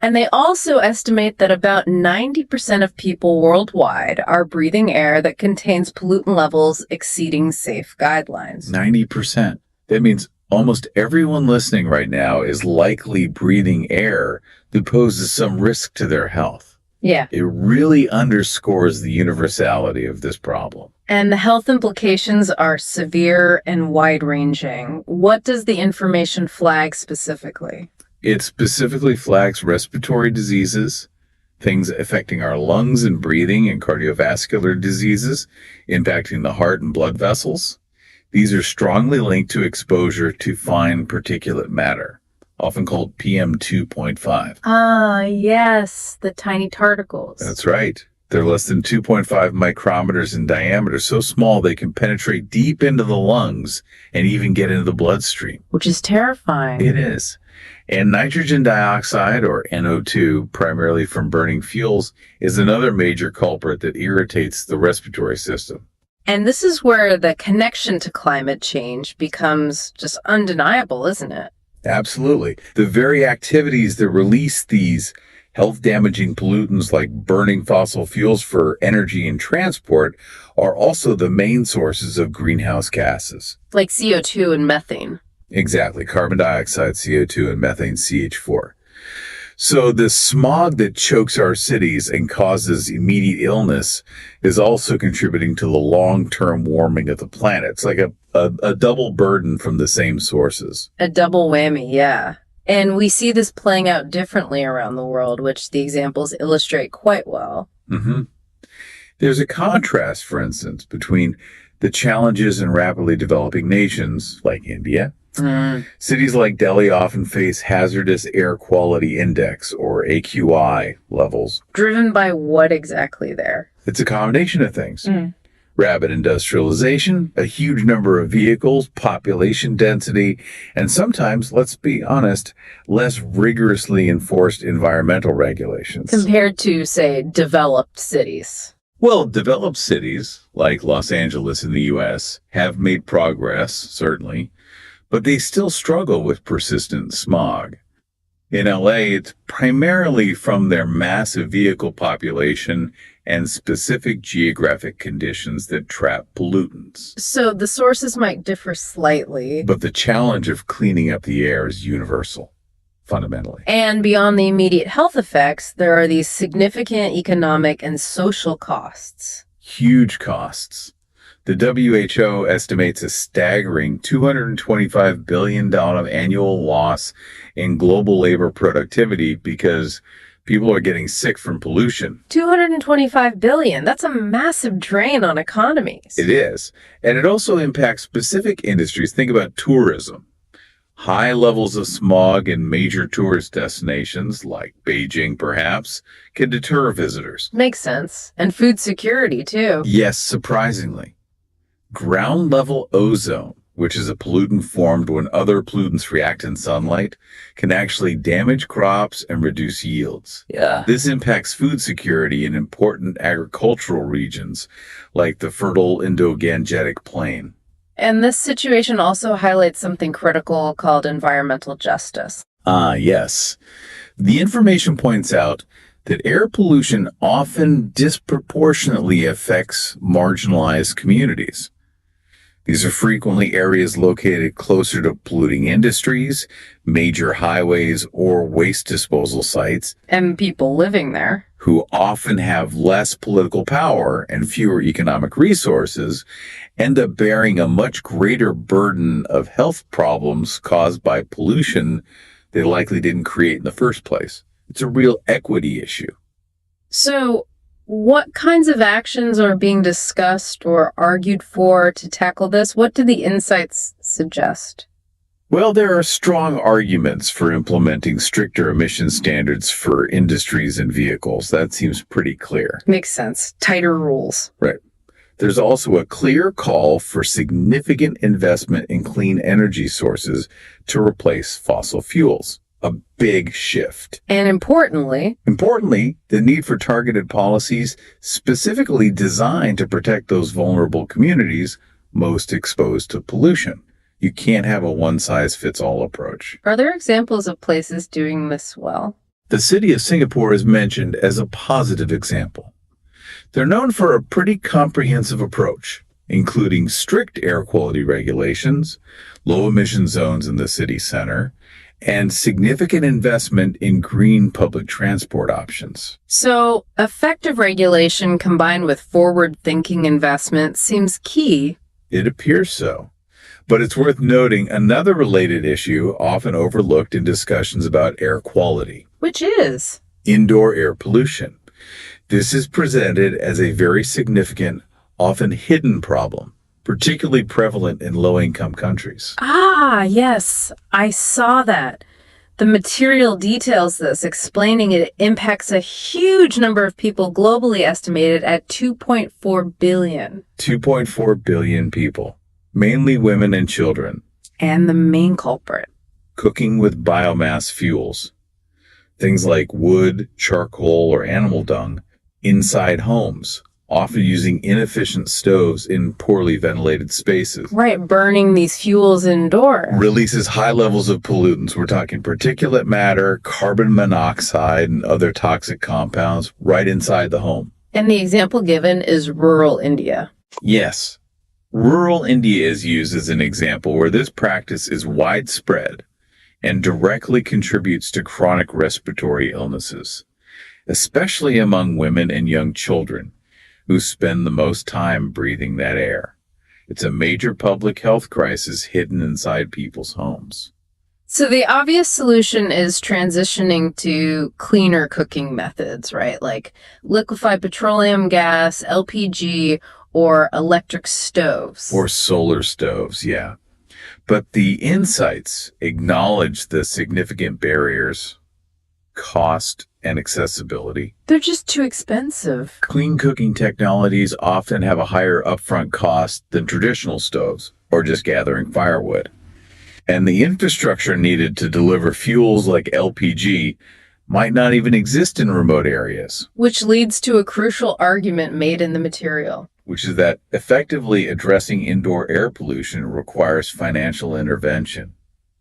And they also estimate that about 90% of people worldwide are breathing air that contains pollutant levels exceeding safe guidelines. 90%. That means almost everyone listening right now is likely breathing air that poses some risk to their health. Yeah. It really underscores the universality of this problem. And the health implications are severe and wide-ranging. What does the information flag specifically? It specifically flags respiratory diseases, things affecting our lungs and breathing, and cardiovascular diseases, impacting the heart and blood vessels. These are strongly linked to exposure to fine particulate matter, often called PM 2.5. Ah, yes, the tiny particles. That's right. They're less than 2.5 micrometers in diameter, so small they can penetrate deep into the lungs and even get into the bloodstream. Which is terrifying. It is. And nitrogen dioxide, or NO2, primarily from burning fuels, is another major culprit that irritates the respiratory system. And this is where the connection to climate change becomes just undeniable, isn't it? Absolutely. The very activities that release these health-damaging pollutants like burning fossil fuels for energy and transport are also the main sources of greenhouse gases. Like CO2 and methane. Exactly. Carbon dioxide, CO2, and methane, CH4. So the smog that chokes our cities and causes immediate illness is also contributing to the long-term warming of the planet. It's like a double burden from the same sources. A double whammy, yeah. And we see this playing out differently around the world, which the examples illustrate quite well. Mm-hmm. There's a contrast, for instance, between the challenges in rapidly developing nations like India. Cities like Delhi often face hazardous air quality index, or AQI, levels. Driven by what exactly there? It's a combination of things. Rapid industrialization, a huge number of vehicles, population density, and sometimes, let's be honest, less rigorously enforced environmental regulations. Compared to, say, developed cities. Well, developed cities, like Los Angeles in the U.S., have made progress, certainly, but they still struggle with persistent smog. In LA, it's primarily from their massive vehicle population and specific geographic conditions that trap pollutants. So the sources might differ slightly. But the challenge of cleaning up the air is universal, fundamentally. And beyond the immediate health effects, there are these significant economic and social costs. Huge costs. The WHO estimates a staggering $225 billion annual loss in global labor productivity because people are getting sick from pollution. $225 billion. That's a massive drain on economies. It is. And it also impacts specific industries. Think about tourism. High levels of smog in major tourist destinations, like Beijing perhaps, can deter visitors. Makes sense. And food security, too. Yes, surprisingly. Ground-level ozone, which is a pollutant formed when other pollutants react in sunlight, can actually damage crops and reduce yields. Yeah. This impacts food security in important agricultural regions, like the fertile Indo-Gangetic Plain. And this situation also highlights something critical called environmental justice. Yes. The information points out that air pollution often disproportionately affects marginalized communities. These are frequently areas located closer to polluting industries, major highways, or waste disposal sites. And people living there. Who often have less political power and fewer economic resources, end up bearing a much greater burden of health problems caused by pollution they likely didn't create in the first place. It's a real equity issue. So, what kinds of actions are being discussed or argued for to tackle this? What do the insights suggest? Well, there are strong arguments for implementing stricter emission standards for industries and vehicles. That seems pretty clear. Makes sense. Tighter rules. Right. There's also a clear call for significant investment in clean energy sources to replace fossil fuels. A big shift. And importantly, the need for targeted policies specifically designed to protect those vulnerable communities most exposed to pollution. You can't have a one-size-fits-all approach. Are there examples of places doing this well? The city of Singapore is mentioned as a positive example. They're known for a pretty comprehensive approach, including strict air quality regulations, low emission zones in the city center, and significant investment in green public transport options. So, effective regulation combined with forward-thinking investment seems key. It appears so. But it's worth noting another related issue often overlooked in discussions about air quality. Which is? Indoor air pollution. This is presented as a very significant, often hidden problem, particularly prevalent in low-income countries. Yes, I saw that. The material details this, explaining it impacts a huge number of people globally, estimated at 2.4 billion. 2.4 billion people, mainly women and children. And the main culprit. Cooking with biomass fuels. Things like wood, charcoal, or animal dung inside homes, often using inefficient stoves in poorly ventilated spaces. Right, burning these fuels indoors. Releases high levels of pollutants. We're talking particulate matter, carbon monoxide, and other toxic compounds right inside the home. And the example given is rural India. Yes. Rural India is used as an example where this practice is widespread and directly contributes to chronic respiratory illnesses, especially among women and young children who spend the most time breathing that air. It's a major public health crisis hidden inside people's homes. So the obvious solution is transitioning to cleaner cooking methods, right? Like liquefied petroleum gas, LPG, or electric stoves. Or solar stoves, yeah. But the insights acknowledge the significant barriers, cost, and accessibility. They're just too expensive. Clean cooking technologies often have a higher upfront cost than traditional stoves or just gathering firewood. And the infrastructure needed to deliver fuels like LPG might not even exist in remote areas. Which leads to a crucial argument made in the material, which is that effectively addressing indoor air pollution requires financial intervention.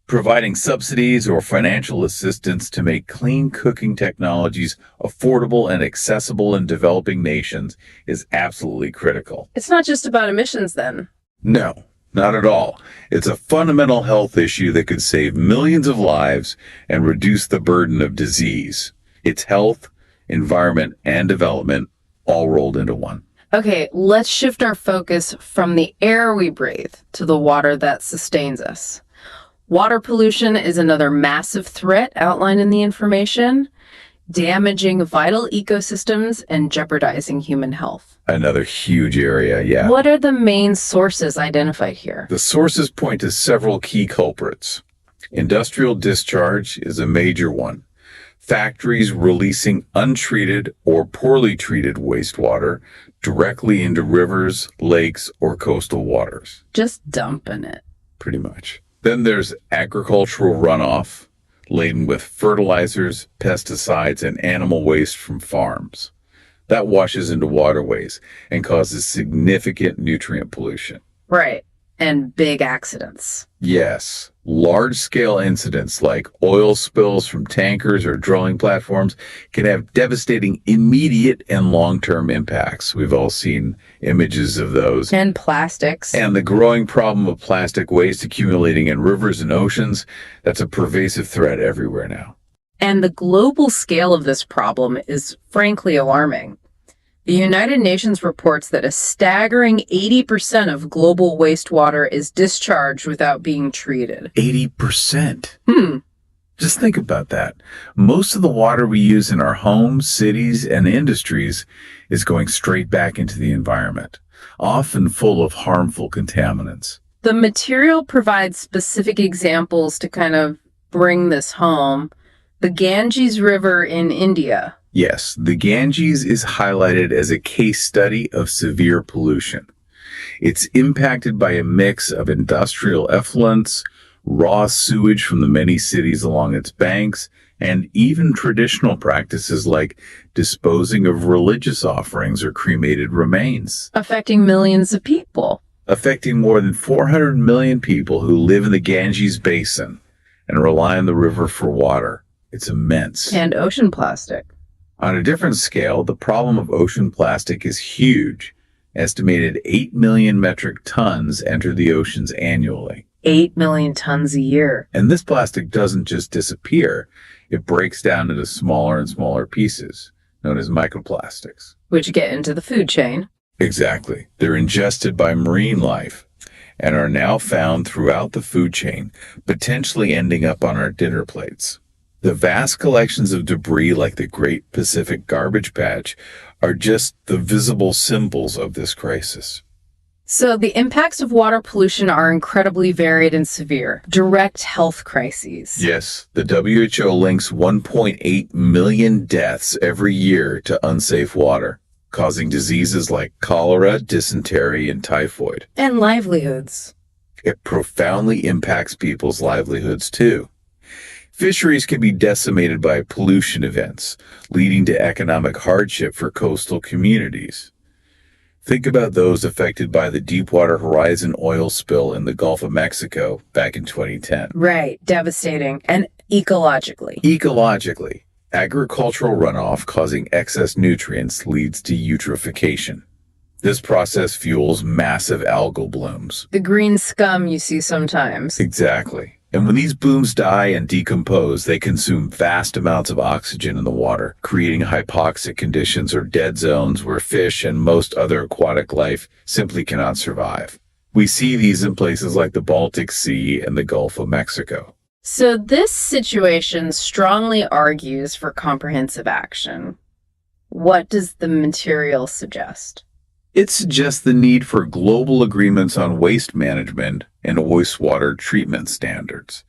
Providing subsidies or financial assistance to make clean cooking technologies affordable and accessible in developing nations is absolutely critical. It's not just about emissions then. No, not at all. It's a fundamental health issue that could save millions of lives and reduce the burden of disease. It's health, environment, and development all rolled into one. Okay, let's shift our focus from the air we breathe to the water that sustains us. Water pollution is another massive threat outlined in the information, damaging vital ecosystems and jeopardizing human health. Another huge area, yeah. What are the main sources identified here? The sources point to several key culprits. Industrial discharge is a major one. Factories releasing untreated or poorly treated wastewater directly into rivers, lakes, or coastal waters. Just dumping it. Pretty much. Then there's agricultural runoff, laden with fertilizers, pesticides, and animal waste from farms. That washes into waterways and causes significant nutrient pollution. Right. And big accidents. Yes. Large-scale incidents like oil spills from tankers or drilling platforms can have devastating immediate and long-term impacts. We've all seen images of those. And plastics. And the growing problem of plastic waste accumulating in rivers and oceans, that's a pervasive threat everywhere now. And the global scale of this problem is frankly alarming. The United Nations reports that a staggering 80% of global wastewater is discharged without being treated. 80%? Just think about that. Most of the water we use in our homes, cities, and industries is going straight back into the environment, often full of harmful contaminants. The material provides specific examples to kind of bring this home. The Ganges River in India. Yes, the Ganges is highlighted as a case study of severe pollution. It's impacted by a mix of industrial effluents, raw sewage from the many cities along its banks, and even traditional practices like disposing of religious offerings or cremated remains. Affecting millions of people. Affecting more than 400 million people who live in the Ganges Basin and rely on the river for water. It's immense. And ocean plastic. On a different scale, the problem of ocean plastic is huge. Estimated 8 million metric tons enter the oceans annually. 8 million tons a year. And this plastic doesn't just disappear. It breaks down into smaller and smaller pieces, known as microplastics. Which get into the food chain. Exactly. They're ingested by marine life and are now found throughout the food chain, potentially ending up on our dinner plates. The vast collections of debris like the Great Pacific Garbage Patch are just the visible symbols of this crisis. So the impacts of water pollution are incredibly varied and severe. Direct health crises. Yes, the WHO links 1.8 million deaths every year to unsafe water, causing diseases like cholera, dysentery, and typhoid. And livelihoods. It profoundly impacts people's livelihoods too. Fisheries can be decimated by pollution events, leading to economic hardship for coastal communities. Think about those affected by the Deepwater Horizon oil spill in the Gulf of Mexico back in 2010. Right, devastating. And ecologically. Ecologically, agricultural runoff causing excess nutrients leads to eutrophication. This process fuels massive algal blooms. The green scum you see sometimes. Exactly. And when these blooms die and decompose, they consume vast amounts of oxygen in the water, creating hypoxic conditions or dead zones where fish and most other aquatic life simply cannot survive. We see these in places like the Baltic Sea and the Gulf of Mexico. So this situation strongly argues for comprehensive action. What does the material suggest? It suggests the need for global agreements on waste management and wastewater treatment standards.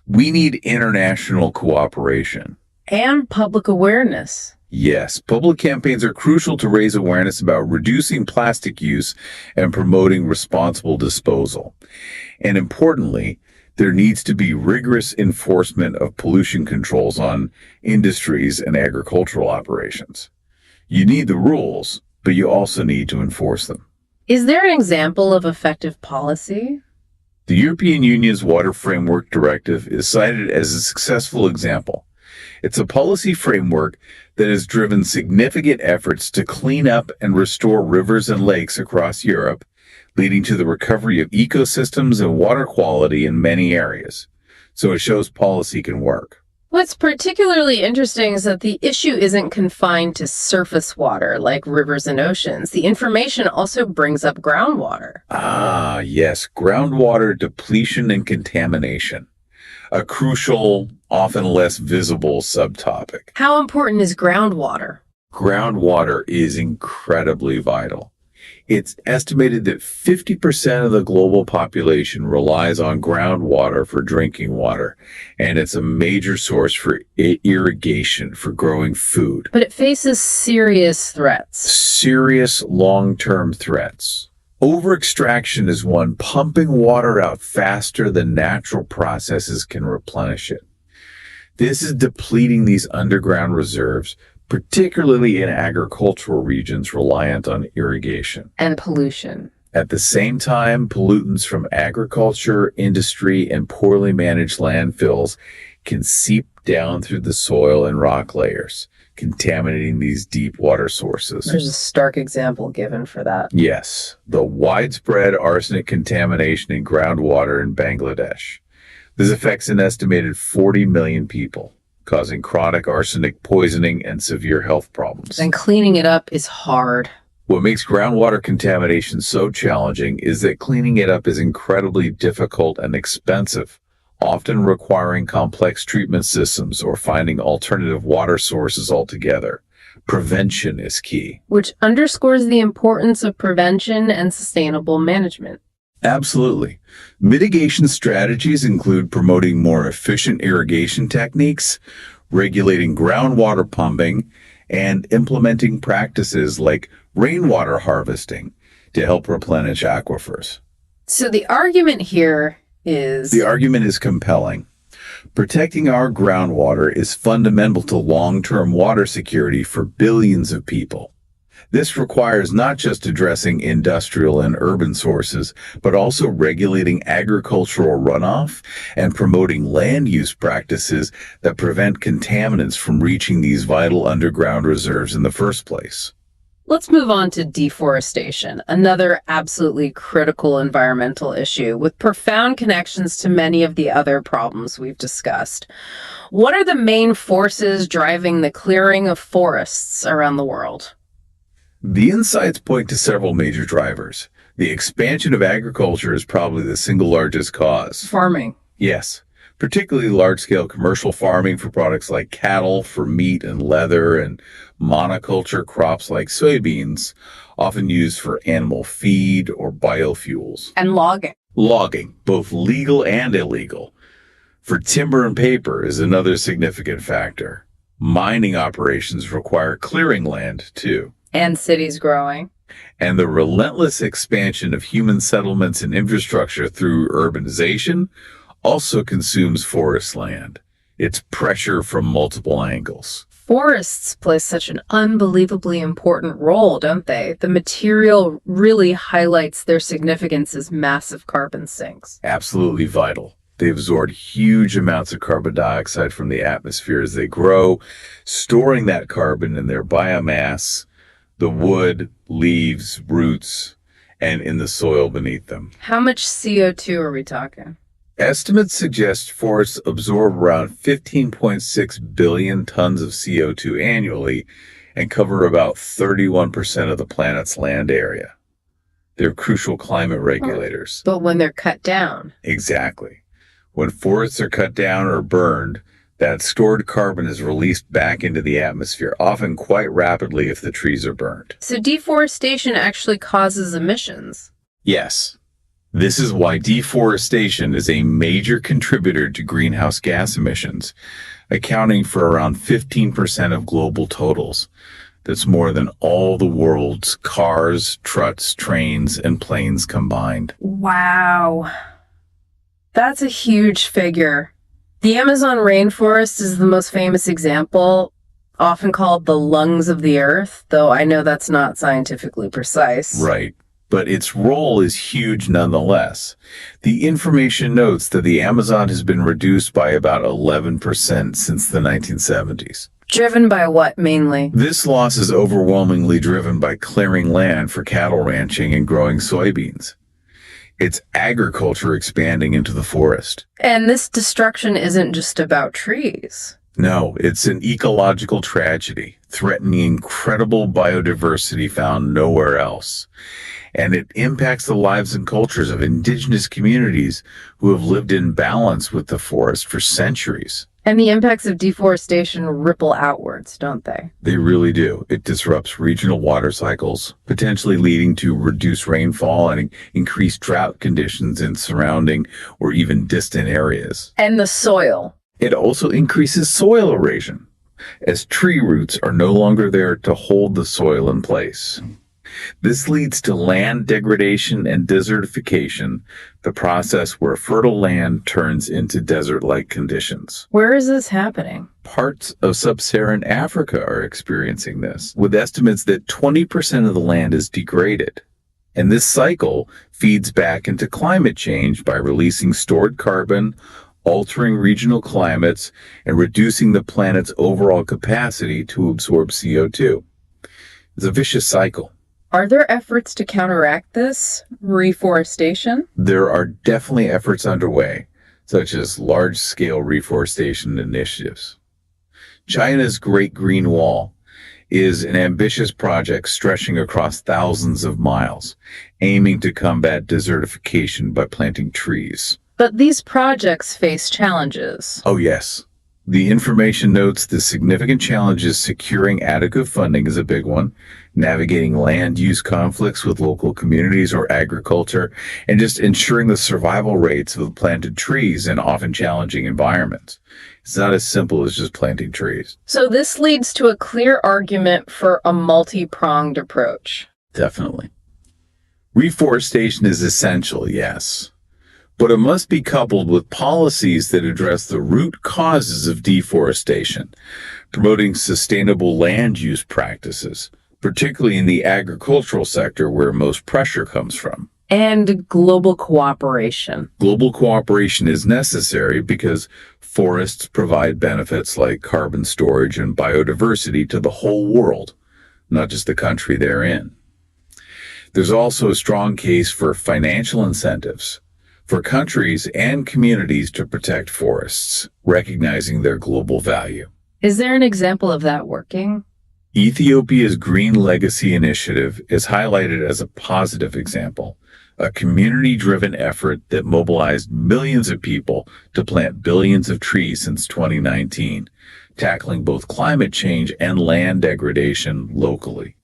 We need international cooperation. And public awareness. Yes, public campaigns are crucial to raise awareness about reducing plastic use and promoting responsible disposal. And importantly, there needs to be rigorous enforcement of pollution controls on industries and agricultural operations. You need the rules, but you also need to enforce them. Is there an example of effective policy? The European Union's Water Framework Directive is cited as a successful example. It's a policy framework that has driven significant efforts to clean up and restore rivers and lakes across Europe, leading to the recovery of ecosystems and water quality in many areas. So it shows policy can work. What's particularly interesting is that the issue isn't confined to surface water like rivers and oceans. The information also brings up groundwater. Ah, yes, groundwater depletion and contamination. A crucial, often less visible subtopic. How important is groundwater? Groundwater is incredibly vital. It's estimated that 50% of the global population relies on groundwater for drinking water, and it's a major source for irrigation for growing food. But it faces serious threats. Serious long-term threats. Over-extraction is one, pumping water out faster than natural processes can replenish it. This is depleting these underground reserves, particularly in agricultural regions reliant on irrigation. And pollution. At the same time, pollutants from agriculture, industry, and poorly managed landfills can seep down through the soil and rock layers, contaminating these deep water sources. There's a stark example given for that. Yes, the widespread arsenic contamination in groundwater in Bangladesh. This affects an estimated 40 million people, causing chronic arsenic poisoning and severe health problems. And cleaning it up is hard. What makes groundwater contamination so challenging is that cleaning it up is incredibly difficult and expensive, often requiring complex treatment systems or finding alternative water sources altogether. Prevention is key. Which underscores the importance of prevention and sustainable management. Absolutely. Mitigation strategies include promoting more efficient irrigation techniques, regulating groundwater pumping, and implementing practices like rainwater harvesting to help replenish aquifers. So the argument here is... The argument is compelling. Protecting our groundwater is fundamental to long-term water security for billions of people. This requires not just addressing industrial and urban sources, but also regulating agricultural runoff and promoting land use practices that prevent contaminants from reaching these vital underground reserves in the first place. Let's move on to deforestation, another absolutely critical environmental issue with profound connections to many of the other problems we've discussed. What are the main forces driving the clearing of forests around the world? The insights point to several major drivers. The expansion of agriculture is probably the single largest cause. Farming. Yes, particularly large-scale commercial farming for products like cattle, for meat and leather, and monoculture crops like soybeans, often used for animal feed or biofuels. And logging. Logging, both legal and illegal, for timber and paper is another significant factor. Mining operations require clearing land, too. And cities growing. And the relentless expansion of human settlements and infrastructure through urbanization also consumes forest land. It's pressure from multiple angles. Forests play such an unbelievably important role, don't they? The material really highlights their significance as massive carbon sinks. Absolutely vital. They absorb huge amounts of carbon dioxide from the atmosphere as they grow, storing that carbon in their biomass, the wood, leaves, roots, and in the soil beneath them. How much CO2 are we talking? Estimates suggest forests absorb around 15.6 billion tons of CO2 annually and cover about 31% of the planet's land area. They're crucial climate regulators. But when they're cut down. Exactly. When forests are cut down or burned, that stored carbon is released back into the atmosphere, often quite rapidly if the trees are burned. So deforestation actually causes emissions. Yes. This is why deforestation is a major contributor to greenhouse gas emissions, accounting for around 15% of global totals. That's more than all the world's cars, trucks, trains, and planes combined. Wow. That's a huge figure. The Amazon rainforest is the most famous example, often called the lungs of the earth, though I know that's not scientifically precise. Right. But its role is huge nonetheless. The information notes that the Amazon has been reduced by about 11% since the 1970s. Driven by what, mainly? This loss is overwhelmingly driven by clearing land for cattle ranching and growing soybeans. It's agriculture expanding into the forest. And this destruction isn't just about trees. No, it's an ecological tragedy, threatening incredible biodiversity found nowhere else. And it impacts the lives and cultures of indigenous communities who have lived in balance with the forest for centuries. And the impacts of deforestation ripple outwards, don't they? They really do. It disrupts regional water cycles, potentially leading to reduced rainfall and increased drought conditions in surrounding or even distant areas. And the soil. It also increases soil erosion, as tree roots are no longer there to hold the soil in place. This leads to land degradation and desertification, the process where fertile land turns into desert-like conditions. Where is this happening? Parts of sub-Saharan Africa are experiencing this, with estimates that 20% of the land is degraded. And this cycle feeds back into climate change by releasing stored carbon, altering regional climates, and reducing the planet's overall capacity to absorb CO2. It's a vicious cycle. Are there efforts to counteract this reforestation? There are definitely efforts underway, such as large-scale reforestation initiatives. China's Great Green Wall is an ambitious project stretching across thousands of miles, aiming to combat desertification by planting trees. But these projects face challenges. Oh, yes. The information notes the significant challenges securing adequate funding is a big one, navigating land use conflicts with local communities or agriculture, and just ensuring the survival rates of the planted trees in often challenging environments. It's not as simple as just planting trees. So this leads to a clear argument for a multi-pronged approach. Definitely. Reforestation is essential, yes. But it must be coupled with policies that address the root causes of deforestation, promoting sustainable land use practices, particularly in the agricultural sector where most pressure comes from. And global cooperation. Global cooperation is necessary because forests provide benefits like carbon storage and biodiversity to the whole world, not just the country they're in. There's also a strong case for financial incentives for countries and communities to protect forests, recognizing their global value. Is there an example of that working? Ethiopia's Green Legacy Initiative is highlighted as a positive example, a community-driven effort that mobilized millions of people to plant billions of trees since 2019, tackling both climate change and land degradation locally.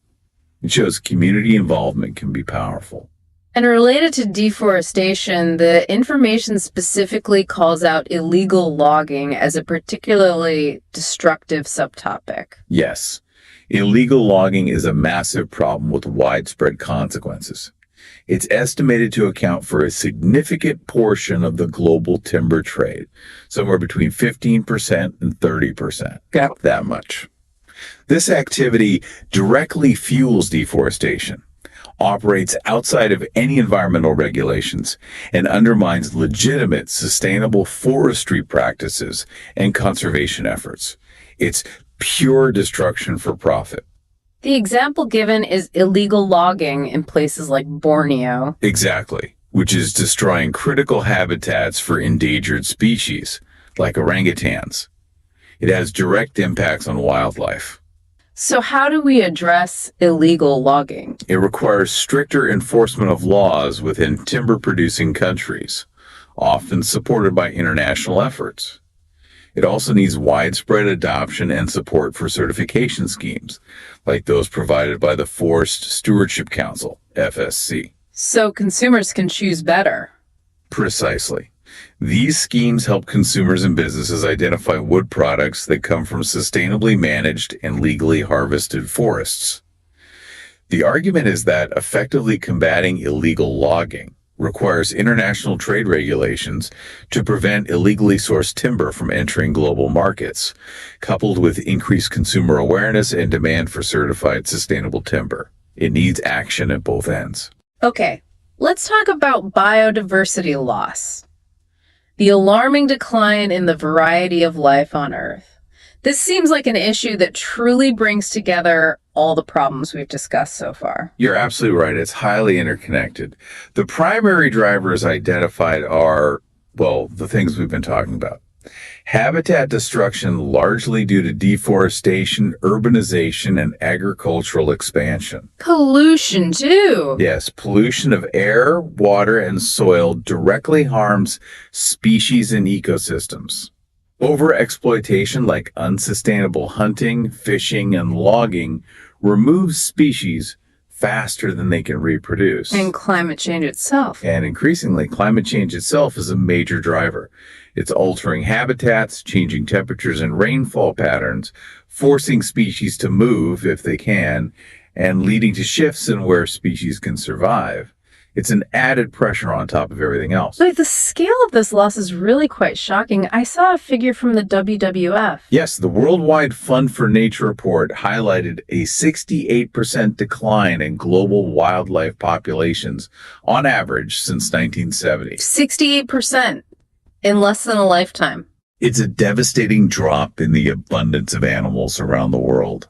It shows community involvement can be powerful. And related to deforestation, the information specifically calls out illegal logging as a particularly destructive subtopic. Yes, illegal logging is a massive problem with widespread consequences. It's estimated to account for a significant portion of the global timber trade, somewhere between 15% and 30%. Got that much. This activity directly fuels deforestation, operates outside of any environmental regulations, and undermines legitimate sustainable forestry practices and conservation efforts. It's pure destruction for profit. The example given is illegal logging in places like Borneo. Exactly. which is destroying critical habitats for endangered species, like orangutans. It has direct impacts on wildlife. So how do we address illegal logging? It requires stricter enforcement of laws within timber-producing countries, often supported by international efforts. It also needs widespread adoption and support for certification schemes, like those provided by the Forest Stewardship Council, FSC. So consumers can choose better. Precisely. These schemes help consumers and businesses identify wood products that come from sustainably managed and legally harvested forests. The argument is that effectively combating illegal logging requires international trade regulations to prevent illegally sourced timber from entering global markets, coupled with increased consumer awareness and demand for certified sustainable timber. It needs action at both ends. Okay, let's talk about biodiversity loss. The alarming decline in the variety of life on Earth. This seems like an issue that truly brings together all the problems we've discussed so far. You're absolutely right. It's highly interconnected. The primary drivers identified are, well, the things we've been talking about. Habitat destruction largely due to deforestation, urbanization, and agricultural expansion. Pollution, too. Yes, pollution of air, water, and soil directly harms species and ecosystems. Overexploitation, like unsustainable hunting, fishing, and logging, removes species faster than they can reproduce. And climate change itself. And increasingly, climate change itself is a major driver. It's altering habitats, changing temperatures and rainfall patterns, forcing species to move if they can, and leading to shifts in where species can survive. It's an added pressure on top of everything else. But the scale of this loss is really quite shocking. I saw a figure from the WWF. Yes, the Worldwide Fund for Nature report highlighted a 68% decline in global wildlife populations on average since 1970. 68% in less than a lifetime. It's a devastating drop in the abundance of animals around the world.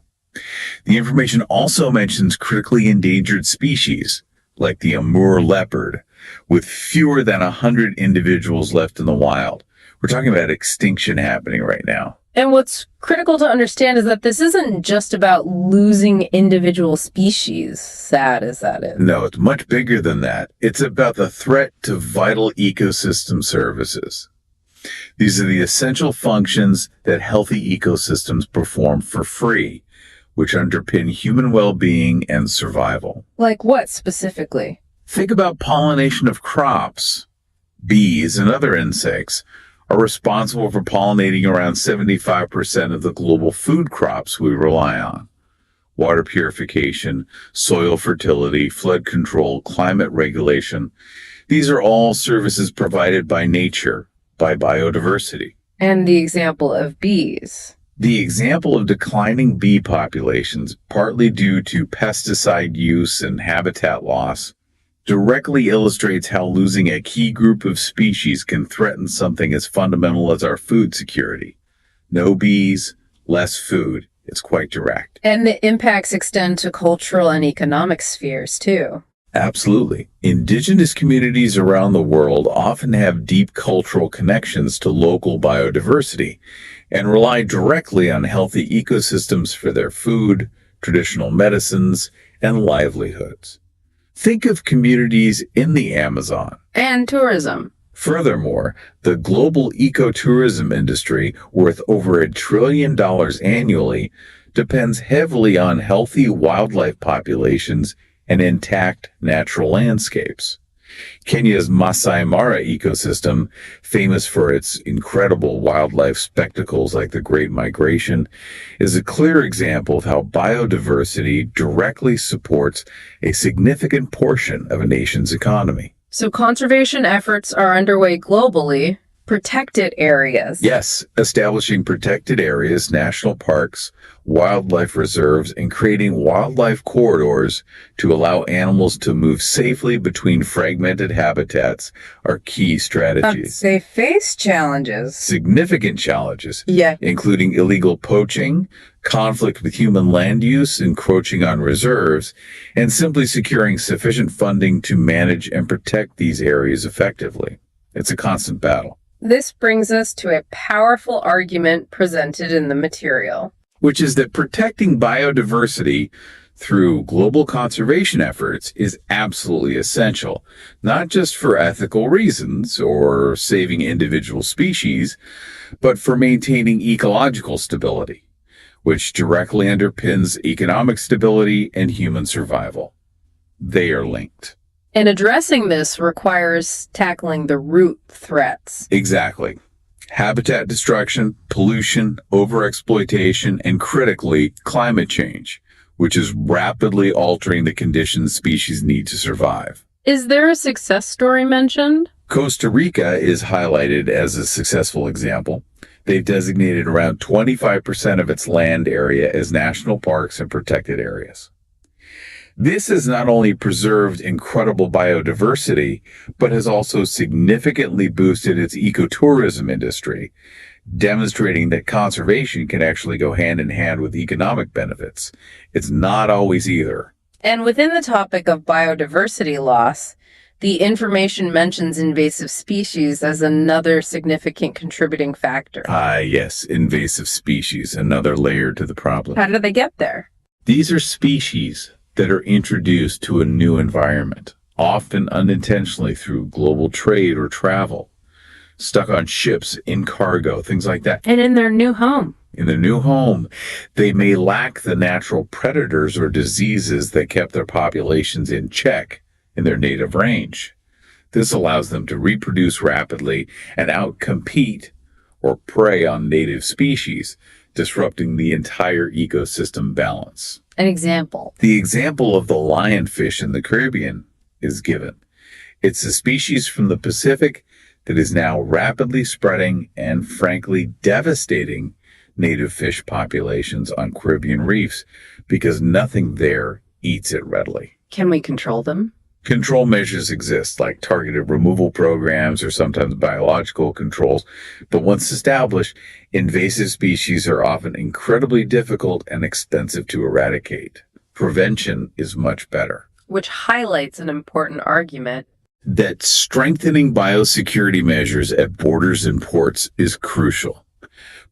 The information also mentions critically endangered species, like the Amur leopard, with fewer than 100 individuals left in the wild. We're talking about extinction happening right now. And what's critical to understand is that this isn't just about losing individual species, sad as that is. No, it's much bigger than that. It's about the threat to vital ecosystem services. These are the essential functions that healthy ecosystems perform for free, which underpin human well-being and survival. Like what specifically? Think about pollination of crops. Bees and other insects are responsible for pollinating around 75% of the global food crops we rely on. Water purification, soil fertility, flood control, climate regulation. These are all services provided by nature, by biodiversity. And the example of bees. The example of declining bee populations, partly due to pesticide use and habitat loss, directly illustrates how losing a key group of species can threaten something as fundamental as our food security. No bees, less food. It's quite direct. And the impacts extend to cultural and economic spheres, too. Absolutely. Indigenous communities around the world often have deep cultural connections to local biodiversity and rely directly on healthy ecosystems for their food, traditional medicines, and livelihoods. Think of communities in the Amazon. And tourism. Furthermore, the global ecotourism industry, worth over $1 trillion annually, depends heavily on healthy wildlife populations and intact natural landscapes. Kenya's Masai Mara ecosystem, famous for its incredible wildlife spectacles like the Great Migration, is a clear example of how biodiversity directly supports a significant portion of a nation's economy. So conservation efforts are underway globally, Protected areas. Yes, establishing protected areas, national parks, wildlife reserves, and creating wildlife corridors to allow animals to move safely between fragmented habitats are key strategies. They face challenges. Significant challenges, Yeah. including illegal poaching, conflict with human land use, encroaching on reserves, and simply securing sufficient funding to manage and protect these areas effectively. It's a constant battle. This brings us to a powerful argument presented in the material, which is that protecting biodiversity through global conservation efforts is absolutely essential, not just for ethical reasons or saving individual species, but for maintaining ecological stability, which directly underpins economic stability and human survival. They are linked. And addressing this requires tackling the root threats. Exactly. Habitat destruction, pollution, overexploitation, and critically, climate change, which is rapidly altering the conditions species need to survive. Is there a success story mentioned? Costa Rica is highlighted as a successful example. They've designated around 25% of its land area as national parks and protected areas. This has not only preserved incredible biodiversity, but has also significantly boosted its ecotourism industry, demonstrating that conservation can actually go hand in hand with economic benefits. It's not always either. And within the topic of biodiversity loss, the information mentions invasive species as another significant contributing factor. Yes, invasive species, another layer to the problem. How did they get there? These are species that are introduced to a new environment, often unintentionally through global trade or travel, stuck on ships, in cargo, things like that. And in their new home. In their new home, they may lack the natural predators or diseases that kept their populations in check in their native range. This allows them to reproduce rapidly and outcompete or prey on native species, disrupting the entire ecosystem balance. An example. The example of the lionfish in the Caribbean is given. It's a species from the Pacific that is now rapidly spreading and frankly devastating native fish populations on Caribbean reefs because nothing there eats it readily. Can we control them? Control measures exist, like targeted removal programs or sometimes biological controls, but once established, invasive species are often incredibly difficult and expensive to eradicate. Prevention is much better. Which highlights an important argument that strengthening biosecurity measures at borders and ports is crucial.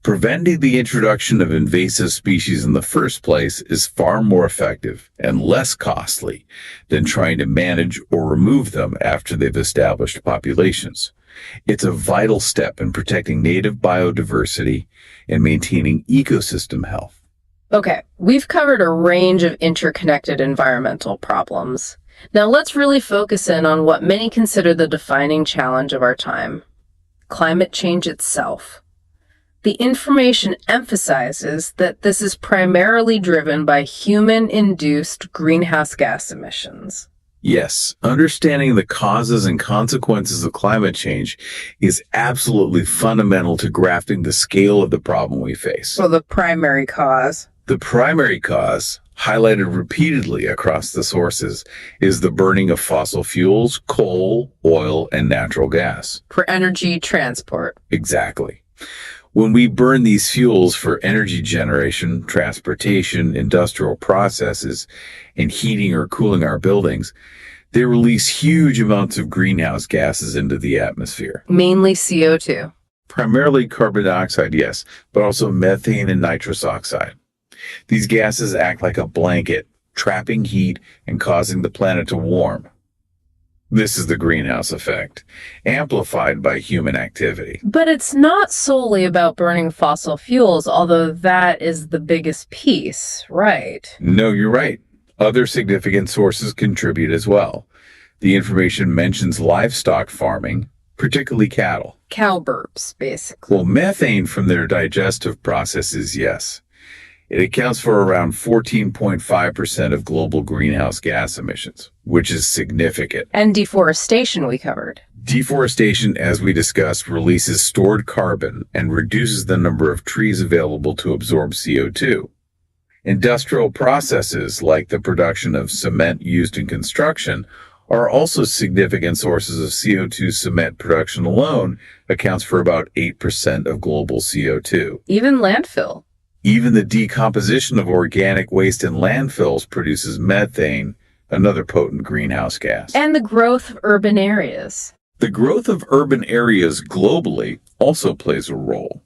Preventing the introduction of invasive species in the first place is far more effective and less costly than trying to manage or remove them after they've established populations. It's a vital step in protecting native biodiversity and maintaining ecosystem health. Okay, we've covered a range of interconnected environmental problems. Now let's really focus in on what many consider the defining challenge of our time: climate change itself. The information emphasizes that this is primarily driven by human-induced greenhouse gas emissions. Yes, understanding the causes and consequences of climate change is absolutely fundamental to grasping the scale of the problem we face. So the primary cause. The primary cause, highlighted repeatedly across the sources, is the burning of fossil fuels, coal, oil, and natural gas. For energy transport. Exactly. When we burn these fuels for energy generation, transportation, industrial processes, and heating or cooling our buildings, they release huge amounts of greenhouse gases into the atmosphere. Mainly CO2. Primarily carbon dioxide, yes, but also methane and nitrous oxide. These gases act like a blanket, trapping heat and causing the planet to warm. This is the greenhouse effect, amplified by human activity. But it's not solely about burning fossil fuels, although that is the biggest piece, right? No, you're right. Other significant sources contribute as well. The information mentions livestock farming, particularly cattle. Cow burps, basically. Well, methane from their digestive processes, yes. It accounts for around 14.5% of global greenhouse gas emissions, which is significant. And deforestation we covered. Deforestation, as we discussed, releases stored carbon and reduces the number of trees available to absorb CO2. Industrial processes, like the production of cement used in construction, are also significant sources of CO2. Cement production alone accounts for about 8% of global CO2. Even landfill. Even the decomposition of organic waste in landfills produces methane, another potent greenhouse gas. And the growth of urban areas. The growth of urban areas globally also plays a role,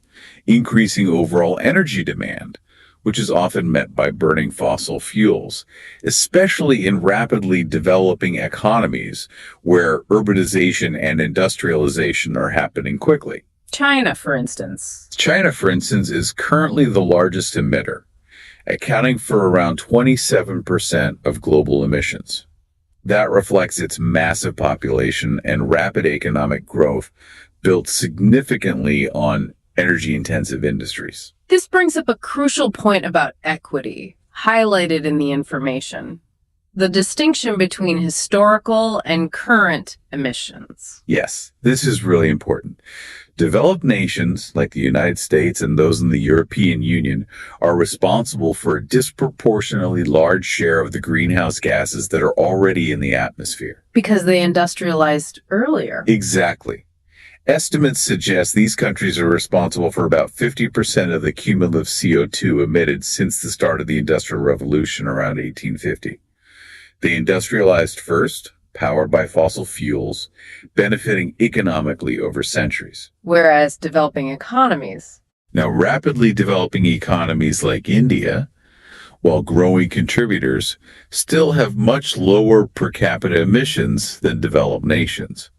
increasing overall energy demand, which is often met by burning fossil fuels, especially in rapidly developing economies where urbanization and industrialization are happening quickly. China, for instance. China, for instance, is currently the largest emitter, accounting for around 27% of global emissions. That reflects its massive population and rapid economic growth built significantly on energy-intensive industries. This brings up a crucial point about equity, highlighted in the information. The distinction between historical and current emissions. Yes, this is really important. Developed nations, like the United States and those in the European Union, are responsible for a disproportionately large share of the greenhouse gases that are already in the atmosphere. Because they industrialized earlier. Exactly. Estimates suggest these countries are responsible for about 50% of the cumulative CO2 emitted since the start of the Industrial Revolution around 1850. They industrialized first, powered by fossil fuels, benefiting economically over centuries. Whereas developing economies. Now, rapidly developing economies like India, while growing contributors, still have much lower per capita emissions than developed nations.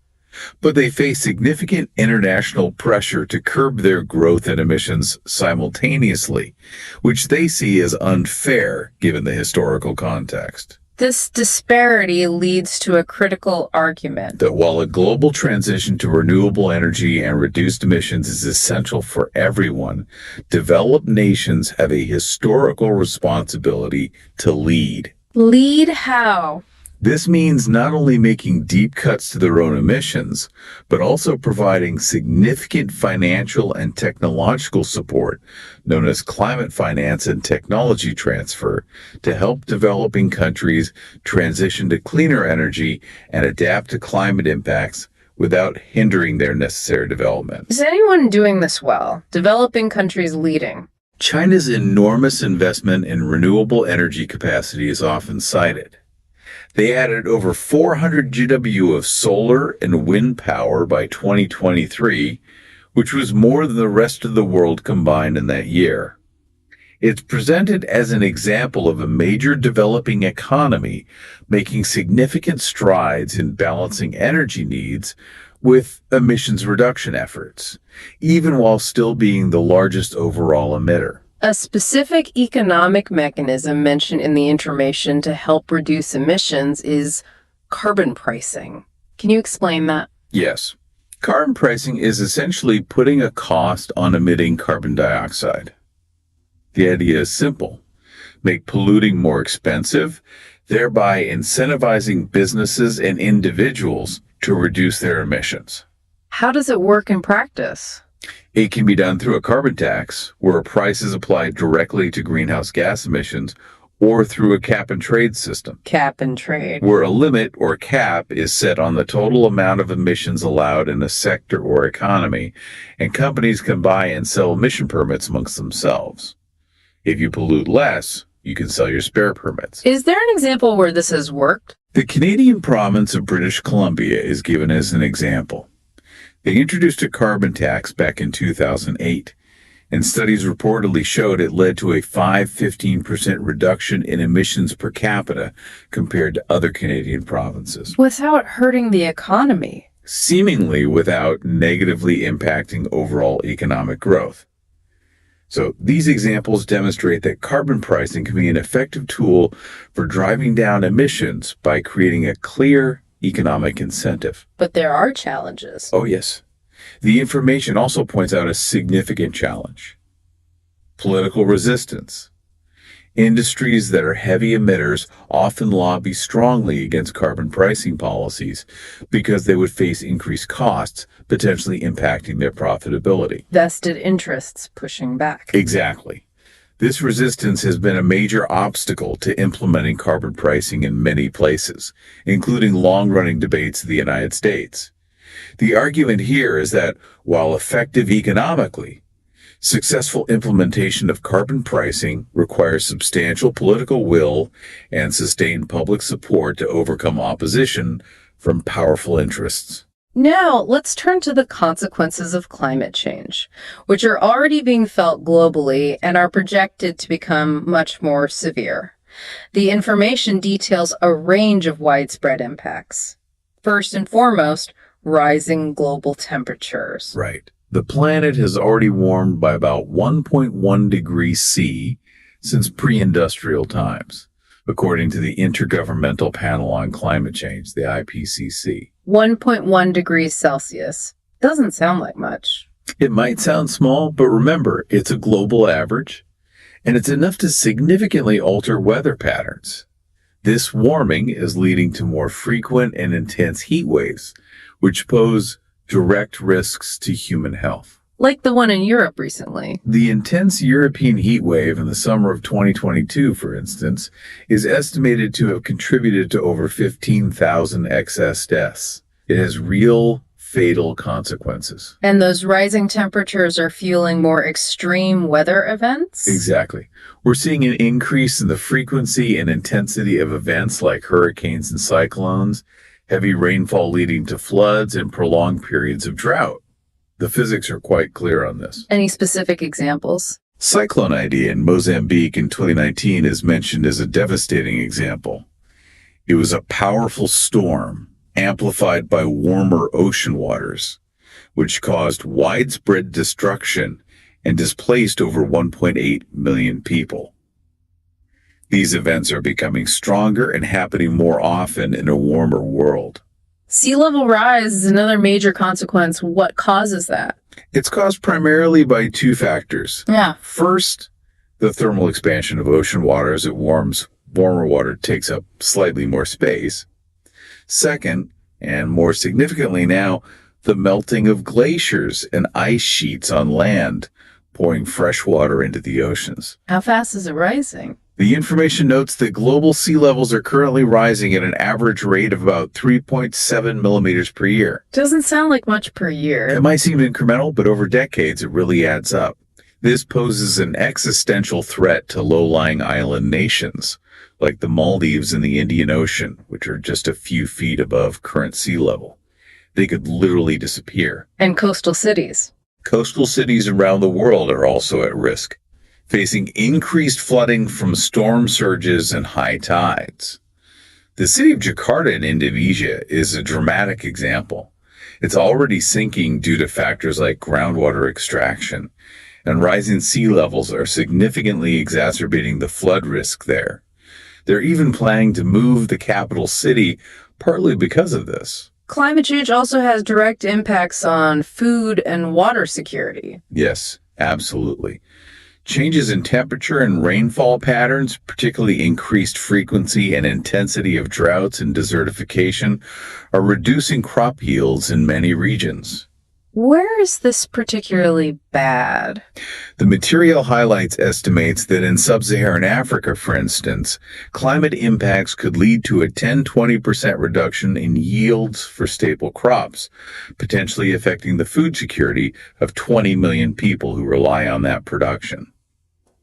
But they face significant international pressure to curb their growth and emissions simultaneously, which they see as unfair given the historical context. This disparity leads to a critical argument that while a global transition to renewable energy and reduced emissions is essential for everyone, developed nations have a historical responsibility to lead. Lead how? This means not only making deep cuts to their own emissions, but also providing significant financial and technological support, known as climate finance and technology transfer, to help developing countries transition to cleaner energy and adapt to climate impacts without hindering their necessary development. Is anyone doing this well? Developing countries leading? China's enormous investment in renewable energy capacity is often cited. They added over 400 GW of solar and wind power by 2023, which was more than the rest of the world combined in that year. It's presented as an example of a major developing economy making significant strides in balancing energy needs with emissions reduction efforts, even while still being the largest overall emitter. A specific economic mechanism mentioned in the information to help reduce emissions is carbon pricing. Can you explain that? Yes. Carbon pricing is essentially putting a cost on emitting carbon dioxide. The idea is simple. Make polluting more expensive, thereby incentivizing businesses and individuals to reduce their emissions. How does it work in practice? It can be done through a carbon tax, where a price is applied directly to greenhouse gas emissions, or through a cap-and-trade system. Cap-and-trade. Where a limit or cap is set on the total amount of emissions allowed in a sector or economy, and companies can buy and sell emission permits amongst themselves. If you pollute less, you can sell your spare permits. Is there an example where this has worked? The Canadian province of British Columbia is given as an example. They introduced a carbon tax back in 2008, and studies reportedly showed it led to a 15% reduction in emissions per capita compared to other Canadian provinces. Without hurting the economy. Seemingly without negatively impacting overall economic growth. So these examples demonstrate that carbon pricing can be an effective tool for driving down emissions by creating a clear economic incentive. But there are challenges. Oh, yes. The information also points out a significant challenge. Political resistance. Industries that are heavy emitters often lobby strongly against carbon pricing policies because they would face increased costs, potentially impacting their profitability. Vested interests pushing back. Exactly. This resistance has been a major obstacle to implementing carbon pricing in many places, including long-running debates in the United States. The argument here is that while effective economically, successful implementation of carbon pricing requires substantial political will and sustained public support to overcome opposition from powerful interests. Now, let's turn to the consequences of climate change, which are already being felt globally and are projected to become much more severe. The information details a range of widespread impacts. First and foremost, rising global temperatures. Right. The planet has already warmed by about 1.1 degrees C since pre-industrial times, according to the Intergovernmental Panel on Climate Change, the IPCC. 1.1 degrees Celsius. Doesn't sound like much. It might sound small, but remember, it's a global average, and it's enough to significantly alter weather patterns. This warming is leading to more frequent and intense heat waves, which pose direct risks to human health. Like the one in Europe recently. The intense European heat wave in the summer of 2022, for instance, is estimated to have contributed to over 15,000 excess deaths. It has real, fatal consequences. And those rising temperatures are fueling more extreme weather events? Exactly. We're seeing an increase in the frequency and intensity of events like hurricanes and cyclones, heavy rainfall leading to floods, and prolonged periods of drought. The physics are quite clear on this. Any specific examples? Cyclone Idea in Mozambique in 2019 is mentioned as a devastating example. It was a powerful storm amplified by warmer ocean waters, which caused widespread destruction and displaced over 1.8 million people. These events are becoming stronger and happening more often in a warmer world. Sea level rise is another major consequence. What causes that? It's caused primarily by two factors. Yeah. First, the thermal expansion of ocean water as it warms. Warmer water takes up slightly more space. Second, and more significantly now, the melting of glaciers and ice sheets on land, pouring fresh water into the oceans. How fast is it rising? The information notes that global sea levels are currently rising at an average rate of about 3.7 millimeters per year. Doesn't sound like much per year. It might seem incremental, but over decades it really adds up. This poses an existential threat to low-lying island nations, like the Maldives and the Indian Ocean, which are just a few feet above current sea level. They could literally disappear. And coastal cities. Coastal cities around the world are also at risk, facing increased flooding from storm surges and high tides. The city of Jakarta in Indonesia is a dramatic example. It's already sinking due to factors like groundwater extraction, and rising sea levels are significantly exacerbating the flood risk there. They're even planning to move the capital city partly because of this. Climate change also has direct impacts on food and water security. Yes, absolutely. Changes in temperature and rainfall patterns, particularly increased frequency and intensity of droughts and desertification, are reducing crop yields in many regions. Where is this particularly bad? The material highlights estimates that in sub-Saharan Africa, for instance, climate impacts could lead to a 10-20% reduction in yields for staple crops, potentially affecting the food security of 20 million people who rely on that production.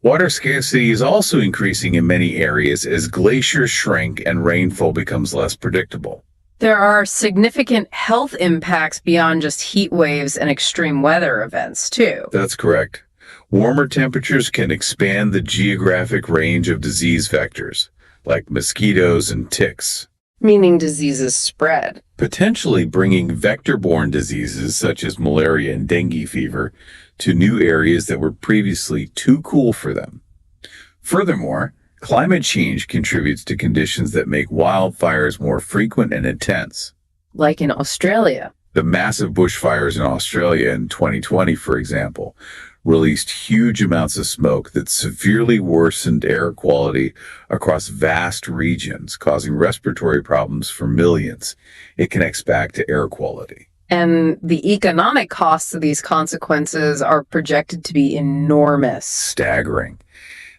Water scarcity is also increasing in many areas as glaciers shrink and rainfall becomes less predictable. There are significant health impacts beyond just heat waves and extreme weather events, too. That's correct. Warmer temperatures can expand the geographic range of disease vectors, like mosquitoes and ticks. Meaning diseases spread. Potentially bringing vector-borne diseases such as malaria and dengue fever to new areas that were previously too cool for them. Furthermore, climate change contributes to conditions that make wildfires more frequent and intense. Like in Australia. The massive bushfires in Australia in 2020, for example, released huge amounts of smoke that severely worsened air quality across vast regions, causing respiratory problems for millions. It connects back to air quality. And the economic costs of these consequences are projected to be enormous. Staggering.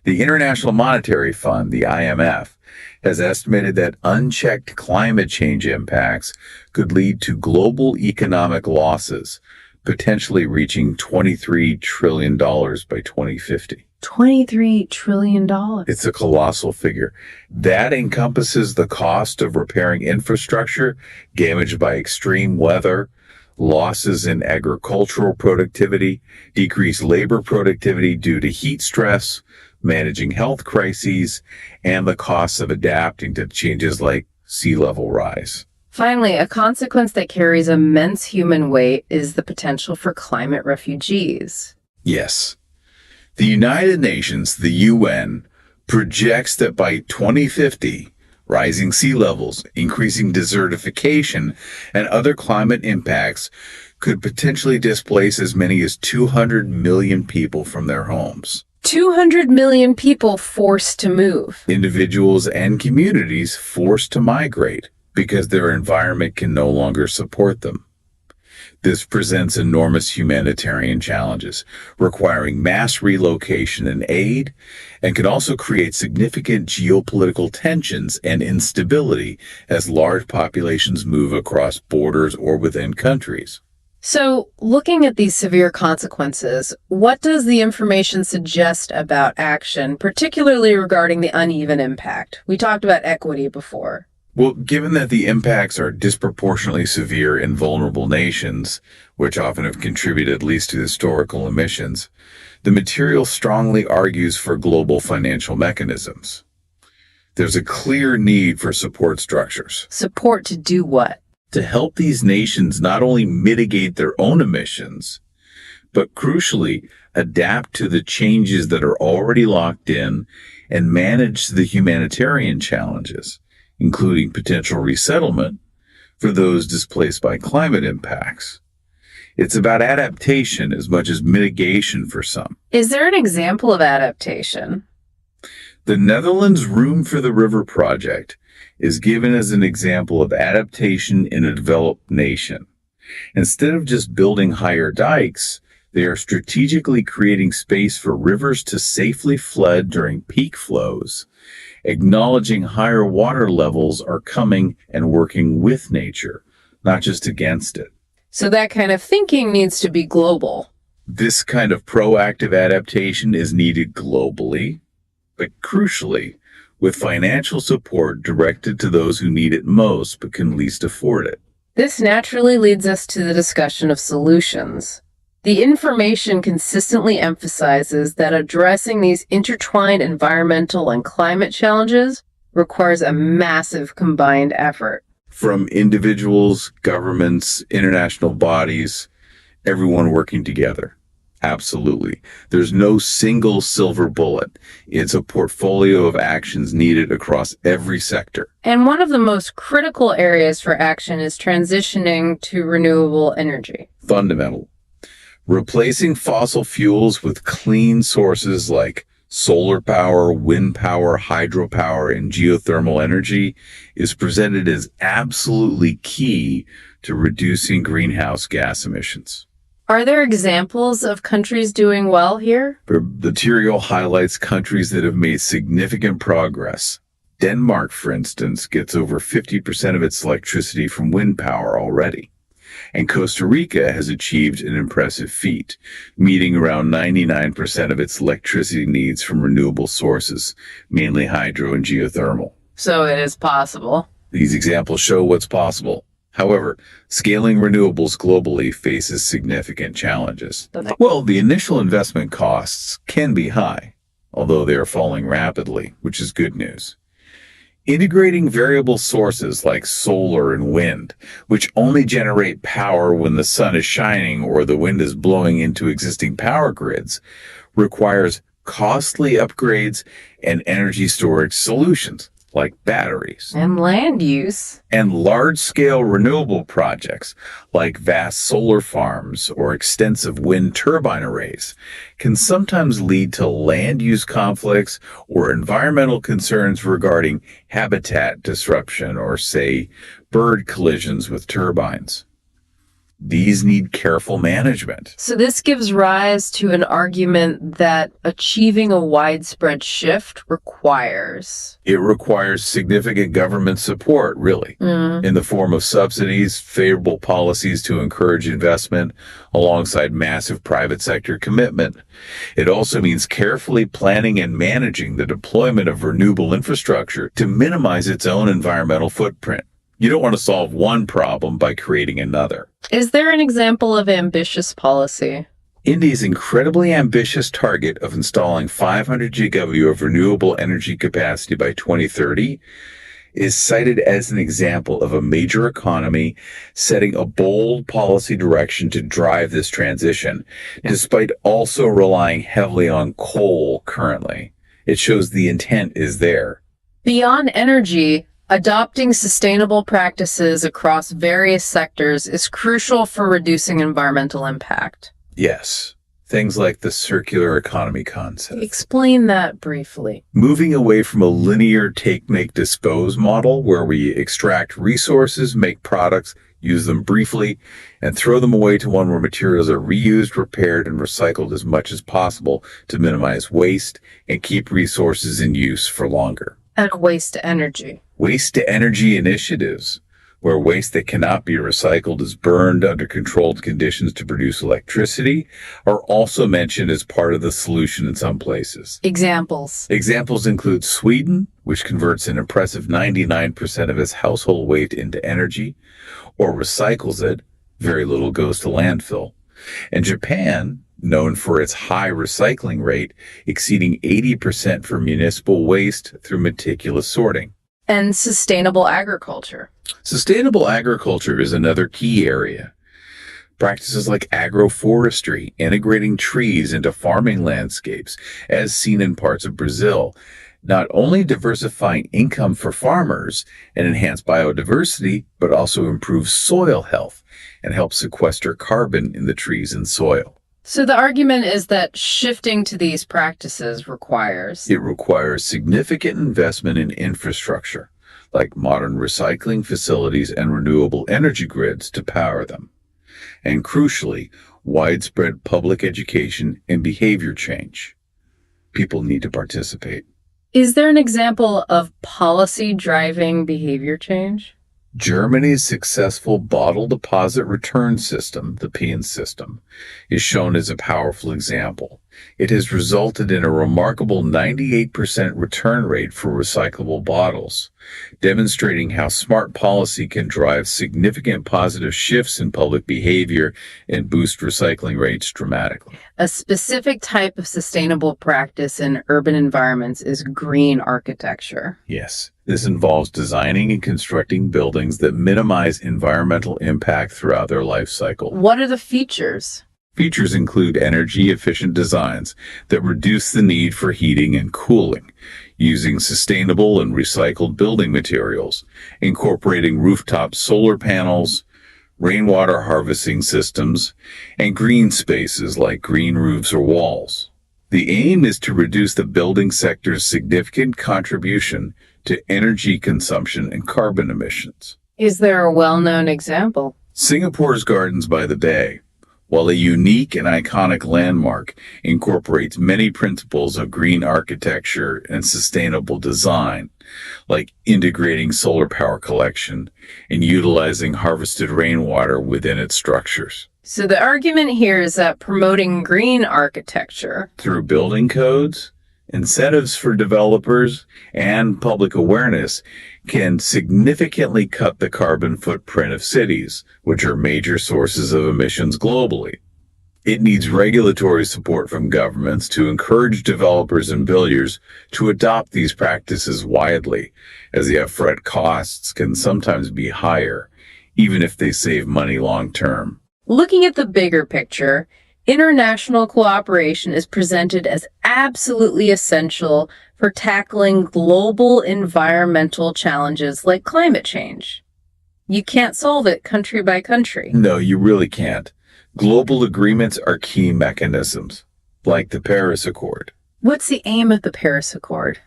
The International Monetary Fund, the IMF, has estimated that unchecked climate change impacts could lead to global economic losses, potentially reaching $23 trillion by 2050. $23 trillion. It's a colossal figure. That encompasses the cost of repairing infrastructure damaged by extreme weather, losses in agricultural productivity, decreased labor productivity due to heat stress, managing health crises, and the costs of adapting to changes like sea level rise. Finally, a consequence that carries immense human weight is the potential for climate refugees. Yes. The United Nations, the UN, projects that by 2050, rising sea levels, increasing desertification, and other climate impacts could potentially displace as many as 200 million people from their homes. 200 million people forced to move. Individuals and communities forced to migrate because their environment can no longer support them. This presents enormous humanitarian challenges, requiring mass relocation and aid, and can also create significant geopolitical tensions and instability as large populations move across borders or within countries. So, looking at these severe consequences, what does the information suggest about action, particularly regarding the uneven impact? We talked about equity before. Well, given that the impacts are disproportionately severe in vulnerable nations, which often have contributed at least to historical emissions, the material strongly argues for global financial mechanisms. There's a clear need for support structures. Support to do what? To help these nations not only mitigate their own emissions, but crucially adapt to the changes that are already locked in and manage the humanitarian challenges, including potential resettlement for those displaced by climate impacts. It's about adaptation as much as mitigation for some. Is there an example of adaptation? The Netherlands Room for the River project is given as an example of adaptation in a developed nation. Instead of just building higher dikes, they are strategically creating space for rivers to safely flood during peak flows, acknowledging higher water levels are coming and working with nature, not just against it. So that kind of thinking needs to be global. This kind of proactive adaptation is needed globally, but crucially, with financial support directed to those who need it most but can least afford it. This naturally leads us to the discussion of solutions. The information consistently emphasizes that addressing these intertwined environmental and climate challenges requires a massive combined effort. From individuals, governments, international bodies, everyone working together. Absolutely. There's no single silver bullet. It's a portfolio of actions needed across every sector. And one of the most critical areas for action is transitioning to renewable energy. Fundamental. Replacing fossil fuels with clean sources like solar power, wind power, hydropower, and geothermal energy is presented as absolutely key to reducing greenhouse gas emissions. Are there examples of countries doing well here? The material highlights countries that have made significant progress. Denmark, for instance, gets over 50% of its electricity from wind power already. And Costa Rica has achieved an impressive feat, meeting around 99% of its electricity needs from renewable sources, mainly hydro and geothermal. So it is possible. These examples show what's possible. However, scaling renewables globally faces significant challenges. Well, the initial investment costs can be high, although they are falling rapidly, which is good news. Integrating variable sources like solar and wind, which only generate power when the sun is shining or the wind is blowing into existing power grids, requires costly upgrades and energy storage solutions. like batteries. And land use. And large-scale renewable projects, like vast solar farms or extensive wind turbine arrays, can sometimes lead to land use conflicts or environmental concerns regarding habitat disruption or, say, bird collisions with turbines. These need careful management. So this gives rise to an argument that achieving a widespread shift requires... It requires significant government support, really, in the form of subsidies, favorable policies to encourage investment, alongside massive private sector commitment. It also means carefully planning and managing the deployment of renewable infrastructure to minimize its own environmental footprint. You don't want to solve one problem by creating another. Is there an example of ambitious policy? India's incredibly ambitious target of installing 500 GW of renewable energy capacity by 2030 is cited as an example of a major economy setting a bold policy direction to drive this transition, despite also relying heavily on coal currently. It shows the intent is there. Beyond energy, adopting sustainable practices across various sectors is crucial for reducing environmental impact. Yes, things like the circular economy concept. Explain that briefly. Moving away from a linear take, make, dispose model where we extract resources, make products, use them briefly, and throw them away to one where materials are reused, repaired, and recycled as much as possible to minimize waste and keep resources in use for longer. And waste to energy. Waste to energy initiatives, where waste that cannot be recycled is burned under controlled conditions to produce electricity, are also mentioned as part of the solution in some places. Examples. Examples include Sweden, which converts an impressive 99% of its household waste into energy, or recycles it. Very little goes to landfill. And Japan, known for its high recycling rate, exceeding 80% for municipal waste through meticulous sorting. And sustainable agriculture. Sustainable agriculture is another key area. Practices like agroforestry, integrating trees into farming landscapes, as seen in parts of Brazil, not only diversifying income for farmers and enhance biodiversity, but also improve soil health and help sequester carbon in the trees and soil. So the argument is that shifting to these practices requires... It requires significant investment in infrastructure, like modern recycling facilities and renewable energy grids to power them. And crucially, widespread public education and behavior change. People need to participate. Is there an example of policy driving behavior change? Germany's successful bottle deposit return system, the PIN system, is shown as a powerful example. It has resulted in a remarkable 98% return rate for recyclable bottles, demonstrating how smart policy can drive significant positive shifts in public behavior and boost recycling rates dramatically. A specific type of sustainable practice in urban environments is green architecture. Yes. This involves designing and constructing buildings that minimize environmental impact throughout their life cycle. What are the features? Features include energy-efficient designs that reduce the need for heating and cooling, using sustainable and recycled building materials, incorporating rooftop solar panels, rainwater harvesting systems, and green spaces like green roofs or walls. The aim is to reduce the building sector's significant contribution to energy consumption and carbon emissions. Is there a well-known example? Singapore's Gardens by the Bay, while a unique and iconic landmark, incorporates many principles of green architecture and sustainable design, like integrating solar power collection and utilizing harvested rainwater within its structures. So the argument here is that promoting green architecture through building codes, incentives for developers, and public awareness can significantly cut the carbon footprint of cities, which are major sources of emissions globally. It needs regulatory support from governments to encourage developers and builders to adopt these practices widely, as the upfront costs can sometimes be higher, even if they save money long term. Looking at the bigger picture, international cooperation is presented as absolutely essential for tackling global environmental challenges like climate change. You can't solve it country by country. No, you really can't. Global agreements are key mechanisms, like the Paris Accord. What's the aim of the Paris Accord?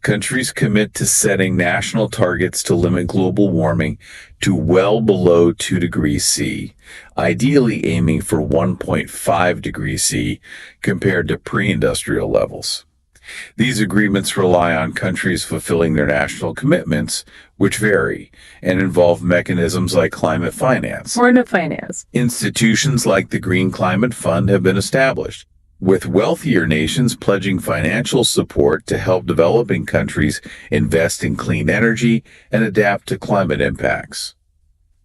Countries commit to setting national targets to limit global warming to well below 2 degrees C, ideally aiming for 1.5 degrees C compared to pre-industrial levels. These agreements rely on countries fulfilling their national commitments, which vary, and involve mechanisms like climate finance. Or no finance. Institutions like the Green Climate Fund have been established, with wealthier nations pledging financial support to help developing countries invest in clean energy and adapt to climate impacts.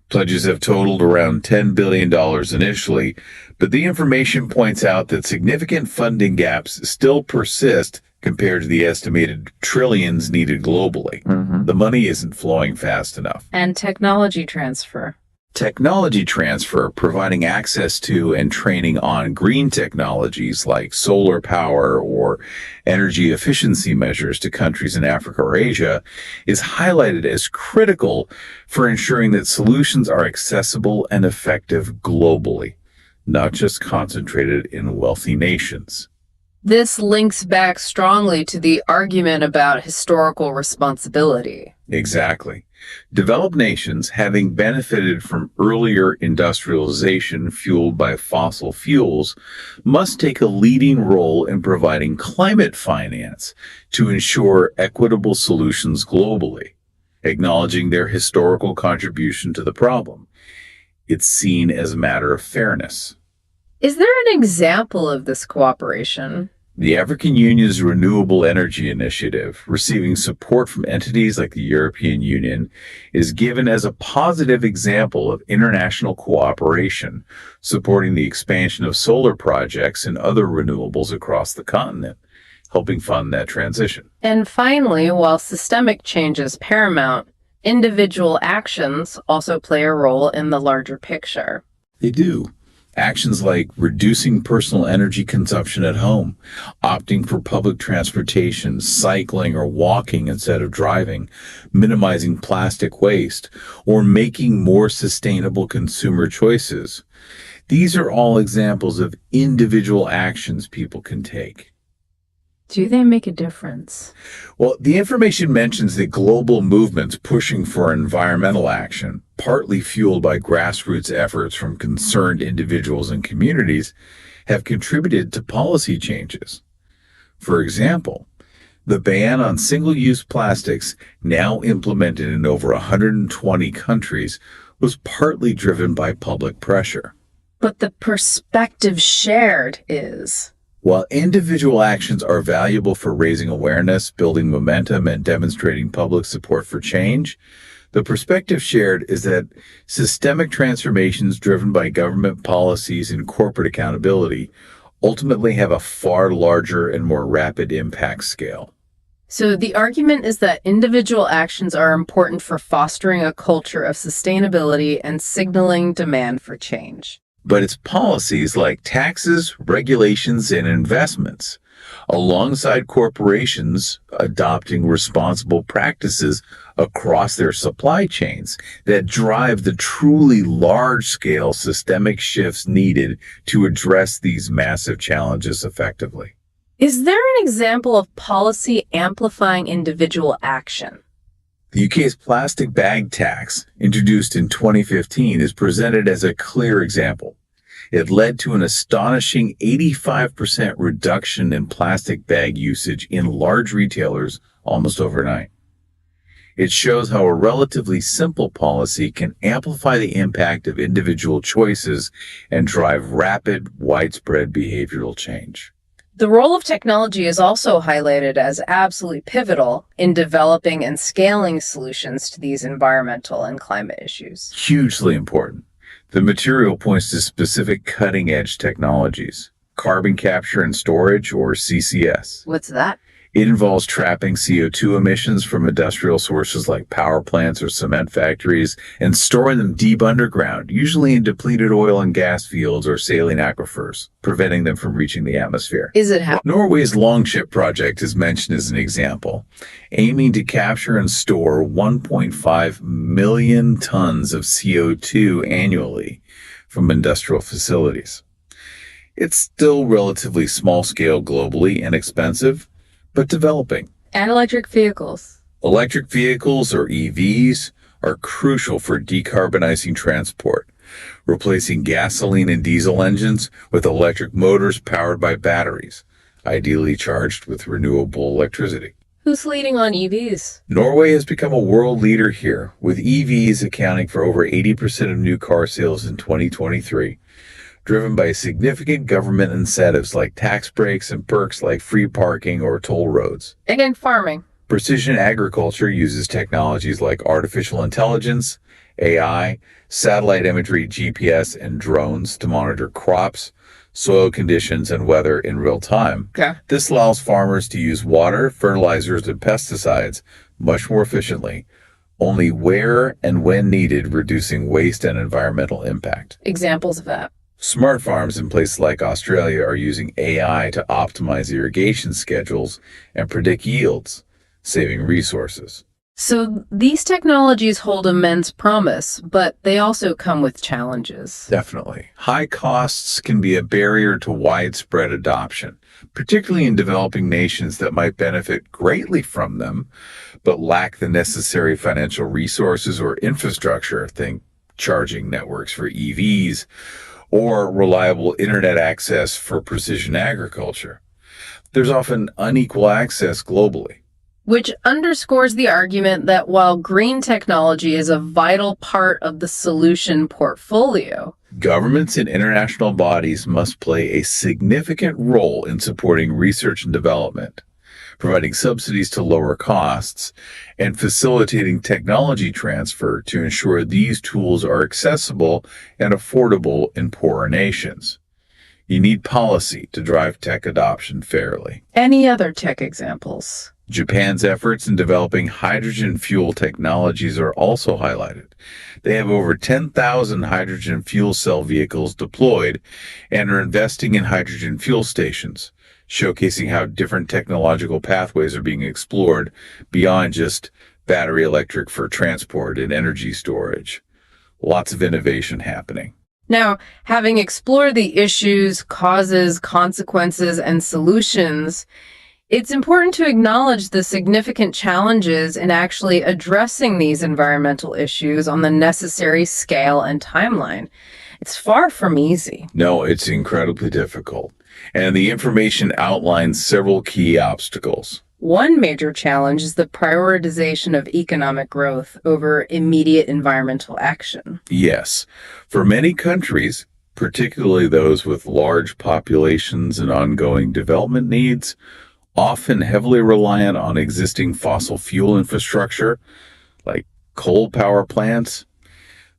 Pledges have totaled around $10 billion initially, but the information points out that significant funding gaps still persist compared to the estimated trillions needed globally. The money isn't flowing fast enough. And technology transfer. Technology transfer, providing access to and training on green technologies like solar power or energy efficiency measures to countries in Africa or Asia, is highlighted as critical for ensuring that solutions are accessible and effective globally, not just concentrated in wealthy nations. This links back strongly to the argument about historical responsibility. Exactly. Developed nations, having benefited from earlier industrialization fueled by fossil fuels, must take a leading role in providing climate finance to ensure equitable solutions globally, acknowledging their historical contribution to the problem. It's seen as a matter of fairness. Is there an example of this cooperation? The African Union's Renewable Energy Initiative, receiving support from entities like the European Union, is given as a positive example of international cooperation, supporting the expansion of solar projects and other renewables across the continent, helping fund that transition. And finally, while systemic change is paramount, individual actions also play a role in the larger picture. They do. Actions like reducing personal energy consumption at home, opting for public transportation, cycling or walking instead of driving, minimizing plastic waste, or making more sustainable consumer choices. These are all examples of individual actions people can take. Do they make a difference? Well, the information mentions that global movements pushing for environmental action, partly fueled by grassroots efforts from concerned individuals and communities, have contributed to policy changes. For example, the ban on single-use plastics, now implemented in over 120 countries, was partly driven by public pressure. But the perspective shared is... While individual actions are valuable for raising awareness, building momentum, and demonstrating public support for change, the perspective shared is that systemic transformations driven by government policies and corporate accountability ultimately have a far larger and more rapid impact scale. So the argument is that individual actions are important for fostering a culture of sustainability and signaling demand for change. But it's policies like taxes, regulations, and investments, alongside corporations adopting responsible practices across their supply chains, that drive the truly large-scale systemic shifts needed to address these massive challenges effectively. Is there an example of policy amplifying individual action? The UK's plastic bag tax, introduced in 2015, is presented as a clear example. It led to an astonishing 85% reduction in plastic bag usage in large retailers almost overnight. It shows how a relatively simple policy can amplify the impact of individual choices and drive rapid, widespread behavioral change. The role of technology is also highlighted as absolutely pivotal in developing and scaling solutions to these environmental and climate issues. Hugely important. The material points to specific cutting-edge technologies, carbon capture and storage, or CCS. What's that? It involves trapping CO2 emissions from industrial sources like power plants or cement factories and storing them deep underground, usually in depleted oil and gas fields or saline aquifers, preventing them from reaching the atmosphere. Is it happening? Norway's Longship project is mentioned as an example, aiming to capture and store 1.5 million tons of CO2 annually from industrial facilities. It's still relatively small scale globally and expensive, but developing. And electric vehicles. Electric vehicles, or EVs, are crucial for decarbonizing transport, replacing gasoline and diesel engines with electric motors powered by batteries, ideally charged with renewable electricity. Who's leading on EVs? Norway has become a world leader here, with EVs accounting for over 80% of new car sales in 2023, driven by significant government incentives like tax breaks and perks like free parking or toll roads. And farming. Precision agriculture uses technologies like artificial intelligence, AI, satellite imagery, GPS, and drones to monitor crops, soil conditions, and weather in real time. Okay. This allows farmers to use water, fertilizers, and pesticides much more efficiently, only where and when needed, reducing waste and environmental impact. Examples of that. Smart farms in places like Australia are using AI to optimize irrigation schedules and predict yields, saving resources. So these technologies hold immense promise, but they also come with challenges. Definitely. High costs can be a barrier to widespread adoption, particularly in developing nations that might benefit greatly from them, but lack the necessary financial resources or infrastructure, think charging networks for EVs, or reliable internet access for precision agriculture. There's often unequal access globally. Which underscores the argument that while green technology is a vital part of the solution portfolio, governments and international bodies must play a significant role in supporting research and development, providing subsidies to lower costs, and facilitating technology transfer to ensure these tools are accessible and affordable in poorer nations. You need policy to drive tech adoption fairly. Any other tech examples? Japan's efforts in developing hydrogen fuel technologies are also highlighted. They have over 10,000 hydrogen fuel cell vehicles deployed and are investing in hydrogen fuel stations, showcasing how different technological pathways are being explored beyond just battery electric for transport and energy storage. Lots of innovation happening. Now, having explored the issues, causes, consequences, and solutions, it's important to acknowledge the significant challenges in actually addressing these environmental issues on the necessary scale and timeline. It's far from easy. No, it's incredibly difficult. And the information outlines several key obstacles. One major challenge is the prioritization of economic growth over immediate environmental action. Yes. For many countries, particularly those with large populations and ongoing development needs, often heavily reliant on existing fossil fuel infrastructure, like coal power plants,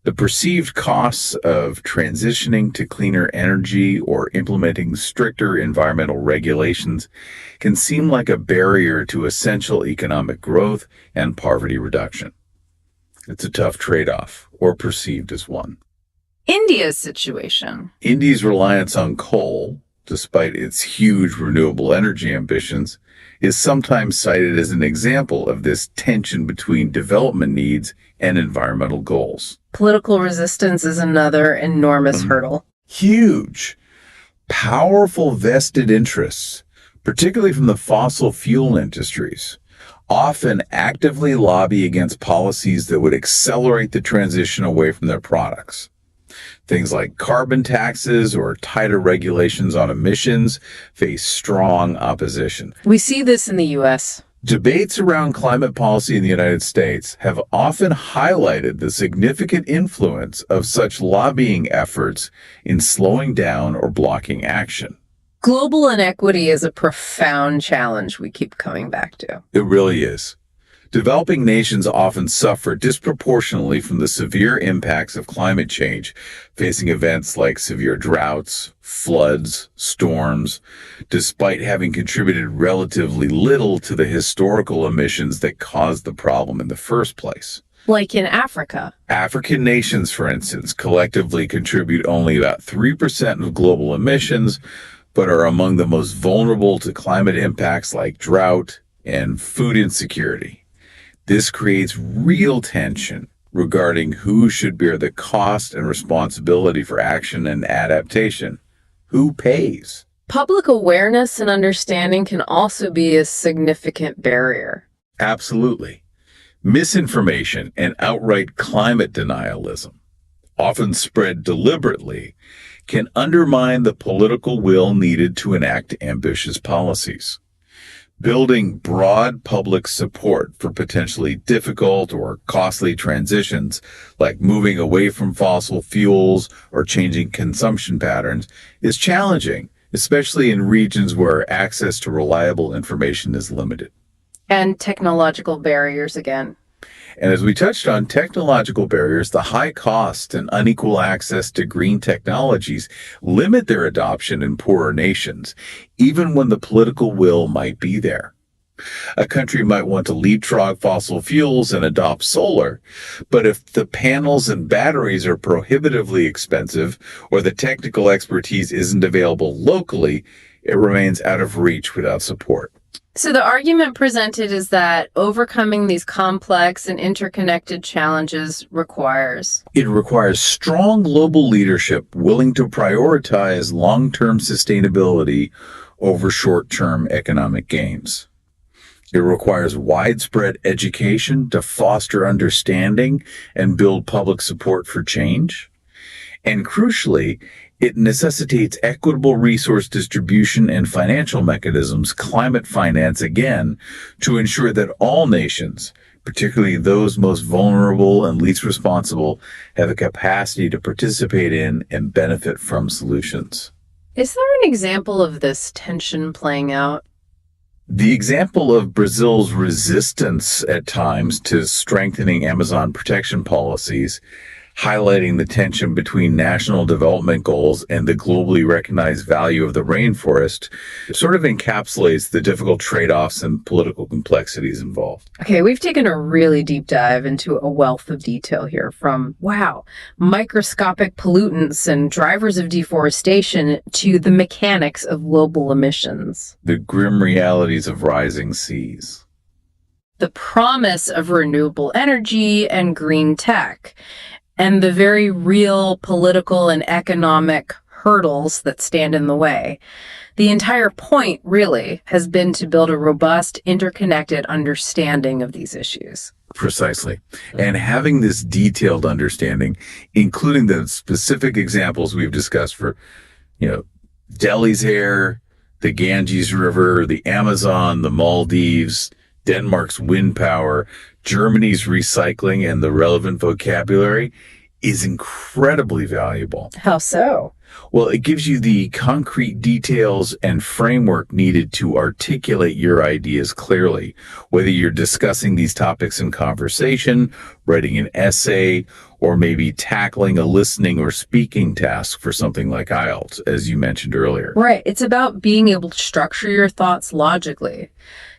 the perceived costs of transitioning to cleaner energy or implementing stricter environmental regulations can seem like a barrier to essential economic growth and poverty reduction. It's a tough trade-off, or perceived as one. India's situation. India's reliance on coal, despite its huge renewable energy ambitions, is sometimes cited as an example of this tension between development needs and environmental goals. Political resistance is another enormous hurdle. Huge, powerful vested interests, particularly from the fossil fuel industries, often actively lobby against policies that would accelerate the transition away from their products. Things like carbon taxes or tighter regulations on emissions face strong opposition. We see this in the U.S. Debates around climate policy in the United States have often highlighted the significant influence of such lobbying efforts in slowing down or blocking action. Global inequity is a profound challenge we keep coming back to. It really is. Developing nations often suffer disproportionately from the severe impacts of climate change, facing events like severe droughts, floods, storms, despite having contributed relatively little to the historical emissions that caused the problem in the first place. Like in Africa. African nations, for instance, collectively contribute only about 3% of global emissions, but are among the most vulnerable to climate impacts like drought and food insecurity. This creates real tension regarding who should bear the cost and responsibility for action and adaptation. Who pays? Public awareness and understanding can also be a significant barrier. Absolutely. Misinformation and outright climate denialism, often spread deliberately, can undermine the political will needed to enact ambitious policies. Building broad public support for potentially difficult or costly transitions, like moving away from fossil fuels or changing consumption patterns, is challenging, especially in regions where access to reliable information is limited. And technological barriers again. And as we touched on, technological barriers, the high cost and unequal access to green technologies limit their adoption in poorer nations, even when the political will might be there. A country might want to leapfrog fossil fuels and adopt solar, but if the panels and batteries are prohibitively expensive or the technical expertise isn't available locally, it remains out of reach without support. So the argument presented is that overcoming these complex and interconnected challenges requires strong global leadership willing to prioritize long-term sustainability over short-term economic gains. It requires widespread education to foster understanding and build public support for change. And crucially, it necessitates equitable resource distribution and financial mechanisms, climate finance again, to ensure that all nations, particularly those most vulnerable and least responsible, have the capacity to participate in and benefit from solutions. Is there an example of this tension playing out? The example of Brazil's resistance at times to strengthening Amazon protection policies, highlighting the tension between national development goals and the globally recognized value of the rainforest, sort of encapsulates the difficult trade-offs and political complexities involved. Okay, we've taken a really deep dive into a wealth of detail here, from, microscopic pollutants and drivers of deforestation to the mechanics of global emissions. The grim realities of rising seas. The promise of renewable energy and green tech, and the very real political and economic hurdles that stand in the way. The entire point, really, has been to build a robust, interconnected understanding of these issues. Precisely. And having this detailed understanding, including the specific examples we've discussed for, Delhi's air, the Ganges River, the Amazon, the Maldives, Denmark's wind power, Germany's recycling, and the relevant vocabulary is incredibly valuable. How so? Well, it gives you the concrete details and framework needed to articulate your ideas clearly, whether you're discussing these topics in conversation, writing an essay, or maybe tackling a listening or speaking task for something like IELTS, as you mentioned earlier. Right. It's about being able to structure your thoughts logically,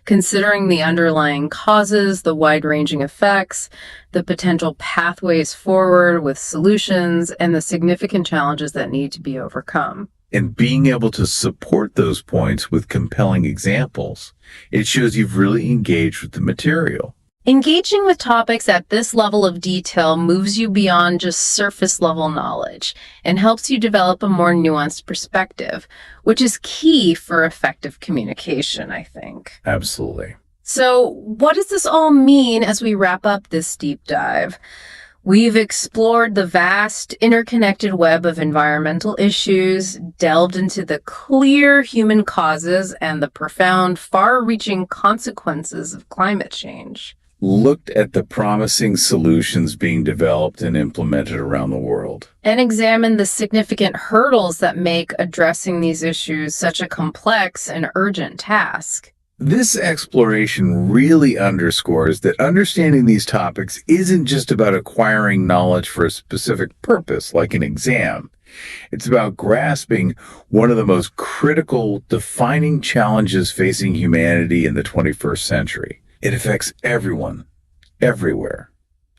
considering the underlying causes, the wide-ranging effects, the potential pathways forward with solutions, and the significant challenges that need to be overcome. And being able to support those points with compelling examples, it shows you've really engaged with the material. Engaging with topics at this level of detail moves you beyond just surface-level knowledge and helps you develop a more nuanced perspective, which is key for effective communication, I think. Absolutely. So, what does this all mean as we wrap up this deep dive? We've explored the vast, interconnected web of environmental issues, delved into the clear human causes and the profound, far-reaching consequences of climate change. Looked at the promising solutions being developed and implemented around the world. And examined the significant hurdles that make addressing these issues such a complex and urgent task. This exploration really underscores that understanding these topics isn't just about acquiring knowledge for a specific purpose, like an exam. It's about grasping one of the most critical, defining challenges facing humanity in the 21st century. It affects everyone, everywhere,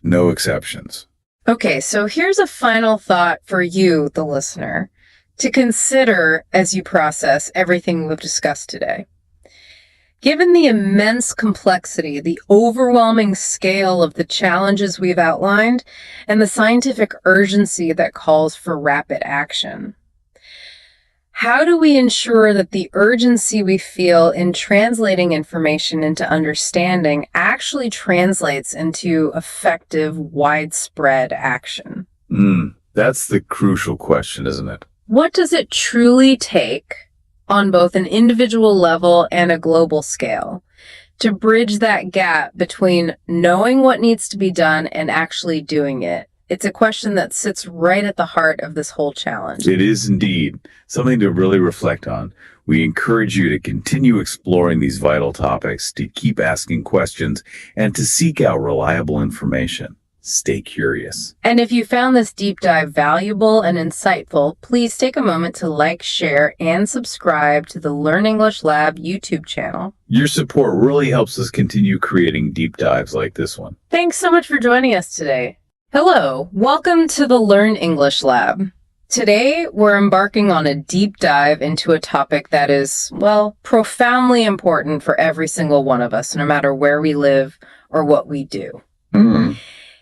no exceptions. Okay, so here's a final thought for you, the listener, to consider as you process everything we've discussed today. Given the immense complexity, the overwhelming scale of the challenges we've outlined, and the scientific urgency that calls for rapid action, how do we ensure that the urgency we feel in translating information into understanding actually translates into effective, widespread action? That's the crucial question, isn't it? What does it truly take on both an individual level and a global scale to bridge that gap between knowing what needs to be done and actually doing it? It's a question that sits right at the heart of this whole challenge. It is indeed something to really reflect on. We encourage you to continue exploring these vital topics, to keep asking questions, and to seek out reliable information. Stay curious. And if you found this deep dive valuable and insightful, please take a moment to like, share, and subscribe to the Learn English Lab YouTube channel. Your support really helps us continue creating deep dives like this one. Thanks so much for joining us today. Hello, welcome to the Learn English Lab. Today, we're embarking on a deep dive into a topic that is, well, profoundly important for every single one of us, no matter where we live or what we do.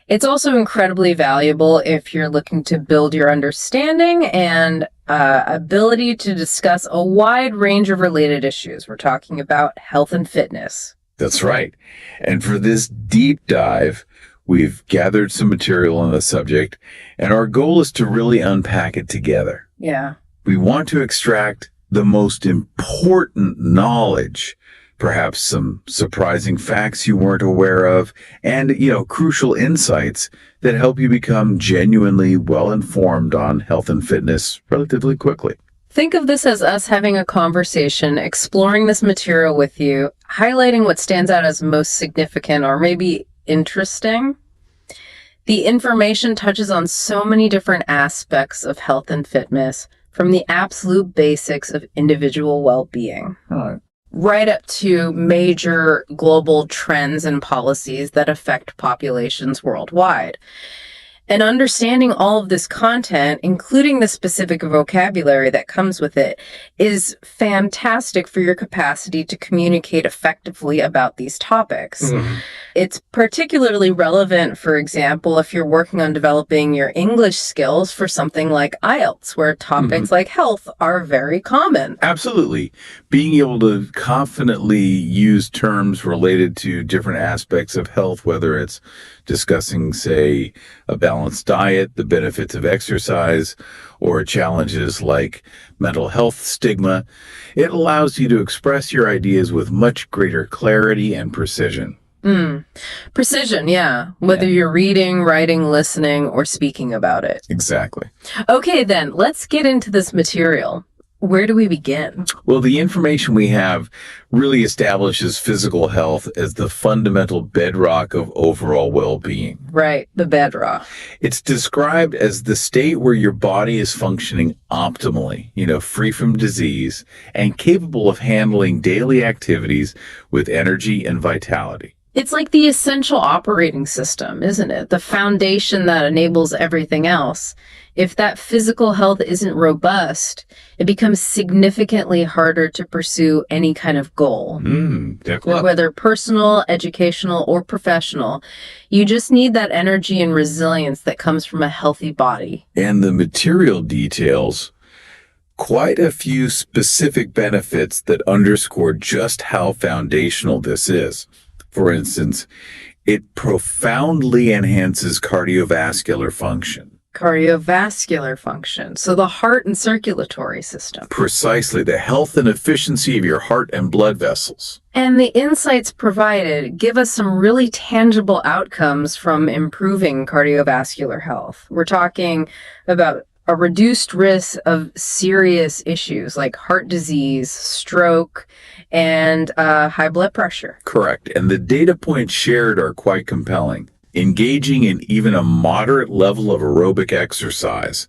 It's also incredibly valuable if you're looking to build your understanding and ability to discuss a wide range of related issues. We're talking about health and fitness. That's right. And for this deep dive, we've gathered some material on the subject, and our goal is to really unpack it together. Yeah. We want to extract the most important knowledge, perhaps some surprising facts you weren't aware of, and, crucial insights that help you become genuinely well-informed on health and fitness relatively quickly. Think of this as us having a conversation, exploring this material with you, highlighting what stands out as most significant or maybe interesting. The information touches on so many different aspects of health and fitness, from the absolute basics of individual well-being. All right. Right up to major global trends and policies that affect populations worldwide. And understanding all of this content, including the specific vocabulary that comes with it, is fantastic for your capacity to communicate effectively about these topics. It's particularly relevant, for example, if you're working on developing your English skills for something like IELTS, where topics like health are very common. Absolutely. Being able to confidently use terms related to different aspects of health, whether it's discussing, say, a balanced diet, the benefits of exercise, or challenges like mental health stigma, it allows you to express your ideas with much greater clarity and precision. Precision, yeah. Whether you're reading, writing, listening, or speaking about it. Exactly. Okay, then, let's get into this material. Where do we begin? Well, the information we have really establishes physical health as the fundamental bedrock of overall well-being. Right, the bedrock. It's described as the state where your body is functioning optimally, free from disease, and capable of handling daily activities with energy and vitality. It's like the essential operating system, isn't it? The foundation that enables everything else. If that physical health isn't robust, it becomes significantly harder to pursue any kind of goal. Whether personal, educational, or professional, you just need that energy and resilience that comes from a healthy body. And the material details quite a few specific benefits that underscore just how foundational this is. For instance, it profoundly enhances cardiovascular function. Cardiovascular function, so the heart and circulatory system. Precisely, the health and efficiency of your heart and blood vessels. And the insights provided give us some really tangible outcomes from improving cardiovascular health. We're talking about a reduced risk of serious issues like heart disease, stroke, and high blood pressure. Correct. And the data points shared are quite compelling. Engaging in even a moderate level of aerobic exercise,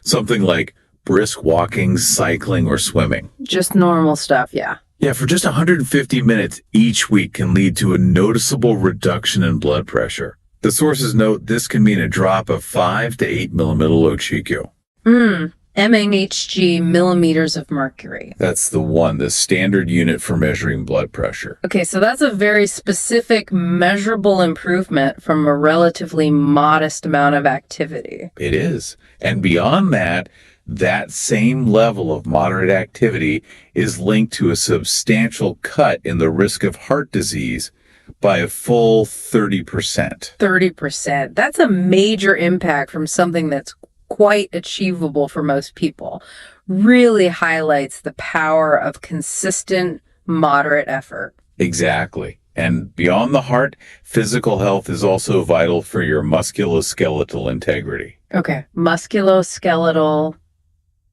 something like brisk walking, cycling, or swimming. Just normal stuff, yeah. Yeah, for just 150 minutes each week can lead to a noticeable reduction in blood pressure. The sources note this can mean a drop of 5 to 8 millimillichico. mmHg, millimeters of mercury. That's the standard unit for measuring blood pressure. Okay, so that's a very specific, measurable improvement from a relatively modest amount of activity. It is. And beyond that, that same level of moderate activity is linked to a substantial cut in the risk of heart disease by a full 30%. 30%. That's a major impact from something that's quite achievable for most people. Really highlights the power of consistent, moderate effort. Exactly. And beyond the heart, physical health is also vital for your musculoskeletal integrity. Okay. Musculoskeletal,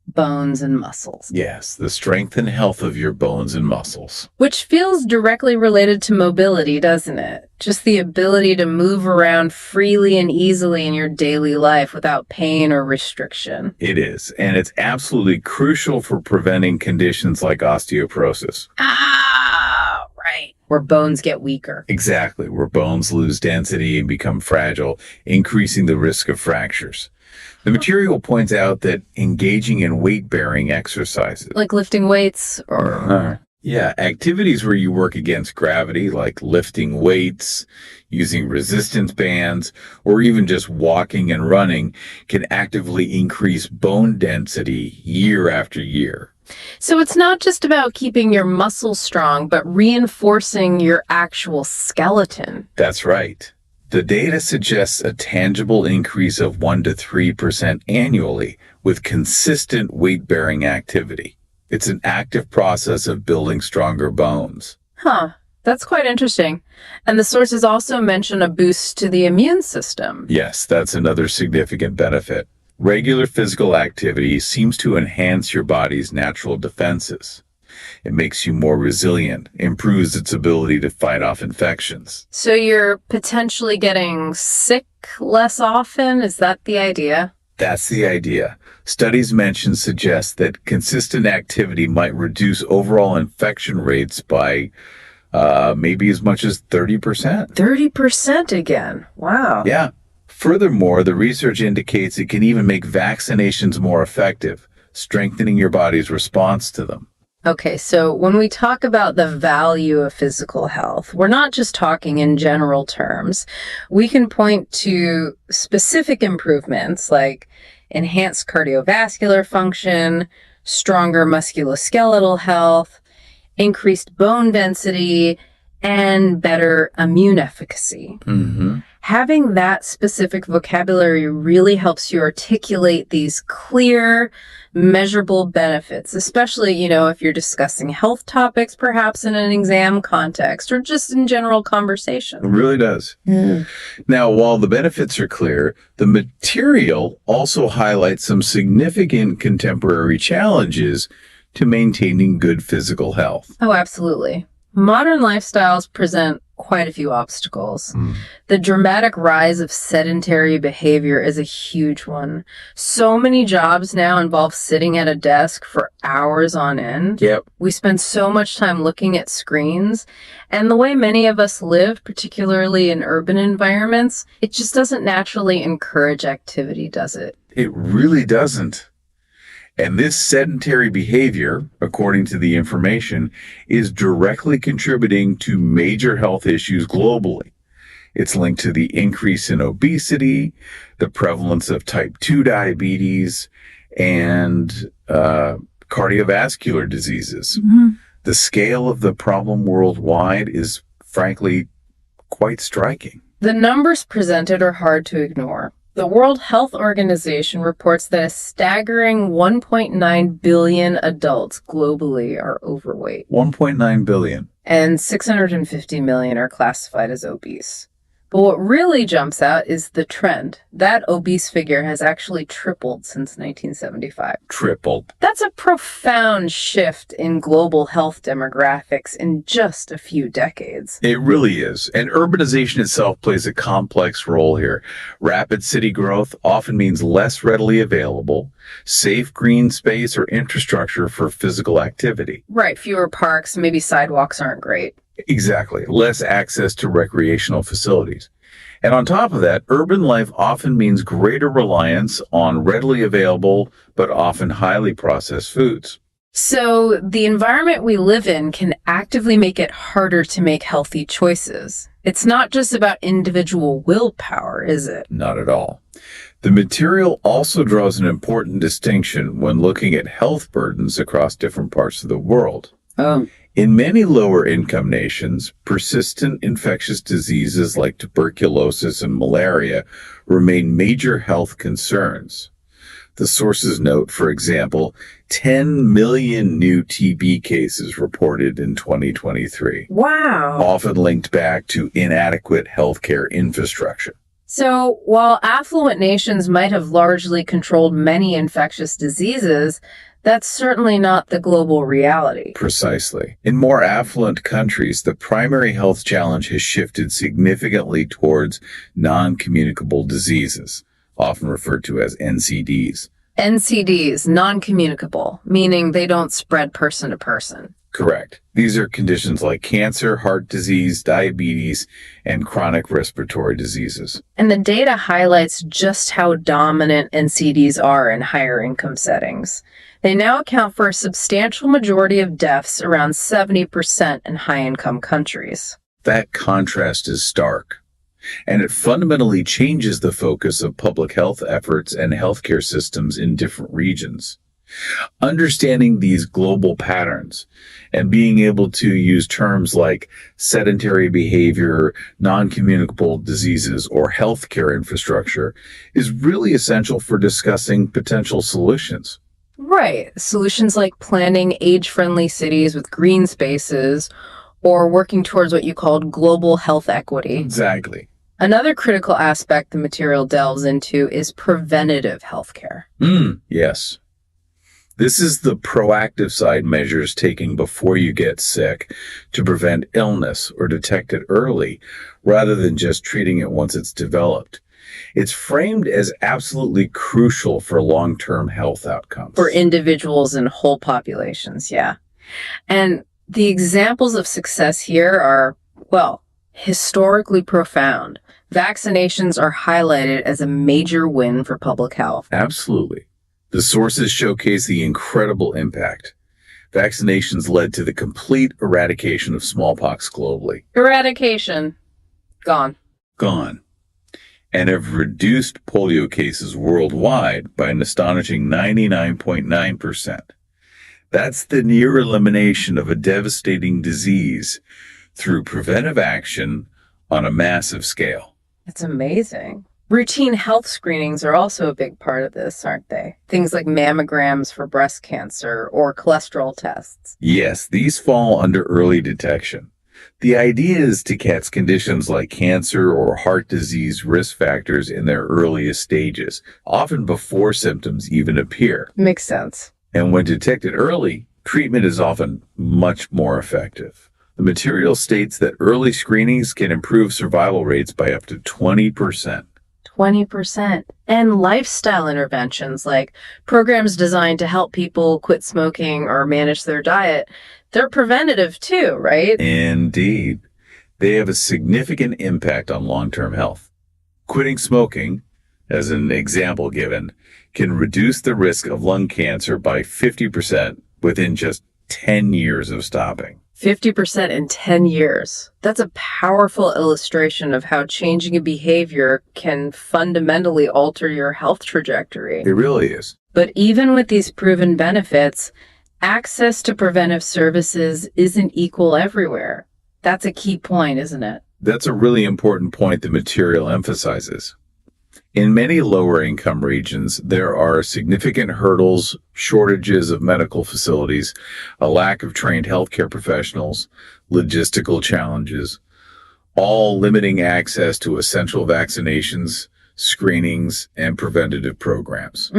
bones and muscles. Yes, the strength and health of your bones and muscles. Which feels directly related to mobility, doesn't it? Just the ability to move around freely and easily in your daily life without pain or restriction. It is, and it's absolutely crucial for preventing conditions like osteoporosis. Ah, right. Where bones get weaker. Exactly, where bones lose density and become fragile, increasing the risk of fractures. The material points out that engaging in weight-bearing exercises, like lifting weights or... activities where you work against gravity, like lifting weights, using resistance bands, or even just walking and running, can actively increase bone density year after year. So it's not just about keeping your muscles strong, but reinforcing your actual skeleton. That's right. The data suggests a tangible increase of 1 to 3% annually with consistent weight-bearing activity. It's an active process of building stronger bones. That's quite interesting. And the sources also mention a boost to the immune system. Yes, that's another significant benefit. Regular physical activity seems to enhance your body's natural defenses. It makes you more resilient, improves its ability to fight off infections. So you're potentially getting sick less often? Is that the idea? That's the idea. Studies mentioned suggest that consistent activity might reduce overall infection rates by maybe as much as 30%. 30% again. Wow. Yeah. Furthermore, the research indicates it can even make vaccinations more effective, strengthening your body's response to them. Okay, so when we talk about the value of physical health, we're not just talking in general terms. We can point to specific improvements like enhanced cardiovascular function, stronger musculoskeletal health, increased bone density, and better immune efficacy. Having that specific vocabulary really helps you articulate these clear, measurable benefits, especially, if you're discussing health topics, perhaps in an exam context or just in general conversation. It really does. Now, while the benefits are clear, the material also highlights some significant contemporary challenges to maintaining good physical health. Oh, absolutely. Modern lifestyles present quite a few obstacles. The dramatic rise of sedentary behavior is a huge one. So many jobs now involve sitting at a desk for hours on end. Yep. We spend so much time looking at screens, and the way many of us live, particularly in urban environments, it just doesn't naturally encourage activity, does it? It really doesn't. And this sedentary behavior, according to the information, is directly contributing to major health issues globally. It's linked to the increase in obesity, the prevalence of type 2 diabetes, and cardiovascular diseases. The scale of the problem worldwide is, frankly, quite striking. The numbers presented are hard to ignore. The World Health Organization reports that a staggering 1.9 billion adults globally are overweight. 1.9 billion. And 650 million are classified as obese. But what really jumps out is the trend. That obese figure has actually tripled since 1975. Tripled. That's a profound shift in global health demographics in just a few decades. It really is. And urbanization itself plays a complex role here. Rapid city growth often means less readily available, safe green space or infrastructure for physical activity. Right, fewer parks, maybe sidewalks aren't great. Exactly. Less access to recreational facilities. And on top of that, urban life often means greater reliance on readily available, but often highly processed foods. So the environment we live in can actively make it harder to make healthy choices. It's not just about individual willpower, is it? Not at all. The material also draws an important distinction when looking at health burdens across different parts of the world. In many lower income nations, persistent infectious diseases like tuberculosis and malaria remain major health concerns. The sources note, for example, 10 million new TB cases reported in 2023. Wow. Often linked back to inadequate healthcare infrastructure. So while affluent nations might have largely controlled many infectious diseases, that's certainly not the global reality. Precisely. In more affluent countries, the primary health challenge has shifted significantly towards non-communicable diseases, often referred to as NCDs. NCDs, non-communicable, meaning they don't spread person to person. Correct. These are conditions like cancer, heart disease, diabetes, and chronic respiratory diseases. And the data highlights just how dominant NCDs are in higher income settings. They now account for a substantial majority of deaths, around 70% in high-income countries. That contrast is stark, and it fundamentally changes the focus of public health efforts and healthcare systems in different regions. Understanding these global patterns and being able to use terms like sedentary behavior, non-communicable diseases, or healthcare infrastructure is really essential for discussing potential solutions. Right. Solutions like planning age-friendly cities with green spaces or working towards what you called global health equity. Exactly. Another critical aspect the material delves into is preventative healthcare. Yes. This is the proactive side, measures taken before you get sick to prevent illness or detect it early, rather than just treating it once it's developed. It's framed as absolutely crucial for long-term health outcomes. For individuals and whole populations, yeah. And the examples of success here are, well, historically profound. Vaccinations are highlighted as a major win for public health. Absolutely. The sources showcase the incredible impact. Vaccinations led to the complete eradication of smallpox globally. Eradication. Gone. And have reduced polio cases worldwide by an astonishing 99.9%. That's the near elimination of a devastating disease through preventive action on a massive scale. That's amazing. Routine health screenings are also a big part of this, aren't they? Things like mammograms for breast cancer or cholesterol tests. Yes, these fall under early detection. The idea is to catch conditions like cancer or heart disease risk factors in their earliest stages, often before symptoms even appear. Makes sense. And when detected early, treatment is often much more effective. The material states that early screenings can improve survival rates by up to 20%. 20%. And lifestyle interventions like programs designed to help people quit smoking or manage their diet, they're preventative too, right? Indeed. They have a significant impact on long-term health. Quitting smoking, as an example given, can reduce the risk of lung cancer by 50% within just 10 years of stopping. 50% in 10 years. That's a powerful illustration of how changing a behavior can fundamentally alter your health trajectory. It really is. But even with these proven benefits, access to preventive services isn't equal everywhere. That's a key point, isn't it? That's a really important point the material emphasizes. In many lower income regions, there are significant hurdles, shortages of medical facilities, a lack of trained healthcare professionals, logistical challenges, all limiting access to essential vaccinations, screenings, and preventative programs.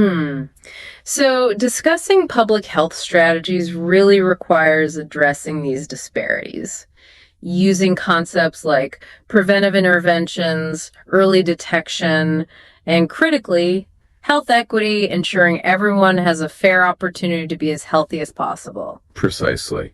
So discussing public health strategies really requires addressing these disparities, using concepts like preventive interventions, early detection, and critically, health equity, ensuring everyone has a fair opportunity to be as healthy as possible. Precisely.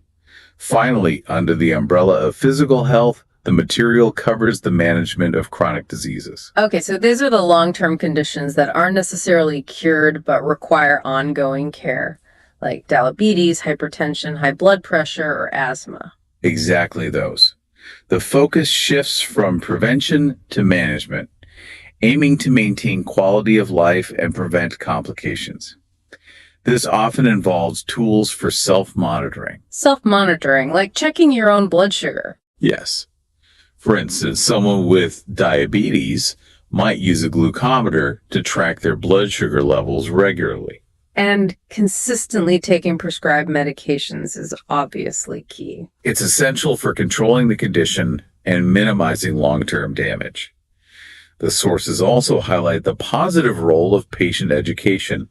Finally, under the umbrella of physical health, the material covers the management of chronic diseases. Okay, so these are the long-term conditions that aren't necessarily cured but require ongoing care, like diabetes, hypertension, high blood pressure, or asthma. Exactly those. The focus shifts from prevention to management, aiming to maintain quality of life and prevent complications. This often involves tools for self-monitoring. Self-monitoring, like checking your own blood sugar. Yes. For instance, someone with diabetes might use a glucometer to track their blood sugar levels regularly. And consistently taking prescribed medications is obviously key. It's essential for controlling the condition and minimizing long-term damage. The sources also highlight the positive role of patient education,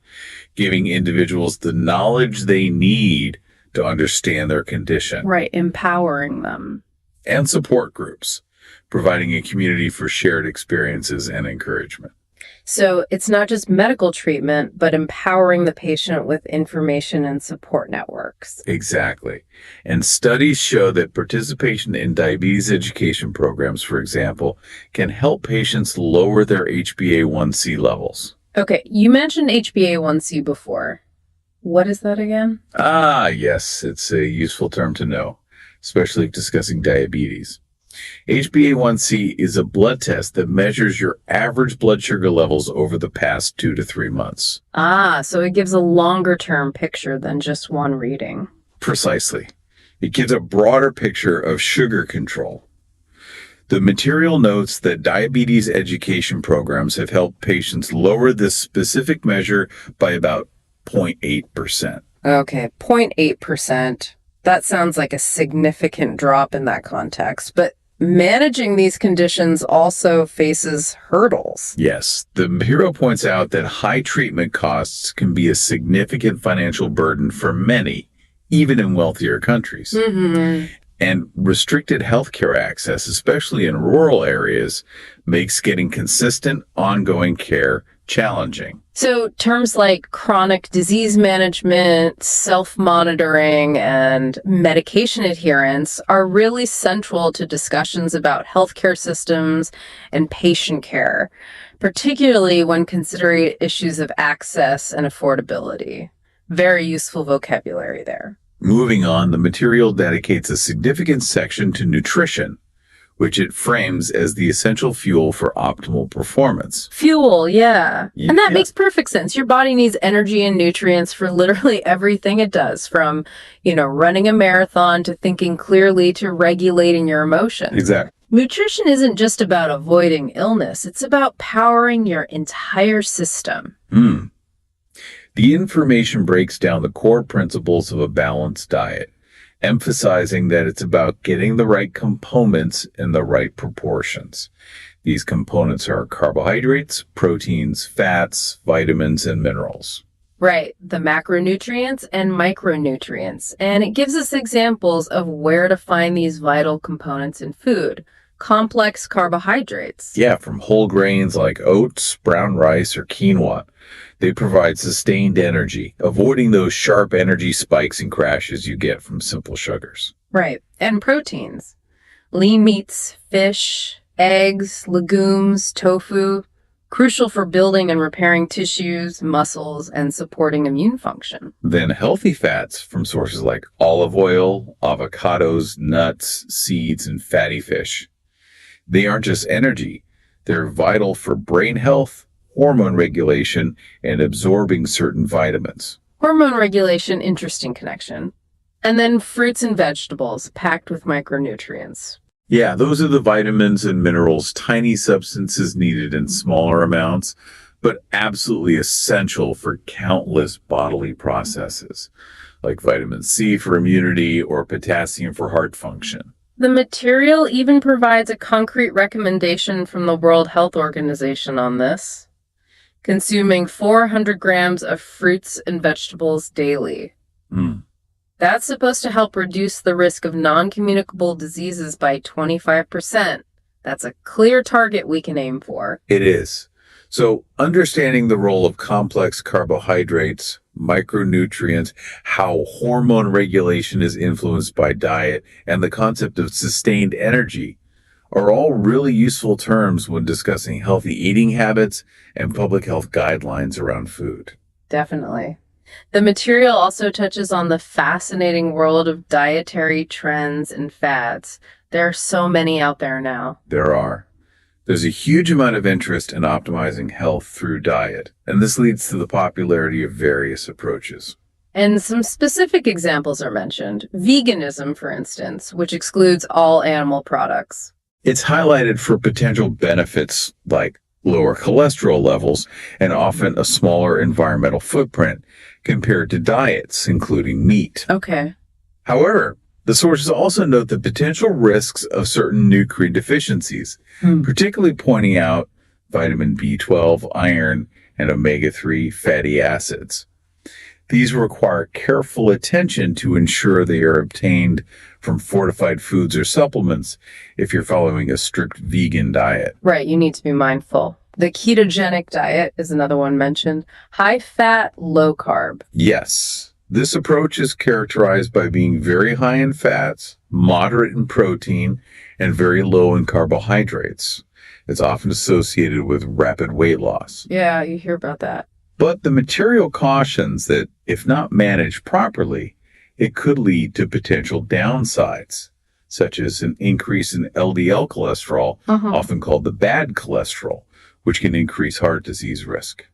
giving individuals the knowledge they need to understand their condition. Right, empowering them. And support groups, providing a community for shared experiences and encouragement. So it's not just medical treatment, but empowering the patient with information and support networks. Exactly. And studies show that participation in diabetes education programs, for example, can help patients lower their HbA1c levels. Okay, you mentioned HbA1c before. What is that again? Yes, it's a useful term to know, especially discussing diabetes. HbA1c is a blood test that measures your average blood sugar levels over the past 2 to 3 months. So it gives a longer-term picture than just one reading. Precisely. It gives a broader picture of sugar control. The material notes that diabetes education programs have helped patients lower this specific measure by about 0.8%. Okay, 0.8%. That sounds like a significant drop in that context, but managing these conditions also faces hurdles. Yes, the hero points out that high treatment costs can be a significant financial burden for many, even in wealthier countries. And restricted healthcare access, especially in rural areas, makes getting consistent, ongoing care challenging. So terms like chronic disease management, self-monitoring, and medication adherence are really central to discussions about healthcare systems and patient care, particularly when considering issues of access and affordability. Very useful vocabulary there. Moving on, the material dedicates a significant section to nutrition, which it frames as the essential fuel for optimal performance. Fuel, yeah. And that makes perfect sense. Your body needs energy and nutrients for literally everything it does, from, running a marathon to thinking clearly to regulating your emotions. Exactly. Nutrition isn't just about avoiding illness. It's about powering your entire system. The information breaks down the core principles of a balanced diet, emphasizing that it's about getting the right components in the right proportions. These components are carbohydrates, proteins, fats, vitamins, and minerals. Right, the macronutrients and micronutrients. And it gives us examples of where to find these vital components in food. Complex carbohydrates. Yeah, from whole grains like oats, brown rice, or quinoa. They provide sustained energy, avoiding those sharp energy spikes and crashes you get from simple sugars. Right. And proteins. Lean meats, fish, eggs, legumes, tofu. Crucial for building and repairing tissues, muscles, and supporting immune function. Then healthy fats from sources like olive oil, avocados, nuts, seeds, and fatty fish. They aren't just energy. They're vital for brain health, hormone regulation, and absorbing certain vitamins. Hormone regulation, interesting connection. And then fruits and vegetables packed with micronutrients. Yeah, those are the vitamins and minerals, tiny substances needed in smaller amounts, but absolutely essential for countless bodily processes, like vitamin C for immunity or potassium for heart function. The material even provides a concrete recommendation from the World Health Organization on this. Consuming 400 grams of fruits and vegetables daily. That's supposed to help reduce the risk of non-communicable diseases by 25%. That's a clear target we can aim for. It is. So understanding the role of complex carbohydrates, micronutrients, how hormone regulation is influenced by diet, and the concept of sustained energy are all really useful terms when discussing healthy eating habits and public health guidelines around food. Definitely. The material also touches on the fascinating world of dietary trends and fads. There are so many out there now. There are. There's a huge amount of interest in optimizing health through diet, and this leads to the popularity of various approaches. And some specific examples are mentioned. Veganism, for instance, which excludes all animal products. It's highlighted for potential benefits like lower cholesterol levels and often a smaller environmental footprint compared to diets, including meat. Okay. However, the sources also note the potential risks of certain nutrient deficiencies, particularly pointing out vitamin B12, iron, and omega-3 fatty acids. These require careful attention to ensure they are obtained from fortified foods or supplements if you're following a strict vegan diet. Right, you need to be mindful. The ketogenic diet is another one mentioned. High fat, low carb. Yes. This approach is characterized by being very high in fats, moderate in protein, and very low in carbohydrates. It's often associated with rapid weight loss. Yeah, you hear about that. But the material cautions that if not managed properly, it could lead to potential downsides, such as an increase in LDL cholesterol, often called the bad cholesterol, which can increase heart disease risk.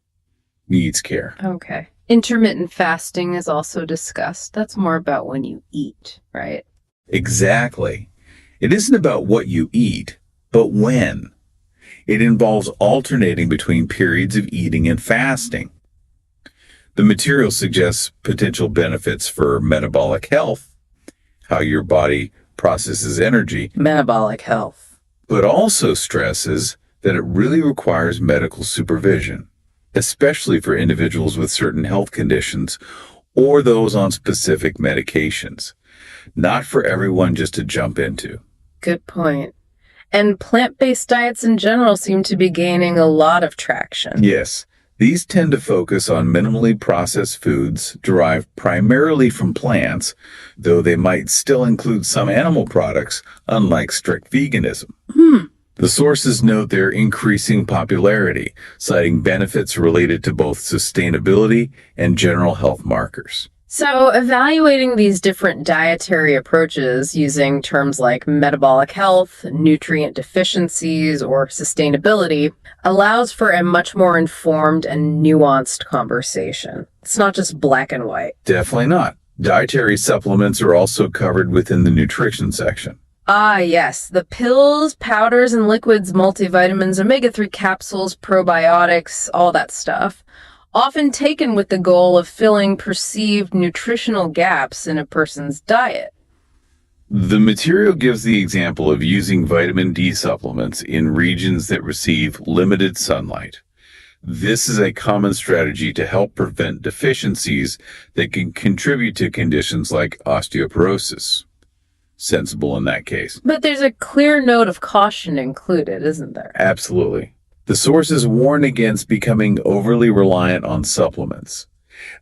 Needs care. Okay. Intermittent fasting is also discussed. That's more about when you eat, right? Exactly. It isn't about what you eat, but when. It involves alternating between periods of eating and fasting. The material suggests potential benefits for metabolic health, how your body processes energy. Metabolic health. But also stresses that it really requires medical supervision, especially for individuals with certain health conditions or those on specific medications. Not for everyone just to jump into. Good point. And plant-based diets in general seem to be gaining a lot of traction. Yes. These tend to focus on minimally processed foods derived primarily from plants, though they might still include some animal products, unlike strict veganism. The sources note their increasing popularity, citing benefits related to both sustainability and general health markers. So, evaluating these different dietary approaches using terms like metabolic health, nutrient deficiencies, or sustainability allows for a much more informed and nuanced conversation. It's not just black and white. Definitely not. Dietary supplements are also covered within the nutrition section. Ah, yes. The pills, powders, and liquids, multivitamins, omega-3 capsules, probiotics, all that stuff. Often taken with the goal of filling perceived nutritional gaps in a person's diet. The material gives the example of using vitamin D supplements in regions that receive limited sunlight. This is a common strategy to help prevent deficiencies that can contribute to conditions like osteoporosis. Sensible in that case. But there's a clear note of caution included, isn't there? Absolutely. The sources warn against becoming overly reliant on supplements.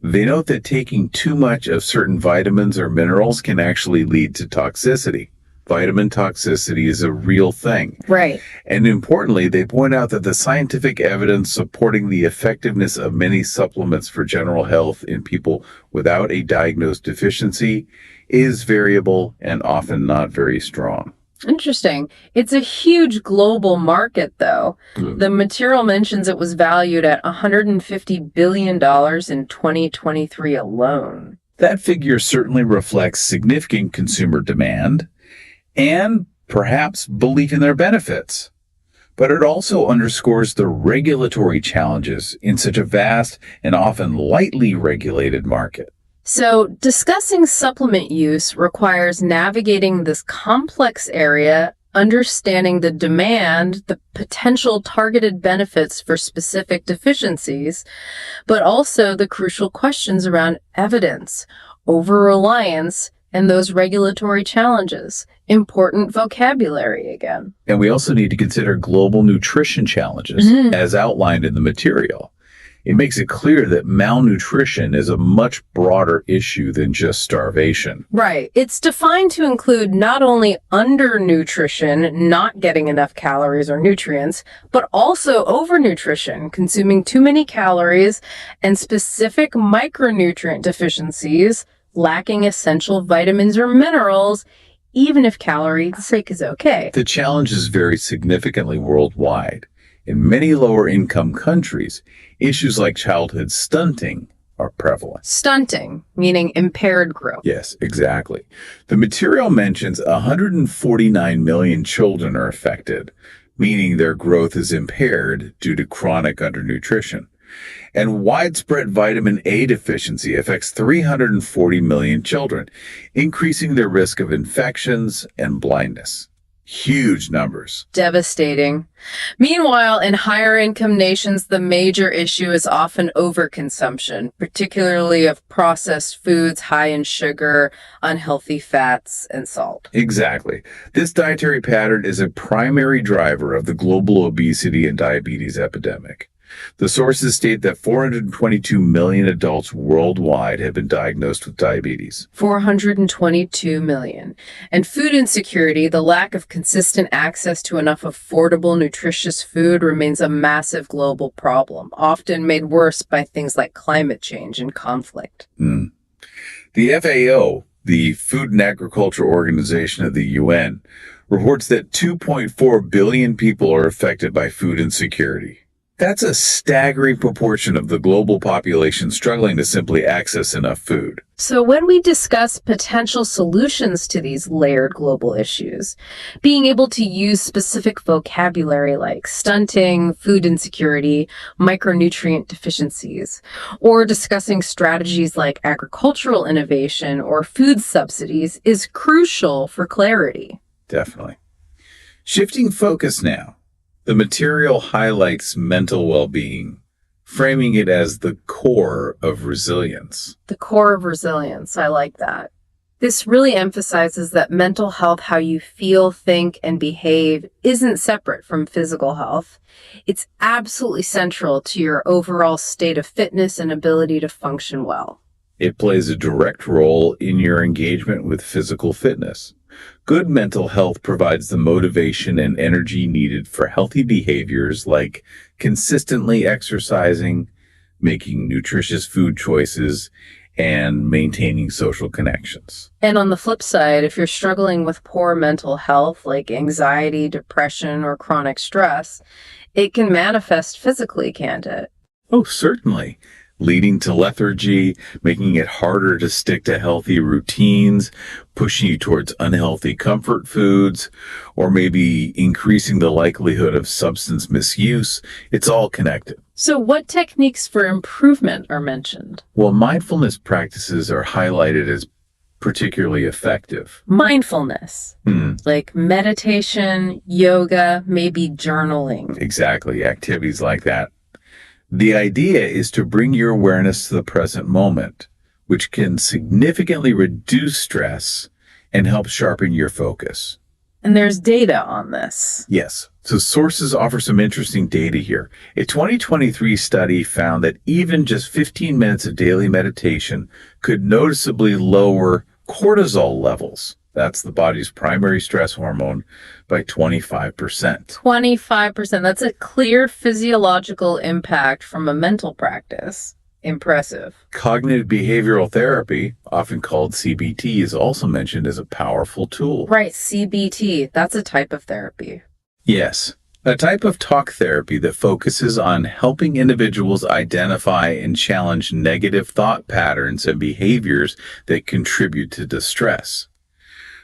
They note that taking too much of certain vitamins or minerals can actually lead to toxicity. Vitamin toxicity is a real thing. Right. And importantly, they point out that the scientific evidence supporting the effectiveness of many supplements for general health in people without a diagnosed deficiency is variable and often not very strong. Interesting. It's a huge global market, though. The material mentions it was valued at $150 billion in 2023 alone. That figure certainly reflects significant consumer demand and perhaps belief in their benefits. But it also underscores the regulatory challenges in such a vast and often lightly regulated market. So, discussing supplement use requires navigating this complex area, understanding the demand, the potential targeted benefits for specific deficiencies, but also the crucial questions around evidence, over-reliance, and those regulatory challenges. Important vocabulary again. And we also need to consider global nutrition challenges, as outlined in the material. It makes it clear that malnutrition is a much broader issue than just starvation. Right. It's defined to include not only undernutrition, not getting enough calories or nutrients, but also overnutrition, consuming too many calories, and specific micronutrient deficiencies, lacking essential vitamins or minerals, even if calorie intake is okay. The challenge is very significantly worldwide. In many lower-income countries, issues like childhood stunting are prevalent. Stunting, meaning impaired growth. Yes, exactly. The material mentions 149 million children are affected, meaning their growth is impaired due to chronic undernutrition. And widespread vitamin A deficiency affects 340 million children, increasing their risk of infections and blindness. Huge numbers. Devastating. Meanwhile, in higher income nations, the major issue is often overconsumption, particularly of processed foods high in sugar, unhealthy fats, and salt. Exactly. This dietary pattern is a primary driver of the global obesity and diabetes epidemic. The sources state that 422 million adults worldwide have been diagnosed with diabetes. 422 million. And food insecurity, the lack of consistent access to enough affordable, nutritious food, remains a massive global problem, often made worse by things like climate change and conflict. The FAO, the Food and Agriculture Organization of the UN, reports that 2.4 billion people are affected by food insecurity. That's a staggering proportion of the global population struggling to simply access enough food. So when we discuss potential solutions to these layered global issues, being able to use specific vocabulary like stunting, food insecurity, micronutrient deficiencies, or discussing strategies like agricultural innovation or food subsidies is crucial for clarity. Definitely. Shifting focus now. The material highlights mental well-being, framing it as the core of resilience. The core of resilience. I like that. This really emphasizes that mental health, how you feel, think, and behave, isn't separate from physical health. It's absolutely central to your overall state of fitness and ability to function well. It plays a direct role in your engagement with physical fitness. Good mental health provides the motivation and energy needed for healthy behaviors like consistently exercising, making nutritious food choices, and maintaining social connections. And on the flip side, if you're struggling with poor mental health like anxiety, depression, or chronic stress, it can manifest physically, can't it? Oh, certainly. Leading to lethargy, making it harder to stick to healthy routines, pushing you towards unhealthy comfort foods, or maybe increasing the likelihood of substance misuse. It's all connected. So what techniques for improvement are mentioned? Well, mindfulness practices are highlighted as particularly effective. Mindfulness, like meditation, yoga, maybe journaling. Exactly, activities like that. The idea is to bring your awareness to the present moment, which can significantly reduce stress and help sharpen your focus. And there's data on this. Yes. So sources offer some interesting data here. A 2023 study found that even just 15 minutes of daily meditation could noticeably lower cortisol levels. That's the body's primary stress hormone, by 25%. 25%. That's a clear physiological impact from a mental practice. Impressive. Cognitive behavioral therapy, often called CBT, is also mentioned as a powerful tool. Right, CBT. That's a type of therapy. Yes, a type of talk therapy that focuses on helping individuals identify and challenge negative thought patterns and behaviors that contribute to distress.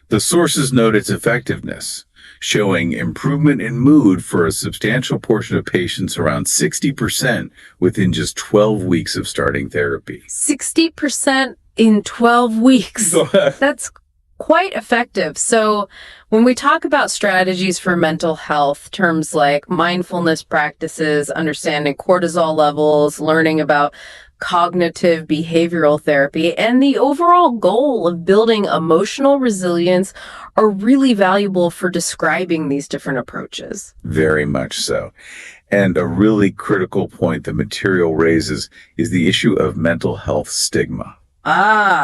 The sources note its effectiveness, showing improvement in mood for a substantial portion of patients, around 60% within just 12 weeks of starting therapy. 60% in 12 weeks. That's quite effective. So when we talk about strategies for mental health, terms like mindfulness practices, understanding cortisol levels, learning about cognitive behavioral therapy, and the overall goal of building emotional resilience are really valuable for describing these different approaches. Very much so. And a really critical point the material raises is the issue of mental health stigma.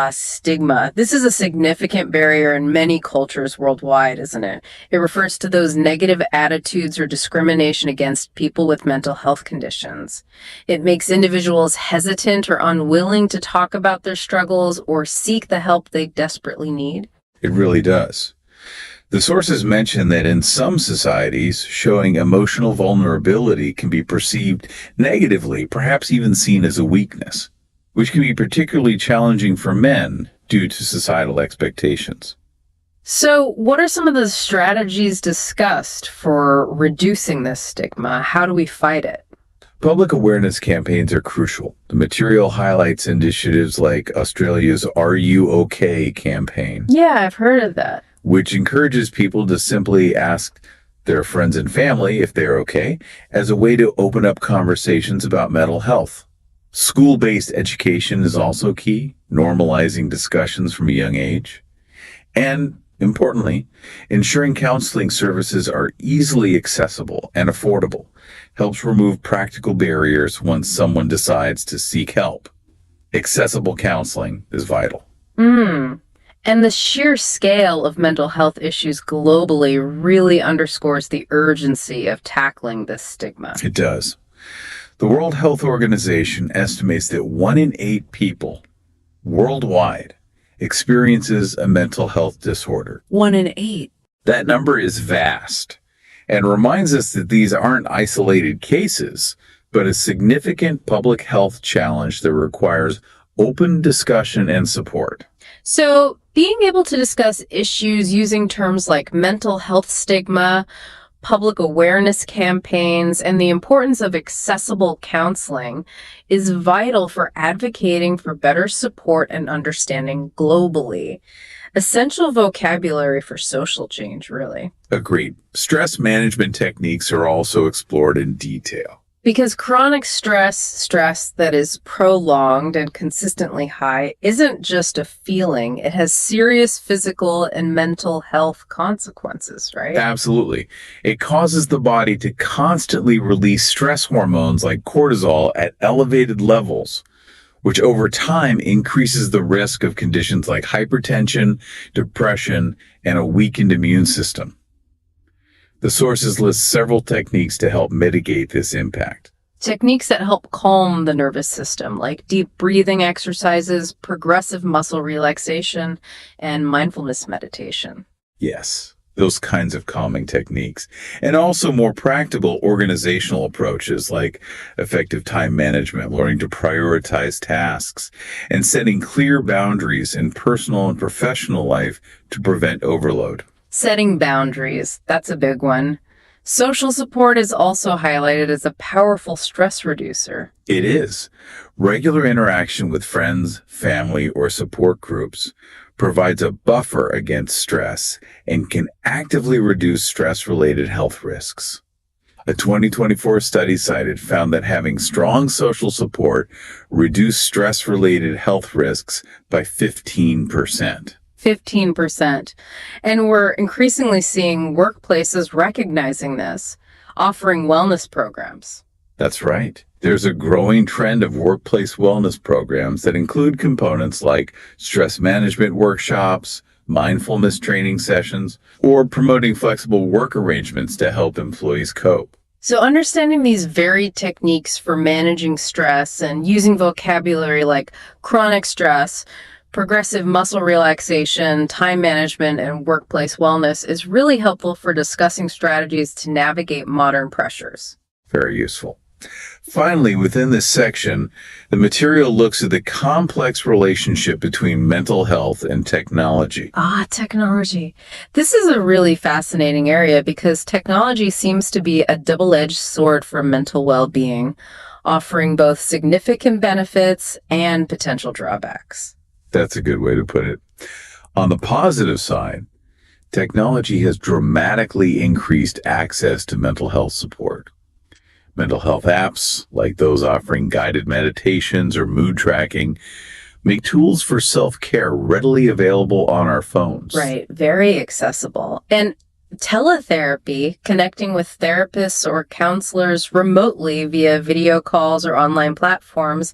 Stigma. This is a significant barrier in many cultures worldwide, isn't it? It refers to those negative attitudes or discrimination against people with mental health conditions. It makes individuals hesitant or unwilling to talk about their struggles or seek the help they desperately need. It really does. The sources mention that in some societies, showing emotional vulnerability can be perceived negatively, perhaps even seen as a weakness, which can be particularly challenging for men due to societal expectations. So, what are some of the strategies discussed for reducing this stigma? How do we fight it? Public awareness campaigns are crucial. The material highlights initiatives like Australia's Are You OK campaign. Yeah, I've heard of that. Which encourages people to simply ask their friends and family if they're okay, as a way to open up conversations about mental health. School-based education is also key, normalizing discussions from a young age. And, importantly, ensuring counseling services are easily accessible and affordable helps remove practical barriers once someone decides to seek help. Accessible counseling is vital. And the sheer scale of mental health issues globally really underscores the urgency of tackling this stigma. It does. The World Health Organization estimates that 1 in 8 people worldwide experiences a mental health disorder. 1 in 8. That number is vast and reminds us that these aren't isolated cases, but a significant public health challenge that requires open discussion and support. So, being able to discuss issues using terms like mental health stigma, public awareness campaigns, and the importance of accessible counseling is vital for advocating for better support and understanding globally. Essential vocabulary for social change, really. Agreed. Stress management techniques are also explored in detail. Because chronic stress that is prolonged and consistently high, isn't just a feeling. It has serious physical and mental health consequences, right? Absolutely. It causes the body to constantly release stress hormones like cortisol at elevated levels, which over time increases the risk of conditions like hypertension, depression, and a weakened immune system. The sources list several techniques to help mitigate this impact. Techniques that help calm the nervous system, like deep breathing exercises, progressive muscle relaxation, and mindfulness meditation. Yes, those kinds of calming techniques. And also more practical organizational approaches like effective time management, learning to prioritize tasks, and setting clear boundaries in personal and professional life to prevent overload. Setting boundaries, that's a big one. Social support is also highlighted as a powerful stress reducer. It is. Regular interaction with friends, family, or support groups provides a buffer against stress and can actively reduce stress-related health risks. A 2024 study cited found that having strong social support reduced stress-related health risks by 15%. 15%. And we're increasingly seeing workplaces recognizing this, offering wellness programs. That's right. There's a growing trend of workplace wellness programs that include components like stress management workshops, mindfulness training sessions, or promoting flexible work arrangements to help employees cope. So understanding these varied techniques for managing stress and using vocabulary like chronic stress, progressive muscle relaxation, time management, and workplace wellness is really helpful for discussing strategies to navigate modern pressures. Very useful. Finally, within this section, the material looks at the complex relationship between mental health and technology. Technology. This is a really fascinating area because technology seems to be a double-edged sword for mental well-being, offering both significant benefits and potential drawbacks. That's a good way to put it. On the positive side, technology has dramatically increased access to mental health support. Mental health apps, like those offering guided meditations or mood tracking, make tools for self-care readily available on our phones. Right. Very accessible. And teletherapy, connecting with therapists or counselors remotely via video calls or online platforms,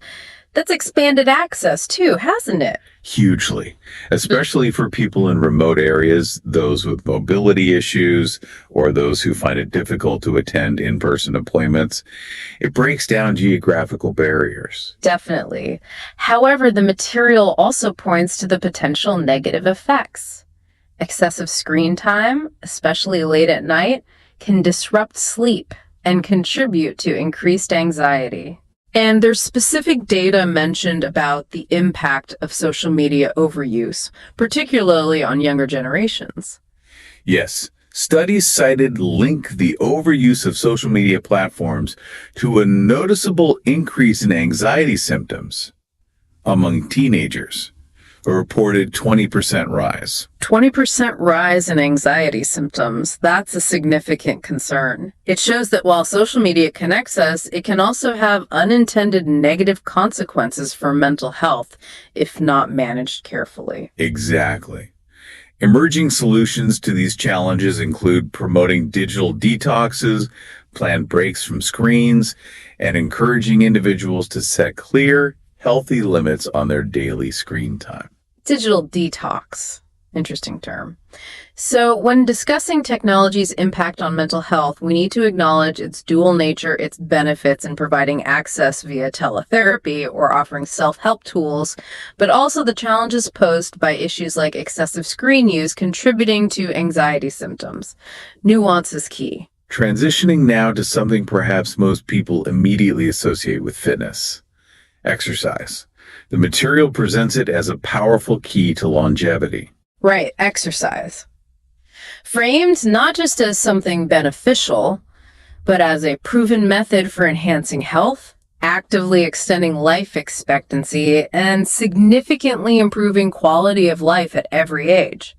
that's expanded access too, hasn't it? Hugely, especially for people in remote areas, those with mobility issues, or those who find it difficult to attend in-person appointments. It breaks down geographical barriers. Definitely. However, the material also points to the potential negative effects. Excessive screen time, especially late at night, can disrupt sleep and contribute to increased anxiety. And there's specific data mentioned about the impact of social media overuse, particularly on younger generations. Yes, studies cited link the overuse of social media platforms to a noticeable increase in anxiety symptoms among teenagers, a reported 20% rise. 20% rise in anxiety symptoms. That's a significant concern. It shows that while social media connects us, it can also have unintended negative consequences for mental health if not managed carefully. Exactly. Emerging solutions to these challenges include promoting digital detoxes, planned breaks from screens, and encouraging individuals to set clear, healthy limits on their daily screen time. Digital detox. Interesting term. So when discussing technology's impact on mental health, we need to acknowledge its dual nature, its benefits in providing access via teletherapy or offering self-help tools, but also the challenges posed by issues like excessive screen use contributing to anxiety symptoms. Nuance is key. Transitioning now to something perhaps most people immediately associate with fitness: exercise. The material presents it as a powerful key to longevity. Right, exercise. Framed not just as something beneficial, but as a proven method for enhancing health, actively extending life expectancy, and significantly improving quality of life at every age.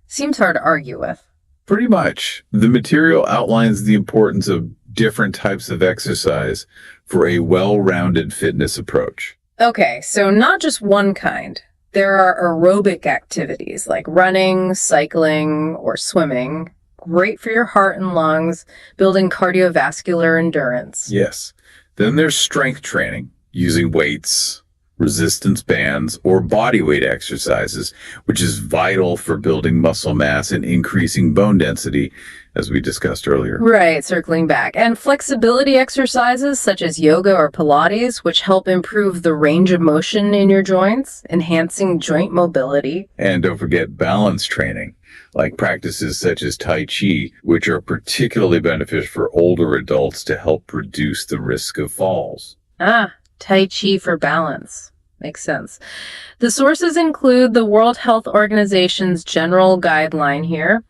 Seems hard to argue with. Pretty much. The material outlines the importance of different types of exercise for a well-rounded fitness approach. Okay, so not just one kind. There are aerobic activities like running, cycling, or swimming. Great for your heart and lungs, building cardiovascular endurance. Yes. Then there's strength training, using weights, resistance bands, or body weight exercises, which is vital for building muscle mass and increasing bone density, as we discussed earlier. Right, circling back. And flexibility exercises such as yoga or Pilates, which help improve the range of motion in your joints, enhancing joint mobility. And don't forget balance training, like practices such as Tai Chi, which are particularly beneficial for older adults to help reduce the risk of falls. Tai Chi for balance. Makes sense. The sources include the World Health Organization's general guideline here,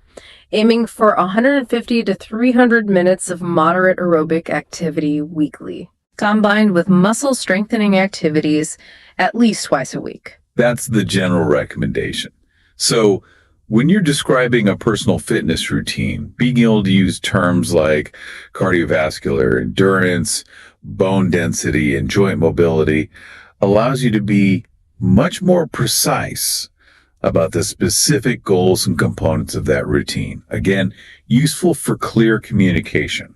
aiming for 150 to 300 minutes of moderate aerobic activity weekly, combined with muscle strengthening activities at least twice a week. That's the general recommendation. So when you're describing a personal fitness routine, being able to use terms like cardiovascular endurance, bone density, and joint mobility allows you to be much more precise about the specific goals and components of that routine. Again, useful for clear communication.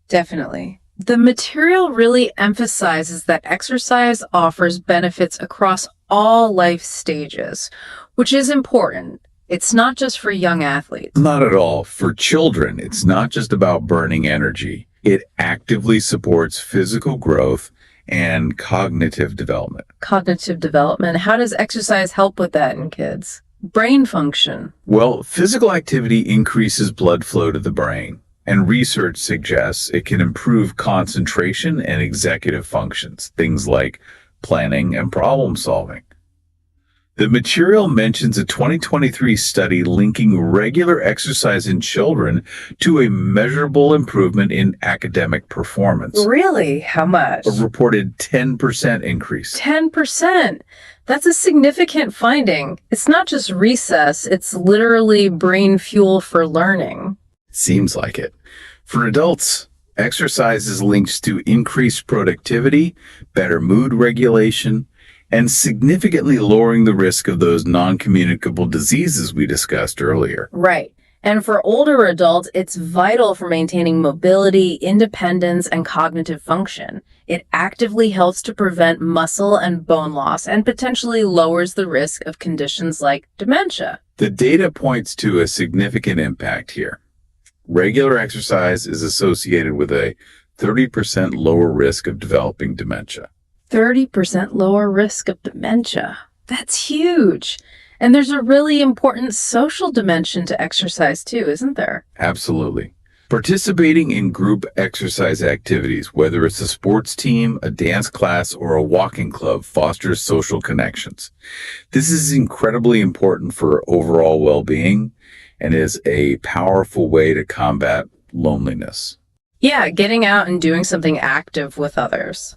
Definitely. The material really emphasizes that exercise offers benefits across all life stages, which is important. It's not just for young athletes. Not at all. For children, it's not just about burning energy. It actively supports physical growth and cognitive development. Cognitive development. How does exercise help with that in kids? Brain function. Well, physical activity increases blood flow to the brain, and research suggests it can improve concentration and executive functions, things like planning and problem solving. The material mentions a 2023 study linking regular exercise in children to a measurable improvement in academic performance. Really? How much? A reported 10% increase. 10%. That's a significant finding. It's not just recess, it's literally brain fuel for learning. Seems like it. For adults, exercise is linked to increased productivity, better mood regulation, and significantly lowering the risk of those non-communicable diseases we discussed earlier. Right. And for older adults, it's vital for maintaining mobility, independence, and cognitive function. It actively helps to prevent muscle and bone loss and potentially lowers the risk of conditions like dementia. The data points to a significant impact here. Regular exercise is associated with a 30% lower risk of developing dementia. 30% lower risk of dementia. That's huge. And there's a really important social dimension to exercise too, isn't there? Absolutely. Participating in group exercise activities, whether it's a sports team, a dance class, or a walking club, fosters social connections. This is incredibly important for overall well-being and is a powerful way to combat loneliness. Yeah, getting out and doing something active with others.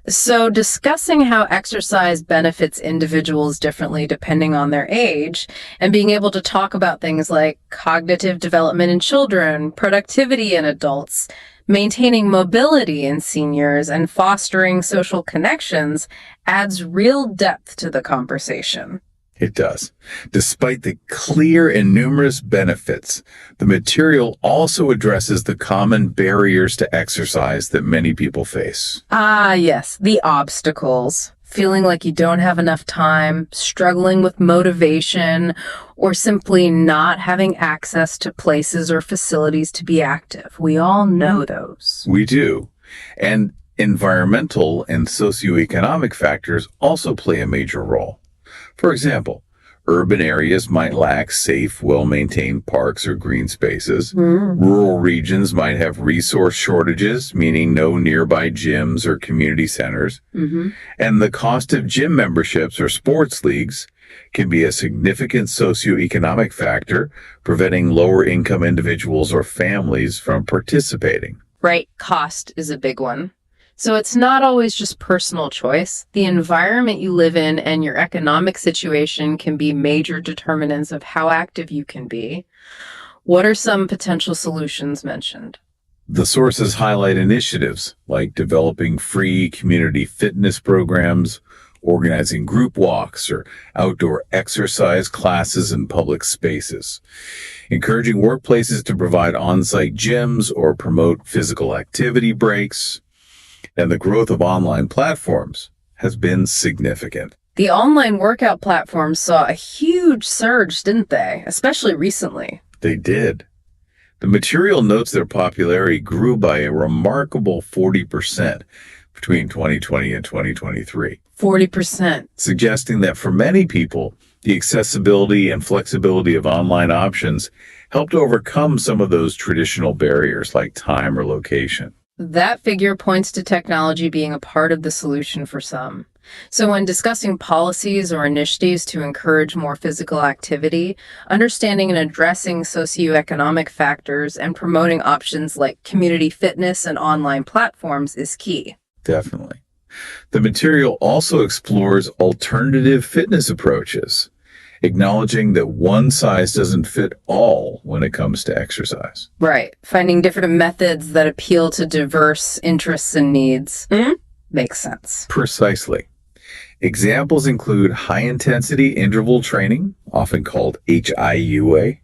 So discussing how exercise benefits individuals differently depending on their age, and being able to talk about things like cognitive development in children, productivity in adults, maintaining mobility in seniors, and fostering social connections adds real depth to the conversation. It does. Despite the clear and numerous benefits, the material also addresses the common barriers to exercise that many people face. Ah, yes, the obstacles. Feeling like you don't have enough time, struggling with motivation, or simply not having access to places or facilities to be active. We all know those. We do. And environmental and socioeconomic factors also play a major role. For example, urban areas might lack safe, well-maintained parks or green spaces. Rural regions might have resource shortages, meaning no nearby gyms or community centers. And the cost of gym memberships or sports leagues can be a significant socioeconomic factor, preventing lower-income individuals or families from participating. Right, cost is a big one. So it's not always just personal choice. The environment you live in and your economic situation can be major determinants of how active you can be. What are some potential solutions mentioned? The sources highlight initiatives like developing free community fitness programs, organizing group walks, or outdoor exercise classes in public spaces, encouraging workplaces to provide on-site gyms or promote physical activity breaks. And the growth of online platforms has been significant. The online workout platforms saw a huge surge, didn't they? Especially recently. They did. The material notes their popularity grew by a remarkable 40% between 2020 and 2023. 40%. Suggesting that for many people, the accessibility and flexibility of online options helped overcome some of those traditional barriers like time or location. That figure points to technology being a part of the solution for some. So when discussing policies or initiatives to encourage more physical activity, understanding and addressing socioeconomic factors and promoting options like community fitness and online platforms is key. Definitely. The material also explores alternative fitness approaches, acknowledging that one size doesn't fit all when it comes to exercise. Right. Finding different methods that appeal to diverse interests and needs. Makes sense. Precisely. Examples include high-intensity interval training, often called HIUA.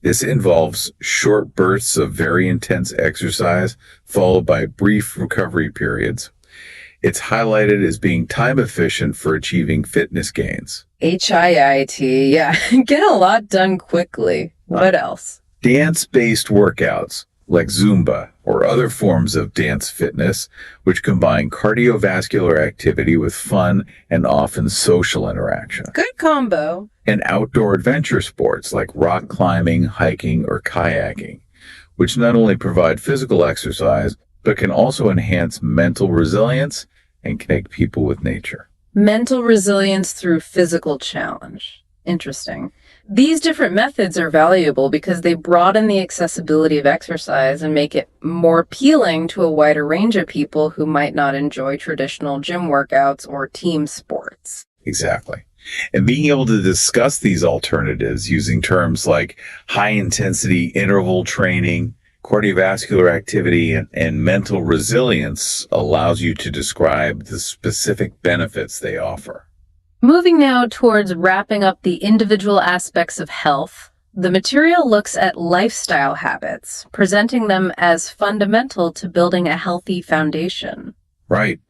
This involves short bursts of very intense exercise followed by brief recovery periods. It's highlighted as being time efficient for achieving fitness gains. HIIT, yeah. Get a lot done quickly. What else? Dance-based workouts like Zumba or other forms of dance fitness, which combine cardiovascular activity with fun and often social interaction. Good combo. And outdoor adventure sports like rock climbing, hiking, or kayaking, which not only provide physical exercise, but can also enhance mental resilience and connect people with nature. Mental resilience through physical challenge. Interesting. These different methods are valuable because they broaden the accessibility of exercise and make it more appealing to a wider range of people who might not enjoy traditional gym workouts or team sports. Exactly. And being able to discuss these alternatives using terms like high-intensity interval training, cardiovascular activity, and mental resilience allows you to describe the specific benefits they offer. Moving now towards wrapping up the individual aspects of health, the material looks at lifestyle habits, presenting them as fundamental to building a healthy foundation. Right.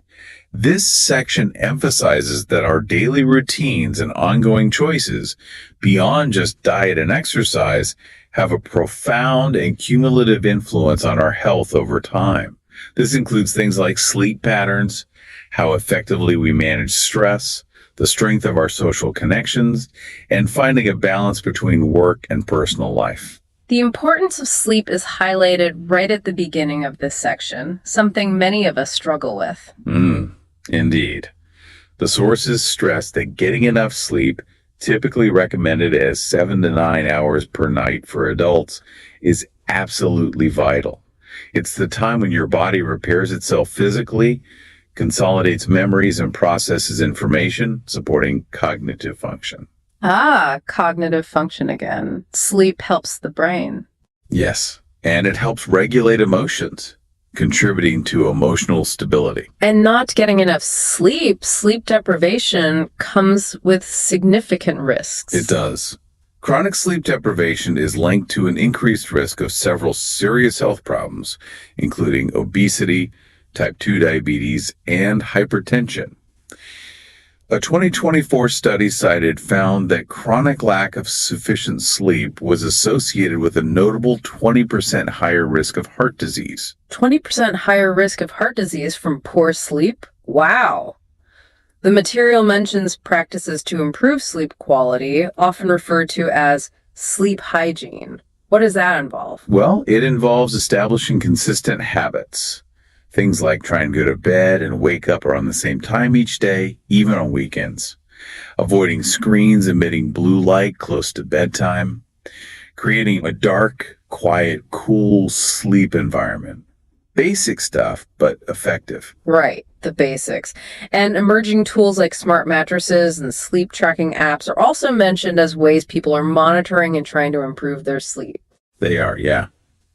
This section emphasizes that our daily routines and ongoing choices, beyond just diet and exercise, have a profound and cumulative influence on our health over time. This includes things like sleep patterns, how effectively we manage stress, the strength of our social connections, and finding a balance between work and personal life. The importance of sleep is highlighted right at the beginning of this section, something many of us struggle with. Indeed. The sources stress that getting enough sleep, typically recommended as 7 to 9 hours per night for adults, is absolutely vital. It's the time when your body repairs itself physically, consolidates memories, and processes information, supporting cognitive function. Cognitive function again. Sleep helps the brain. Yes, and it helps regulate emotions, contributing to emotional stability. And not getting enough sleep deprivation comes with significant risks. It does. Chronic sleep deprivation is linked to an increased risk of several serious health problems, including obesity, type 2 diabetes, and hypertension. A 2024 study found that chronic lack of sufficient sleep was associated with a notable 20% higher risk of heart disease. 20% higher risk of heart disease from poor sleep? Wow. The material mentions practices to improve sleep quality, often referred to as sleep hygiene. What does that involve? Well, it involves establishing consistent habits. Things like trying to go to bed and wake up around the same time each day, even on weekends. Avoiding screens emitting blue light close to bedtime. Creating a dark, quiet, cool sleep environment. Basic stuff, but effective. Right, the basics. And emerging tools like smart mattresses and sleep tracking apps are also mentioned as ways people are monitoring and trying to improve their sleep. They are, yeah.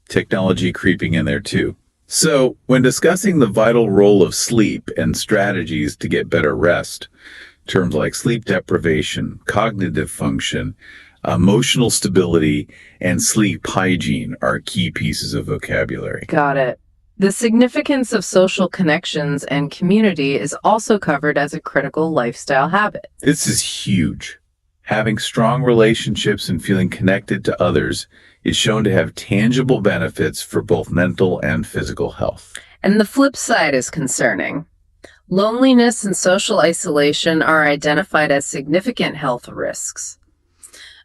Technology creeping in there too. So, when discussing the vital role of sleep and strategies to get better rest, terms like sleep deprivation, cognitive function, emotional stability, and sleep hygiene are key pieces of vocabulary. Got it. The significance of social connections and community is also covered as a critical lifestyle habit. This is huge. Having strong relationships and feeling connected to others is shown to have tangible benefits for both mental and physical health. And the flip side is concerning. Loneliness and social isolation are identified as significant health risks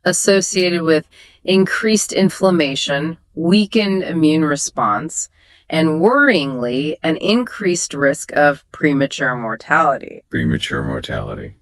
associated with increased inflammation, weakened immune response, and worryingly, an increased risk of premature mortality. Premature mortality.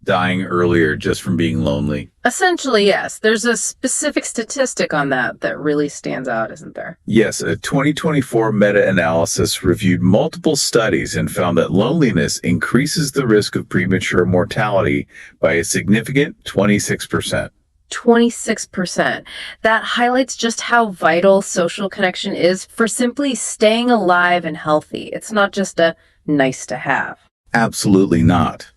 Dying earlier just from being lonely. Essentially, yes. There's a specific statistic on that really stands out, isn't there? Yes, a 2024 meta-analysis reviewed multiple studies and found that loneliness increases the risk of premature mortality by a significant 26%. 26%. That highlights just how vital social connection is for simply staying alive and healthy. It's not just a nice to have. Absolutely not.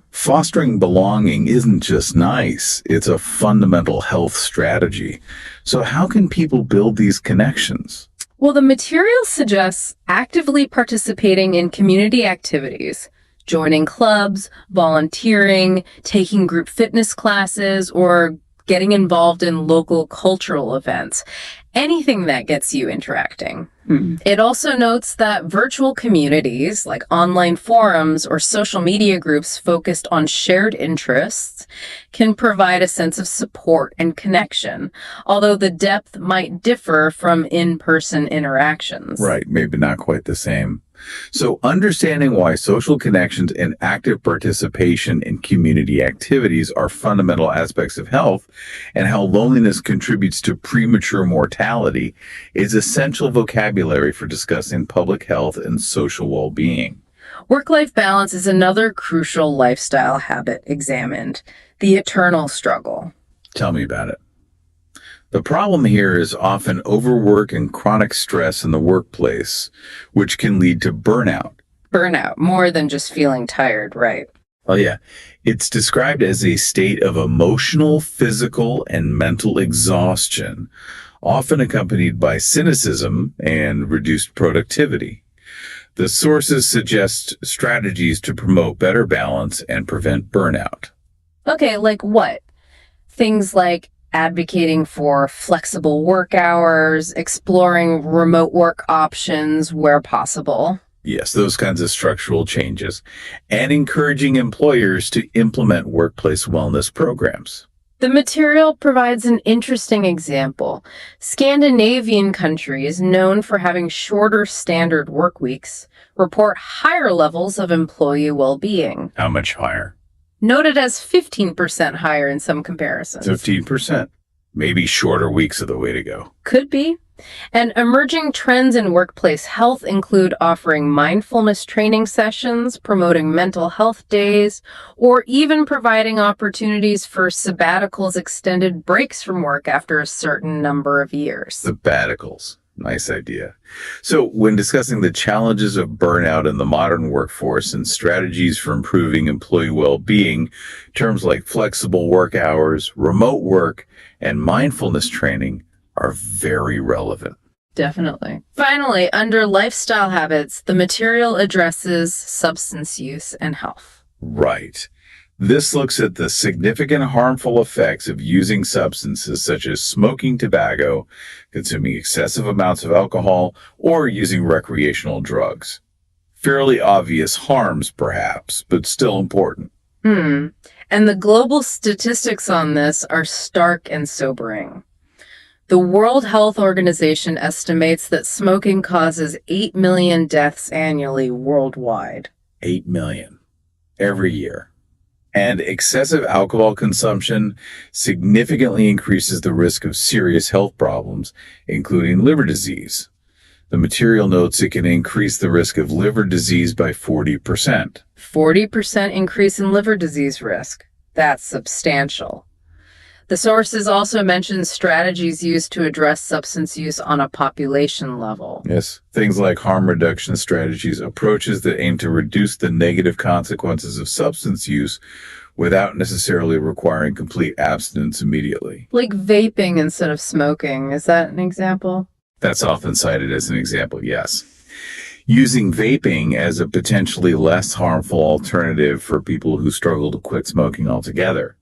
Fostering belonging isn't just nice, it's a fundamental health strategy. So how can people build these connections? Well, the material suggests actively participating in community activities, joining clubs, volunteering, taking group fitness classes, or getting involved in local cultural events. Anything that gets you interacting. It also notes that virtual communities like online forums or social media groups focused on shared interests can provide a sense of support and connection, although the depth might differ from in-person interactions. Right, maybe not quite the same. So understanding why social connections and active participation in community activities are fundamental aspects of health and how loneliness contributes to premature mortality is essential vocabulary for discussing public health and social well-being. Work-life balance is another crucial lifestyle habit examined, the eternal struggle. Tell me about it. The problem here is often overwork and chronic stress in the workplace, which can lead to burnout. Burnout, more than just feeling tired, right? Oh, yeah. It's described as a state of emotional, physical, and mental exhaustion, often accompanied by cynicism and reduced productivity. The sources suggest strategies to promote better balance and prevent burnout. Okay, like what? Things like advocating for flexible work hours, exploring remote work options where possible. Yes, those kinds of structural changes, and encouraging employers to implement workplace wellness programs. The material provides an interesting example. Scandinavian countries, known for having shorter standard work weeks, report higher levels of employee well-being. How much higher? Noted as 15% higher in some comparisons. 15%. Maybe shorter weeks are the way to go. Could be. And emerging trends in workplace health include offering mindfulness training sessions, promoting mental health days, or even providing opportunities for sabbaticals, extended breaks from work after a certain number of years. Sabbaticals. Nice idea. So when discussing the challenges of burnout in the modern workforce and strategies for improving employee well-being, terms like flexible work hours, remote work, and mindfulness training are very relevant. Definitely. Finally, under lifestyle habits, the material addresses substance use and health. Right. This looks at the significant harmful effects of using substances such as smoking tobacco, consuming excessive amounts of alcohol, or using recreational drugs. Fairly obvious harms, perhaps, but still important. And the global statistics on this are stark and sobering. The World Health Organization estimates that smoking causes 8 million deaths annually worldwide. 8 million every year. And excessive alcohol consumption significantly increases the risk of serious health problems, including liver disease. The material notes it can increase the risk of liver disease by 40%. 40% increase in liver disease risk. That's substantial. The sources also mention strategies used to address substance use on a population level. Yes, things like harm reduction strategies, approaches that aim to reduce the negative consequences of substance use without necessarily requiring complete abstinence immediately. Like vaping instead of smoking. Is that an example? That's often cited as an example, yes. Using vaping as a potentially less harmful alternative for people who struggle to quit smoking altogether.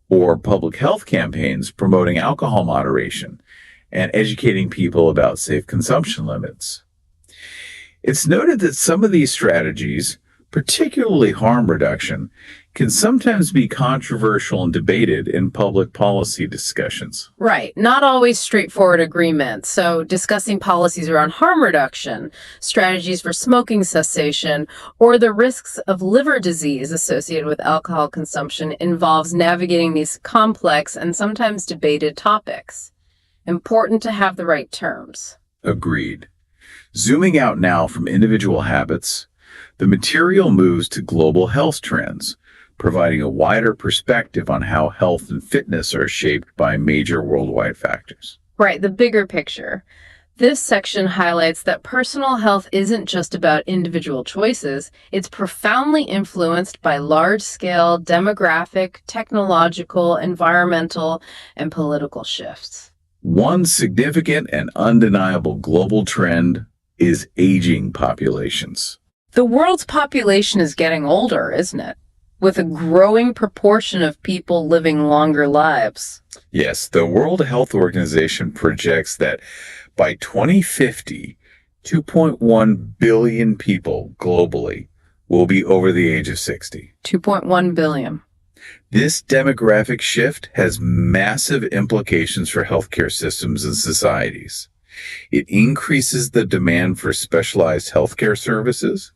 Or public health campaigns promoting alcohol moderation and educating people about safe consumption limits. It's noted that some of these strategies, particularly harm reduction, can sometimes be controversial and debated in public policy discussions. Right. Not always straightforward agreement. So discussing policies around harm reduction, strategies for smoking cessation, or the risks of liver disease associated with alcohol consumption involves navigating these complex and sometimes debated topics. Important to have the right terms. Agreed. Zooming out now from individual habits, the material moves to global health trends, providing a wider perspective on how health and fitness are shaped by major worldwide factors. Right, the bigger picture. This section highlights that personal health isn't just about individual choices, it's profoundly influenced by large-scale demographic, technological, environmental, and political shifts. One significant and undeniable global trend is aging populations. The world's population is getting older, isn't it? With a growing proportion of people living longer lives. Yes, the World Health Organization projects that by 2050, 2.1 billion people globally will be over the age of 60. 2.1 billion. This demographic shift has massive implications for healthcare systems and societies. It increases the demand for specialized healthcare services,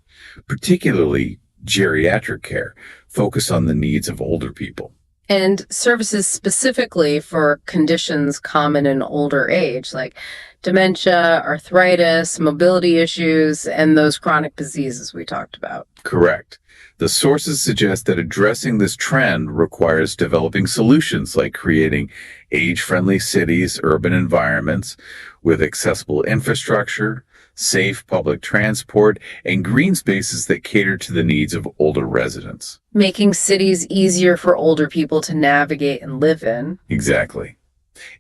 particularly geriatric care, focused on the needs of older people. And services specifically for conditions common in older age, like dementia, arthritis, mobility issues, and those chronic diseases we talked about. Correct. The sources suggest that addressing this trend requires developing solutions like creating age-friendly cities, urban environments with accessible infrastructure, safe public transport, and green spaces that cater to the needs of older residents. Making cities easier for older people to navigate and live in. Exactly.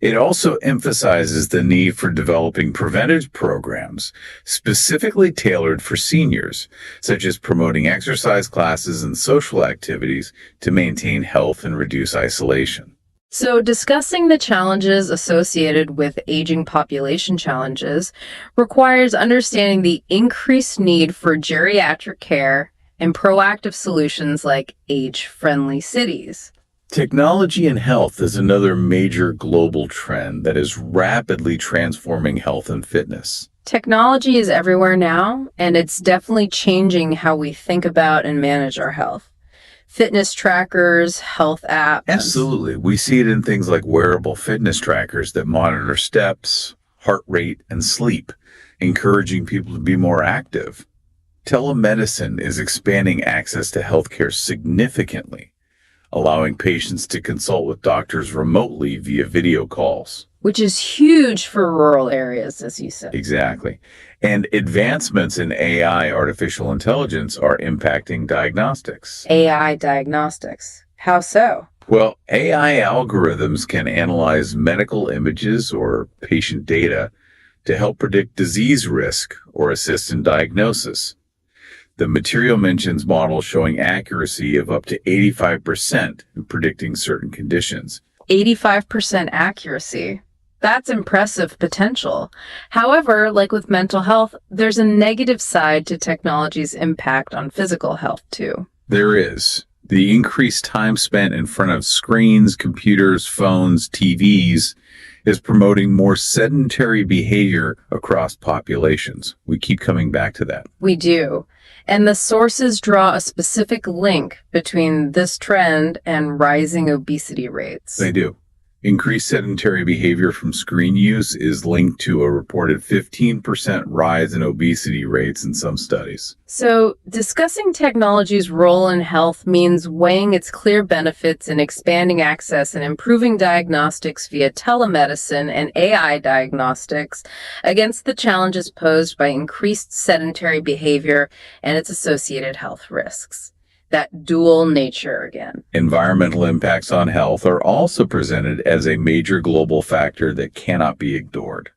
It also emphasizes the need for developing preventive programs specifically tailored for seniors, such as promoting exercise classes and social activities to maintain health and reduce isolation. So, discussing the challenges associated with aging population challenges requires understanding the increased need for geriatric care and proactive solutions like age-friendly cities. Technology and health is another major global trend that is rapidly transforming health and fitness. Technology is everywhere now, and it's definitely changing how we think about and manage our health. Fitness trackers, health apps. Absolutely. We see it in things like wearable fitness trackers that monitor steps, heart rate, and sleep, encouraging people to be more active. Telemedicine is expanding access to healthcare significantly, allowing patients to consult with doctors remotely via video calls. Which is huge for rural areas, as you said. Exactly. And advancements in AI, artificial intelligence, are impacting diagnostics. AI diagnostics. How so? Well, AI algorithms can analyze medical images or patient data to help predict disease risk or assist in diagnosis. The material mentions models showing accuracy of up to 85% in predicting certain conditions. 85% accuracy. That's impressive potential. However, like with mental health, there's a negative side to technology's impact on physical health, too. There is. The increased time spent in front of screens, computers, phones, TVs is promoting more sedentary behavior across populations. We keep coming back to that. We do. And the sources draw a specific link between this trend and rising obesity rates. They do. Increased sedentary behavior from screen use is linked to a reported 15% rise in obesity rates in some studies. So, discussing technology's role in health means weighing its clear benefits in expanding access and improving diagnostics via telemedicine and AI diagnostics against the challenges posed by increased sedentary behavior and its associated health risks. That dual nature again. Environmental impacts on health are also presented as a major global factor that cannot be ignored.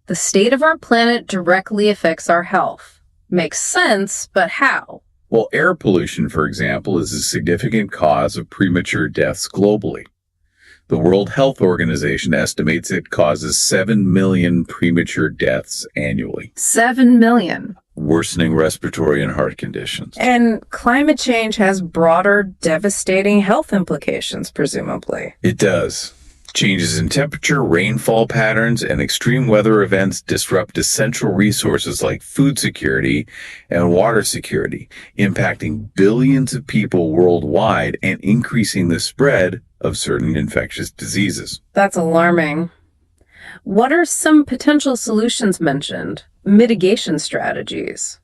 The state of our planet directly affects our health. Makes sense, but how? Well, air pollution, for example, is a significant cause of premature deaths globally. The World Health Organization estimates it causes 7 million premature deaths annually. 7 million. Worsening respiratory and heart conditions. And climate change has broader, devastating health implications, presumably. It does. Changes in temperature, rainfall patterns, and extreme weather events disrupt essential resources like food security and water security, impacting billions of people worldwide and increasing the spread of certain infectious diseases. That's alarming. What are some potential solutions mentioned? Mitigation strategies.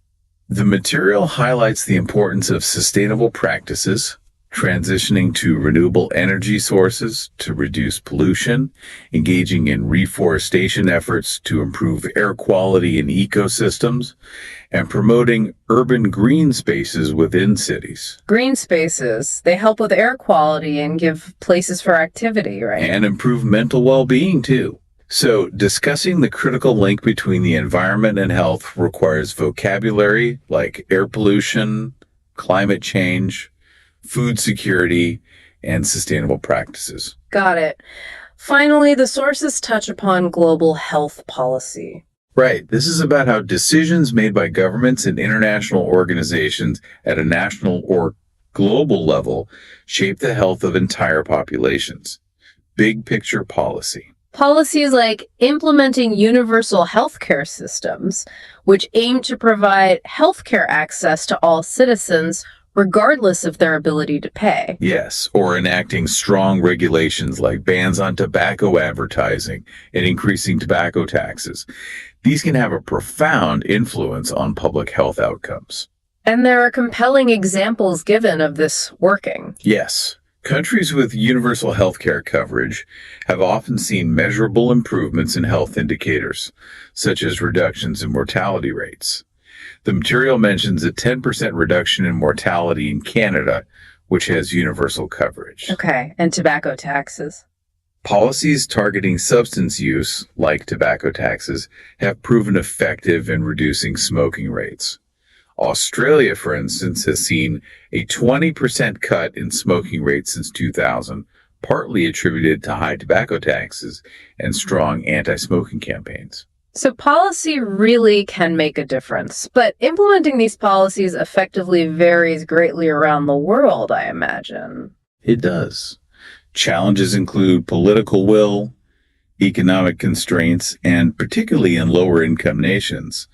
The material highlights the importance of sustainable practices, transitioning to renewable energy sources to reduce pollution, engaging in reforestation efforts to improve air quality in ecosystems, and promoting urban green spaces within cities. Green spaces, they help with air quality and give places for activity, right? And improve mental well-being, too. So, discussing the critical link between the environment and health requires vocabulary like air pollution, climate change, food security, and sustainable practices. Got it. Finally, the sources touch upon global health policy. Right. This is about how decisions made by governments and international organizations at a national or global level shape the health of entire populations. Big picture policy. Policies like implementing universal healthcare systems, which aim to provide healthcare access to all citizens regardless of their ability to pay. Yes, or enacting strong regulations like bans on tobacco advertising and increasing tobacco taxes. These can have a profound influence on public health outcomes. And there are compelling examples given of this working. Yes. Countries with universal healthcare coverage have often seen measurable improvements in health indicators, such as reductions in mortality rates. The material mentions a 10% reduction in mortality in Canada, which has universal coverage. Okay, and tobacco taxes. Policies targeting substance use, like tobacco taxes, have proven effective in reducing smoking rates. Australia, for instance, has seen a 20% cut in smoking rates since 2000, partly attributed to high tobacco taxes and strong anti-smoking campaigns. So policy really can make a difference, but implementing these policies effectively varies greatly around the world, I imagine. It does. Challenges include political will, economic constraints, and particularly in lower-income nations,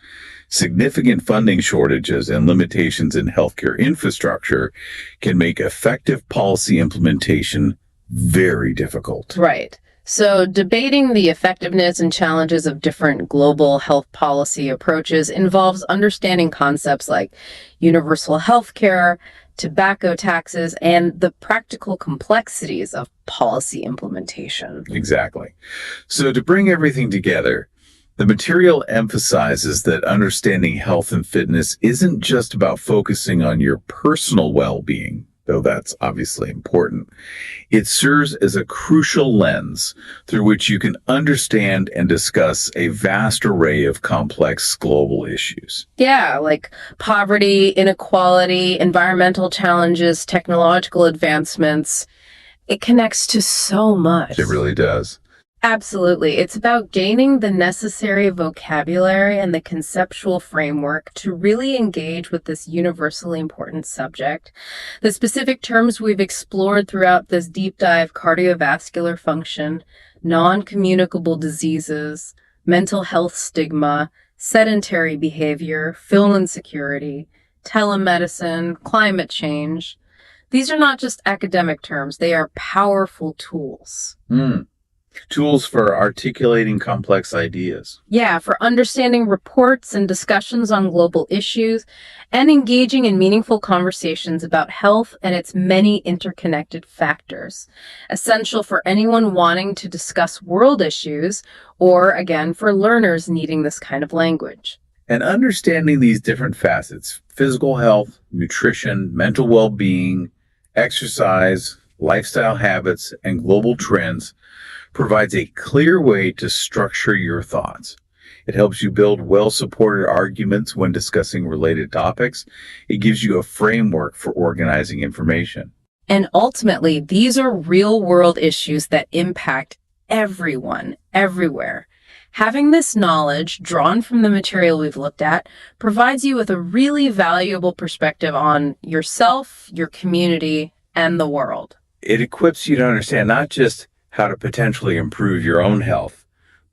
significant funding shortages and limitations in healthcare infrastructure can make effective policy implementation very difficult. Right. So debating the effectiveness and challenges of different global health policy approaches involves understanding concepts like universal health care, tobacco taxes, and the practical complexities of policy implementation. Exactly. So to bring everything together, the material emphasizes that understanding health and fitness isn't just about focusing on your personal well-being, though that's obviously important. It serves as a crucial lens through which you can understand and discuss a vast array of complex global issues. Yeah, like poverty, inequality, environmental challenges, technological advancements. It connects to so much. It really does. Absolutely. It's about gaining the necessary vocabulary and the conceptual framework to really engage with this universally important subject. The specific terms we've explored throughout this deep dive: cardiovascular function, non-communicable diseases, mental health stigma, sedentary behavior, fuel insecurity, telemedicine, climate change. These are not just academic terms, they are powerful tools. Tools for articulating complex ideas. Yeah, for understanding reports and discussions on global issues and engaging in meaningful conversations about health and its many interconnected factors. Essential for anyone wanting to discuss world issues or, again, for learners needing this kind of language. And understanding these different facets, physical health, nutrition, mental well-being, exercise, lifestyle habits, and global trends provides a clear way to structure your thoughts. It helps you build well-supported arguments when discussing related topics. It gives you a framework for organizing information. And ultimately, these are real-world issues that impact everyone, everywhere. Having this knowledge drawn from the material we've looked at provides you with a really valuable perspective on yourself, your community, and the world. It equips you to understand not just how to potentially improve your own health,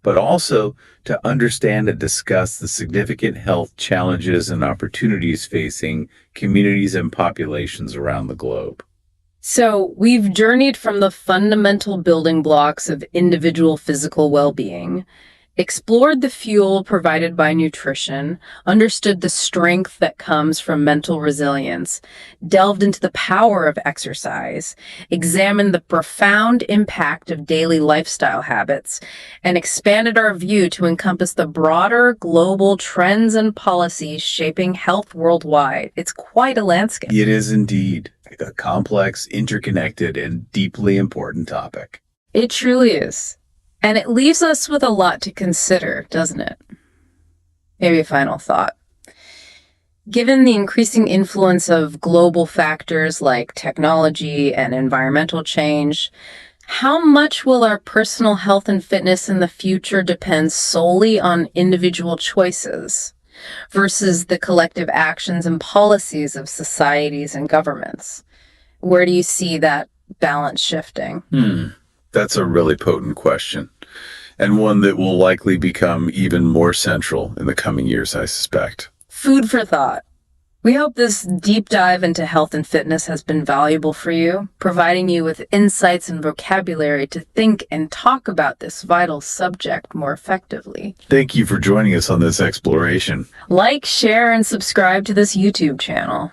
but also to understand and discuss the significant health challenges and opportunities facing communities and populations around the globe. So we've journeyed from the fundamental building blocks of individual physical well-being, explored the fuel provided by nutrition, understood the strength that comes from mental resilience, delved into the power of exercise, examined the profound impact of daily lifestyle habits, and expanded our view to encompass the broader global trends and policies shaping health worldwide. It's quite a landscape. It is indeed a complex, interconnected, and deeply important topic. It truly is. And it leaves us with a lot to consider, doesn't it? Maybe a final thought. Given the increasing influence of global factors like technology and environmental change, how much will our personal health and fitness in the future depend solely on individual choices versus the collective actions and policies of societies and governments? Where do you see that balance shifting? That's a really potent question. And one that will likely become even more central in the coming years, I suspect. Food for thought. We hope this deep dive into health and fitness has been valuable for you, providing you with insights and vocabulary to think and talk about this vital subject more effectively. Thank you for joining us on this exploration. Like, share, and subscribe to this YouTube channel.